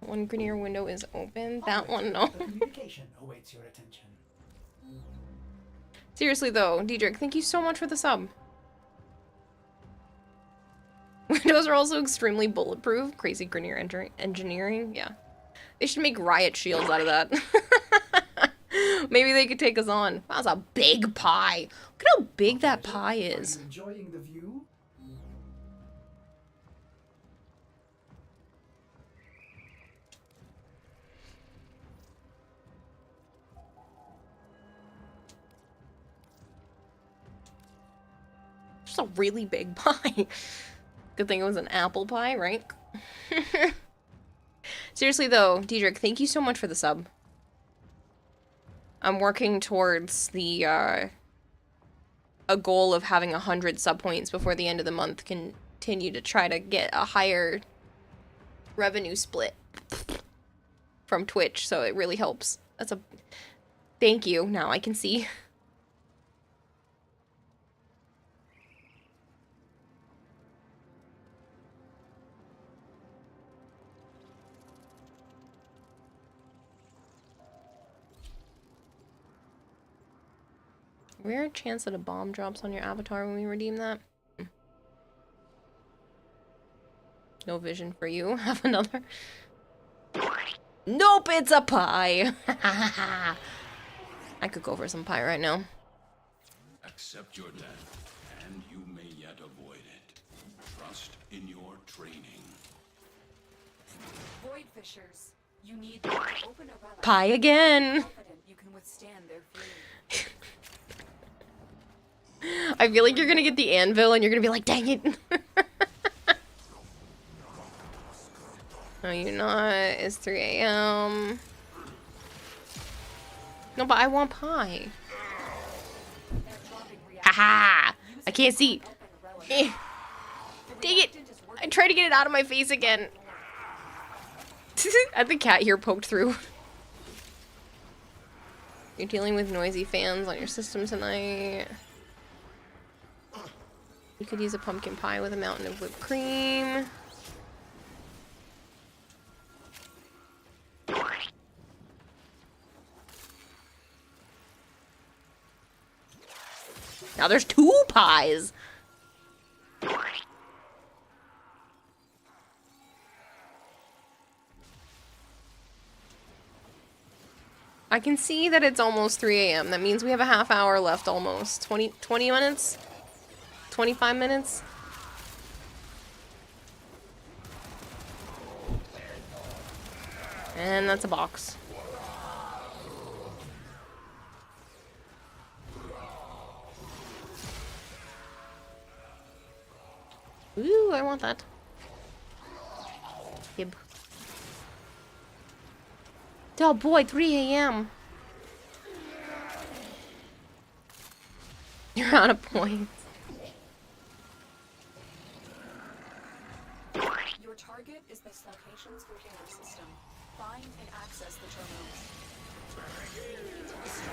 Speaker 2: One Grenier window is open. That one, no.
Speaker 10: Communication awaits your attention.
Speaker 2: Seriously though, Diedrich, thank you so much for the sub. Windows are also extremely bulletproof. Crazy Grenier engineering, yeah. They should make riot shields out of that. Maybe they could take us on. Wow, that's a big pie. Look at how big that pie is.
Speaker 10: Enjoying the view?
Speaker 2: Just a really big pie. Good thing it was an apple pie, right? Seriously though, Diedrich, thank you so much for the sub. I'm working towards the, a goal of having 100 sub points before the end of the month. Continue to try to get a higher revenue split from Twitch, so it really helps. That's a... Thank you. Now I can see. Rare chance that a bomb drops on your avatar when we redeem that. No vision for you. Have another. Nope, it's a pie. I could go for some pie right now.
Speaker 11: Accept your death, and you may yet avoid it. Trust in your training.
Speaker 4: Void fishers, you need to open a relic.
Speaker 2: Pie again.
Speaker 4: You can withstand their fury.
Speaker 2: I feel like you're gonna get the anvil and you're gonna be like, dang it. No, you're not. It's 3 a.m. No, but I want pie. Haha! I can't see. Eh. Dang it! I tried to get it out of my face again. I had the cat here poked through. You're dealing with noisy fans on your system tonight. You could use a pumpkin pie with a mountain of whipped cream. Now there's 2 pies. I can see that it's almost 3 a.m. That means we have a half hour left almost. 20 minutes? 25 minutes? And that's a box. Ooh, I want that. Yib. Oh boy, 3 a.m. You're out of points.
Speaker 4: Your target is this location's computer system. Find and access the terminals.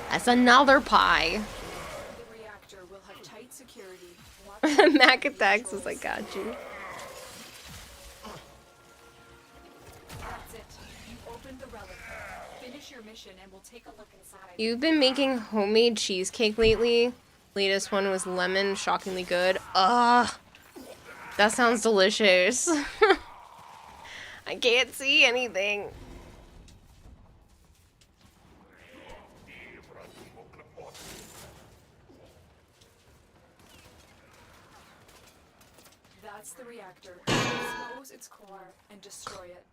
Speaker 2: That's another pie.
Speaker 4: The reactor will have tight security.
Speaker 2: Mac attacks as I got you.
Speaker 4: That's it. You opened the relic. Finish your mission and we'll take a look inside.
Speaker 2: You've been making homemade cheesecake lately. Latest one was lemon, shockingly good. Ugh. That sounds delicious. I can't see anything.
Speaker 4: That's the reactor. Expose its core and destroy it.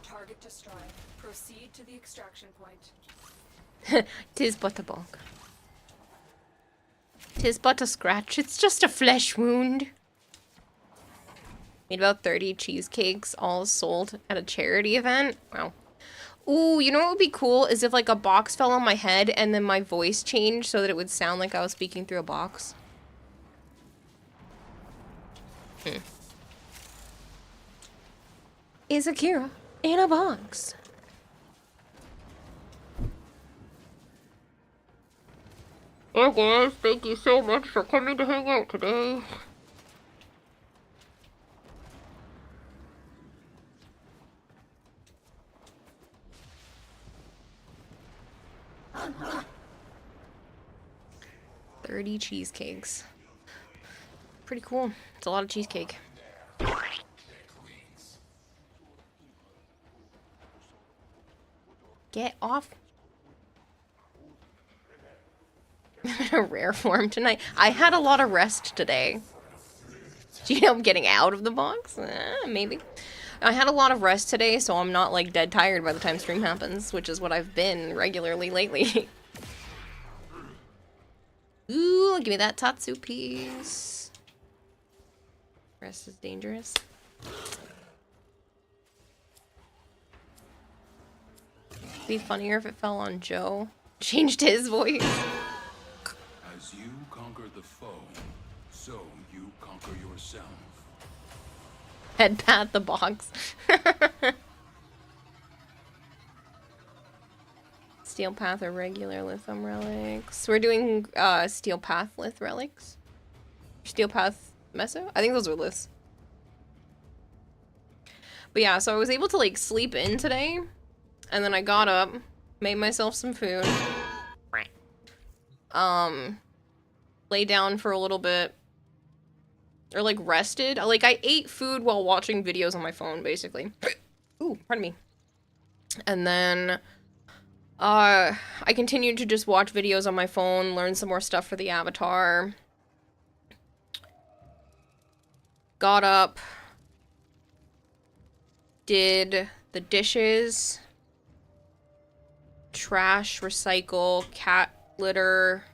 Speaker 4: Target destroyed. Proceed to the extraction point.
Speaker 2: 'Tis but a bug. 'Tis but a scratch. It's just a flesh wound. Made about 30 cheesecakes, all sold at a charity event. Wow. Ooh, you know what would be cool is if like a box fell on my head and then my voice changed so that it would sound like I was speaking through a box. Is Akira in a box? Oh guys, thank you so much for coming to hang out today. $30 cheesecakes. Pretty cool. It's a lot of cheesecake. Get off. In a rare form tonight. I had a lot of rest today. Do you know I'm getting out of the box? Maybe. I had a lot of rest today, so I'm not like dead tired by the time stream happens, which is what I've been regularly lately. Ooh, give me that Tatsu piece. Rest is dangerous. It'd be funnier if it fell on Joe. Changed his voice.
Speaker 11: As you conquer the foe, so you conquer yourself.
Speaker 2: Head pat the box. Steel Path or regular Lithium relics. We're doing Steel Path Lith relics. Steel Path Meso? I think those are Liths. But yeah, so I was able to like sleep in today. And then I got up, made myself some food. Lay down for a little bit. Or like rested. Like I ate food while watching videos on my phone, basically. Ooh, pardon me. And then I continued to just watch videos on my phone, learn some more stuff for the avatar. Got up. Did the dishes. Trash, recycle, cat litter.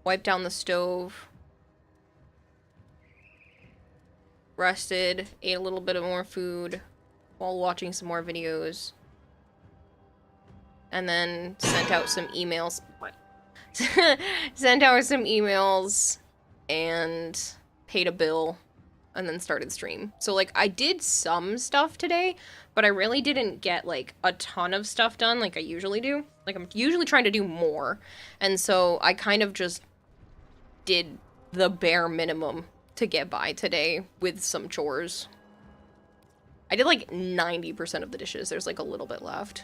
Speaker 2: Wipe down the stove. Rested, ate a little bit of more food while watching some more videos. And then sent out some emails. What? Sent out some emails and paid a bill and then started stream. So like I did some stuff today, but I really didn't get like a ton of stuff done like I usually do. Like I'm usually trying to do more. And so I kind of just did the bare minimum to get by today with some chores. I did like 90% of the dishes. There's like a little bit left.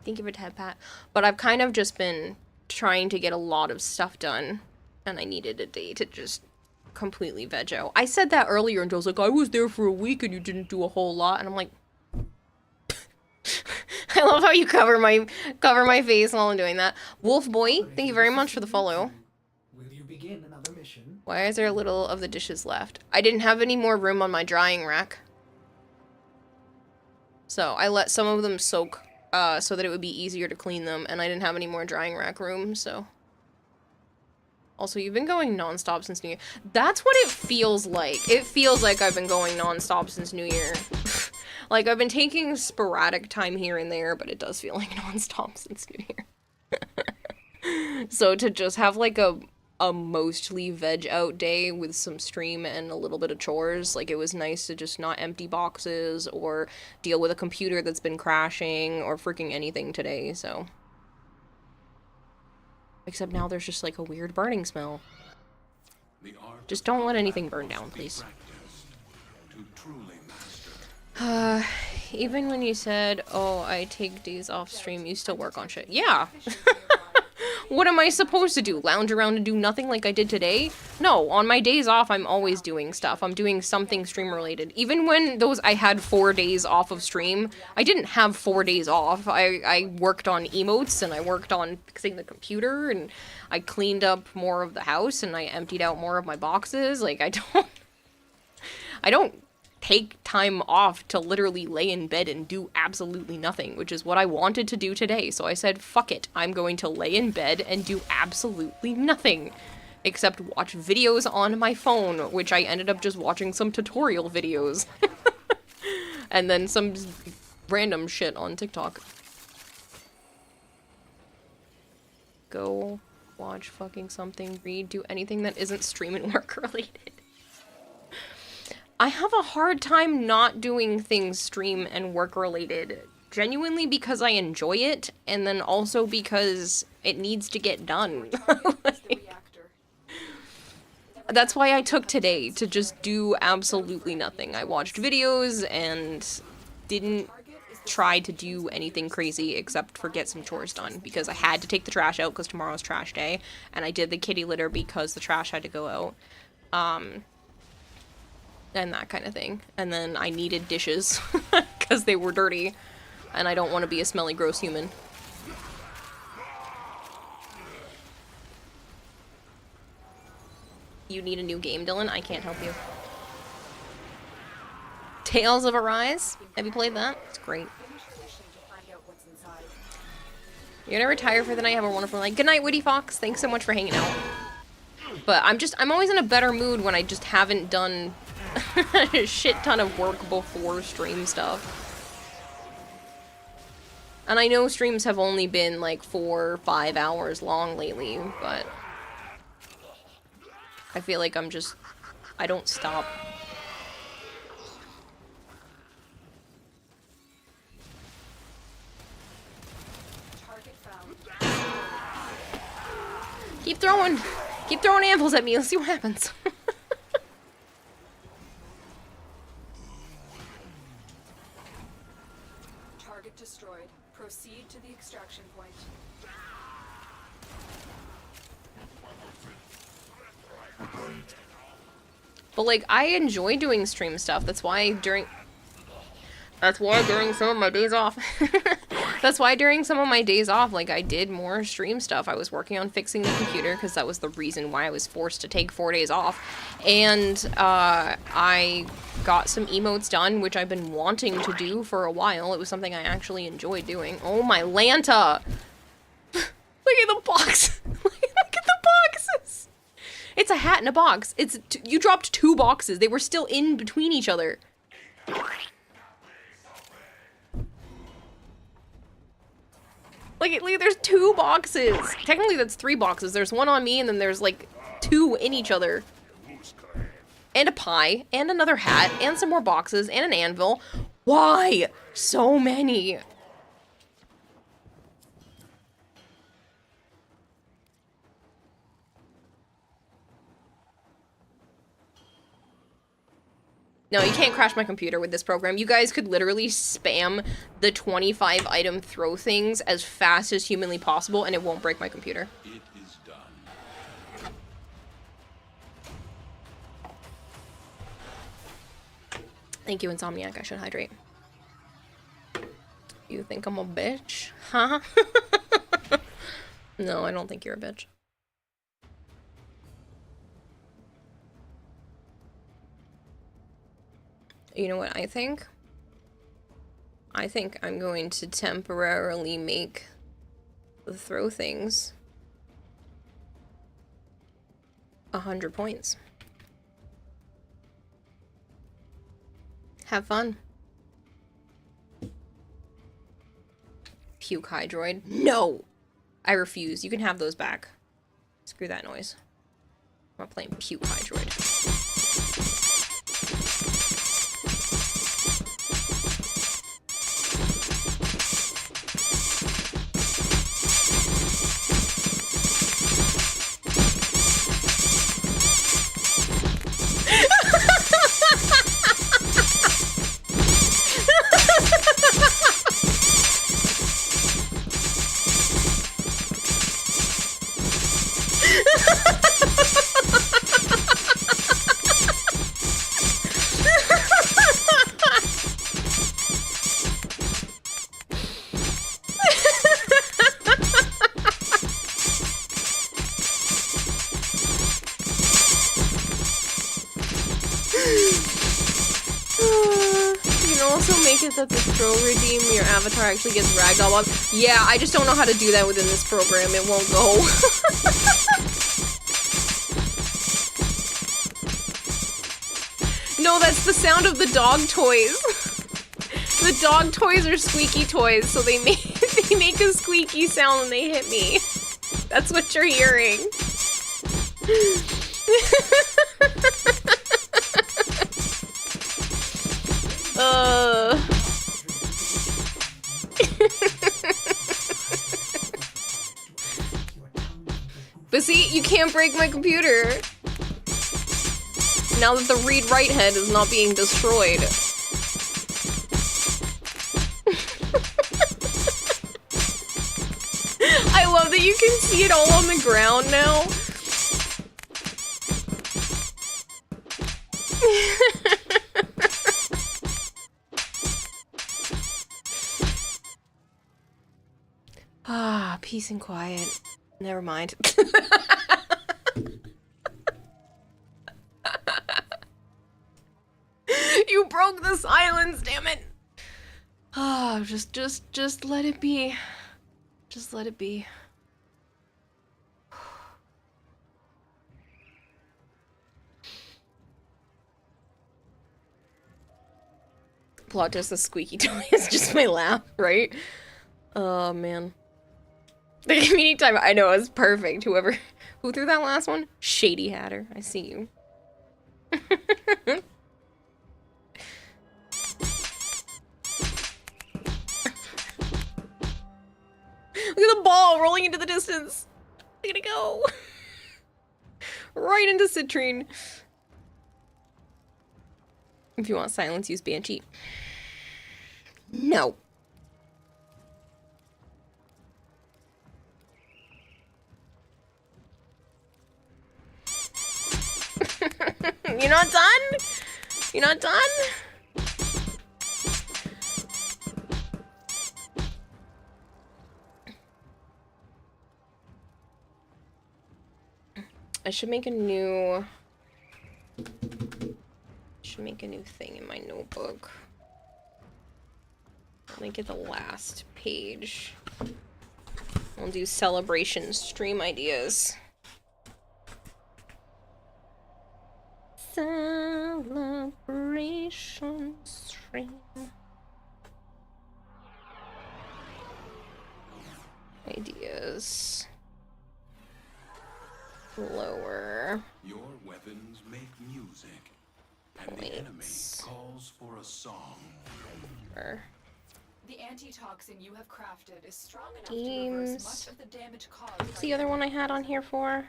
Speaker 2: Thank you for head pat. But I've kind of just been trying to get a lot of stuff done, and I needed a day to just completely veg out. I said that earlier, and Joe's like, I was there for a week and you didn't do a whole lot, and I'm like, I love how you cover my face while I'm doing that. Wolf Boy, thank you very much for the follow.
Speaker 10: Will you begin another mission?
Speaker 2: Why is there a little of the dishes left? I didn't have any more room on my drying rack, so I let some of them soak so that it would be easier to clean them, and I didn't have any more drying rack room, so. Also, you've been going non-stop since New Year. That's what it feels like. It feels like I've been going non-stop since New Year. Like, I've been taking sporadic time here and there, but it does feel like non-stop since New Year. So to just have, like, a mostly veg-out day with some stream and a little bit of chores, like, it was nice to just not empty boxes or deal with a computer that's been crashing or freaking anything today, so. Except now there's just, like, a weird burning smell. Just don't let anything burn down, please. Even when you said, oh, I take days off stream, you still work on shit. Yeah. What am I supposed to do? Lounge around and do nothing like I did today? No, on my days off, I'm always doing stuff. I'm doing something stream related. Even when I had 4 days off of stream, I didn't have 4 days off. I worked on emotes, and I worked on fixing the computer, and I cleaned up more of the house, and I emptied out more of my boxes. Like, I don't take time off to literally lay in bed and do absolutely nothing, which is what I wanted to do today. So I said, fuck it, I'm going to lay in bed and do absolutely nothing except watch videos on my phone, which I ended up just watching some tutorial videos and then some random shit on TikTok. Go watch fucking something, read, do anything that isn't stream and work related. I have a hard time not doing things stream and work related, genuinely because I enjoy it, and then also because it needs to get done. That's why I took today, to just do absolutely nothing. I watched videos and didn't try to do anything crazy except for get some chores done, because I had to take the trash out because tomorrow's trash day, and I did the kitty litter because the trash had to go out. And that kind of thing. And then I needed dishes because they were dirty, and I don't want to be a smelly, gross human. you need a new game, Dylan, I can't help you. Tales of Arise? Have you played that? It's great. You're gonna retire for the night. Have a wonderful night. Good night, Witty Fox. Thanks so much for hanging out. But I'm always in a better mood when I just haven't done a shit ton of work before stream stuff. And I know streams have only been like 4 or 5 hours long lately, but I feel like I don't stop. Keep throwing anvils at me. Let's see what happens.
Speaker 4: Target destroyed. Proceed to the extraction point.
Speaker 2: But like, I enjoy doing stream stuff. That's why during some of my days off, like, I did more stream stuff. I was working on fixing the computer, because that was the reason why I was forced to take 4 days off. And, I got some emotes done, which I've been wanting to do for a while. It was something I actually enjoyed doing. Oh my Lanta! Look at the box! Look at the boxes! It's a hat in a box. You dropped 2 boxes. They were still in between each other. Like, there's 2 boxes. Technically, that's 3 boxes. There's one on me, and then there's, like, 2 in each other. And a pie, and another hat, and some more boxes, and an anvil. Why? So many. No, you can't crash my computer with this program. You guys could literally spam the 25 item throw things as fast as humanly possible, and it won't break my computer.
Speaker 11: It is done.
Speaker 2: Thank you, Insomniac. I should hydrate. You think I'm a bitch? Huh? No, I don't think you're a bitch. You know what I think? I think I'm going to temporarily make the throw things 100 points. Have fun. Puke Hydroid. No! I refuse. You can have those back. Screw that noise. I'm not playing Puke Hydroid. That the throw redeem, your avatar actually gets ragdoll on. Yeah, I just don't know how to do that within this program. It won't go. No, that's the sound of the dog toys. The dog toys are squeaky toys, so they make a squeaky sound when they hit me. That's what you're hearing. But see, you can't break my computer. Now that the read-write head is not being destroyed. I love that you can see it all on the ground now. Ah, peace and quiet. Never mind. the silence, damn it. Oh, just let it be. Just let it be. Plot twist, the squeaky toy is just my laugh, right? Oh, man. The community time, I know, it was perfect. Who threw that last one? Shady Hatter, I see you. Look at the ball rolling into the distance. Look at it go. Right into Citrine. If you want silence, use Banshee. No. You're not done? You're not done? I should make a new thing in my notebook. I'll make it the last page. I'll do celebration stream ideas. Celebration stream. Ideas. Lower.
Speaker 11: Your weapons make music, and the enemy calls for a song.
Speaker 4: The antitoxin you have crafted is strong enough to reverse much of the damage caused.
Speaker 2: What's the other one I had on here for?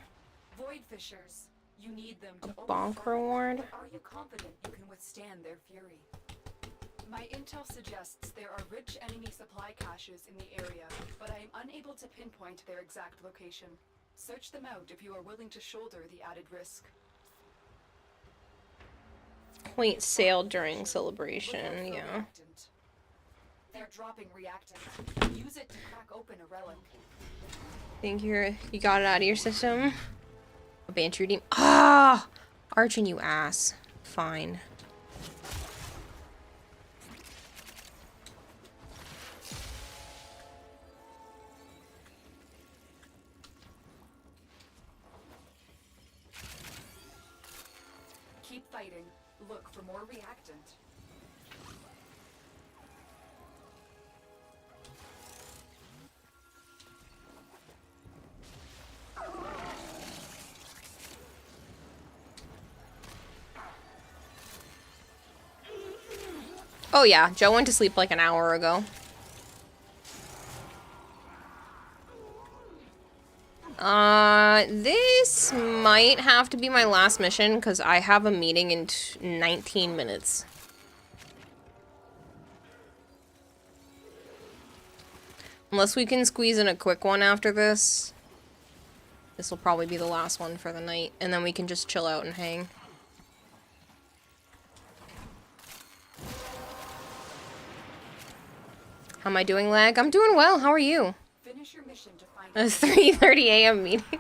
Speaker 4: Void fissures. You need them to
Speaker 2: bonk reward.
Speaker 4: But are you confident you can withstand their fury? My intel suggests there are rich enemy supply caches in the area, but I am unable to pinpoint their exact location. Search them out if you are willing to shoulder the added risk.
Speaker 2: Point sale during celebration, yeah.
Speaker 4: They're dropping reactant. Use it to crack open a relic.
Speaker 2: Think you got it out of your system? A Banshee redeem. Ah! Archon, you ass. Fine.
Speaker 4: Keep fighting. Look for more reactant.
Speaker 2: Oh yeah, Joe went to sleep like an hour ago. This might have to be my last mission because I have a meeting in 19 minutes. Unless we can squeeze in a quick one after this. This will probably be the last one for the night, and then we can just chill out and hang. How am I doing, lag? I'm doing well. How are you?
Speaker 4: Finish your mission to find
Speaker 2: A 3:30 a.m. meeting.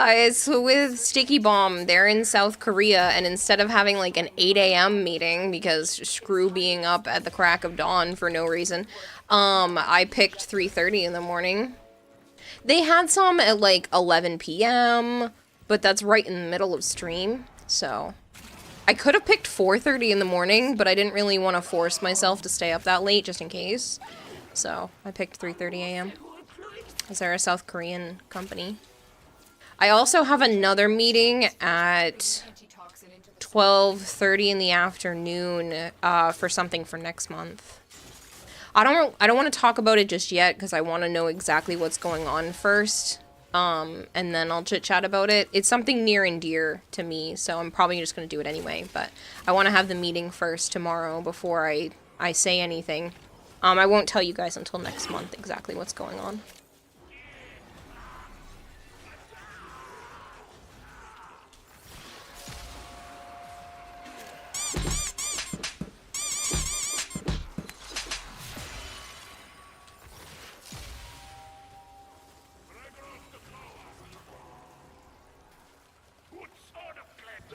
Speaker 2: It's with Sticky Bomb. They're in South Korea, and instead of having like an 8 a.m. meeting, because screw being up at the crack of dawn for no reason, I picked 3:30 in the morning. They had some at like 11 p.m., but that's right in the middle of stream, so... I could have picked 4:30 in the morning, but I didn't really want to force myself to stay up that late just in case. So, I picked 3:30 a.m. Is there a South Korean company? I also have another meeting at 12:30 in the afternoon for something for next month. I don't want to talk about it just yet because I want to know exactly what's going on first. And then I'll chit-chat about it. It's something near and dear to me, so I'm probably just going to do it anyway. But I want to have the meeting first tomorrow before I say anything. I won't tell you guys until next month exactly what's going on.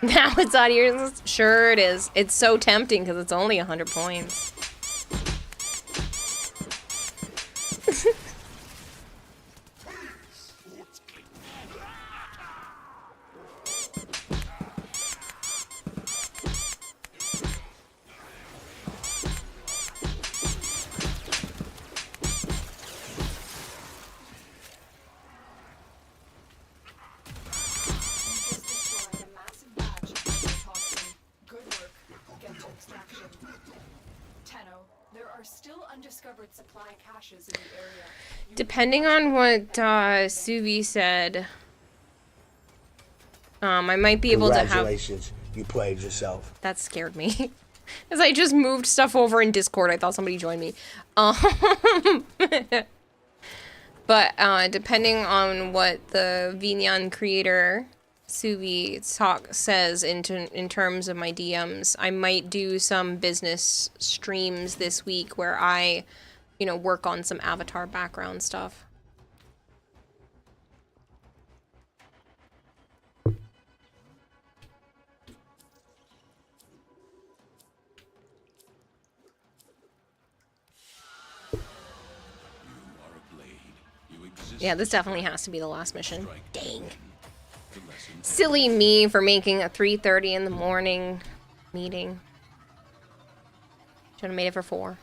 Speaker 2: Now it's out of your... Sure it is. It's so tempting because it's only 100 points. Depending on what Suvi said, I might be able to have...
Speaker 16: Congratulations, you played yourself.
Speaker 2: That scared me. As I just moved stuff over in Discord, I thought somebody joined me. But depending on what the Vinyan creator, Suvi, says in terms of my DMs, I might do some business streams this week where I... you know, work on some avatar background stuff. Yeah, this definitely has to be the last mission. Dang. Silly me for making a 3:30 in the morning meeting. Should have made it for 4.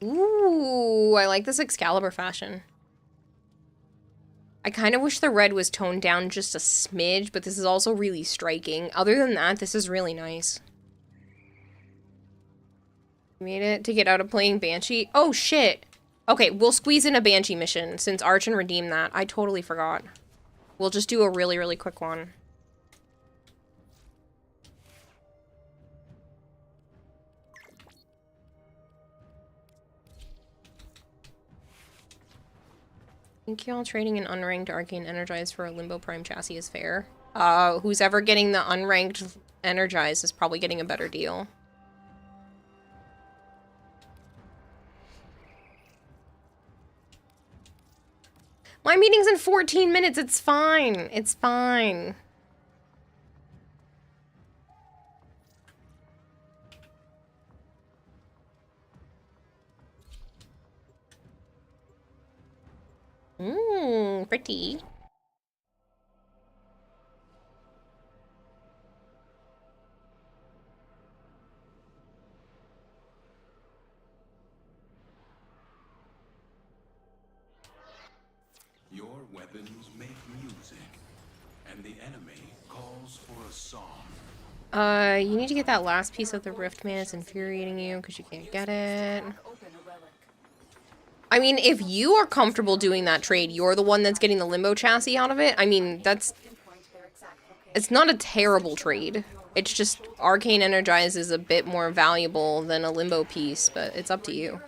Speaker 2: Ooh, I like this Excalibur fashion. I kind of wish the red was toned down just a smidge, but this is also really striking. Other than that, this is really nice. Made it to get out of playing Banshee. Oh, shit. Okay, we'll squeeze in a Banshee mission since Archon redeemed that. I totally forgot. We'll just do a really, really quick one. Think y'all trading an unranked Arcane Energized for a Limbo Prime chassis is fair? Who's ever getting the unranked Energized is probably getting a better deal. My meeting's in 14 minutes, it's fine. It's fine. Mmm, pretty.
Speaker 11: Your weapons make music, and the enemy calls for a song.
Speaker 2: You need to get that last piece of the Rift, man. It's infuriating you because you can't get it. I mean, if you are comfortable doing that trade, you're the one that's getting the Limbo chassis out of it. I mean, that's... It's not a terrible trade. It's just Arcane Energize is a bit more valuable than a Limbo piece, but it's up to you.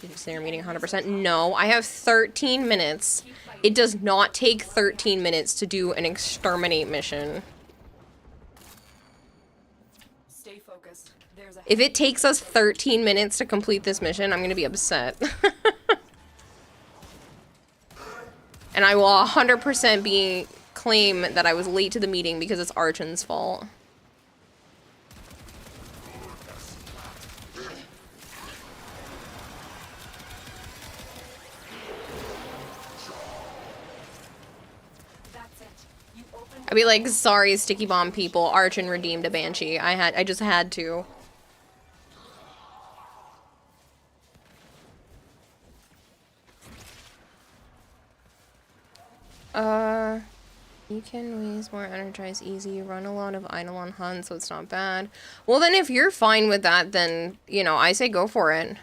Speaker 2: You just say you're meeting 100%. No, I have 13 minutes. It does not take 13 minutes to do an Exterminate mission. If it takes us 13 minutes to complete this mission, I'm gonna be upset. And I will 100% claim that I was late to the meeting because it's Archon's fault. I'd be like, sorry, Sticky Bomb people, Archon redeemed a Banshee. I just had to. You can use more Energize easy, run a lot of Eidolon Hunt, so it's not bad. Well, then if you're fine with that, then, you know, I say go for it.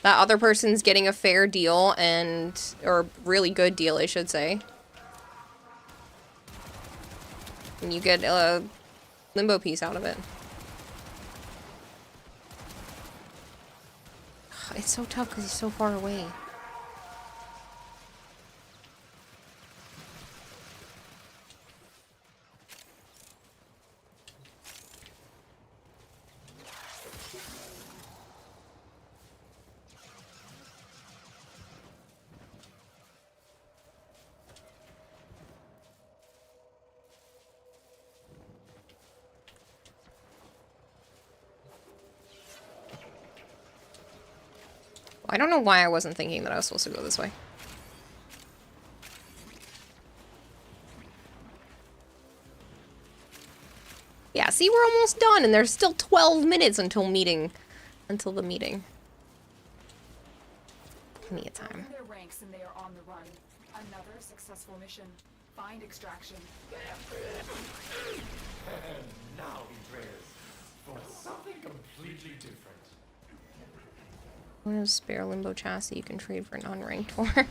Speaker 2: That other person's getting a fair deal or really good deal, I should say. And you get a Limbo piece out of it. It's so tough because he's so far away. I don't know why I wasn't thinking that I was supposed to go this way. Yeah, see, we're almost done, and there's still 12 minutes until the meeting. Plenty of time.
Speaker 4: Their ranks and they are on the run. Another successful mission. Find extraction.
Speaker 10: And now he prays for something completely different.
Speaker 2: I have a spare limbo chassis you can trade for an unranked for.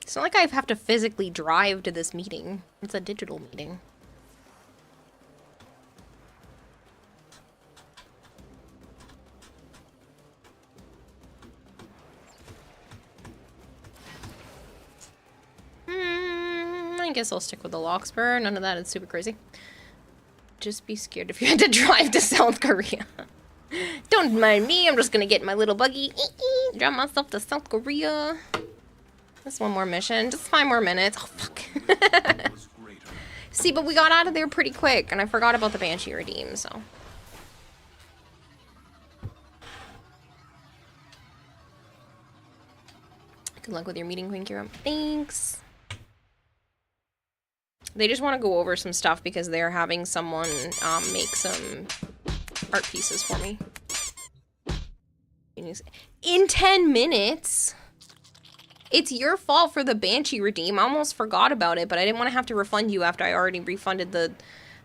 Speaker 2: It's not like I have to physically drive to this meeting. It's a digital meeting. I guess I'll stick with the Lockspur. None of that is super crazy. Just be scared if you had to drive to South Korea. Don't mind me, I'm just gonna get my little buggy. Drive myself to South Korea. Just one more mission. Just 5 more minutes. Oh, fuck. See, but we got out of there pretty quick, and I forgot about the Banshee Redeem, so. Good luck with your meeting, Queen Kira. Thanks. They just want to go over some stuff because they're having someone make some art pieces for me. In 10 minutes? It's your fault for the Banshee Redeem. I almost forgot about it, but I didn't want to have to refund you after I already refunded the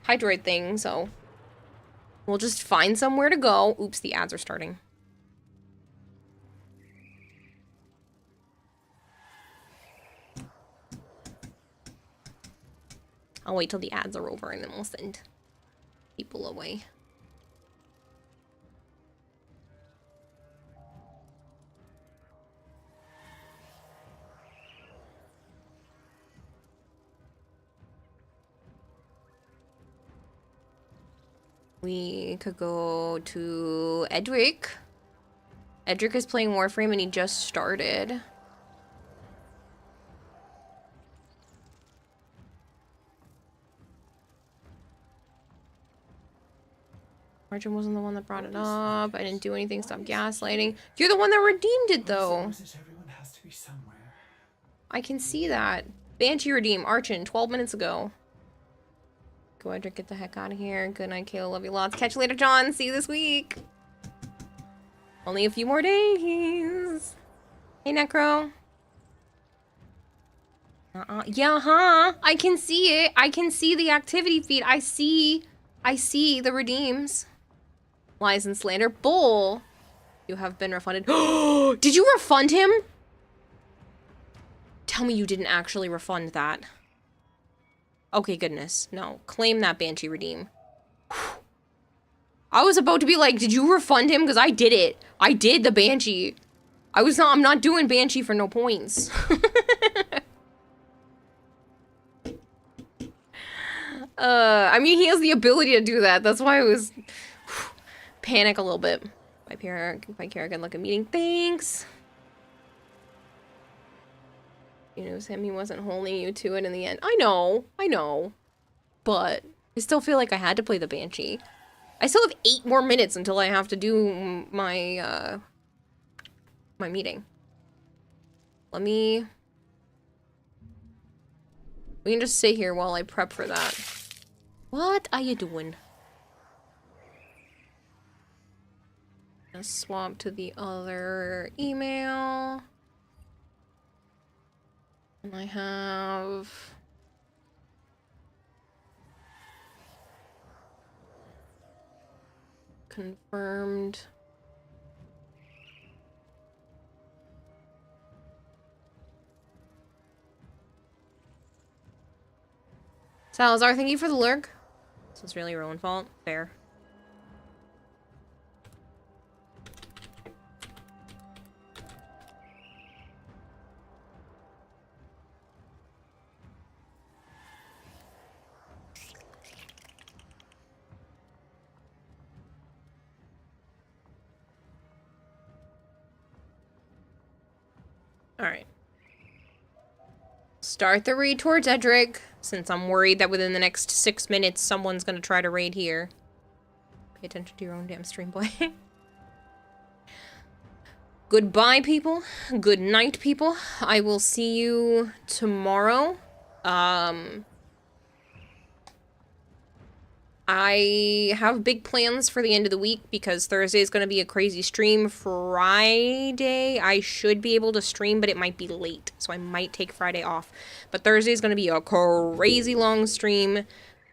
Speaker 2: Hydroid thing, so we'll just find somewhere to go. Oops, the ads are starting. I'll wait till the ads are over and then we'll send people away. We could go to Edric. Edric is playing Warframe and he just started. Margin wasn't the one that brought it up. I didn't do anything. Stop gaslighting. You're the one that redeemed it, though. I can see that. Banshee redeem. Archon, 12 minutes ago. Go Edric, get the heck out of here. Good night, Kayla. Love you lots. Catch you later, John. See you this week. Only a few more days. Hey, Necro. Yeah, huh? I can see it. I can see the activity feed. I see the redeems. Lies and slander. Bull. You have been refunded. Did you refund him? Tell me you didn't actually refund that. Okay, goodness. No. Claim that Banshee redeem. I was about to be like, did you refund him? Because I did it. I did the Banshee. I'm not doing Banshee for no points. I mean, he has the ability to do that. That's why I was panic a little bit. Bye, Kara. Good luck at meeting. Thanks. You know, Sam, he wasn't holding you to it in the end. I know. But I still feel like I had to play the Banshee. I still have 8 more minutes until I have to do my, my meeting. We can just sit here while I prep for that. What are you doing? Let's swap to the other email. And I have... confirmed. Salazar, thank you for the lurk. This was really your own fault. Fair. Alright. Start the raid towards Edric, since I'm worried that within the next 6 minutes someone's gonna try to raid here. Pay attention to your own damn stream, boy. Goodbye, people. Good night, people. I will see you tomorrow. I have big plans for the end of the week because Thursday is going to be a crazy stream. Friday, I should be able to stream, but it might be late, so I might take Friday off. But Thursday is going to be a crazy long stream,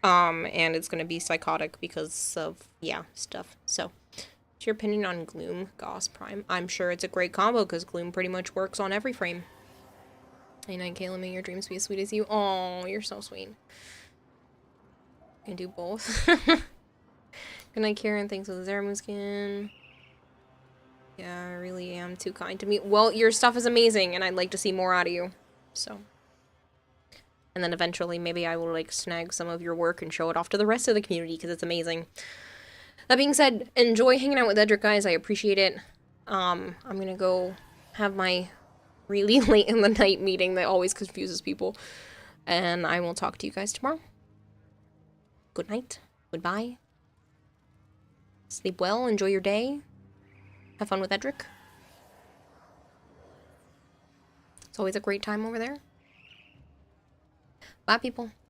Speaker 2: and it's going to be psychotic because of, yeah, stuff. So, what's your opinion on Gloom, Goss, Prime? I'm sure it's a great combo because Gloom pretty much works on every frame. Hey, night, Kayla, may your dreams be as sweet as you. Oh, you're so sweet. Can do both. Good night, Karen. Thanks for the Zeramu skin. Yeah, I really am too kind to me. Well, your stuff is amazing, and I'd like to see more out of you. So. And then eventually, maybe I will, like, snag some of your work and show it off to the rest of the community, because it's amazing. That being said, enjoy hanging out with Edric, guys. I appreciate it. I'm gonna go have my really late in the night meeting that always confuses people. And I will talk to you guys tomorrow. Good night. Goodbye. Sleep well. Enjoy your day. Have fun with Edric. It's always a great time over there. Bye, people.